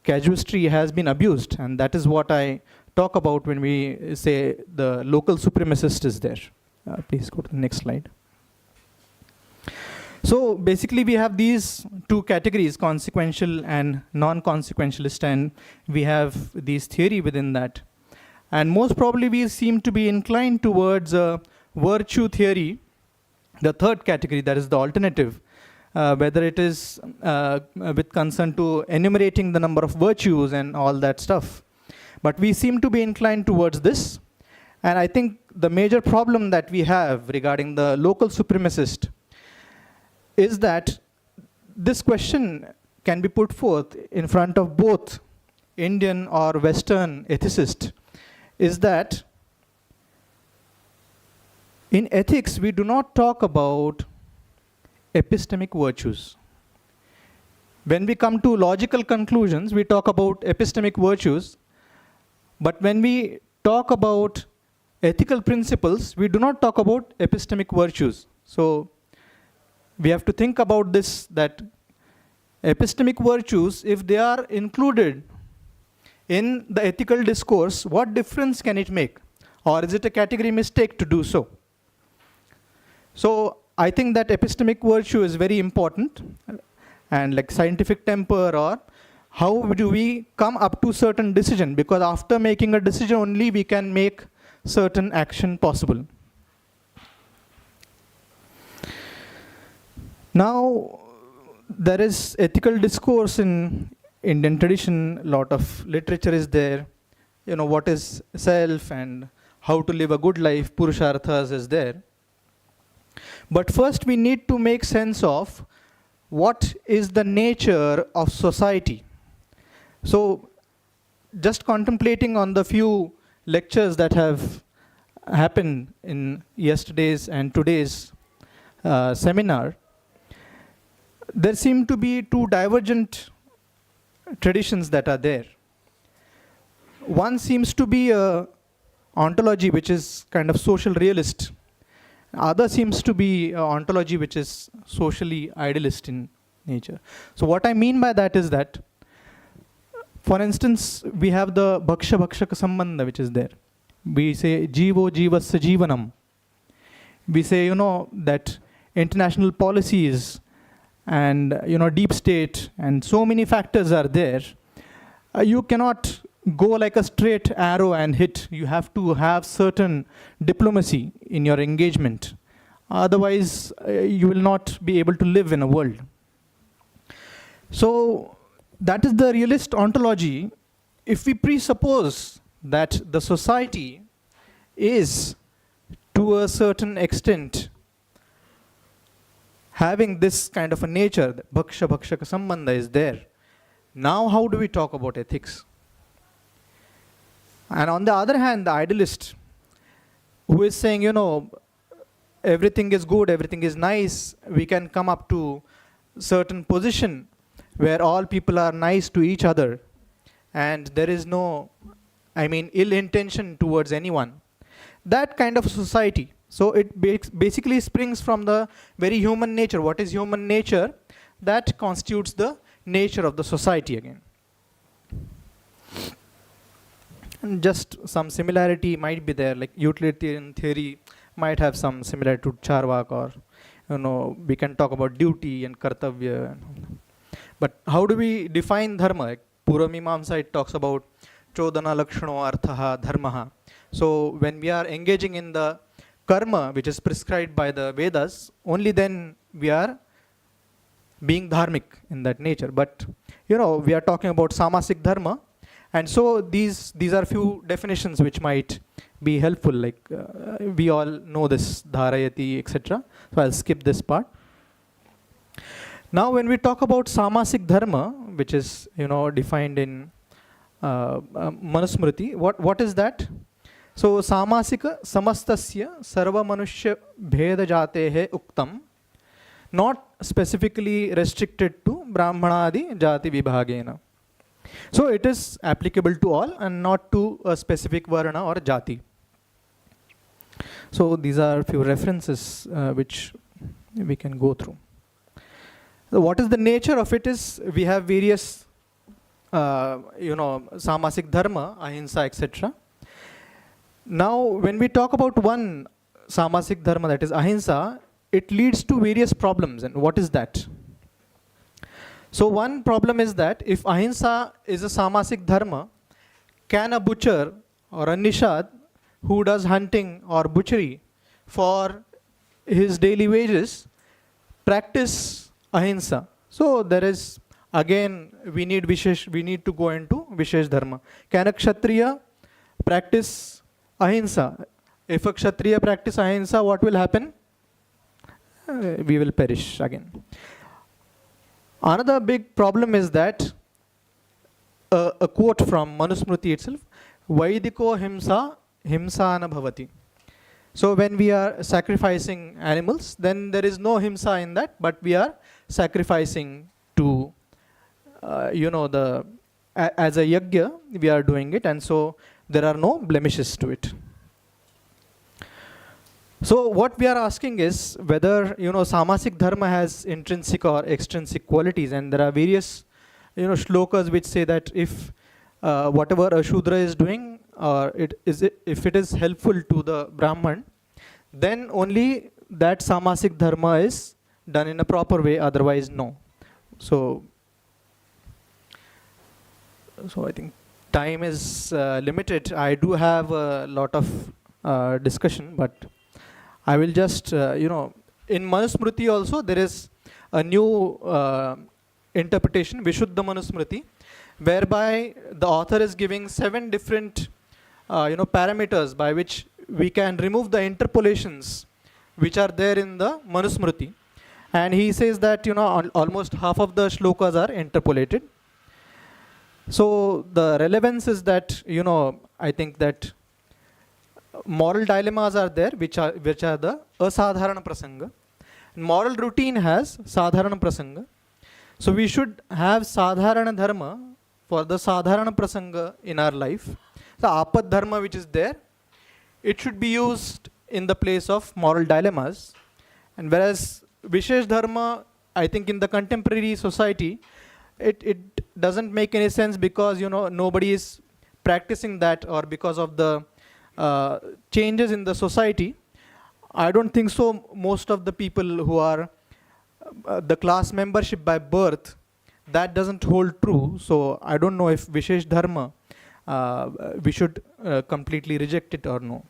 casuistry has been abused. And that is what I talk about when we say the local supremacist is there. Please go to the next slide. So basically, we have these two categories, consequential and non-consequentialist, and we have these theory within that. And most probably, we seem to be inclined towards a virtue theory, the third category, that is the alternative, whether it is with concern to enumerating the number of virtues and all that stuff. But we seem to be inclined towards this. And I think the major problem that we have regarding the local supremacist is that this question can be put forth in front of both Indian or Western ethicists, is that in ethics, we do not talk about epistemic virtues. When we come to logical conclusions, we talk about epistemic virtues. But when we talk about ethical principles, we do not talk about epistemic virtues. So we have to think about this, that epistemic virtues, if they are included in the ethical discourse, what difference can it make? Or is it a category mistake to do so? So I think that epistemic virtue is very important, and like scientific temper, or how do we come up to certain decision, because after making a decision only we can make certain action possible. Now, there is ethical discourse in Indian tradition, a lot of literature is there, what is self and how to live a good life, purusharthas is there. But first we need to make sense of what is the nature of society. So just contemplating on the few lectures that have happened in yesterday's and today's seminar, there seem to be two divergent traditions that are there. One seems to be a ontology which is kind of social realist. Other seems to be an ontology which is socially idealist in nature. So what I mean by that is that, for instance, we have the bhaksha bhakshaka sambandha which is there. We say jivo jivasya jivanam. We say, that international policies and, deep state and so many factors are there. You cannot go like a straight arrow and hit. You have to have certain diplomacy in your engagement. Otherwise, you will not be able to live in a world. So that is the realist ontology. If we presuppose that the society is, to a certain extent, having this kind of a nature, that bhaksha bhakshaka sambandha is there, now how do we talk about ethics? And on the other hand, the idealist, who is saying, everything is good, everything is nice, we can come up to certain position where all people are nice to each other and there is no, ill intention towards anyone. That kind of society. So it basically springs from the very human nature. What is human nature? That constitutes the nature of the society again. And just some similarity might be there, like utilitarian theory might have some similarity to Charvak, or we can talk about duty and kartavya. But how do we define dharma? Like Puramimamsa, it talks about chodana lakshano arthaha dharmaha. So when we are engaging in the karma which is prescribed by the Vedas, only then we are being dharmic in that nature. But we are talking about samasic dharma, and so these are few definitions which might be helpful. Like we all know this dharayati, etc. So I'll skip this part. Now, when we talk about samasic dharma, which is defined in Manusmriti, what is that? So samasika samastasya sarva manushya bheda jatehe uktam, not specifically restricted to brahmanadi jati vibhagena. So it is applicable to all and not to a specific varna or jati. So these are few references which we can go through. So what is the nature of it is, we have various samasik dharma, ahimsa, etc. Now, when we talk about one samasik dharma, that is ahimsa, it leads to various problems. And what is that? So one problem is that if ahimsa is a samasik dharma, can a butcher or a nishad who does hunting or butchery for his daily wages practice ahimsa? So there is, again, we need to go into vishesh dharma. Can a kshatriya practice ahimsa? If a kshatriya practice ahimsa, what will happen? We will perish again. Another big problem is that a quote from Manusmriti itself, Vaidiko himsa himsa na bhavati. So when we are sacrificing animals, then there is no himsa in that, but we are sacrificing to, as a yajna, we are doing it, and so there are no blemishes to it. So what we are asking is whether, samasik dharma has intrinsic or extrinsic qualities, and there are various, shlokas which say that if whatever a Shudra is doing, or if it is helpful to the Brahman, then only that samasik dharma is done in a proper way, otherwise no. So I think time is limited. I do have a lot of discussion, but I will just, in Manusmriti also there is a new interpretation, Vishuddha Manusmriti, whereby the author is giving 7 different parameters by which we can remove the interpolations which are there in the Manusmriti. And he says that almost half of the shlokas are interpolated. So the relevance is that I think that moral dilemmas are there which are the asadharana prasanga. Moral routine has sadharana prasanga. So we should have sadharana dharma for the sadharana prasanga in our life. The apad dharma which is there, it should be used in the place of moral dilemmas. And whereas Vishesh dharma, I think in the contemporary society, it doesn't make any sense because nobody is practicing that, or because of the changes in the society. I don't think so. Most of the people who are the class membership by birth, that doesn't hold true. So I don't know if Vishesh dharma we should completely reject it or no.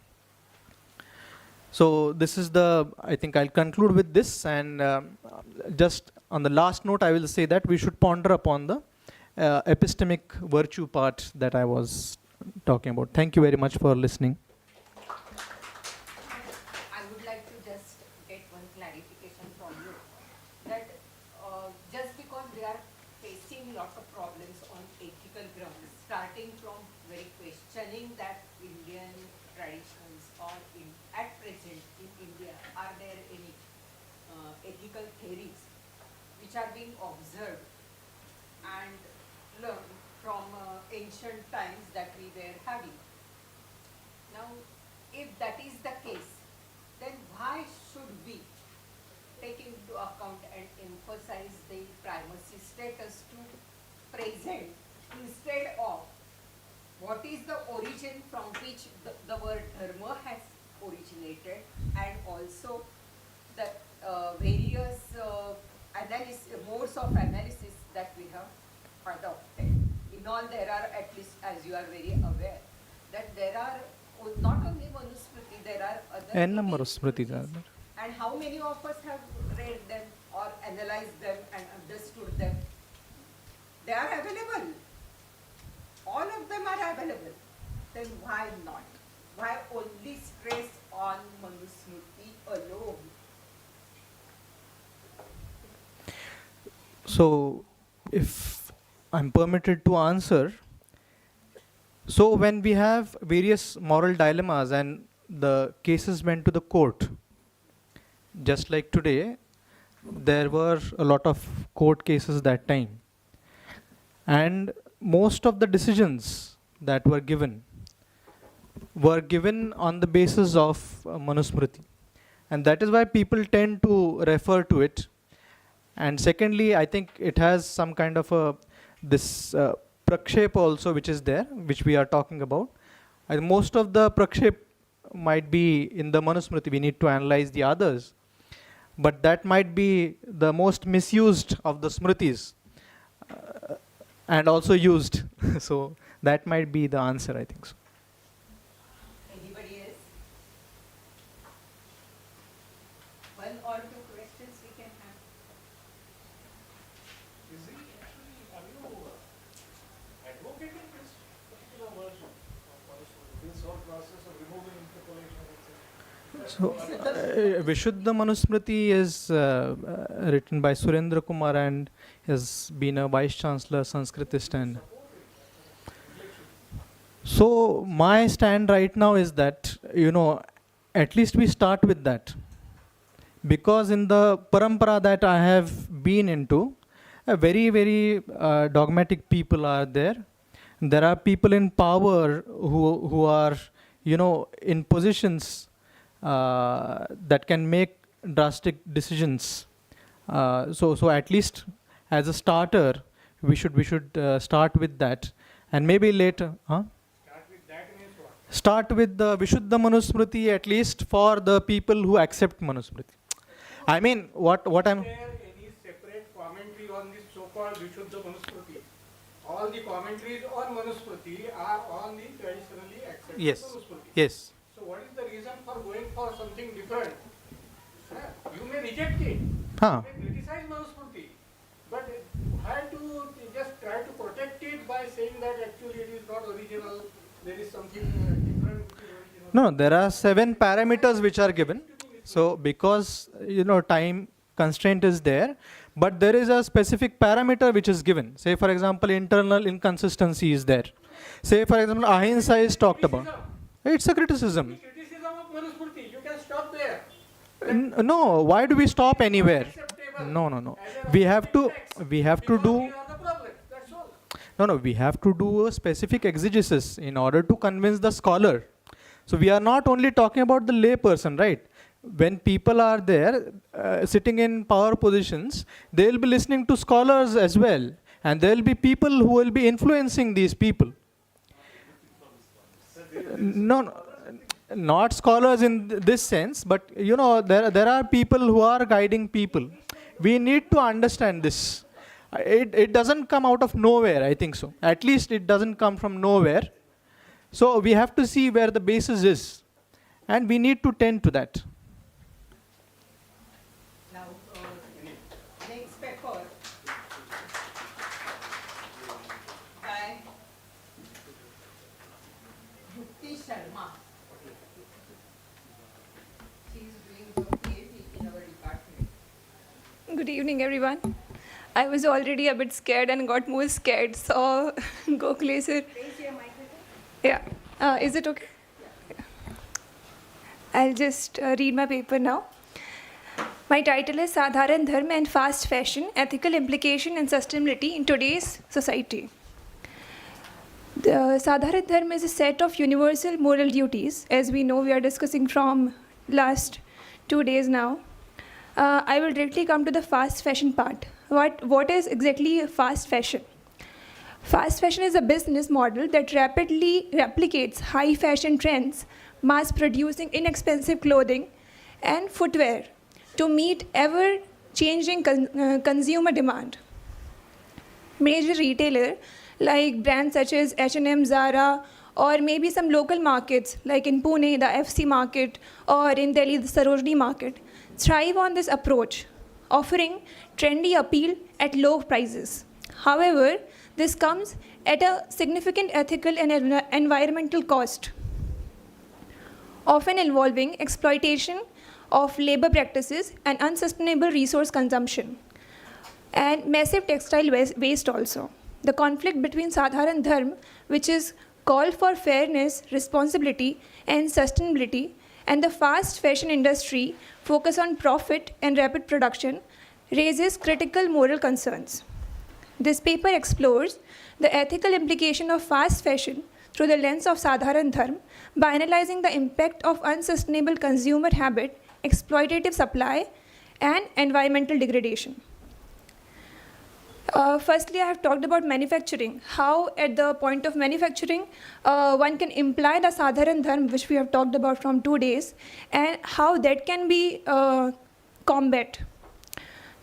So this is I think I'll conclude with this, and just on the last note I will say that we should ponder upon the epistemic virtue part that I was talking about. Thank you very much for listening. I would like to just get one clarification from you, that just because we are facing lots of problems on ethical grounds, starting from very questioning that Indian traditions, or at present in India, are there any ethical theories which are being observed and learned from ancient times that we were having? Now, if that is the case, then why should we take into account and emphasize the primacy status to present instead of what is the origin from which the word dharma has originated, and also the various modes of analysis that we have adopted? In all, there are, at least as you are very aware, that there are not only Manusmriti, there are other Manusmriti. And how many of us have read them or analyzed them and understood them? They are available. All of them are available. Then why not? Why only stress on Manusmriti alone? So if I'm permitted to answer, so when we have various moral dilemmas and the cases went to the court, just like today, there were a lot of court cases that time. And most of the decisions that were given on the basis of Manusmriti. And that is why people tend to refer to it. And secondly, I think it has some kind of this prakshepa also which is there, which we are talking about. And most of the prakshep might be in the Manusmriti. We need to analyze the others. But that might be the most misused of the smritis and also used. So that might be the answer, I think so. Anybody else? One or two questions we can have. Are you advocating this particular version of this whole process of removing interpolation, etc.? So Vishuddha Manusmriti is written by Surendra Kumar and has been a vice chancellor, Sanskritist. And so my stand right now is that, at least we start with that. Because in the parampara that I have been into, a very, very dogmatic people are there. There are people in power who are, in positions that can make drastic decisions. So at least as a starter, we should start with that, and maybe later. Start with the Vishuddha Manusmriti, at least for the people who accept Manusmriti. I mean, what I'm. Is there any separate commentary on this so-called Vishuddha Manusmriti? All the commentaries on Manusmriti are on the traditionally accepted Manusmriti. Yes. So what is the reason for going for something different? You may reject it. Huh. You may criticize Manusmriti. But why to just try to protect it by saying that actually it is not original, there is something different which is original? No, there are 7 parameters which are given. So because time constraint is there, but there is a specific parameter which is given. Say for example, internal inconsistency is there. Say for example, ahimsa is talked about. It's a criticism. Criticism of Manusmriti, you can stop there. No, why do we stop anywhere? No. We have to do. No, we have to do a specific exegesis in order to convince the scholar. So we are not only talking about the lay person, right? When people are there sitting in power positions, they will be listening to scholars as well, and there will be people who will be influencing these people. No, not scholars in this sense, but there are people who are guiding people. We need to understand this. It doesn't come out of nowhere, I think so. At least it doesn't come from nowhere. So we have to see where the basis is, and we need to tend to that. Now, next paper by Yukti Sharma. She is doing her PhD in our department. Good evening, everyone. I was already a bit scared and got more scared. So, Gokhale sir. Yeah. Is it okay? Yeah. I'll just read my paper now. My title is Sadharana Dharma and Fast Fashion, Ethical Implication and Sustainability in Today's Society. The Sadharana Dharma is a set of universal moral duties. As we know, we are discussing from last 2 days now. I will directly come to the fast fashion part. What is exactly fast fashion? Fast fashion is a business model that rapidly replicates high fashion trends, mass producing inexpensive clothing and footwear to meet ever-changing consumer demand. Major retailer like brands such as H&M, Zara, or maybe some local markets like in Pune, the FC market, or in Delhi, the Sarojini market, thrive on this approach, offering trendy appeal at low prices. However, this comes at a significant ethical and environmental cost, often involving exploitation of labor practices and unsustainable resource consumption, and massive textile waste also. The conflict between Sadharana Dharma, which is call for fairness, responsibility, and sustainability, and the fast fashion industry focus on profit and rapid production, raises critical moral concerns. This paper explores the ethical implication of fast fashion through the lens of Sadharana Dharma by analyzing the impact of unsustainable consumer habit, exploitative supply, and environmental degradation. Firstly, I have talked about manufacturing, how at the point of manufacturing, one can imply the Sadharana Dharma, which we have talked about from 2 days, and how that can be combat.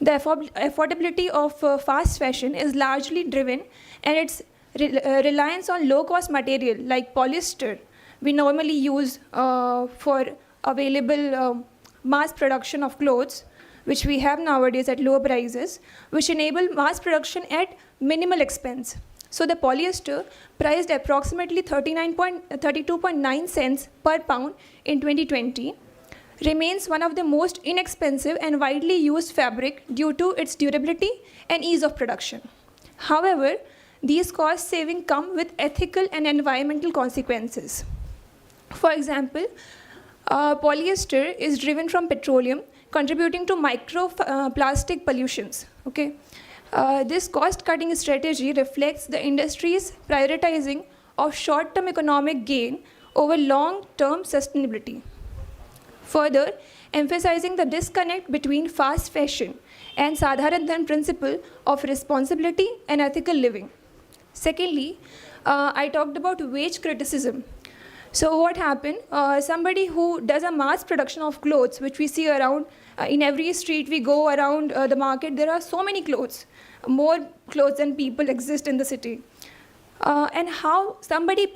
The affordability of fast fashion is largely driven, and its reliance on low-cost material like polyester we normally use for available mass production of clothes, which we have nowadays at low prices, which enable mass production at minimal expense. So the polyester, priced approximately 32.9 cents per pound in 2020, remains one of the most inexpensive and widely used fabric due to its durability and ease of production. However, these cost savings come with ethical and environmental consequences. For example, Polyester is driven from petroleum, contributing to microplastic pollutions. Okay, this cost-cutting strategy reflects the industry's prioritizing of short-term economic gain over long-term sustainability. Further, emphasizing the disconnect between fast fashion and Sadharana Dharma principle of responsibility and ethical living. Secondly, I talked about wage criticism. So what happened? Somebody who does a mass production of clothes, which we see around in every street we go around the market, there are so many clothes, more clothes than people exist in the city. And how somebody,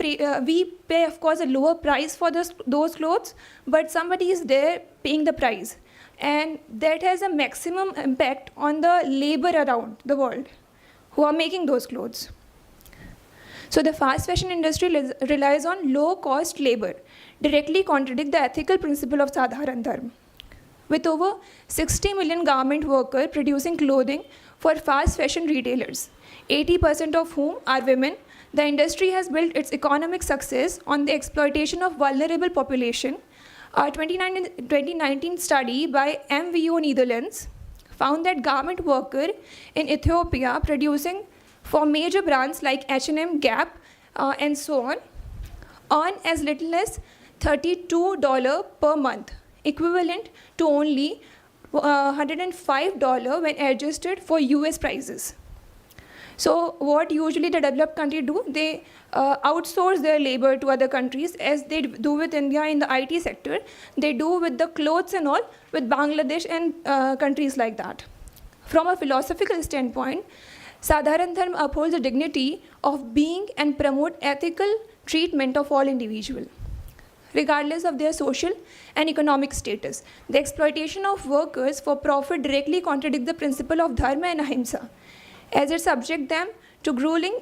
we pay of course a lower price for those clothes, but somebody is there paying the price. And that has a maximum impact on the labor around the world who are making those clothes. So the fast fashion industry relies on low-cost labor, directly contradict the ethical principle of Sadharana Dharma. With over 60 million garment workers producing clothing for fast fashion retailers, 80% of whom are women, the industry has built its economic success on the exploitation of vulnerable population. A 2019 study by MVO Netherlands found that garment workers in Ethiopia producing for major brands like H&M, Gap, and so on, earn as little as $32 per month, equivalent to only $105 when adjusted for US prices. So what usually the developed country do, they outsource their labor to other countries, as they do with India in the IT sector. They do with the clothes and all with Bangladesh and countries like that. From a philosophical standpoint, Sadharana Dharma upholds the dignity of being and promote ethical treatment of all individuals, regardless of their social and economic status. The exploitation of workers for profit directly contradicts the principle of Dharma and Ahimsa, as it subjects them to grueling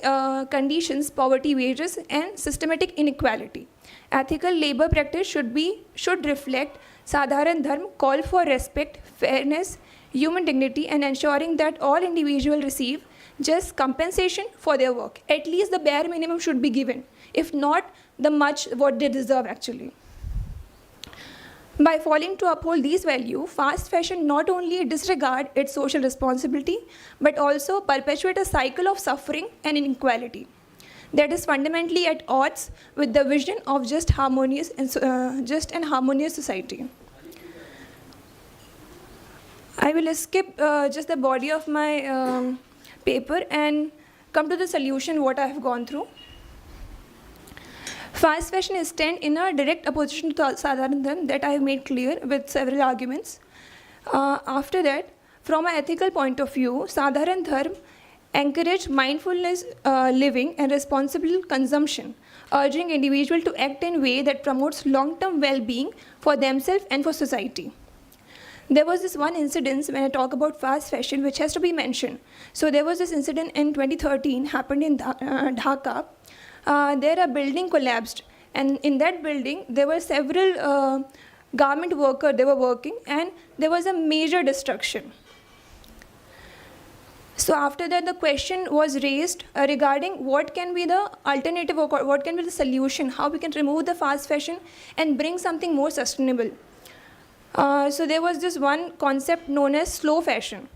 conditions, poverty, wages, and systematic inequality. Ethical labor practice should reflect Sadharana Dharma, call for respect, fairness, human dignity, and ensuring that all individuals receive just compensation for their work. At least the bare minimum should be given, if not the much what they deserve actually. By failing to uphold these values, fast fashion not only disregards its social responsibility, but also perpetuates a cycle of suffering and inequality that is fundamentally at odds with the vision of just and harmonious society. I will skip just the body of my paper and come to the solution what I have gone through. Fast fashion is stand in a direct opposition to Sadharana Dharma, that I have made clear with several arguments. After that, from an ethical point of view, Sadharana Dharma encourage mindfulness living and responsible consumption, urging individuals to act in a way that promotes long-term well-being for themselves and for society. There was this one incident when I talk about fast fashion which has to be mentioned. So there was this incident in 2013 happened in Dhaka. There a building collapsed, and in that building there were several garment workers, they were working, and there was a major destruction. So after that the question was raised regarding what can be the alternative or what can be the solution, how we can remove the fast fashion and bring something more sustainable. So there was this one concept known as slow fashion.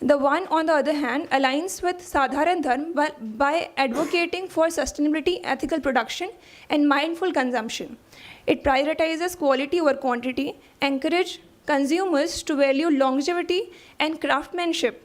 The one, on the other hand, aligns with Sadharana Dharma by advocating for sustainability, ethical production, and mindful consumption. It prioritizes quality over quantity, encourages consumers to value longevity and craftsmanship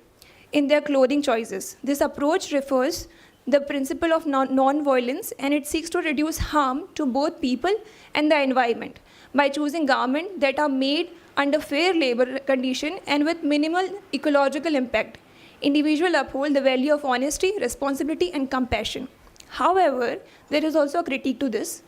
in their clothing choices. This approach refers the principle of non-violence, and it seeks to reduce harm to both people and the environment by choosing garments that are made under fair labor condition and with minimal ecological impact. Individuals uphold the value of honesty, responsibility, and compassion. However, there is also a critique to this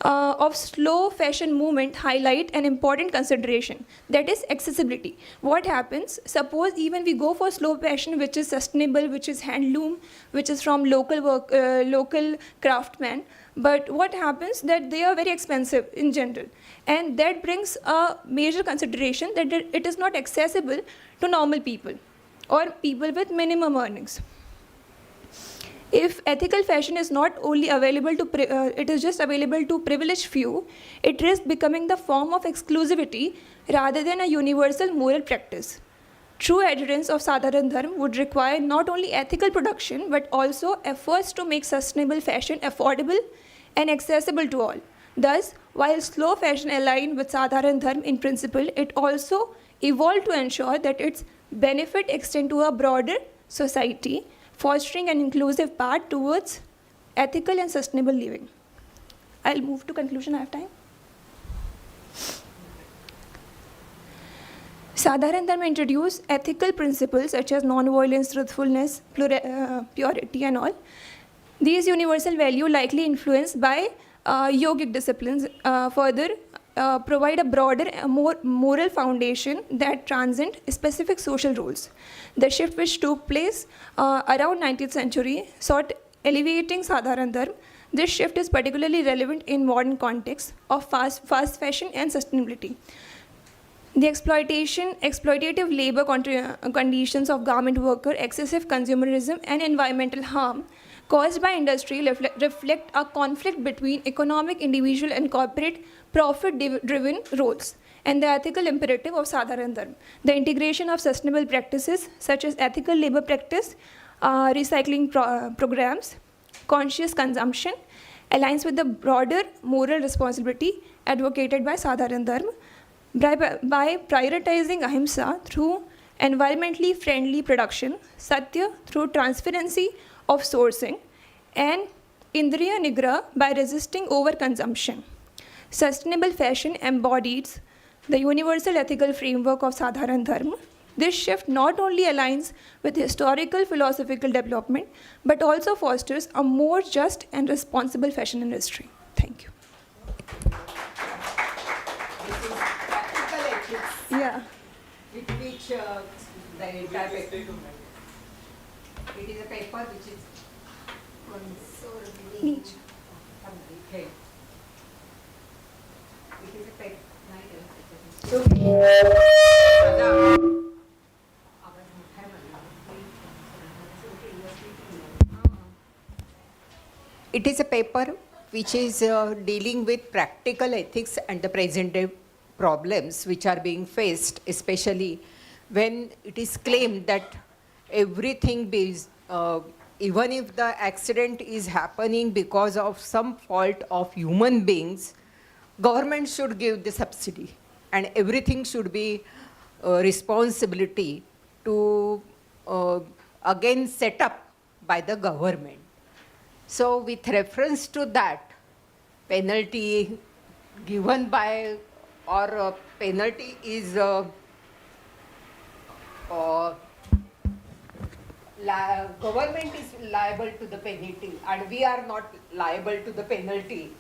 of slow fashion movement highlight an important consideration, that is accessibility. What happens, suppose even we go for slow fashion which is sustainable, which is handloom, which is from local craftsmen, but what happens that they are very expensive in general, and that brings a major consideration that it is not accessible to normal people or people with minimum earnings. If ethical fashion is not only available to, it is just available to privileged few, it risks becoming the form of exclusivity rather than a universal moral practice. True adherence of Sadharana Dharma would require not only ethical production but also efforts to make sustainable fashion affordable and accessible to all. Thus, while slow fashion aligned with Sadharana Dharma in principle, it also evolved to ensure that its benefit extend to a broader society, fostering an inclusive path towards ethical and sustainable living. I'll move to conclusion. I have time. Sadharana Dharma introduced ethical principles such as non-violence, truthfulness, purity and all. These universal values, likely influenced by yogic disciplines, further provide a broader, more moral foundation that transcend specific social roles. The shift which took place around 19th century sought elevating Sadharana Dharma. This shift is particularly relevant in modern context of fast fashion and sustainability. The exploitative labor conditions of garment worker, excessive consumerism, and environmental harm caused by industry reflect a conflict between economic, individual, and corporate profit-driven roles and the ethical imperative of Sadharana Dharma. The integration of sustainable practices such as ethical labor practice, recycling programs, conscious consumption aligns with the broader moral responsibility advocated by Sadharana Dharma. By prioritizing ahimsa through environmentally friendly production, satya through transparency of sourcing, and indriya nigra by resisting overconsumption. Sustainable fashion embodies the universal ethical framework of Sadharana Dharma. This shift not only aligns with historical philosophical development, but also fosters a more just and responsible fashion industry. Thank you. Yeah. With which the entire paper. It is a paper which is Neat. It is a paper. It is a paper which is dealing with practical ethics and the present day problems which are being faced, especially when it is claimed that everything is, even if the accident is happening because of some fault of human beings, government should give the subsidy and everything should be responsibility to again set up by the government. So with reference to that, penalty given by or penalty is government is liable to the penalty and we are not liable to the penalty.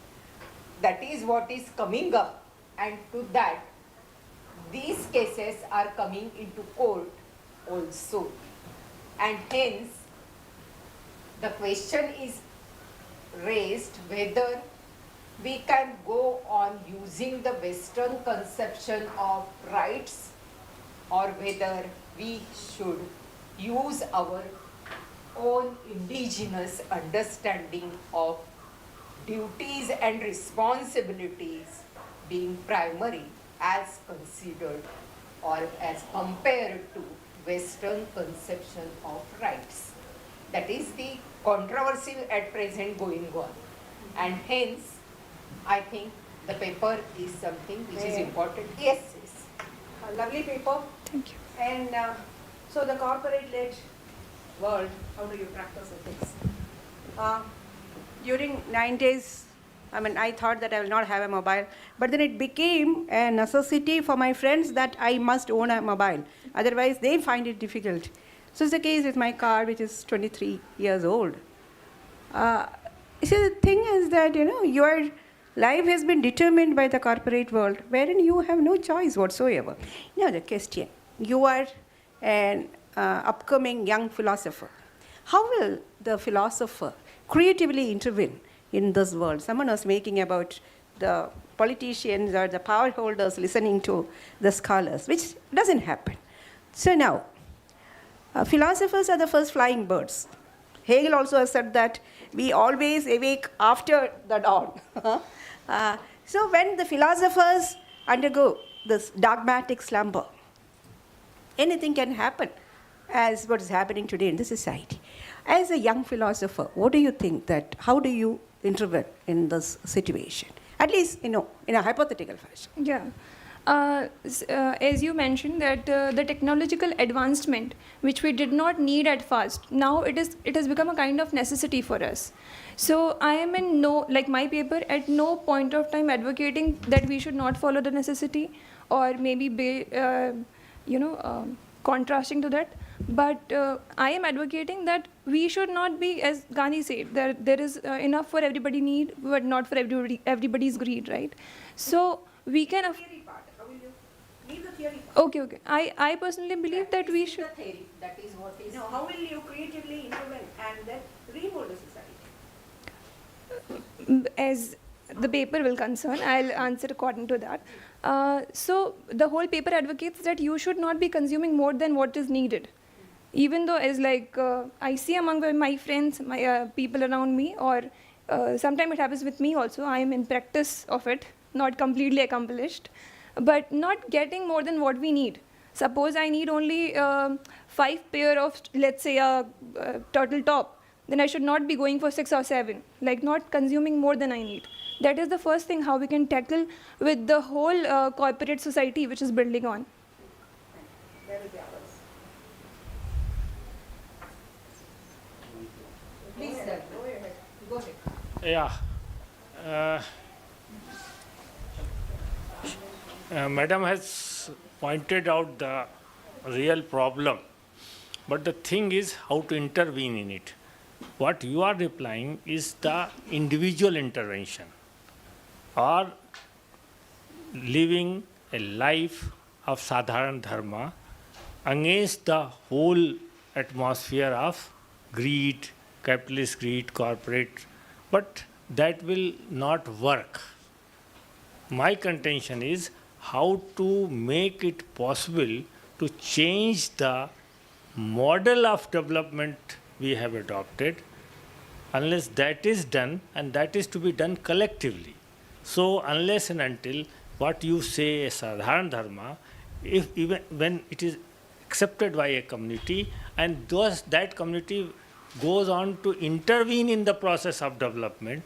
That is what is coming up, and to that these cases are coming into court also, and hence the question is raised whether we can go on using the Western conception of rights or whether we should use our own indigenous understanding of duties and responsibilities being primary as considered or as compared to Western conception of rights. That is the controversy at present going on, and hence I think the paper is something which is important. Yes, yes. A lovely paper. Thank you. And so the corporate-led world, how do you practice ethics? During 90s, I thought that I will not have a mobile, but then it became a necessity for my friends that I must own a mobile. Otherwise, they find it difficult. So it's the case with my car, which is 23 years old. So the thing is that, your life has been determined by the corporate world, wherein you have no choice whatsoever. Now the question, you are an upcoming young philosopher. How will the philosopher creatively intervene in this world? Someone was making about the politicians or the power holders listening to the scholars, which doesn't happen. So now, philosophers are the first flying birds. Hegel also has said that we always awake after the dawn. So when the philosophers undergo this dogmatic slumber, anything can happen, as what is happening today in the society. As a young philosopher, what do you think that, how do you intervene in this situation? At least, in a hypothetical fashion. Yeah. As you mentioned that the technological advancement, which we did not need at first, now it has become a kind of necessity for us. So I am in like my paper, at no point of time advocating that we should not follow the necessity, or maybe contrasting to that. But I am advocating that we should not be, as Gandhi said, that there is enough for everybody need, but not for everybody's greed, right? So we can. Okay. I personally believe that we should. That is what is. How will you creatively intervene and then remold the society? As the paper will concern, I'll answer according to that. So the whole paper advocates that you should not be consuming more than what is needed. Even though, as like I see among my friends, my people around me, or sometimes it happens with me also, I am in practice of it, not completely accomplished, but not getting more than what we need. Suppose I need only 5 pair of, let's say, a turtle top, then I should not be going for 6 or 7, like not consuming more than I need. That is the first thing how we can tackle with the whole corporate society which is building on. Please, sir, go ahead. Yeah. Madam has pointed out the real problem, but the thing is how to intervene in it. What you are replying is the individual intervention, or living a life of Sadharana Dharma against the whole atmosphere of greed, capitalist greed, corporate, but that will not work. My contention is how to make it possible to change the model of development we have adopted. Unless that is done, and that is to be done collectively. So unless and until what you say as Sadharana Dharma, if even when it is accepted by a community, and that community goes on to intervene in the process of development,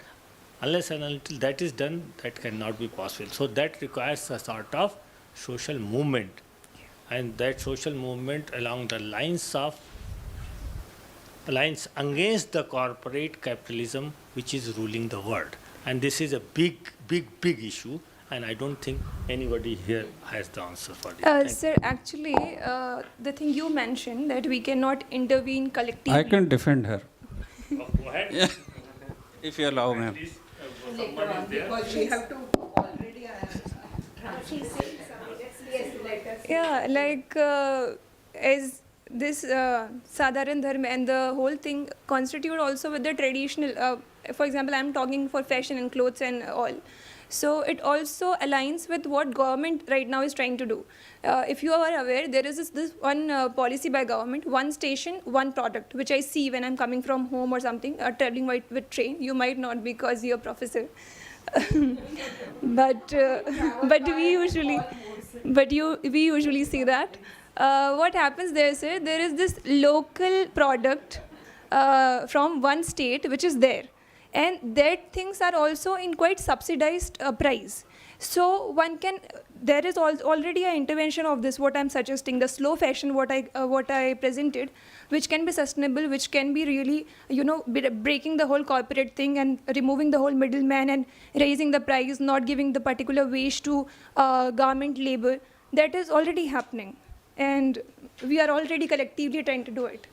unless and until that is done, that cannot be possible. So that requires a sort of social movement, and that social movement along the lines against the corporate capitalism which is ruling the world. And this is a big issue, and I don't think anybody here has the answer for this. Sir, actually, the thing you mentioned, that we cannot intervene collectively. I can defend her. Go ahead. Yeah. If you allow, ma'am. Because we have to already. Yeah, like as this Sadharana Dharma and the whole thing constitute also with the traditional, for example, I'm talking for fashion and clothes and all. So it also aligns with what government right now is trying to do. If you are aware, there is this one policy by government, one station, one product, which I see when I'm coming from home or something, traveling with train. You might not because you're a professor. but we usually see that. What happens there, sir? There is this local product from one state which is there, and that things are also in quite subsidized price. So there is already an intervention of this, what I'm suggesting, the slow fashion, what I presented, which can be sustainable, which can be really, breaking the whole corporate thing and removing the whole middleman and raising the price, not giving the particular wage to garment labor. That is already happening, and we are already collectively trying to do it.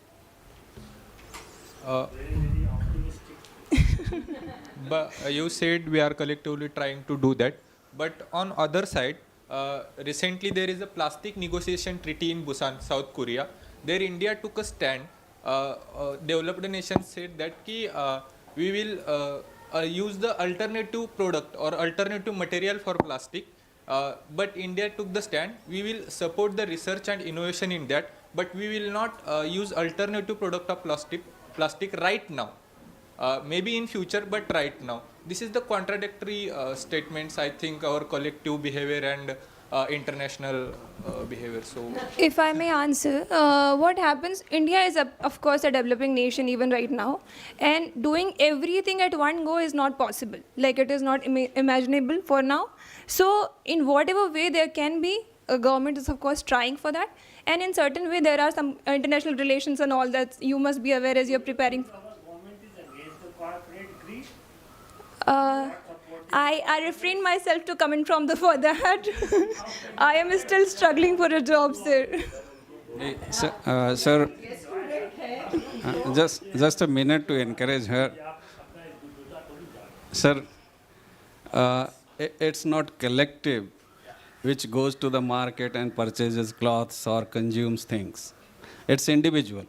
But you said we are collectively trying to do that. But on other side, recently there is a plastic negotiation treaty in Busan, South Korea. There India took a stand. Developed nations said that we will use the alternative product or alternative material for plastic. But India took the stand. We will support the research and innovation in that, but we will not use alternative product of plastic right now. Maybe in future, but right now. This is the contradictory statements, I think, our collective behavior and international behavior. So, If I may answer, what happens, India is, of course, a developing nation even right now, and doing everything at one go is not possible. Like, it is not imaginable for now. So, in whatever way there can be, a government is, of course, trying for that. And in certain way, there are some international relations and all that you must be aware as you're preparing. I refrain myself to comment from the for that. I am still struggling for a job, sir. Sir, just a minute to encourage her. Sir, it's not collective which goes to the market and purchases clothes or consumes things. It's individual.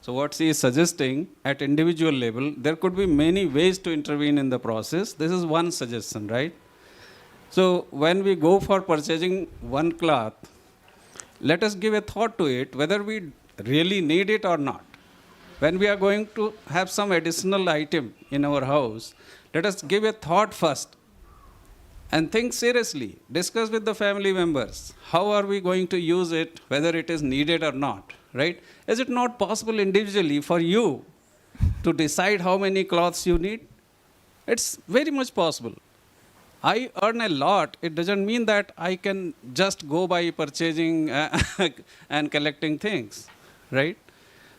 So what she is suggesting at individual level, there could be many ways to intervene in the process. This is one suggestion, right? So when we go for purchasing one cloth, let us give a thought to it whether we really need it or not. When we are going to have some additional item in our house, let us give a thought first and think seriously. Discuss with the family members. How are we going to use it, whether it is needed or not, right? Is it not possible individually for you to decide how many clothes you need? It's very much possible. I earn a lot. It doesn't mean that I can just go by purchasing and collecting things, right?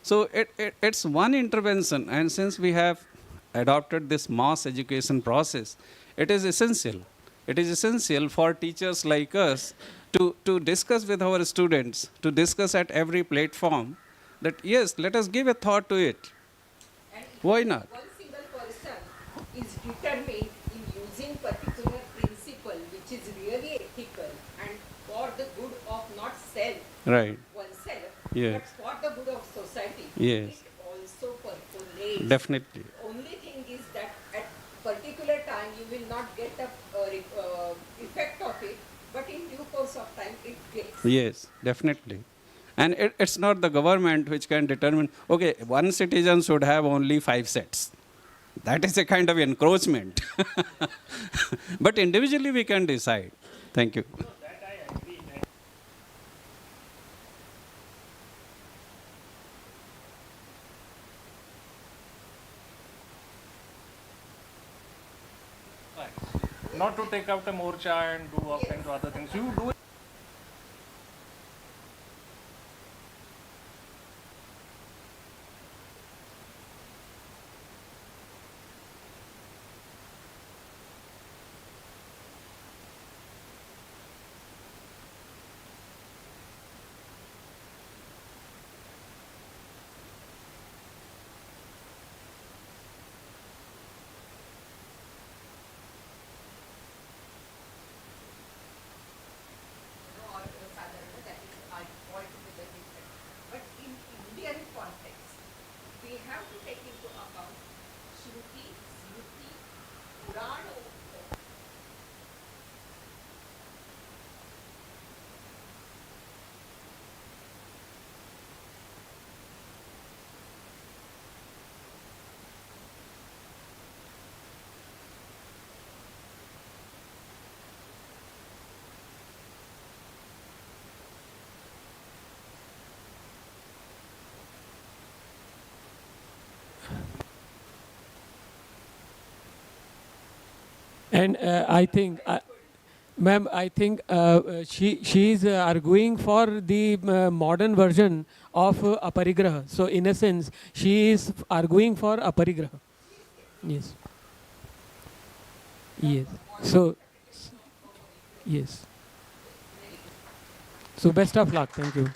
So it's one intervention, and since we have adopted this mass education process, it is essential. It is essential for teachers like us to discuss with our students, to discuss at every platform that yes, let us give a thought to it. Why not? One single person is determined in using particular principle which is really ethical and for the good of not self, Right. oneself, Yes. but for the good of society. Yes. It also percolates. Definitely. Only thing is that at particular time you will not get the effect of it, but in due course of time it gets. Yes, definitely. And it's not the government which can determine, okay, one citizen should have only 5 sets. That is a kind of encroachment. But individually we can decide. Thank you. Not to take out a morcha and do all kinds of other things. You do it. But in Indian context, we have to take into account Shruti, Smriti, Purana. And I think, ma'am, I think she is arguing for the modern version of aparigraha. So in a sense, she is arguing for aparigraha. Yes. Yes. So, yes. So best of luck. Thank you.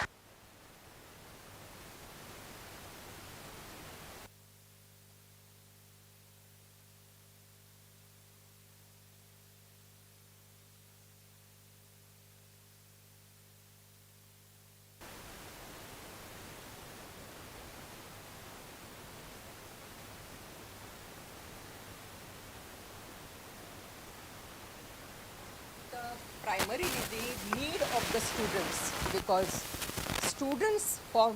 Primarily the need of the students, because students for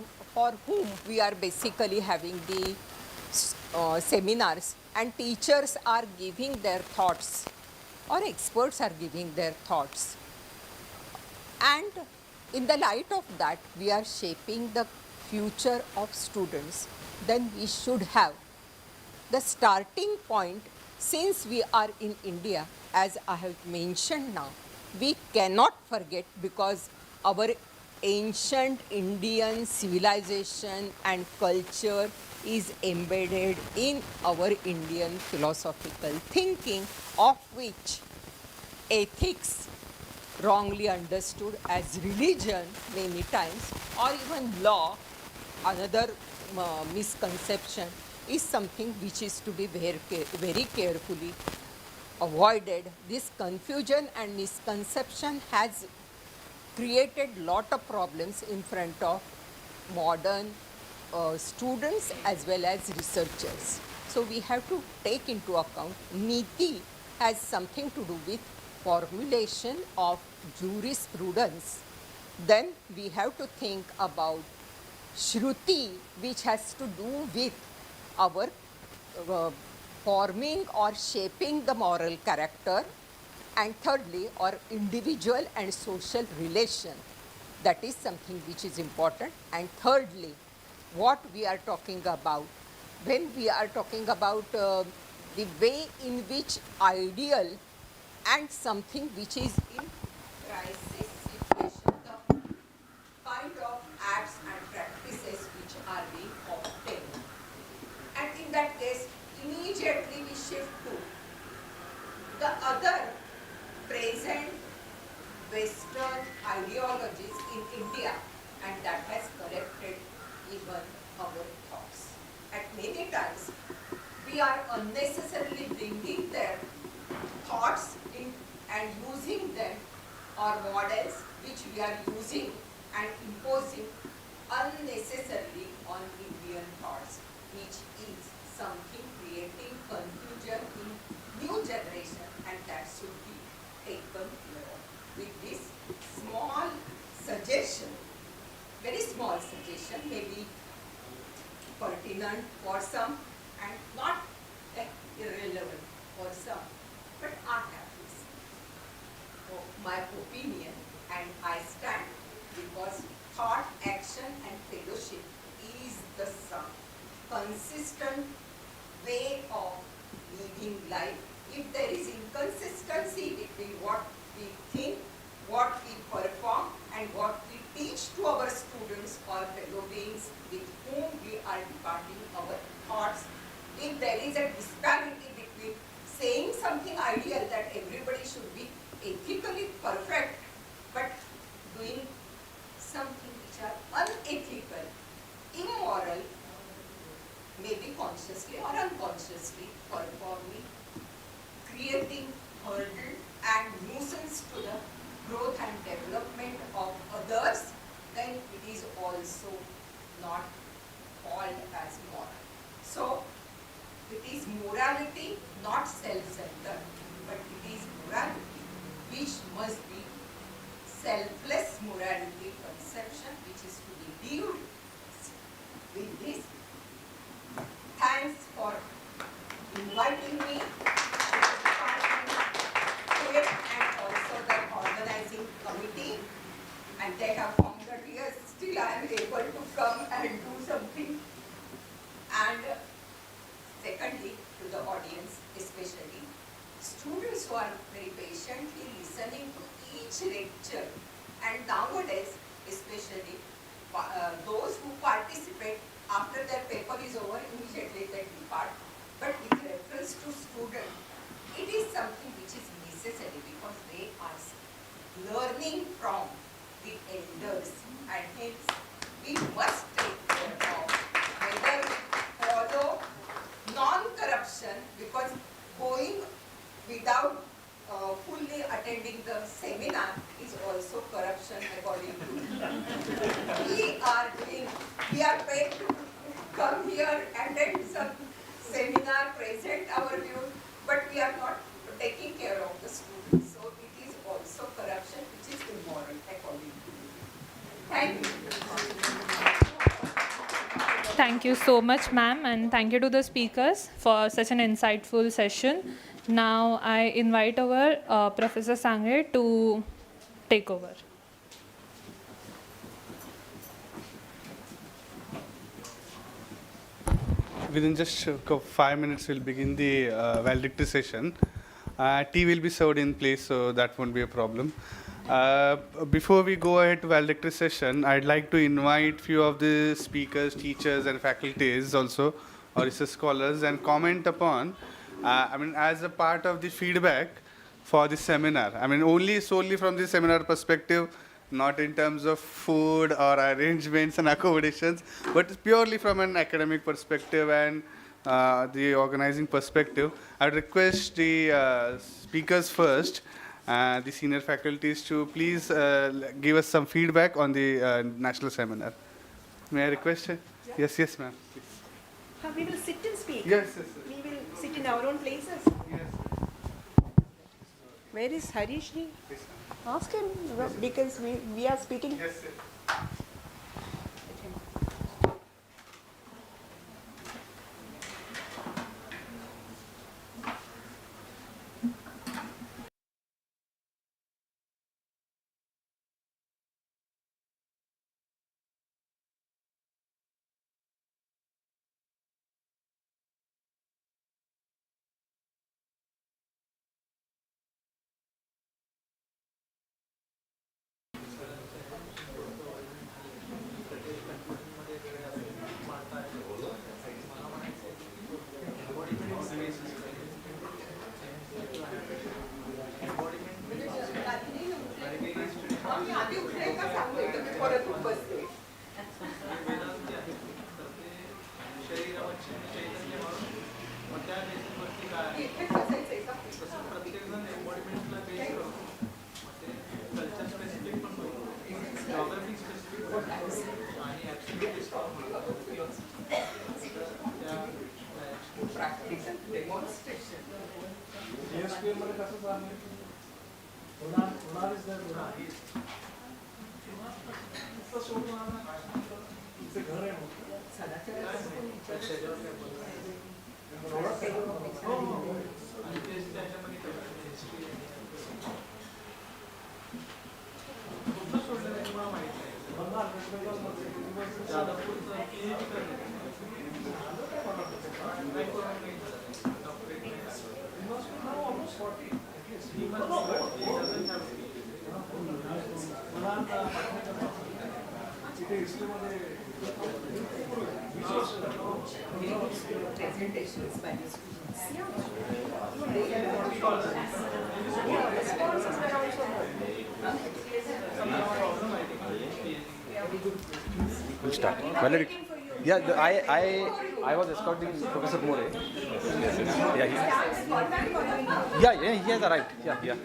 whom we are basically having the seminars and teachers are giving their thoughts or experts are giving their thoughts. And in the light of that, we are shaping the future of students. Then we should have the starting point. Since we are in India, as I have mentioned now, we cannot forget, because our ancient Indian civilization and culture is embedded in our Indian philosophical thinking, of which ethics, wrongly understood as religion many times, or even law, another misconception, is something which is to be very carefully avoided. This confusion and misconception has created lot of problems in front of modern students as well as researchers. So we have to take into account Niti has something to do with formulation of jurisprudence. Then we have to think about Shruti, which has to do with our forming or shaping the moral character. And thirdly, our individual and social relation. That is something which is important. And thirdly, what we are talking about, when we are talking about the way in which ideal and something which is in crisis situation, the kind of acts and practices which are being obtained. And in that case, immediately we shift to the other present Western ideologies in India, and that has corrected even our thoughts. At many times, we are unnecessarily bringing their thoughts in and using them, or models which we are using and imposing unnecessarily on Indian thoughts, which is something creating confusion in new generation, and that should be taken care of. With this small suggestion, very small suggestion, maybe pertinent for some and not irrelevant for some, but I have this my opinion, and I stand, because thought, action and fellowship is the sum, consistent way of living life. If there is inconsistency between what we think, what we perform, and what we teach to our students or fellow beings with whom we are imparting our thoughts, if there is a disparity between saying something ideal that everybody should be ethically perfect, but doing something which are unethical, immoral, maybe consciously or unconsciously performing, creating burden and nuisance to the growth and development of others, then it is also not called as moral. So it is morality, not self-centered, but it is morality which must be selfless morality conception, which is to be lived with this. Thanks for inviting me, and also the organizing committee, and they have found that yes, still I am able to come and do something. And secondly, to the audience, especially students who are very patiently listening to each lecture, and nowadays, especially those who participate after their paper is over, immediately they depart. But with reference to students, it is something which is necessary, because they are learning from the elders, and hence we must take care of whether we follow non-corruption, because going without fully attending the seminar is also corruption according to me. We are paid to come here, attend some seminar, present our views, but we are not taking care of the students. So it is also corruption, which is immoral according to me. Thank you. Thank you. you so much, ma'am, and thank you to the speakers for such an insightful session. Now I invite our Professor Sangre to take over. Within just 5 minutes, we'll begin the valedictory session. Tea will be served in place, so that won't be a problem. Before we go ahead to valedictory session, I'd like to invite few of the speakers, teachers, and faculties also, or research scholars, and comment upon, as a part of the feedback for the seminar. Only solely from the seminar perspective, not in terms of food or arrangements and accommodations, but purely from an academic perspective and the organizing perspective. I would request the speakers first, the senior faculties, to please give us some feedback on the national seminar. May I request it? Yes, yes, ma'am. We will sit and speak. Yes, yes, yes. We will sit in our own places. Yes. Where is Harishji? Ask him, because we are speaking. Yes, sir. We'll start. Valedictory. Yeah, I was escorting Professor More. Yeah, right. Yeah.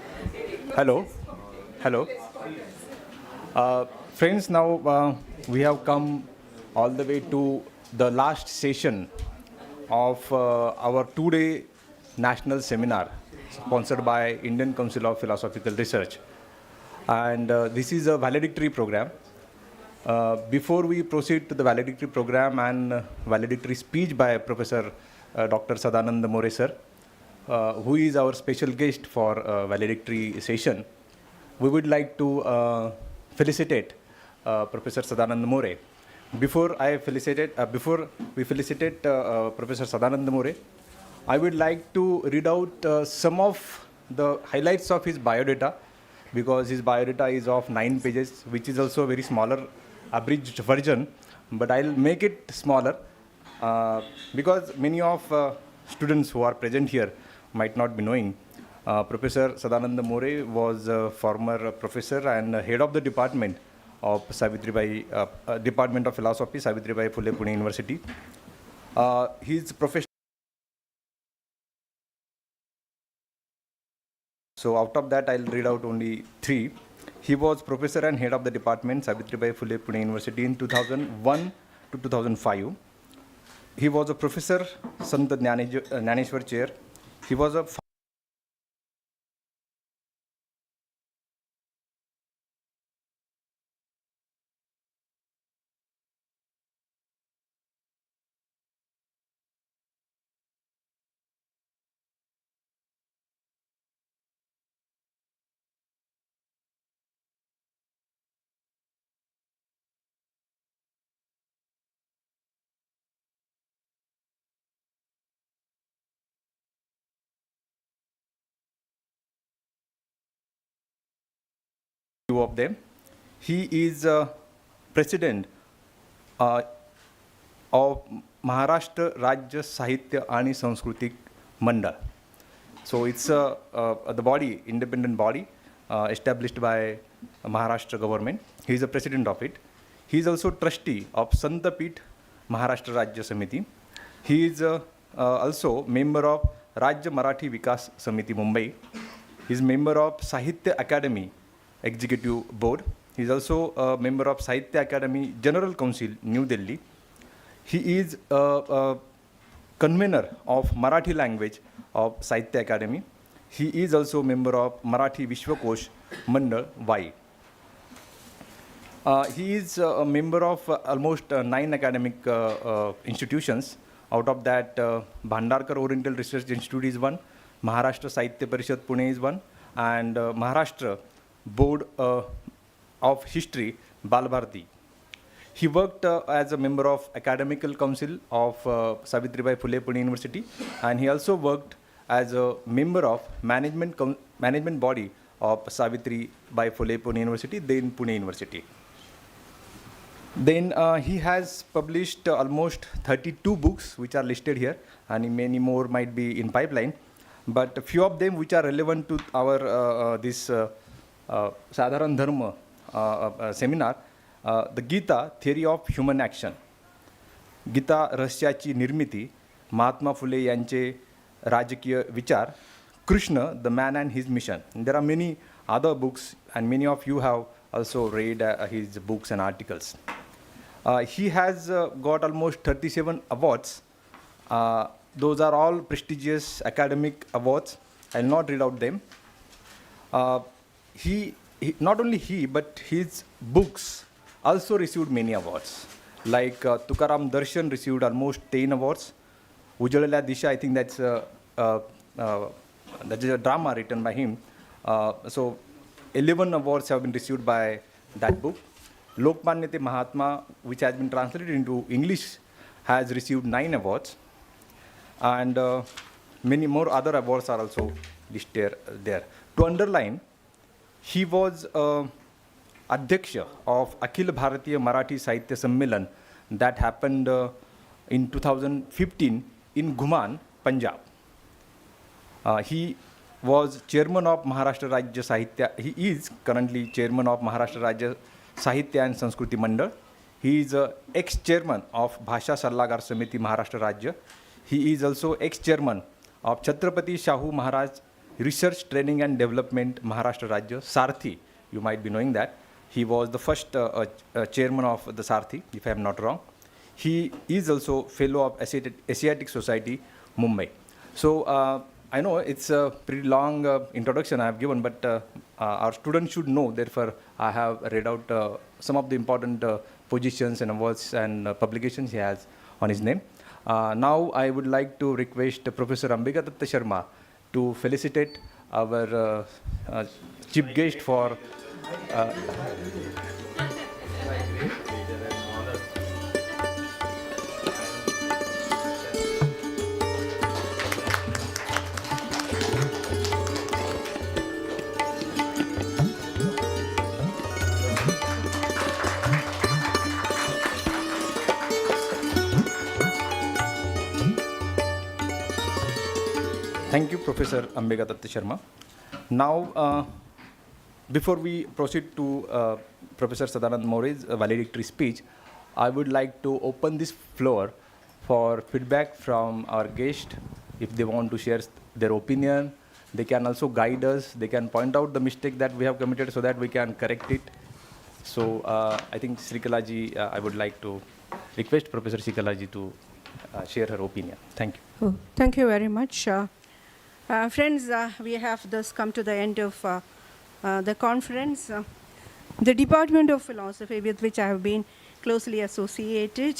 Hello. Friends, now we have come all the way to the last session of our 2-day national seminar sponsored by Indian Council of Philosophical Research. And this is a valedictory program. Before we proceed to the valedictory program and valedictory speech by Professor Dr. Sadananda More sir, who is our special guest for valedictory session, we would like to felicitate Professor Sadananda More. Before we felicitate Professor Sadananda More, I would like to read out some of the highlights of his biodata, because his biodata is of 9 pages, which is also a very smaller abridged version, but I'll make it smaller because many of students who are present here might not be knowing. Professor Sadananda More was a former professor and head of the department of Department of Philosophy, Savitribai Phule Pune University. His professional. So out of that, I'll read out only 3. He was professor and head of the department, Savitribai Phule Pune University in 2001 to 2005. He was a professor, Sant Jnaneshwar Chair. He was a Few of them. He is president of Maharashtra Rajya Sahitya आणि Sanskriti Mandal. So it's the body, independent body established by Maharashtra government. He is the president of it. He is also trustee of Santapit Maharashtra Rajya Samiti. He is also member of Rajya Marathi Vikas Samiti Mumbai. He is member of Sahitya Academy Executive Board. He is also a member of Sahitya Academy General Council, New Delhi. He is a convener of Marathi language of Sahitya Academy. He is also member of Marathi Vishwakosh Mandal, Vai. He is a member of almost 9 academic institutions. Out of that, Bhandarkar Oriental Research Institute is one, Maharashtra Sahitya Parishad Pune is one, and Maharashtra Board of History, Balbharti. He worked as a member of Academical Council of Savitribai Phule Pune University, and he also worked as a member of management body of Savitribai Phule Pune University, then Pune University. Then he has published almost 32 books which are listed here, and many more might be in pipeline. But a few of them which are relevant to our this Sadharana Dharma seminar, the Gita, Theory of Human Action, Gita रहस्याची निर्मिती, महात्मा फुले यांचे राजकीय विचार, Krishna, the man and his mission. And there are many other books, and many of you have also read his books and articles. He has got almost 37 awards. Those are all prestigious academic awards. I will not read out them. Not only he, but his books also received many awards. Like Tukaram Darshan received almost 10 awards. Ujjalala Disha, I think that's a drama written by him. So 11 awards have been received by that book. Lokmanya Te Mahatma, which has been translated into English, has received 9 awards. And many more other awards are also listed there. To underline, he was Adhyaksha of Akhil Bharatiya Marathi Sahitya Sammelan that happened in 2015 in Ghuman, Punjab. He was chairman of Maharashtra Rajya Sahitya. He is currently chairman of Maharashtra Rajya Sahitya and Sanskriti Mandal. He is ex-chairman of Bhasha Sallagar Samiti Maharashtra Rajya. He is also ex-chairman of Chhatrapati Shahu Maharaj Research Training and Development Maharashtra Rajya, Sarthi. You might be knowing that. He was the first chairman of the Sarthi, if I am not wrong. He is also fellow of Asiatic Society, Mumbai. So I know it's a pretty long introduction I have given, but our students should know. Therefore, I have read out some of the important positions and awards and publications he has on his name. Now, I would like to request Professor Ambika Datta Sharma to felicitate our chief guest for Thank you, Professor Ambika Datta Sharma. Now, before we proceed to Professor Sadanand More's valedictory speech, I would like to open this floor for feedback from our guest. If they want to share their opinion, they can also guide us. They can point out the mistake that we have committed so that we can correct it. So I think Srikalaji, I would like to request Professor Srikalaji to share her opinion. Thank you. Oh, thank you very much. Friends, we have thus come to the end of the conference. The Department of Philosophy, with which I have been closely associated,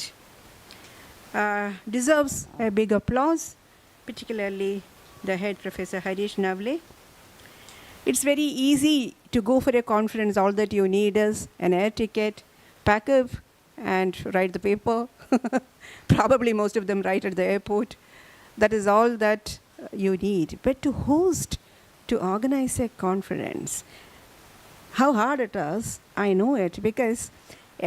deserves a big applause, particularly the head Professor Harish Navle. It's very easy to go for a conference. All that you need is an air ticket, pack up, and write the paper. Probably most of them write at the airport. That is all that you need. But to host, to organize a conference, how hard it is. I know it because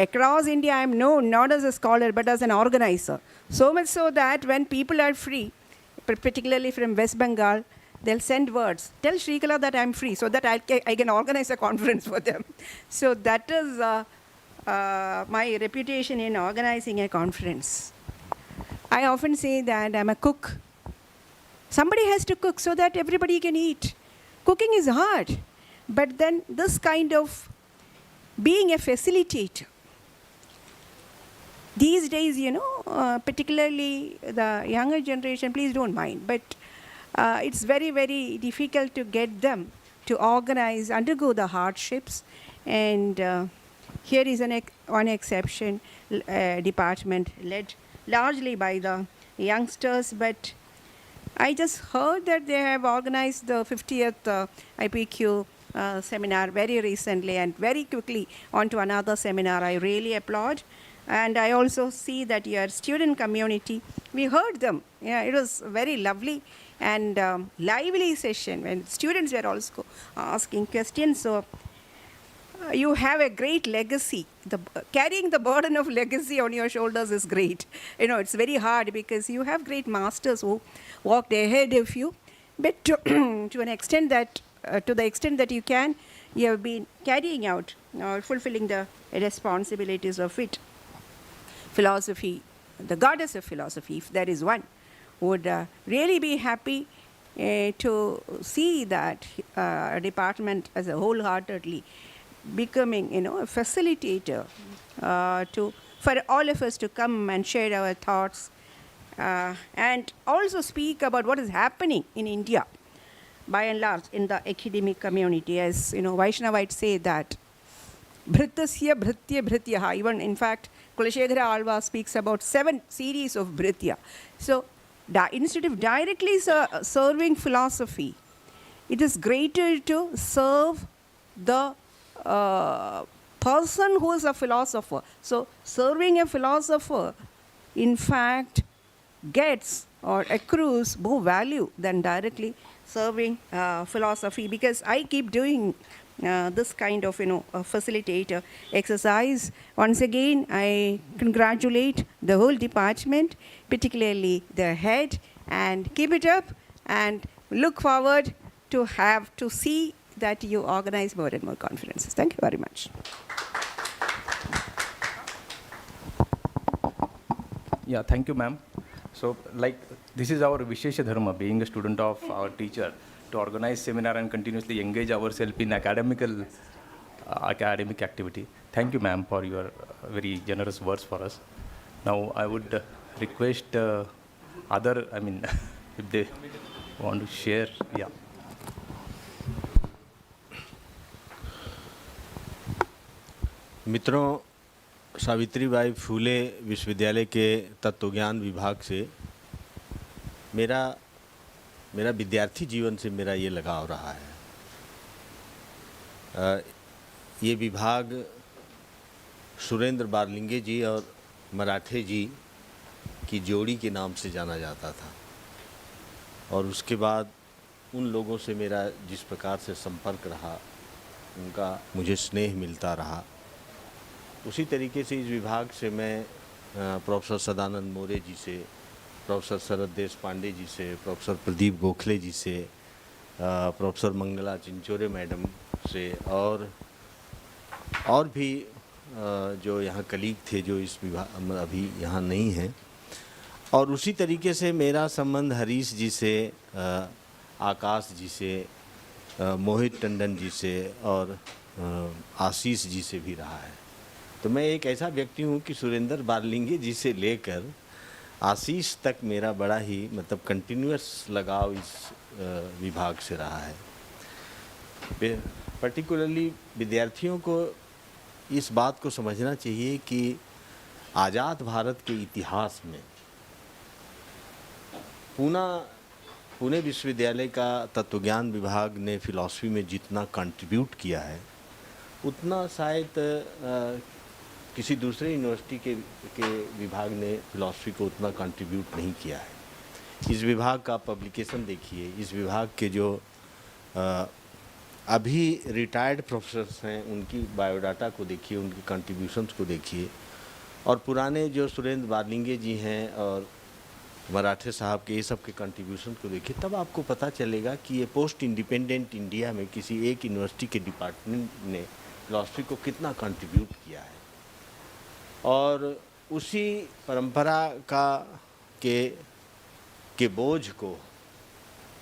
across India I am known not as a scholar but as an organizer. So much so that when people are free, particularly from West Bengal, they'll send words. Tell Srikala that I'm free so that I can organize a conference for them. So that is my reputation in organizing a conference. I often say that I'm a cook. Somebody has to cook so that everybody can eat. Cooking is hard. But then this kind of being a facilitator, these days, particularly the younger generation, please don't mind, but it's very, very difficult to get them to organize, undergo the hardships. And here is one exception, department led largely by the youngsters, but I just heard that they have organized the 50th IPQ seminar very recently and very quickly onto another seminar. I really applaud. And I also see that your student community, we heard them. Yeah, it was very lovely and lively session when students were also asking questions. So you have a great legacy. Carrying the burden of legacy on your shoulders is great. It's very hard because you have great masters who walked ahead of you. But to an extent that, to the extent that you can, you have been carrying out or fulfilling the responsibilities of it. Philosophy, the goddess of philosophy, if there is one, would really be happy to see that department as a wholeheartedly becoming, a facilitator for all of us to come and share our thoughts and also speak about what is happening in India, by and large, in the academic community. As Vaishnavites say that Bhritasya Bhritya Bhrityaha. Even in fact, Kulashekara Alva speaks about 7 series of Bhritya. So instead of directly serving philosophy, it is greater to serve the person who is a philosopher. So serving a philosopher, in fact, gets or accrues more value than directly serving philosophy, because I keep doing this kind of facilitator exercise. Once again, I congratulate the whole department, particularly the head, and keep it up and look forward to see that you organize more and more conferences. Thank you very much. Yeah, thank you, ma'am. So, this is our Vishesha Dharma, being a student of our teacher, to organize seminar and continuously engage ourselves in academic activity. Thank you, ma'am, for your very generous words for us. Now, I would request if they want to share, yeah. मित्रों, सावित्रीबाई फूले विश्वविद्यालय के तत्वज्ञान विभाग से मेरा विद्यार्थी जीवन से मेरा ये लगाव रहा है। ये विभाग सुरेंद्र बारलिंगे जी और मराठे जी की जोड़ी के नाम से जाना जाता था, और उसके बाद उन लोगों से मेरा जिस प्रकार से संपर्क रहा, उनका मुझे स्नेह मिलता रहा, उसी तरीके से इस विभाग से मैं प्रोफेसर सदानंद मोरे जी से, प्रोफेसर शरद देश पांडे जी से, प्रोफेसर प्रदीप गोखले जी से, प्रोफेसर मंगला चिंचोरे मैडम से, और भी जो यहाँ कलीग थे जो इस विभाग अभी यहाँ नहीं हैं, और उसी तरीके से मेरा संबंध हरीश जी से, आकाश जी से, मोहित टंडन जी से और आशीष जी से भी रहा है। तो मैं एक ऐसा व्यक्ति हूँ कि सुरेंद्र बारलिंगे जी से लेकर आशीष तक मेरा बड़ा ही कंटिन्यूअस लगाव इस विभाग से रहा है। पर्टिकुलरली विद्यार्थियों को इस बात को समझना चाहिए कि आज़ाद भारत के इतिहास में पुणे विश्वविद्यालय का तत्वज्ञान विभाग ने फ़िलॉसफी में जितना कंट्रीब्यूट किया है, उतना शायद किसी दूसरे यूनिवर्सिटी के विभाग ने फ़िलॉसफी को उतना कंट्रीब्यूट नहीं किया है। इस विभाग का पब्लिकेशन देखिए, इस विभाग के जो अभी रिटायर्ड प्रोफेसर्स हैं उनकी बायोडाटा को देखिए, उनकी कंट्रीब्यूशंस को देखिए, और पुराने जो सुरेंद्र बारलिंगे जी हैं और मराठे साहब के, ये सब के कंट्रीब्यूशन को देखिए, तब आपको पता चलेगा कि ये पोस्ट इंडिपेंडेंट इंडिया में किसी एक यूनिवर्सिटी के डिपार्टमेंट ने फिलॉसफी को कितना कंट्रीब्यूट किया है। और उसी परंपरा के बोझ को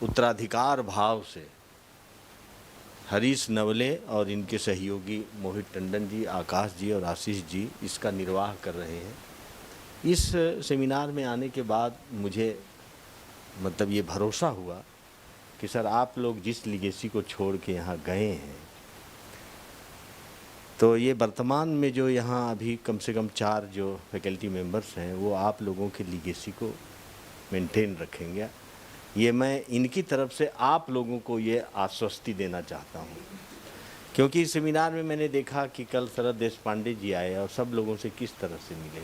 उत्तराधिकार भाव से हरीश नवले और इनके सहयोगी मोहित टंडन जी, आकाश जी और आशीष जी इसका निर्वाह कर रहे हैं। इस सेमिनार में आने के बाद मुझे मतलब ये भरोसा हुआ कि सर आप लोग जिस लीगेसी को छोड़ के यहाँ गए हैं, तो ये वर्तमान में जो यहाँ अभी कम से कम 4 जो फैकल्टी मेंबर्स हैं वो आप लोगों के लीगेसी को मेंटेन रखेंगे। ये मैं इनकी तरफ से आप लोगों को ये आश्वस्ति देना चाहता हूँ, क्योंकि इस सेमिनार में मैंने देखा कि कल शरद देशपांडे जी आए और सब लोगों से किस तरह से मिले।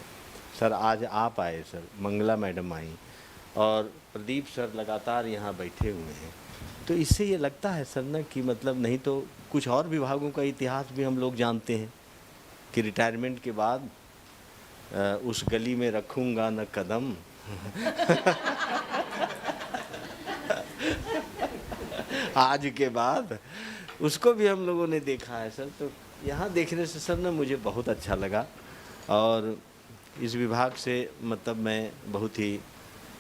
सर आज आप आए, सर मंगला मैडम आई और प्रदीप सर लगातार यहाँ बैठे हुए हैं। तो इससे ये लगता है सर ना कि मतलब नहीं तो कुछ और विभागों का इतिहास भी हम लोग जानते हैं कि रिटायरमेंट के बाद उस गली में रखूँगा न कदम आज के बाद उसको भी हम लोगों ने देखा है सर। तो यहाँ देखने से सर ना मुझे बहुत अच्छा लगा, और इस विभाग से मतलब मैं बहुत ही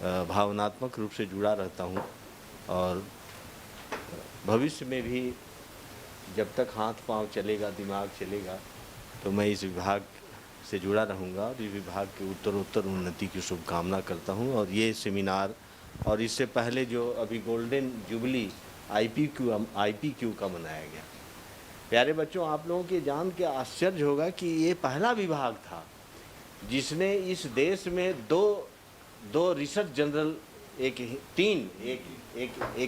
भावनात्मक रूप से जुड़ा रहता हूँ, और भविष्य में भी जब तक हाथ पांव चलेगा, दिमाग चलेगा, तो मैं इस विभाग से जुड़ा रहूँगा और इस विभाग की उत्तरोत्तर उन्नति की शुभकामना करता हूँ। और ये सेमिनार और इससे पहले जो अभी गोल्डन जुबली आईपीक्यू का मनाया गया, प्यारे बच्चों आप लोगों के जान के आश्चर्य होगा कि ये पहला विभाग था जिसने इस देश में दो रिसर्च जनरल, एक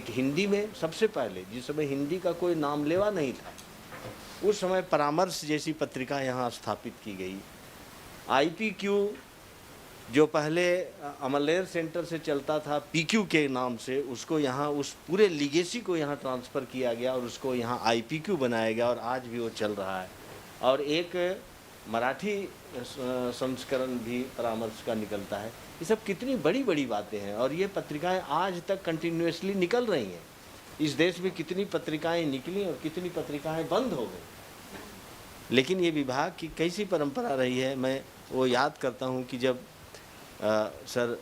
हिंदी में सबसे पहले, जिस समय हिंदी का कोई नामलेवा नहीं था, उस समय परामर्श जैसी पत्रिका यहाँ स्थापित की गई। आईपीक्यू जो पहले अमलेर सेंटर से चलता था पीक्यू के नाम से, उसको यहाँ उस पूरे लीगेसी को यहाँ ट्रांसफ़र किया गया और उसको यहाँ आईपीक्यू बनाया गया, और आज भी वो चल रहा है। और एक मराठी संस्करण भी परामर्श का निकलता है। ये सब कितनी बड़ी बड़ी बातें हैं, और ये पत्रिकाएं आज तक कंटिन्यूसली निकल रही हैं। इस देश में कितनी पत्रिकाएं निकली और कितनी पत्रिकाएं बंद हो गई, लेकिन ये विभाग की कैसी परंपरा रही है। मैं वो याद करता हूँ कि जब सर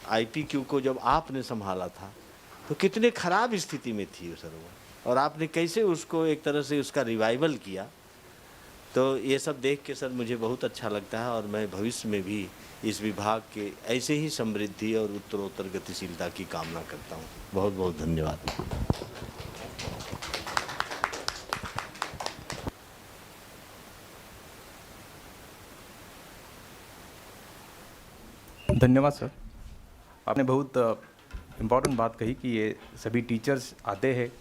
आईपीक्यू को जब आपने संभाला था तो कितने ख़राब स्थिति में थी सर वो, और आपने कैसे उसको एक तरह से उसका रिवाइवल किया। तो ये सब देख के सर मुझे बहुत अच्छा लगता है, और मैं भविष्य में भी इस विभाग के ऐसे ही समृद्धि और उत्तरोत्तर गतिशीलता की कामना करता हूँ। बहुत बहुत धन्यवाद। धन्यवाद सर, आपने बहुत इम्पोर्टेंट बात कही कि ये सभी टीचर्स आते हैं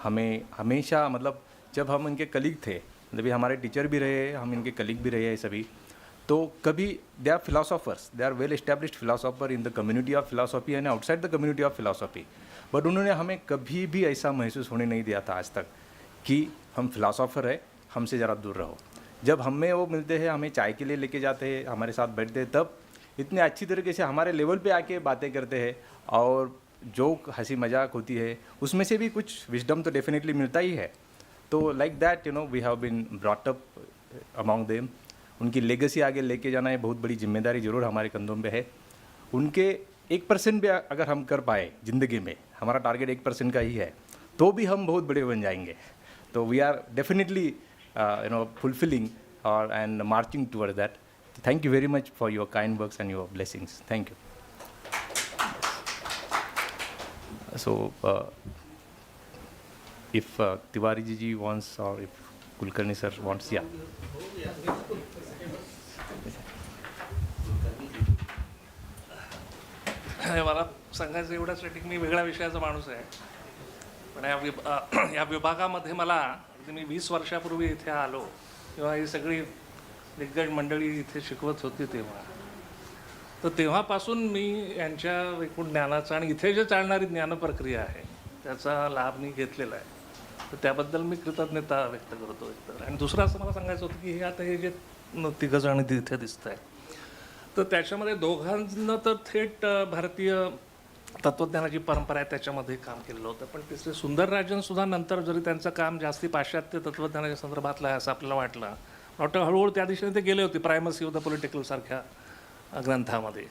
हमें हमेशा, मतलब जब हम इनके कलीग थे, मतलब ये हमारे टीचर भी रहे, हम इनके कलीग भी रहे हैं सभी, तो कभी they are philosophers, they are well established philosopher in the community of philosophy and outside the community of philosophy, but उन्होंने हमें कभी भी ऐसा महसूस होने नहीं दिया था आज तक कि हम फिलोसोफर है, हमसे ज़रा दूर रहो। जब हमें वो मिलते हैं, हमें चाय के लिए लेके जाते हैं, हमारे साथ बैठते हैं, तब इतने अच्छी तरीके से हमारे लेवल पे आके बातें करते हैं, और जो हंसी मजाक होती है उसमें से भी कुछ विजडम तो डेफिनेटली मिलता ही है। तो like that we have been brought up among them. उनकी लेगेसी आगे लेके जाना है, बहुत बड़ी जिम्मेदारी ज़रूर हमारे कंधों पे है। उनके 1% भी अगर हम कर पाए ज़िंदगी में, हमारा टारगेट 1% का ही है, तो भी हम बहुत बड़े बन जाएंगे। तो वी आर डेफिनेटली फुलफिलिंग और and marching towards that. Thank you very much for your kind words and your blessings. Thank you. So, if Tiwari ji wants, or if Kulkarni sir wants, yeah. मला सांगायचं एवढ्यासाठी की मी वेगळ्या विषयाचा माणूस आहे, पण या विभागामध्ये मला मी 20 वर्षापूर्वी इथे आलो तेव्हा ही सगळी दिग्गज मंडळी इथे शिकवत होती तेव्हा, तर तेव्हापासून मी यांच्या एकूण ज्ञानाचा आणि इथे जे चालणारी ज्ञानप्रक्रिया आहे त्याचा लाभ मी घेतलेला आहे. तर त्याबद्दल मी कृतज्ञता व्यक्त करतो एकतर. आणि दुसरं असं मला सांगायचं होतं की हे आता हे जे तिघंजण तिथे दिसत आहे, तर त्याच्यामध्ये दोघांना तर थेट भारतीय तत्त्वज्ञानाची परंपरा आहे त्याच्यामध्ये काम केलेलं होतं, पण तिसरे सुंदरराजनसुद्धा नंतर जरी त्यांचं काम जास्ती पाश्चात्य तत्त्वज्ञानाच्या संदर्भातलं आहे असं आपल्याला वाटलं, वाटतं हळूहळू त्या दिशेने ते गेले होते प्रायमसी ऑफ द पॉलिटिकल सारख्या ग्रंथामध्ये.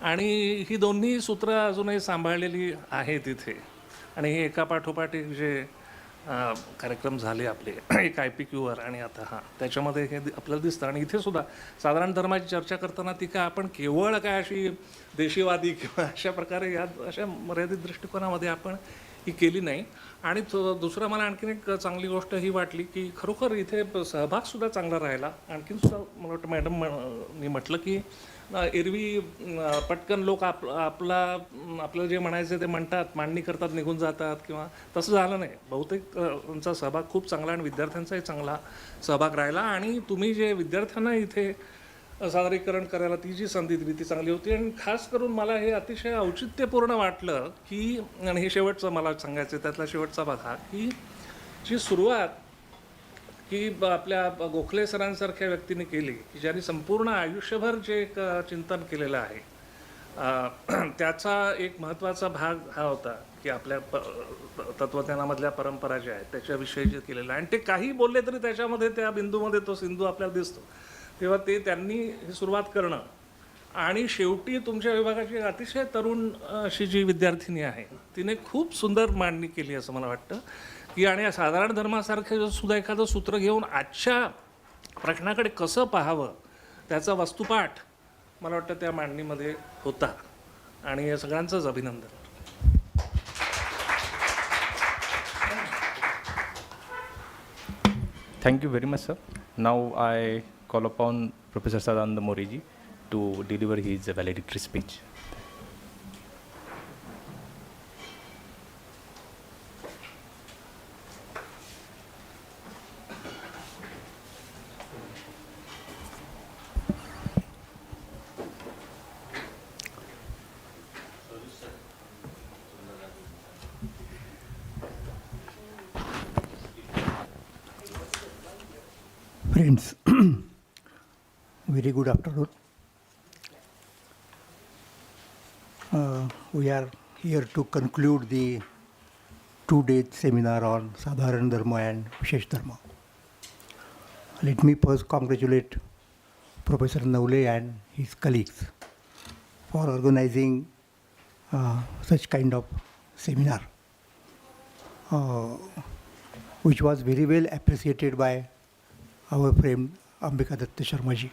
आणि ही दोन्ही सूत्र अजूनही सांभाळलेली आहे तिथे. आणि हे एकापाठोपाठ एक जे कार्यक्रम झाले आपले एक IPQवर आणि आता त्याच्यामध्ये हे आपल्याला दिसतं. आणि इथे सुद्धा साधारण धर्माची चर्चा करताना ती काय आपण केवळ काय अशी देशीवादी किंवा अशा प्रकारे या अशा मर्यादित दृष्टिकोनामध्ये आपण ही केली नाही. आणि दुसरं मला आणखीन एक चांगली गोष्ट ही वाटली की खरोखर इथे सहभागसुद्धा चांगला राहिला. आणखीन सुद्धा मला वाटतं मॅडमनी म्हटलं की एरवी पटकन लोक आपलं जे म्हणायचं ते म्हणतात, मांडणी करतात, निघून जातात, किंवा तसं झालं नाही. बहुतेक त्यांचा सहभाग खूप चांगला आणि विद्यार्थ्यांचाही चांगला सहभाग राहिला. आणि तुम्ही जे विद्यार्थ्यांना इथे सादरीकरण करायला ती जी संधी दिली ती चांगली होती. आणि खास करून मला हे अतिशय औचित्यपूर्ण वाटलं की, आणि हे शेवटचं मला सांगायचं त्यातला शेवटचा भाग हा की जी सुरुवात की आपल्या गोखले सरांसारख्या व्यक्तीने केली की ज्यांनी संपूर्ण आयुष्यभर जे एक चिंतन केलेलं आहे, त्याचा एक महत्त्वाचा भाग हा होता की आपल्या तत्त्वज्ञानामधल्या परंपरा ज्या आहेत त्याच्याविषयी जे केलेलं आहे. आणि ते काही बोलले तरी त्याच्यामध्ये त्या बिंदूमध्ये तो सिंधू आपल्याला दिसतो. तेव्हा त्यांनी ही सुरुवात करणं आणि शेवटी तुमच्या विभागाची अतिशय तरुण अशी जी विद्यार्थिनी आहे तिने खूप सुंदर मांडणी केली असं मला वाटतं की. आणि साधारण धर्मासारखं सुद्धा एखादं सूत्र घेऊन आजच्या प्रश्नाकडे कसं पाहावं त्याचा वस्तुपाठ मला वाटतं त्या मांडणीमध्ये होता. आणि या सगळ्यांचंच अभिनंदन. Thank you very much, sir. Now I call upon Professor Sadharana Moriji to deliver his valedictory speech. Friends, very good afternoon. We are here to conclude the 2-day seminar on Sadharana Dharma and Vishesh Dharma. Let me first congratulate Professor Naule and his colleagues for organizing such kind of seminar, which was very well appreciated by our friend Ambika Datta Sharma ji.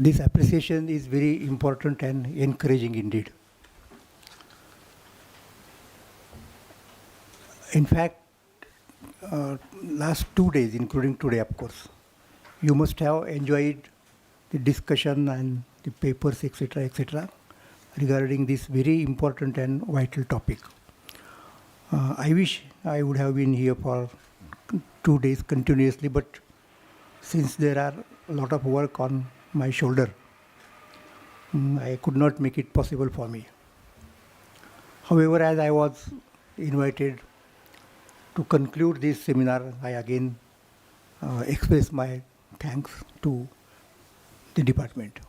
This appreciation is very important and encouraging indeed. In fact, last 2 days, including today of course, you must have enjoyed the discussion and the papers, etc., regarding this very important and vital topic. I wish I would have been here for 2 days continuously, but since there are a lot of work on my shoulder, I could not make it possible for me. However, as I was invited to conclude this seminar, I again express my thanks to the department.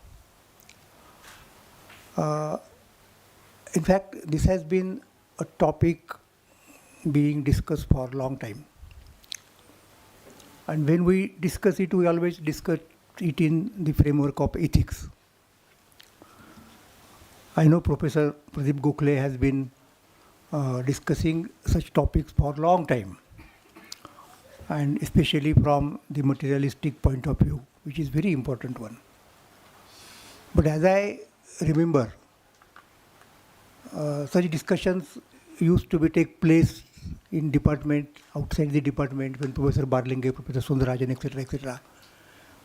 In fact, this has been a topic being discussed for a long time. And when we discuss it, we always discuss it in the framework of ethics. I know Professor Pradeep Gokhale has been discussing such topics for a long time, and especially from the materialistic point of view, which is very important one. But as I remember, such discussions used to take place in department, outside the department, when Professor Barlinge, Professor Sundarajan, etc.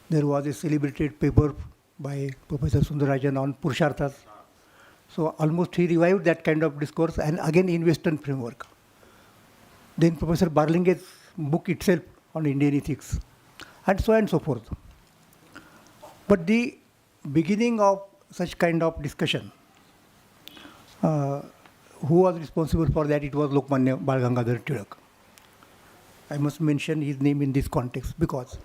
There was a celebrated paper by Professor Sundarajan on Purusharthas. So almost he revived that kind of discourse, and again in Western framework. Then Professor Barlinge's book itself on Indian ethics, and so on and so forth. But the beginning of such kind of discussion who was responsible for that? It was Lokmanya Bal Gangadhar Tilak. I must mention his name in this context because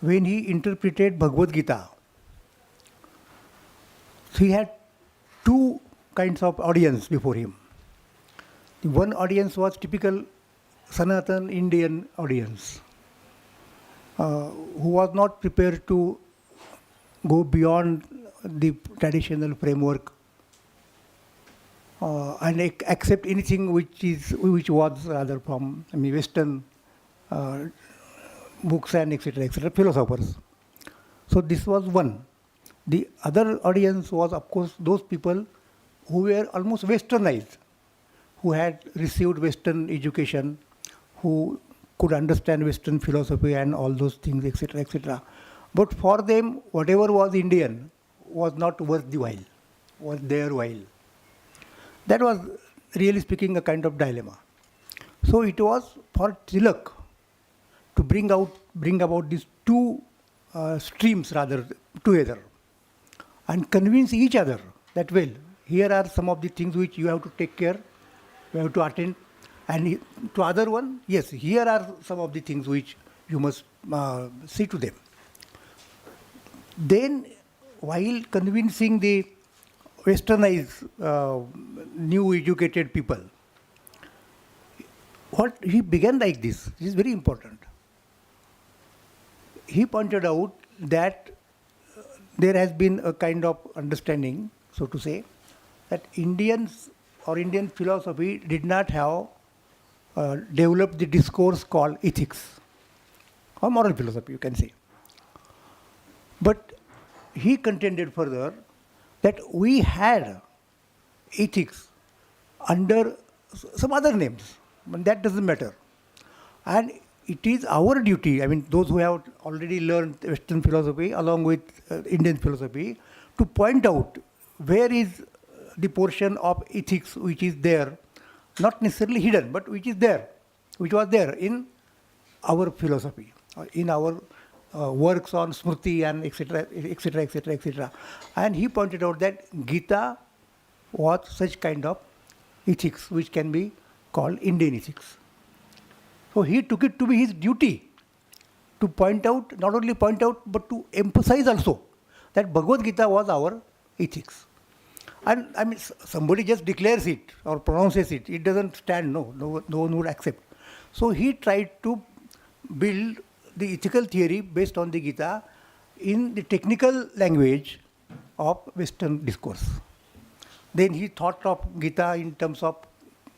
when he interpreted Bhagavad Gita, he had two kinds of audience before him. The one audience was typical Sanatan Indian audience, who was not prepared to go beyond the traditional framework and accept anything which was rather from Western books and etc. Philosophers. So this was one. The other audience was, of course, those people who were almost westernized, who had received Western education, who could understand Western philosophy and all those things, etc., etc. But for them, whatever was Indian was not worth the while, was their while. That was, really speaking, a kind of dilemma. So it was for Tilak to bring about these two streams rather together and convince each other that, well, here are some of the things which you have to take care, you have to attend, and to other one, yes, here are some of the things which you must see to them. Then, while convincing the westernized, new educated people, what he began like this is very important. He pointed out that there has been a kind of understanding, so to say, that Indians or Indian philosophy did not have developed the discourse called ethics or moral philosophy, you can say. But he contended further that we had ethics under some other names, but that doesn't matter. And it is our duty, those who have already learned Western philosophy along with Indian philosophy, to point out where is the portion of ethics which is there, not necessarily hidden, but which is there, which was there in our philosophy, in our works on Smriti and etc., etc., etc., etc. And he pointed out that Gita was such kind of ethics which can be called Indian ethics. So he took it to be his duty to point out, not only point out, but to emphasize also that Bhagavad Gita was our ethics. And somebody just declares it or pronounces it, it doesn't stand, no one would accept. So he tried to build the ethical theory based on the Gita in the technical language of Western discourse. Then he thought of Gita in terms of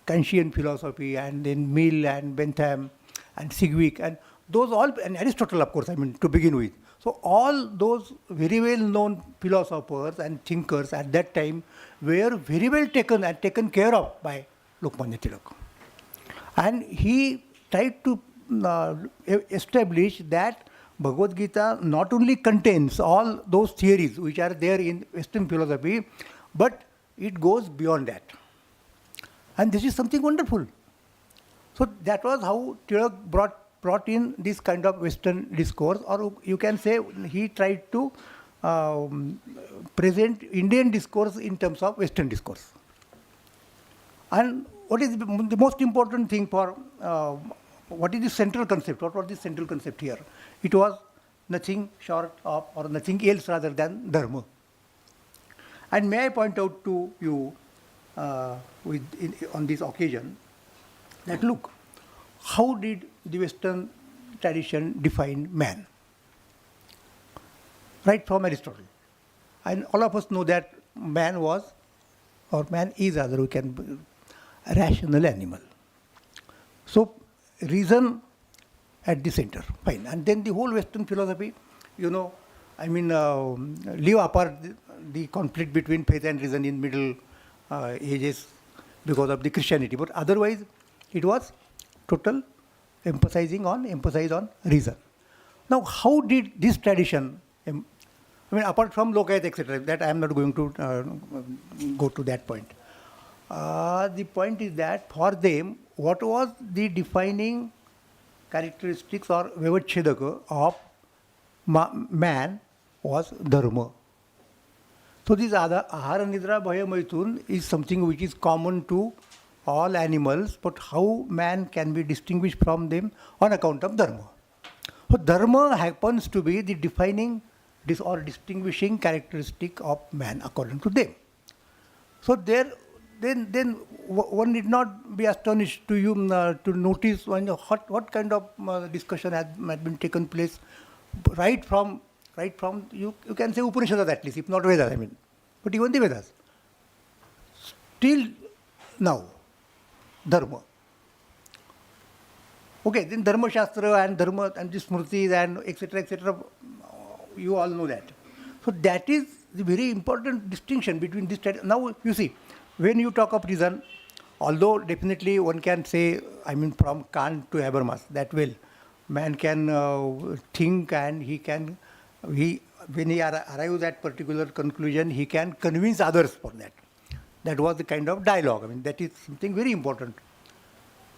Kantian philosophy, and then Mill and Bentham and Sigwick, and those all, and Aristotle, of course, to begin with. So all those very well known philosophers and thinkers at that time were very well taken and taken care of by Lokmanya Tilak. And he tried to establish that Bhagavad Gita not only contains all those theories which are there in Western philosophy, but it goes beyond that. And this is something wonderful. So that was how Tilak brought in this kind of Western discourse, or you can say he tried to present Indian discourse in terms of Western discourse. And what is the most important thing for, what is the central concept? What was the central concept here? It was nothing short of, or nothing else rather than Dharma. And may I point out to you on this occasion that look, how did the Western tradition define man? Right from Aristotle. And all of us know that man was, or man is rather, we can, a rational animal. So reason at the center, fine. And then the whole Western philosophy, leave apart the conflict between faith and reason in Middle Ages because of the Christianity. But otherwise, it was total emphasis on reason. Now, how did this tradition, apart from Lokayat, etc., that I am not going to go to that point. The point is that for them, what was the defining characteristics or Vyavachedaka of man was Dharma. So this ahara nidra bhaya maithun is something which is common to all animals, but how man can be distinguished from them on account of dharma. So dharma happens to be the defining or distinguishing characteristic of man according to them. So then one need not be astonished to notice what kind of discussion has been taken place right from you can say Upanishads at least, if not Vedas, I mean, but even the Vedas. Till now, dharma. Okay, then Dharma Shastra and Dharma and the Smritis and etc., you all know that. So that is the very important distinction between this. Now you see, when you talk of reason, although definitely one can say, I mean from Kant to Habermas, that will, man can think and when he arrives at particular conclusion, he can convince others for that. That was the kind of dialogue. I mean, that is something very important.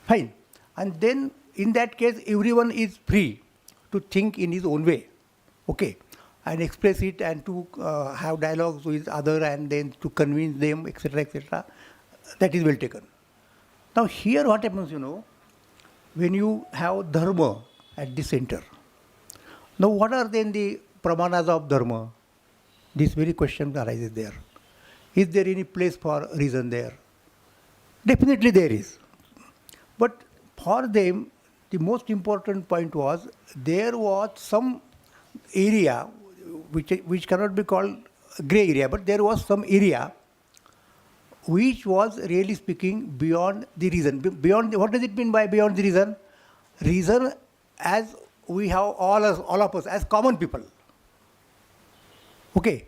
Fine. And then in that case, everyone is free to think in his own way. Okay. And express it and to have dialogues with others and then to convince them, etc., etc. That is well taken. Now here what happens, when you have dharma at the center. Now what are then the pramanas of dharma? This very question arises there. Is there any place for reason there? Definitely there is. But for them, the most important point was there was some area which cannot be called grey area, but there was some area which was really speaking beyond the reason. What does it mean by beyond the reason? Reason as we have all of us as common people. Okay,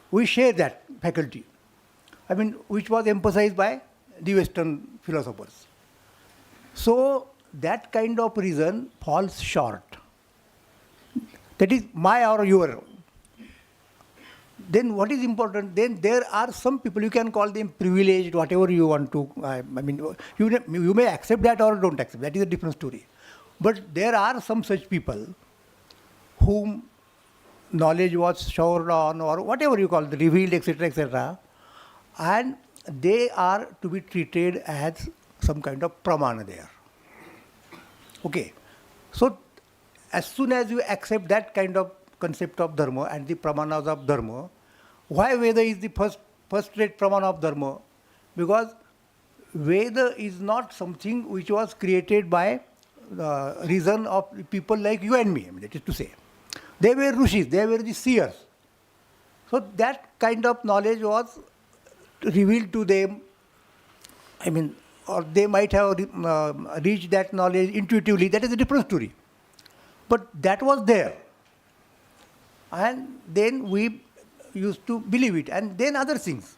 we share that faculty. I mean, which was emphasized by the Western philosophers. So that kind of reason falls short. That is my or your. Then what is important? Then there are some people, you can call them privileged, whatever you want to. I mean, you may accept that or don't accept. That is a different story. But there are some such people whom knowledge was showered on or whatever you call it, revealed, etc., etc. And they are to be treated as some kind of pramana there. Okay. So as soon as you accept that kind of concept of dharma and the pramanas of dharma, why Veda is the first-rate pramana of dharma? Because Veda is not something which was created by reason of people like you and me, I mean, that is to say. They were rishis, they were the seers. So that kind of knowledge was revealed to them, I mean, or they might have reached that knowledge intuitively, that is a different story. But that was there. And then we used to believe it, and then other things.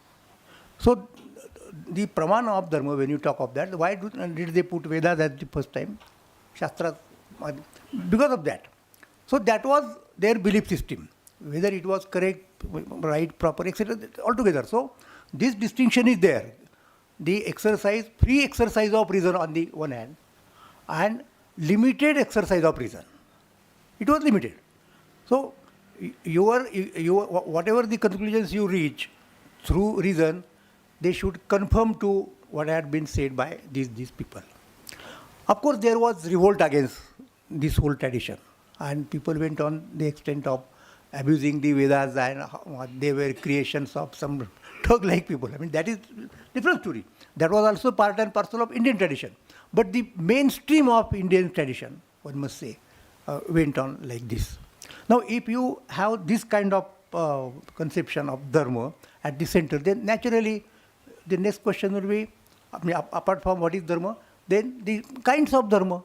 So the pramana of dharma, when you talk of that, why did they put Vedas at the first time? Shastras, because of that. So that was their belief system, whether it was correct, right, proper, etc., altogether. So this distinction is there. The exercise, free exercise of reason on the one hand, and limited exercise of reason. It was limited. So whatever the conclusions you reach through reason, they should conform to what had been said by these people. Of course, there was revolt against this whole tradition, and people went on the extent of abusing the Vedas, and they were creations of some dog-like people. I mean, that is different story. That was also part and parcel of Indian tradition. But the mainstream of Indian tradition, one must say, went on like this. Now, if you have this kind of conception of dharma at the center, then naturally the next question will be, I mean, apart from what is dharma, then the kinds of dharma.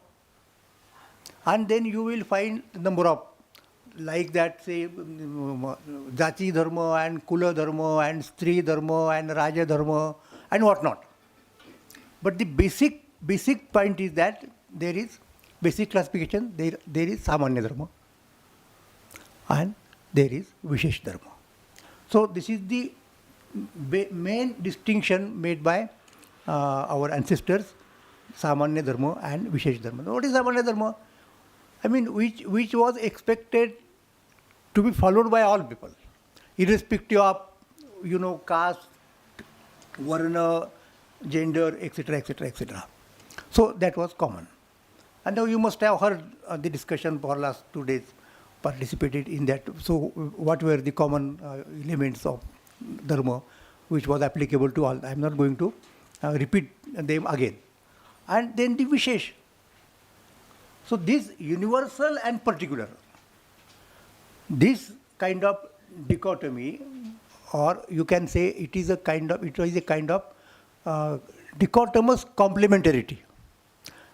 And then you will find the number of, like that, say, Jati dharma and Kula dharma and Stri dharma and Raja dharma and whatnot. But the basic point is that there is basic classification, there is Samanya dharma and there is Vishesh dharma. So this is the main distinction made by our ancestors, Samanya dharma and Vishesh dharma. What is Samanya dharma? I mean, which was expected to be followed by all people, irrespective of caste, varna, gender, etc., etc., etc. So that was common. And now you must have heard the discussion for last 2 days, participated in that. So what were the common elements of Dharma which was applicable to all? I'm not going to repeat them again. And then the Vishesh. So this universal and particular, this kind of dichotomy, or you can say it is a kind of dichotomous complementarity.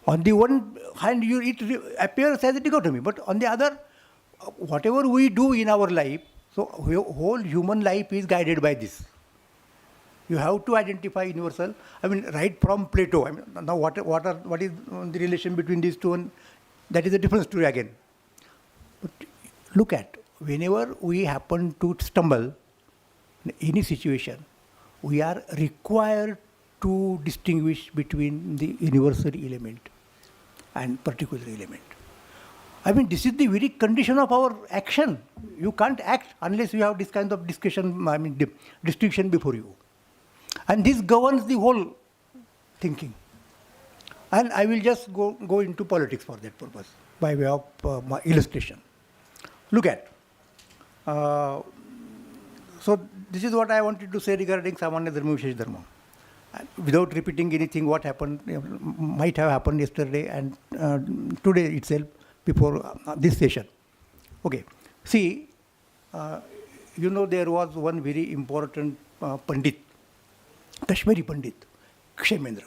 On the one hand, it appears as a dichotomy, but on the other, whatever we do in our life, so whole human life is guided by this. You have to identify universal. I mean, right from Plato. I mean, now what is the relation between these two? And that is a different story again. But look at, whenever we happen to stumble in any situation, we are required to distinguish between the universal element and particular element. I mean, this is the very condition of our action. You can't act unless you have this kind of distinction before you. And this governs the whole thinking. And I will just go into politics for that purpose, by way of my illustration. Look at. So this is what I wanted to say regarding Samanya Dharma, Vishesh Dharma. Without repeating anything, what happened, might have happened yesterday and today itself before this session. Okay. See, there was one very important Pandit, Kashmiri Pandit, Kshemendra.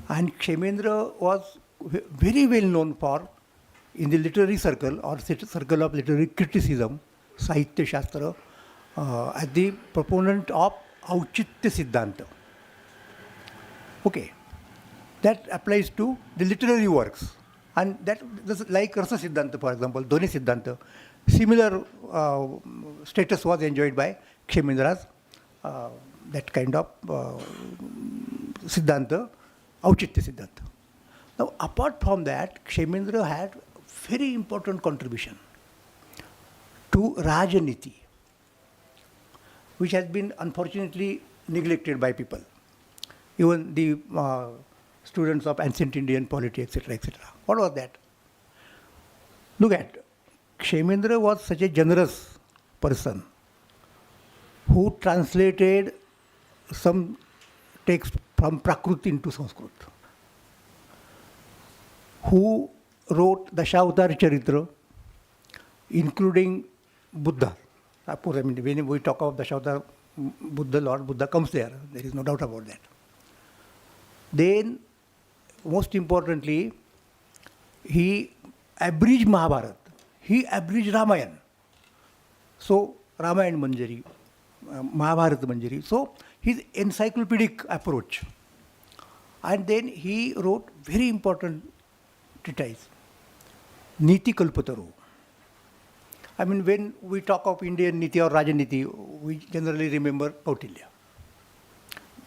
And Kshemendra was very well known for, in the literary circle or circle of literary criticism, Sahitya Shastra, as the proponent of Auchitya Siddhanta. Okay, that applies to the literary works. And that, like Rasa Siddhanta, for example, Dhoni Siddhanta, similar status was enjoyed by Kshemendra's, that kind of Siddhanta, Auchitya Siddhanta. Now, apart from that, Kshemendra had very important contribution to Rajaniti, which has been unfortunately neglected by people, even the students of ancient Indian polity, etc., etc. What was that? Look at, Kshemendra was such a generous person who translated some text from Prakrit into Sanskrit, who wrote the Dashavatara Charitra, including Buddha. Of course, I mean, when we talk of Dashavatara, Buddha, Lord Buddha comes there. There is no doubt about that. Then, most importantly, he abridged Mahabharata. He abridged Ramayana. So, Ramayana Manjari, Mahabharata Manjari. So, his encyclopedic approach. And then he wrote very important treatise, Niti Kalpataru. I mean, when we talk of Indian Niti or Rajaniti, we generally remember Kautilya.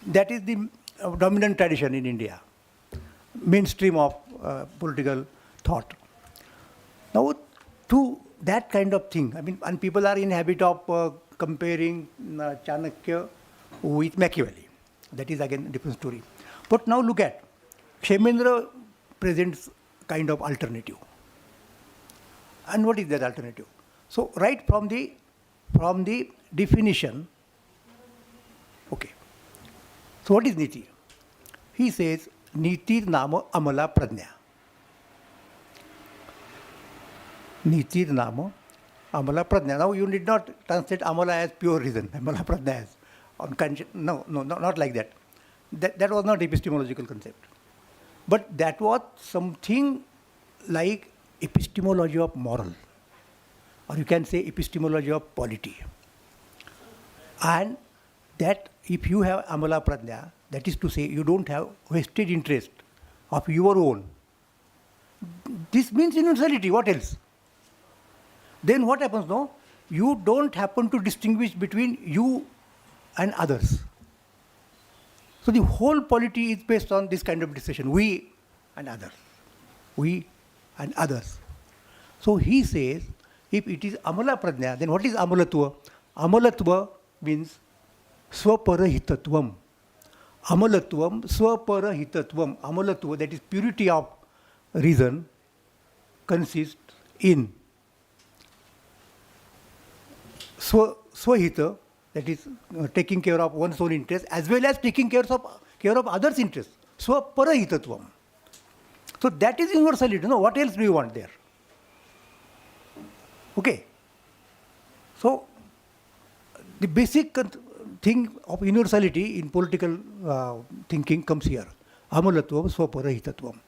That is the dominant tradition in India, mainstream of political thought. Now, to that kind of thing, I mean, and people are in habit of comparing Chanakya with Machiavelli. That is again a different story. But now look at, Kshemendra presents kind of alternative. And what is that alternative? So right from the definition, okay. So what is Niti? He says, Niti Nama Amala Pradnya. Niti Nama Amala Pradnya. Now you need not translate Amala as pure reason, Amala Pradnya as unconscious. No, not like that. That was not epistemological concept. But that was something like epistemology of moral, or you can say epistemology of polity. And that if you have Amala Pradnya, that is to say you don't have vested interest of your own. This means universality, what else? Then what happens now? You don't happen to distinguish between you and others. So the whole polity is based on this kind of discussion, we and others. We and others. So he says, if it is Amala Pradnya, then what is Amalatva? Amalatva means swaparahittatvam. Amalatvam, swaparahittatvam. Amalatva, that is purity of reason, consists in swahita, that is taking care of one's own interest, as well as taking care of others' interests. Swaparahitatvam. So that is universality. No, what else do you want there? Okay. So the basic thing of universality in political thinking comes here. Amalatvam, swaparahitatvam.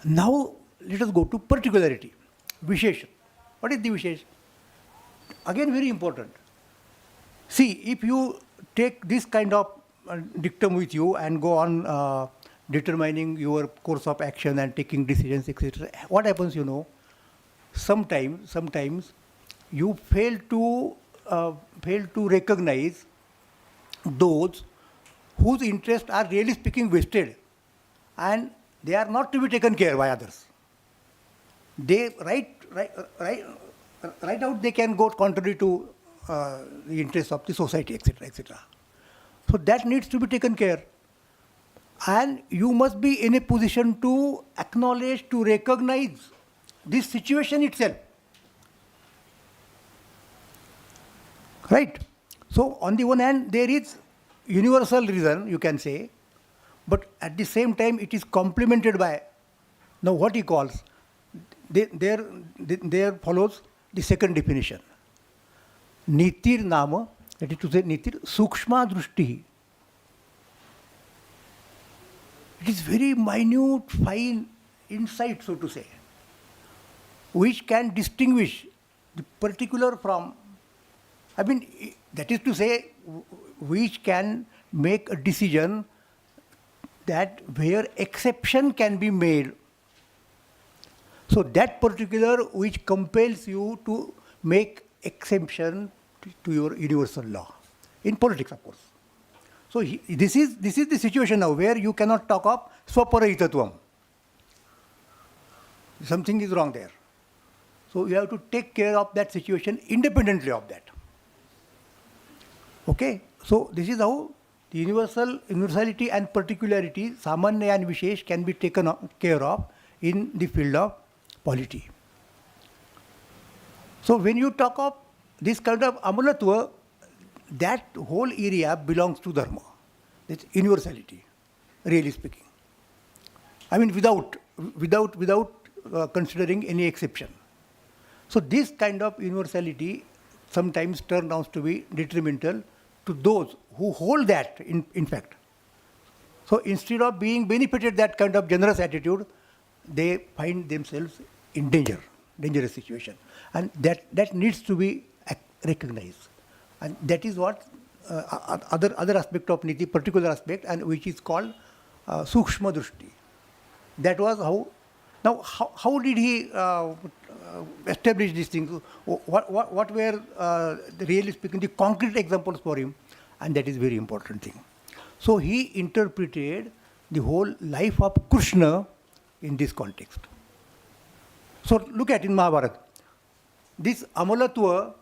Now let us go to particularity. Vishesha. What is the Vishesha? Again, very important. See, if you take this kind of dictum with you and go on determining your course of action and taking decisions, etc., what happens, you know? Sometimes you fail to recognize those whose interests are really speaking vested, and they are not to be taken care by others. They right out they can go contrary to the interests of the society, etc., etc. So that needs to be taken care. And you must be in a position to acknowledge, to recognize this situation itself. Right? So on the one hand, there is universal reason, you can say, but at the same time it is complemented by, now what he calls, there follows the second definition. Nitir nama, that is to say nitir, sukshma drushti. It is very minute, fine insight, so to say, which can distinguish the particular from, I mean, that is to say, which can make a decision that where exception can be made. So that particular which compels you to make exemption to your universal law. In politics, of course. So this is the situation now where you cannot talk of swaparahitatvam. Something is wrong there. So you have to take care of that situation independently of that. Okay? So this is how the universality and particularity, samanya and vishesh, can be taken care of in the field of polity. So when you talk of this kind of amalatva, that whole area belongs to Dharma. It's universality, really speaking. I mean, without considering any exception. So this kind of universality sometimes turns out to be detrimental to those who hold that, in fact. So instead of being benefited that kind of generous attitude, they find themselves in dangerous situation. And that needs to be recognized. And that is what other aspect of niti, particular aspect, and which is called sukshma drushti. That was how. Now, how did he establish these things? What were, really speaking, the concrete examples for him? And that is very important thing. So he interpreted the whole life of Krishna in this context. So look at in Mahabharata. This amalatva,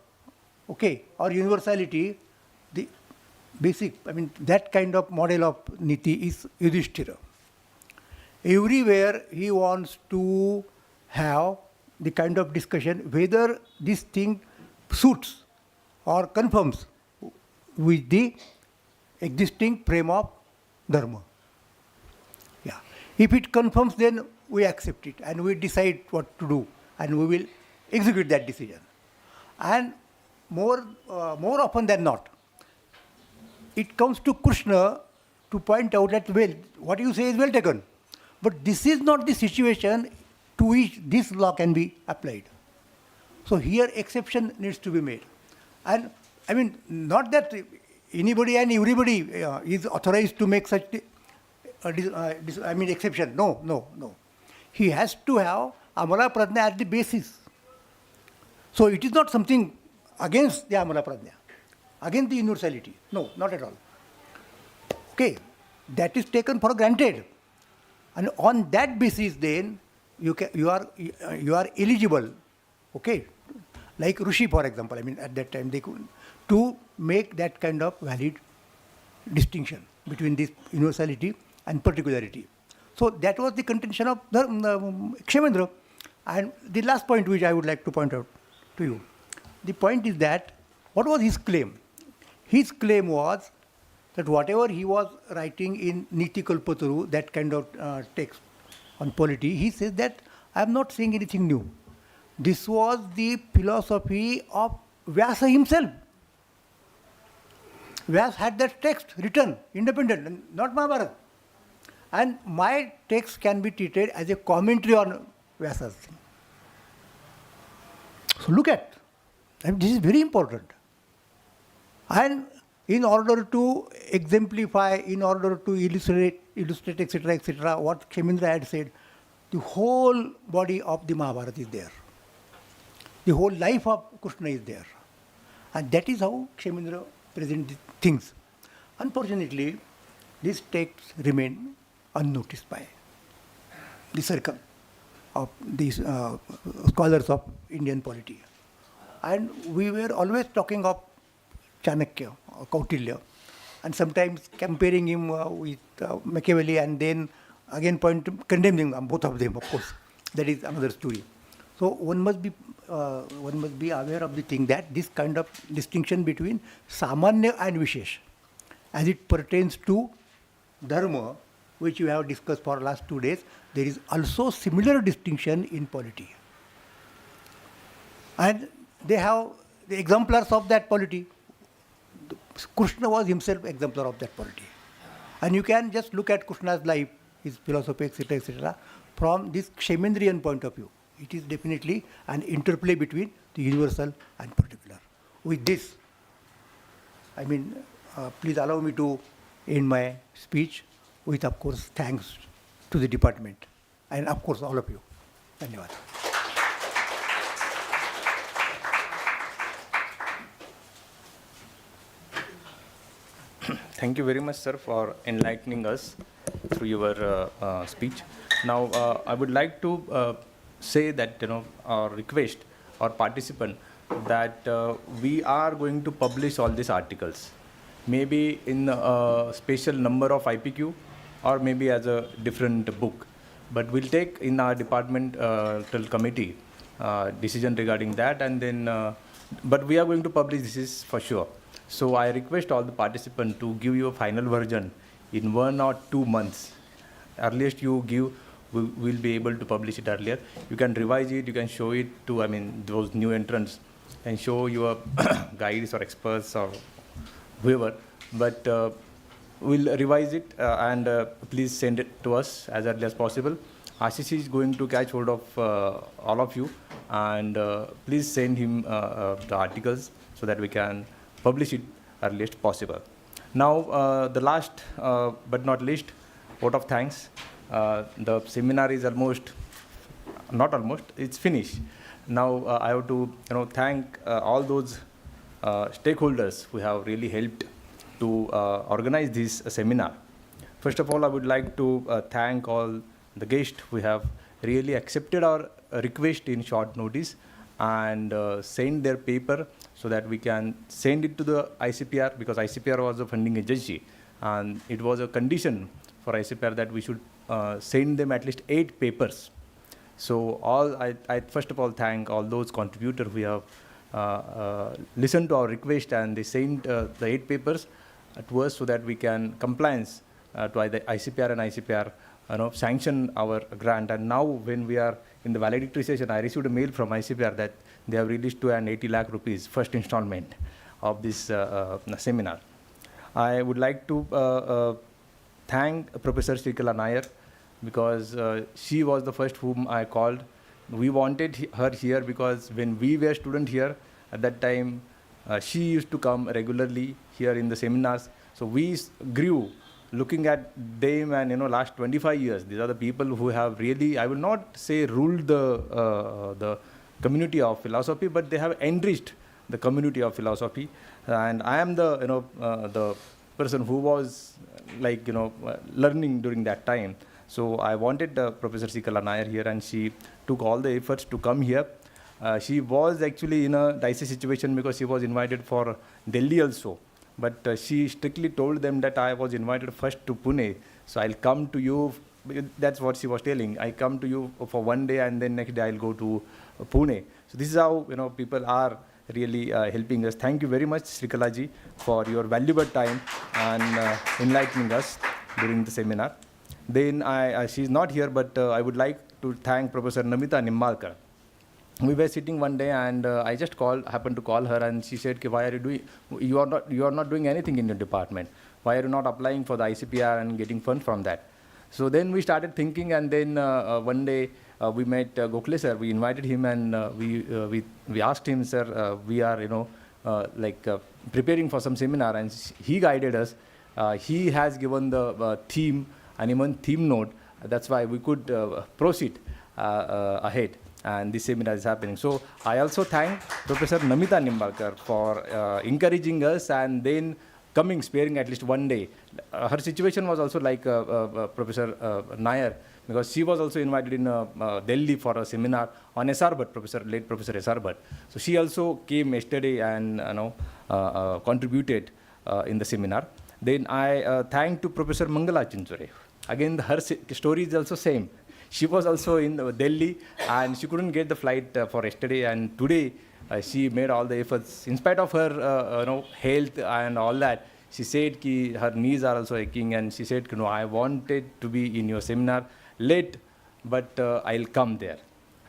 okay, or universality, the basic, I mean, that kind of model of niti is Yudhishthira. Everywhere he wants to have the kind of discussion whether this thing suits or confirms with the existing frame of Dharma. Yeah. If it confirms, then we accept it and we decide what to do and we will execute that decision. And more often than not, it comes to Krishna to point out that, well, what you say is well taken, but this is not the situation to which this law can be applied. So here exception needs to be made. And I mean, not that anybody and everybody is authorized to make such exception. No. He has to have Amala Prajna as the basis. So it is not something against the Amala Prajna, against the universality. No, not at all. Okay, that is taken for granted. And on that basis then, you are eligible, okay, like Rishi, for example. I mean, at that time, they could, to make that kind of valid distinction between this universality and particularity. So that was the contention of the Kshemendra. And the last point which I would like to point out to you, the point is that what was his claim? His claim was that whatever he was writing in Niti Kalpataru, that kind of text on polity, he says that I am not saying anything new. This was the philosophy of Vyasa himself. Vyasa had that text written, independent, and not Mahabharata. And my text can be treated as a commentary on Vyasa's thing. So look at, I mean, this is very important. And in order to exemplify, in order to illustrate, etc., what Kshemendra had said, the whole body of the Mahabharata is there. The whole life of Krishna is there. And that is how Kshemendra presents things. Unfortunately, these texts remain unnoticed by the circle of these scholars of Indian polity. And we were always talking of Chanakya, Kautilya, and sometimes comparing him with Machiavelli, and then again condemning both of them, of course. That is another story. So one must be aware of the thing that this kind of distinction between Samanya and Vishesh, as it pertains to Dharma, which you have discussed for the last 2 days, there is also similar distinction in polity. And they have the exemplars of that polity. Krishna was himself exemplar of that polity. And you can just look at Krishna's life, his philosophy, etc., from this Kshemendrian point of view. It is definitely an interplay between the universal and particular. With this, I mean, please allow me to end my speech with, of course, thanks to the department and, of course, all of you. Dhanyavad. Thank you very much, sir, for enlightening us through your speech. Now, I would like to say that, or request our participant that we are going to publish all these articles, maybe in a special number of IPQ or maybe as a different book. But we'll take in our departmental committee decision regarding that, and then, but we are going to publish this is for sure. So I request all the participants to give you a final version in 1 or 2 months. Earliest you give, we will be able to publish it earlier. You can revise it, you can show it to, those new entrants, and show your guides or experts or whoever. But we'll revise it and please send it to us as early as possible. Ashish is going to catch hold of all of you, and please send him the articles so that we can publish it earliest possible. Now, the last but not least, vote of thanks. The seminar is it's finished. Now I have to thank all those stakeholders who have really helped to organize this seminar. First of all, I would like to thank all the guests who have really accepted our request in short notice and send their paper so that we can send it to the ICPR, because ICPR was a funding agency and it was a condition for ICPR that we should send them at least 8 papers. So I first of all thank all those contributors who have listened to our request and they sent the 8 papers to us so that we can compliance to either ICPR and ICPR sanction our grant. And now when we are in the valedictory session, I received a mail from ICPR that they have released to an 80 lakh rupees first installment of this seminar. I would like to thank Professor Srikala Nair, because she was the first whom I called. We wanted her here because when we were students here at that time, she used to come regularly here in the seminars. So we grew looking at them, and last 25 years, these are the people who have really, I will not say ruled the community of philosophy, but they have enriched the community of philosophy. And I am the person who was learning during that time. So I wanted Professor Srikala Nair here, and she took all the efforts to come here. She was actually in a dicey situation because she was invited for Delhi also. But she strictly told them that I was invited first to Pune, so I'll come to you. That's what she was telling. I come to you for one day and then next day I'll go to Pune. So this is how people are really helping us. Thank you very much, Srikalaji, for your valuable time and enlightening us during the seminar. Then she's not here, but I would like to thank Professor Namita Nimbalkar. We were sitting one day and I just happened to call her, and she said, why are you doing, you are not doing anything in your department. Why are you not applying for the ICPR and getting funds from that? So then we started thinking, and then one day we met Gokhale sir. We invited him and we asked him, sir, we are preparing for some seminar, and he guided us. He has given the theme and even theme note. That's why we could proceed ahead, and this seminar is happening. So I also thank Professor Namita Nimbalkar for encouraging us and then coming, sparing at least one day. Her situation was also like Professor Nair, because she was also invited in Delhi for a seminar on SR Bhatt, late Professor SR Bhatt. So she also came yesterday and contributed in the seminar. Then I thank to Professor Mangala Chinchore. Again, her story is also same. She was also in Delhi and she couldn't get the flight for yesterday, and today she made all the efforts. In spite of her health and all that, she said her knees are also aching, and she said, I wanted to be in your seminar late, but I'll come there.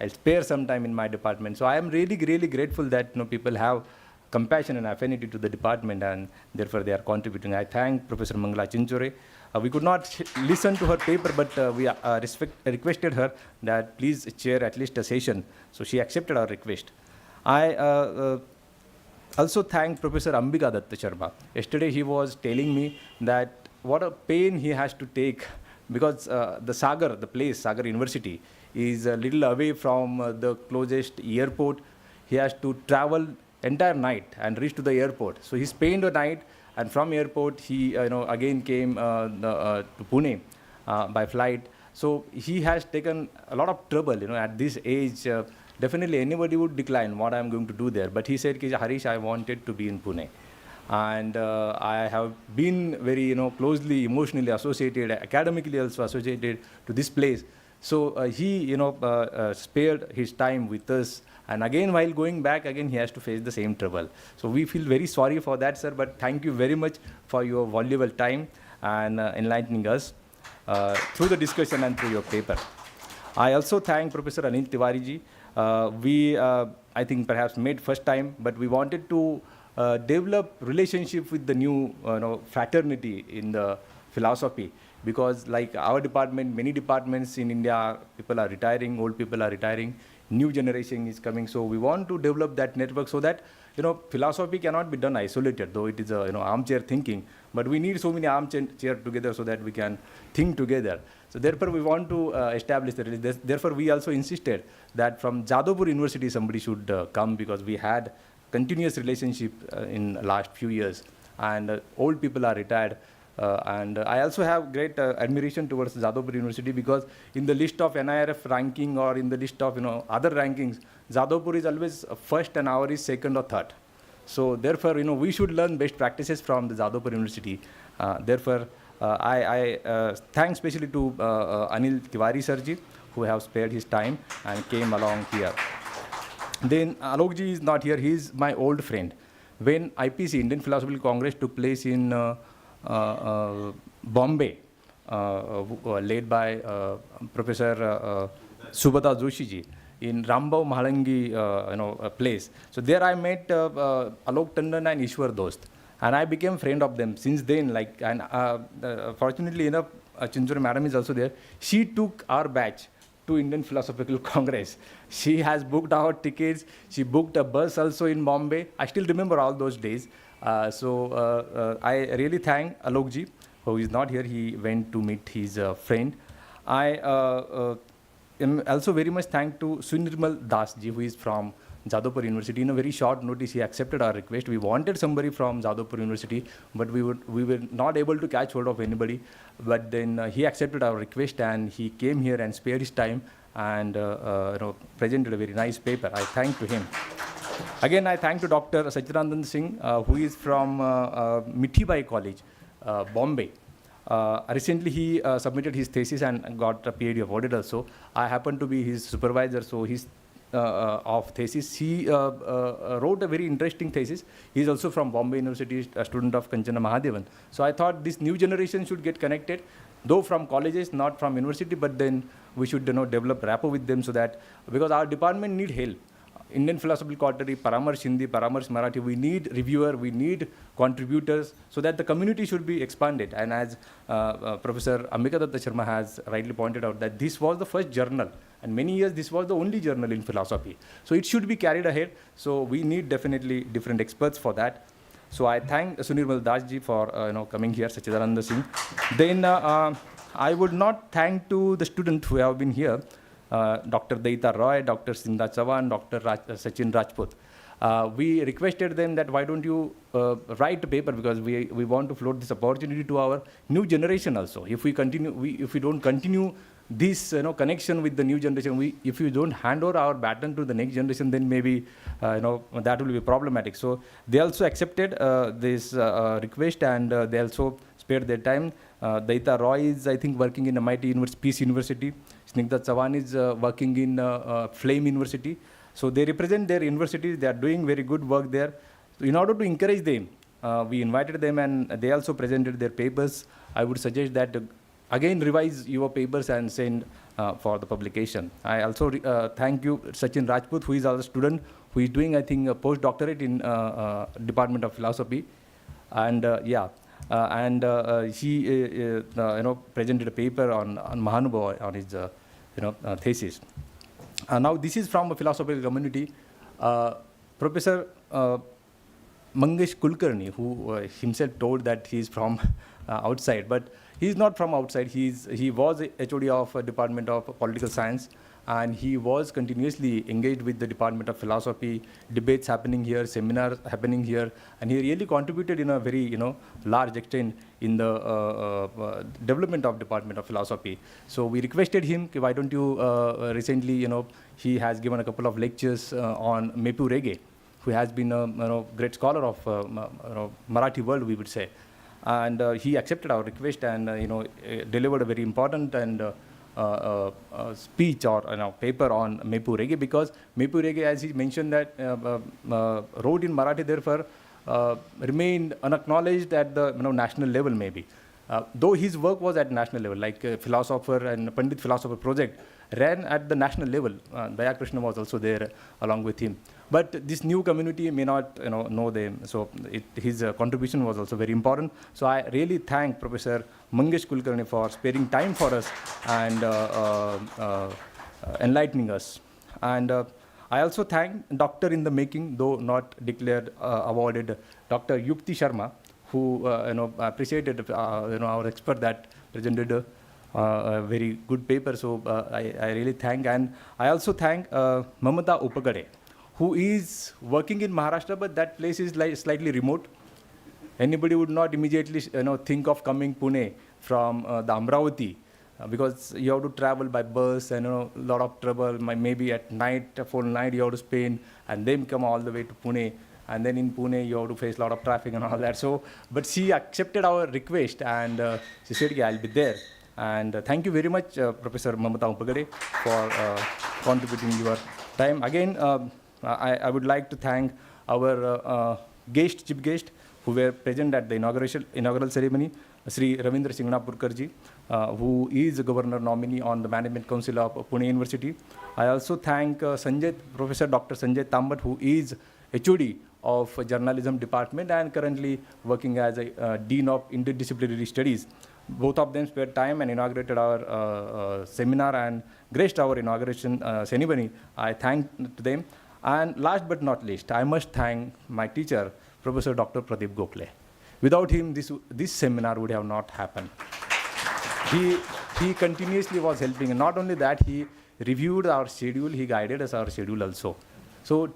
I'll spare some time in my department. So I am really, really grateful that people have compassion and affinity to the department, and therefore they are contributing. I thank Professor Mangala Chinchore. We could not listen to her paper, but we requested her that please chair at least a session. So she accepted our request. I also thank Professor Ambika Datta Sharma. Yesterday he was telling me that what a pain he has to take, because the Sagar University, is a little away from the closest airport. He has to travel entire night and reach to the airport. So he spent a night, and from airport he again came to Pune by flight. So he has taken a lot of trouble. At this age, definitely anybody would decline what I'm going to do there. But he said, Harish, I wanted to be in Pune. And I have been very closely emotionally associated, academically also associated to this place. So he spared his time with us, and again while going back again he has to face the same trouble. So we feel very sorry for that, sir, but thank you very much for your valuable time and enlightening us through the discussion and through your paper. I also thank Professor Anil Tiwari ji. We I think perhaps met first time, but we wanted to develop relationship with the new fraternity in the philosophy, because like our department, many departments in India, people are retiring, old people are retiring, new generation is coming. So we want to develop that network so that philosophy cannot be done isolated, though it is a armchair thinking, but we need so many armchair together so that we can think together. So therefore we want to establish the religion. Therefore we also insisted that from Jadavpur University somebody should come, because we had continuous relationship in last few years, and old people are retired. And I also have great admiration towards Jadavpur University, because in the list of NIRF ranking or in the list of other rankings, Jadavpur is always first and our is second or third. So therefore we should learn best practices from the Jadavpur University. Therefore I thank especially to Anil Tiwari Sarji, who have spared his time and came along here. Then Alokji is not here. He is my old friend. When IPC, Indian Philosophical Congress, took place in Bombay, led by Professor Subhata Joshi ji in Rambau Mahalangi place. So there I met Alok Tandon and Ishwar Dost, and I became friend of them since then. Fortunately enough, Chinchore madam is also there. She took our batch to Indian Philosophical Congress. She has booked our tickets. She booked a bus also in Bombay. I still remember all those days. So I really thank Alokji, who is not here. He went to meet his friend. I am also very much thank to Sunirmal Das ji, who is from Jadavpur University. In a very short notice, he accepted our request. We wanted somebody from Jadavpur University, but we were not able to catch hold of anybody. But then he accepted our request and he came here and spared his time and presented a very nice paper. I thank to him. Again, I thank to Dr. Sachidanand Singh, who is from Mithibai College, Bombay. Recently, he submitted his thesis and got a PhD awarded also. I happen to be his supervisor, so his of thesis. He wrote a very interesting thesis. He is also from Bombay University, a student of Kanchana Mahadevan. So I thought this new generation should get connected, though from colleges, not from university, but then we should develop rapport with them, so that, because our department need help. Indian Philosophical Quarterly, Paramarsh Hindi, Paramarsh Marathi, we need reviewer, we need contributors, so that the community should be expanded. And as Professor Ambika Datta Sharma has rightly pointed out, that this was the first journal, and many years this was the only journal in philosophy. So it should be carried ahead. So we need definitely different experts for that. So I thank Sunirmal Das ji for coming here, Sachidananda Singh. Then I would not thank to the students who have been here. Dr. Daita Roy, Dr. Sindha Chavan, Dr. Sachin Rajput. We requested them that why don't you write a paper, because we want to float this opportunity to our new generation also. If we don't continue this connection with the new generation, if we don't hand over our baton to the next generation, then maybe that will be problematic. So they also accepted this request, and they also spared their time. Daita Roy is, I think, working in MIT Peace University. Snigdha Chavan is working in Flame University. So they represent their universities. They are doing very good work there. So in order to encourage them, we invited them, and they also presented their papers. I would suggest that again revise your papers and send for the publication. I also thank you, Sachin Rajput, who is our student, who is doing, I think, a postdoctorate in Department of Philosophy. And he presented a paper on Mahanubhava on his thesis. Now this is from a philosophical community. Professor Mangesh Kulkarni, who himself told that he is from outside, but he is not from outside. He was a HOD of Department of Political Science, and he was continuously engaged with the Department of Philosophy, debates happening here, seminars happening here, and he really contributed in a very large extent in the development of Department of Philosophy. So we requested him, why don't you recently, he has given a couple of lectures on Mepu Rege, who has been a great scholar of Marathi world, we would say. And he accepted our request and delivered a very important and speech or paper on Mepu Rege, because Mepu Rege, as he mentioned, that wrote in Marathi, therefore remained unacknowledged at the national level maybe. Though his work was at national level, like Philosopher and Pandit Philosopher project ran at the national level. Daya Krishna was also there along with him. But this new community may not know them, so his contribution was also very important. So I really thank Professor Mangesh Kulkarni for sparing time for us and enlightening us. And I also thank Doctor in the Making, though not declared awarded, Dr. Yukti Sharma, who appreciated our expert that presented a very good paper. So I really thank, and I also thank Mamata Upagade, who is working in Maharashtra, but that place is slightly remote. Anybody would not immediately think of coming Pune from the Amravati, because you have to travel by bus and a lot of trouble. Maybe at night, full night you have to spend, and then come all the way to Pune. And then in Pune you have to face a lot of traffic and all that. So, but she accepted our request, and she said, "Yeah, I'll be there." And thank you very much, Professor Mamata Upagade, for contributing your time. Again, I would like to thank our chief guest, who were present at the inaugural ceremony, Sri Ravindra Singnapurkarji, who is the governor nominee on the Management Council of Pune University. I also thank Professor Dr. Sanjay Tambat, who is HOD of Journalism Department and currently working as a Dean of Interdisciplinary Studies. Both of them spared time and inaugurated our seminar and graced our inauguration ceremony. I thank them. And last but not least, I must thank my teacher, Professor Dr. Pradeep Gokhale. Without him, this seminar would have not happened. He continuously was helping, and not only that, he reviewed our schedule, he guided us our schedule also. So,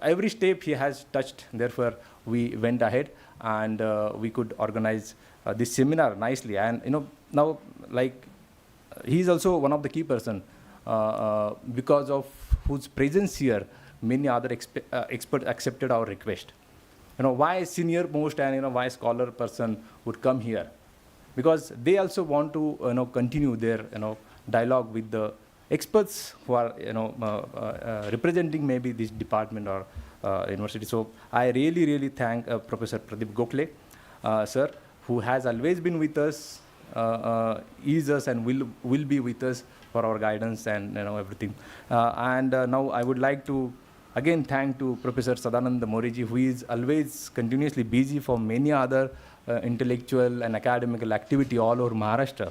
every step he has touched, therefore we went ahead and we could organize this seminar nicely. And now, like, he is also one of the key person. because of whose presence here, many other experts accepted our request. Why senior most and why scholar person would come here? Because they also want to continue their dialogue with the experts who are representing maybe this department or university. So I really thank Professor Pradeep Gokhale, sir, who has always been with us, is us and will be with us for our guidance and everything. And now I would like to again thank to Professor Sadharana Moriji, who is always continuously busy for many other intellectual and academical activity all over Maharashtra.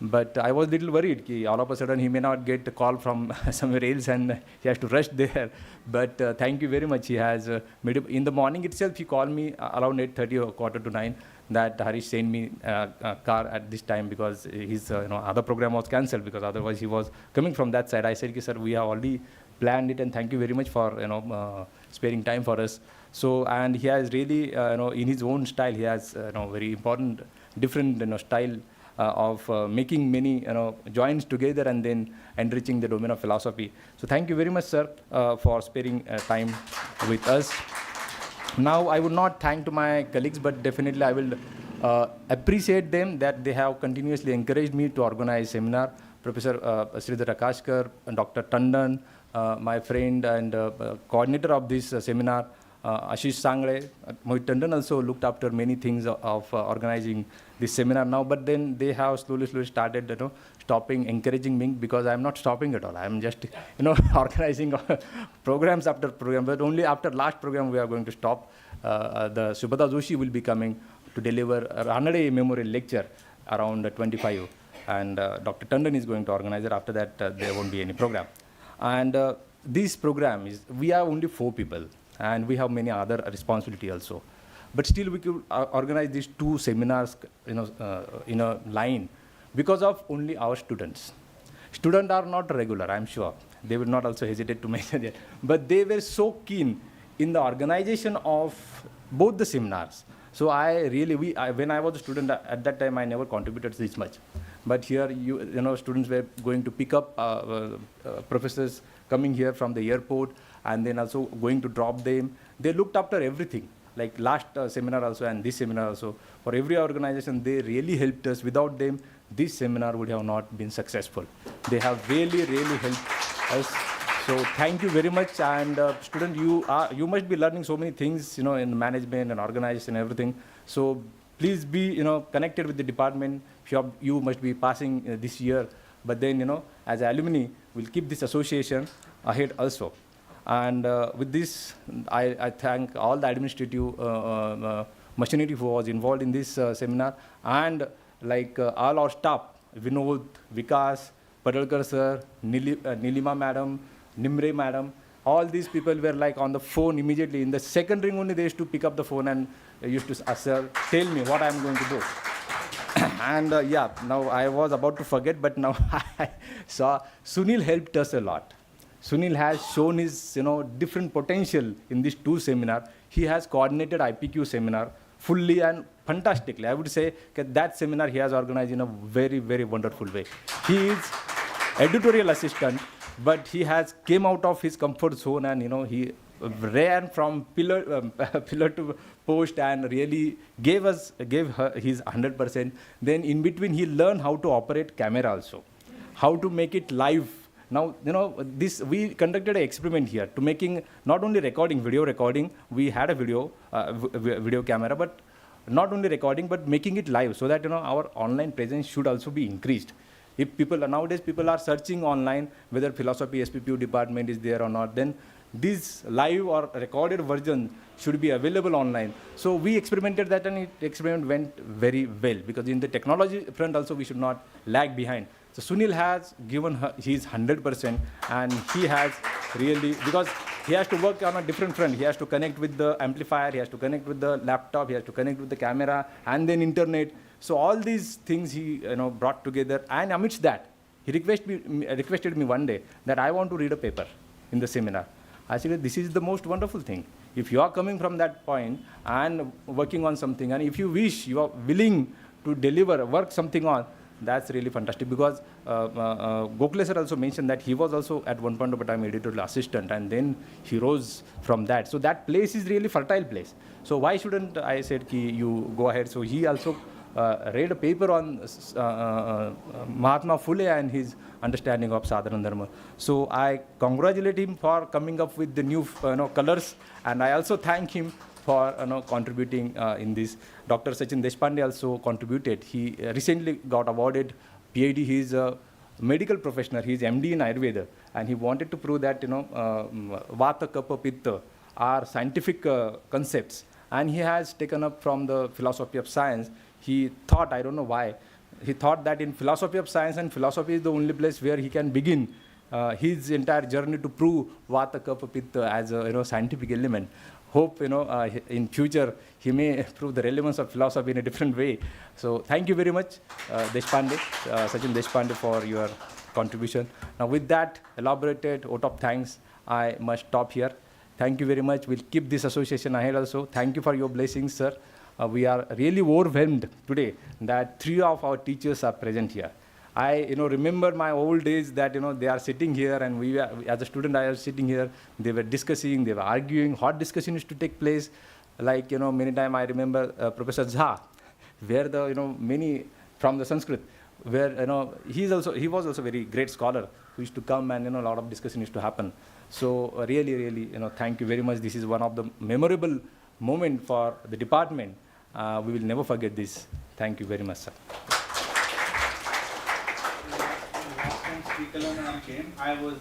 But I was a little worried that all of a sudden he may not get a call from somewhere else and he has to rush there. But thank you very much. He has made it. In the morning itself, he called me around 8:30 or 8:45 that Harish sent me a car at this time because his other program was cancelled, because otherwise he was coming from that side. I said, sir, we have already planned it and thank you very much for sparing time for us. So, and he has really in his own style, he has very important different style of making many joints together and then enriching the domain of philosophy. So thank you very much, sir, for sparing time with us. Now I would not thank to my colleagues, but definitely I will appreciate them that they have continuously encouraged me to organize seminar. Professor Sridhar Akashkar, Dr. Tandon, my friend and coordinator of this seminar, Ashish Sangre. Mohit Tandon also looked after many things of organizing this seminar now, but then they have slowly started stopping encouraging me, because I am not stopping at all. I am just organizing programs after program, but only after last program we are going to stop. The Subhada Joshi will be coming to deliver a 100-day memorial lecture around 25, and Dr. Tandon is going to organize it. After that there won't be any program. And this program is, we are only 4 people and we have many other responsibility also, but still we could organize these 2 seminars in a line because of only our students. Students are not regular, I'm sure. They will not also hesitate to mention it, but they were so keen in the organization of both the seminars. So when I was a student at that time, I never contributed this much. But here, students were going to pick up professors coming here from the airport and then also going to drop them. They looked after everything, like last seminar also and this seminar also. For every organization, they really helped us. Without them, this seminar would have not been successful. They have really helped us. So thank you very much. And student, you must be learning so many things, in management and organization and everything. So please be, connected with the department. You must be passing this year. But then, as alumni, we'll keep this association ahead also. And with this, I thank all the administrative machinery who was involved in this seminar, and all our staff, Vinod, Vikas, Padalkar sir, Nilima madam, Nimre madam, all these people were on the phone immediately. In the second ring only, they used to pick up the phone and used to ask, sir, tell me what I'm going to do. And now I was about to forget, but now I saw Sunil helped us a lot. Sunil has shown his different potential in these 2 seminars. He has coordinated IPQ seminar fully and fantastically. I would say that seminar he has organized in a very, very wonderful way. He is editorial assistant, but he has came out of his comfort zone and he ran from pillar to post and really gave her his 100%. Then in between he learned how to operate camera also, how to make it live. Now, we conducted an experiment here to making not only video recording. We had a video camera, but not only recording, but making it live, so that our online presence should also be increased. If nowadays people are searching online whether philosophy SPPU department is there or not, then this live or recorded version should be available online. So we experimented that, and the experiment went very well, because in the technology front also we should not lag behind. So Sunil has given his 100%, and he has really, because he has to work on a different front. He has to connect with the amplifier, he has to connect with the laptop, he has to connect with the camera, and then internet. So all these things he brought together, and amidst that, he requested me one day that I want to read a paper in the seminar. I said, this is the most wonderful thing. If you are coming from that point and working on something, and if you wish, you are willing to work something on, that's really fantastic, because Gokhale sir also mentioned that he was also at one point of a time editorial assistant, and then he rose from that. So that place is really fertile place. So why shouldn't I said ki you go ahead? So he also read a paper on Mahatma Phule and his understanding of Sadharana Dharma. So I congratulate him for coming up with the new colors, and I also thank him for contributing in this. Dr. Sachin Deshpande also contributed. He recently got awarded PhD. He is a medical professional. He is MD in Ayurveda, and he wanted to prove that Vata, Kapha, Pitta are scientific concepts, and he has taken up from the philosophy of science. He thought, I don't know why, he thought that in philosophy of science, and philosophy is the only place where he can begin his entire journey to prove Vata, Kapha, Pitta as a scientific element. Hope in future he may prove the relevance of philosophy in a different way. So thank you very much, Deshpande, Sachin Deshpande, for your contribution. Now with that elaborated vote of thanks, I must stop here. Thank you very much. We'll keep this association ahead also. Thank you for your blessings, sir. We are really overwhelmed today that 3 of our teachers are present here. I remember my old days that they are sitting here, and we were, as a student I was sitting here, they were discussing, they were arguing, hot discussion used to take place. Like many times I remember Professor Jha, where the many from the Sanskrit, where he was also very great scholar who used to come, and a lot of discussion used to happen. So really thank you very much. This is one of the memorable moment for the department. We will never forget this. Thank you very much, sir. Last time Sri Kalam came, I was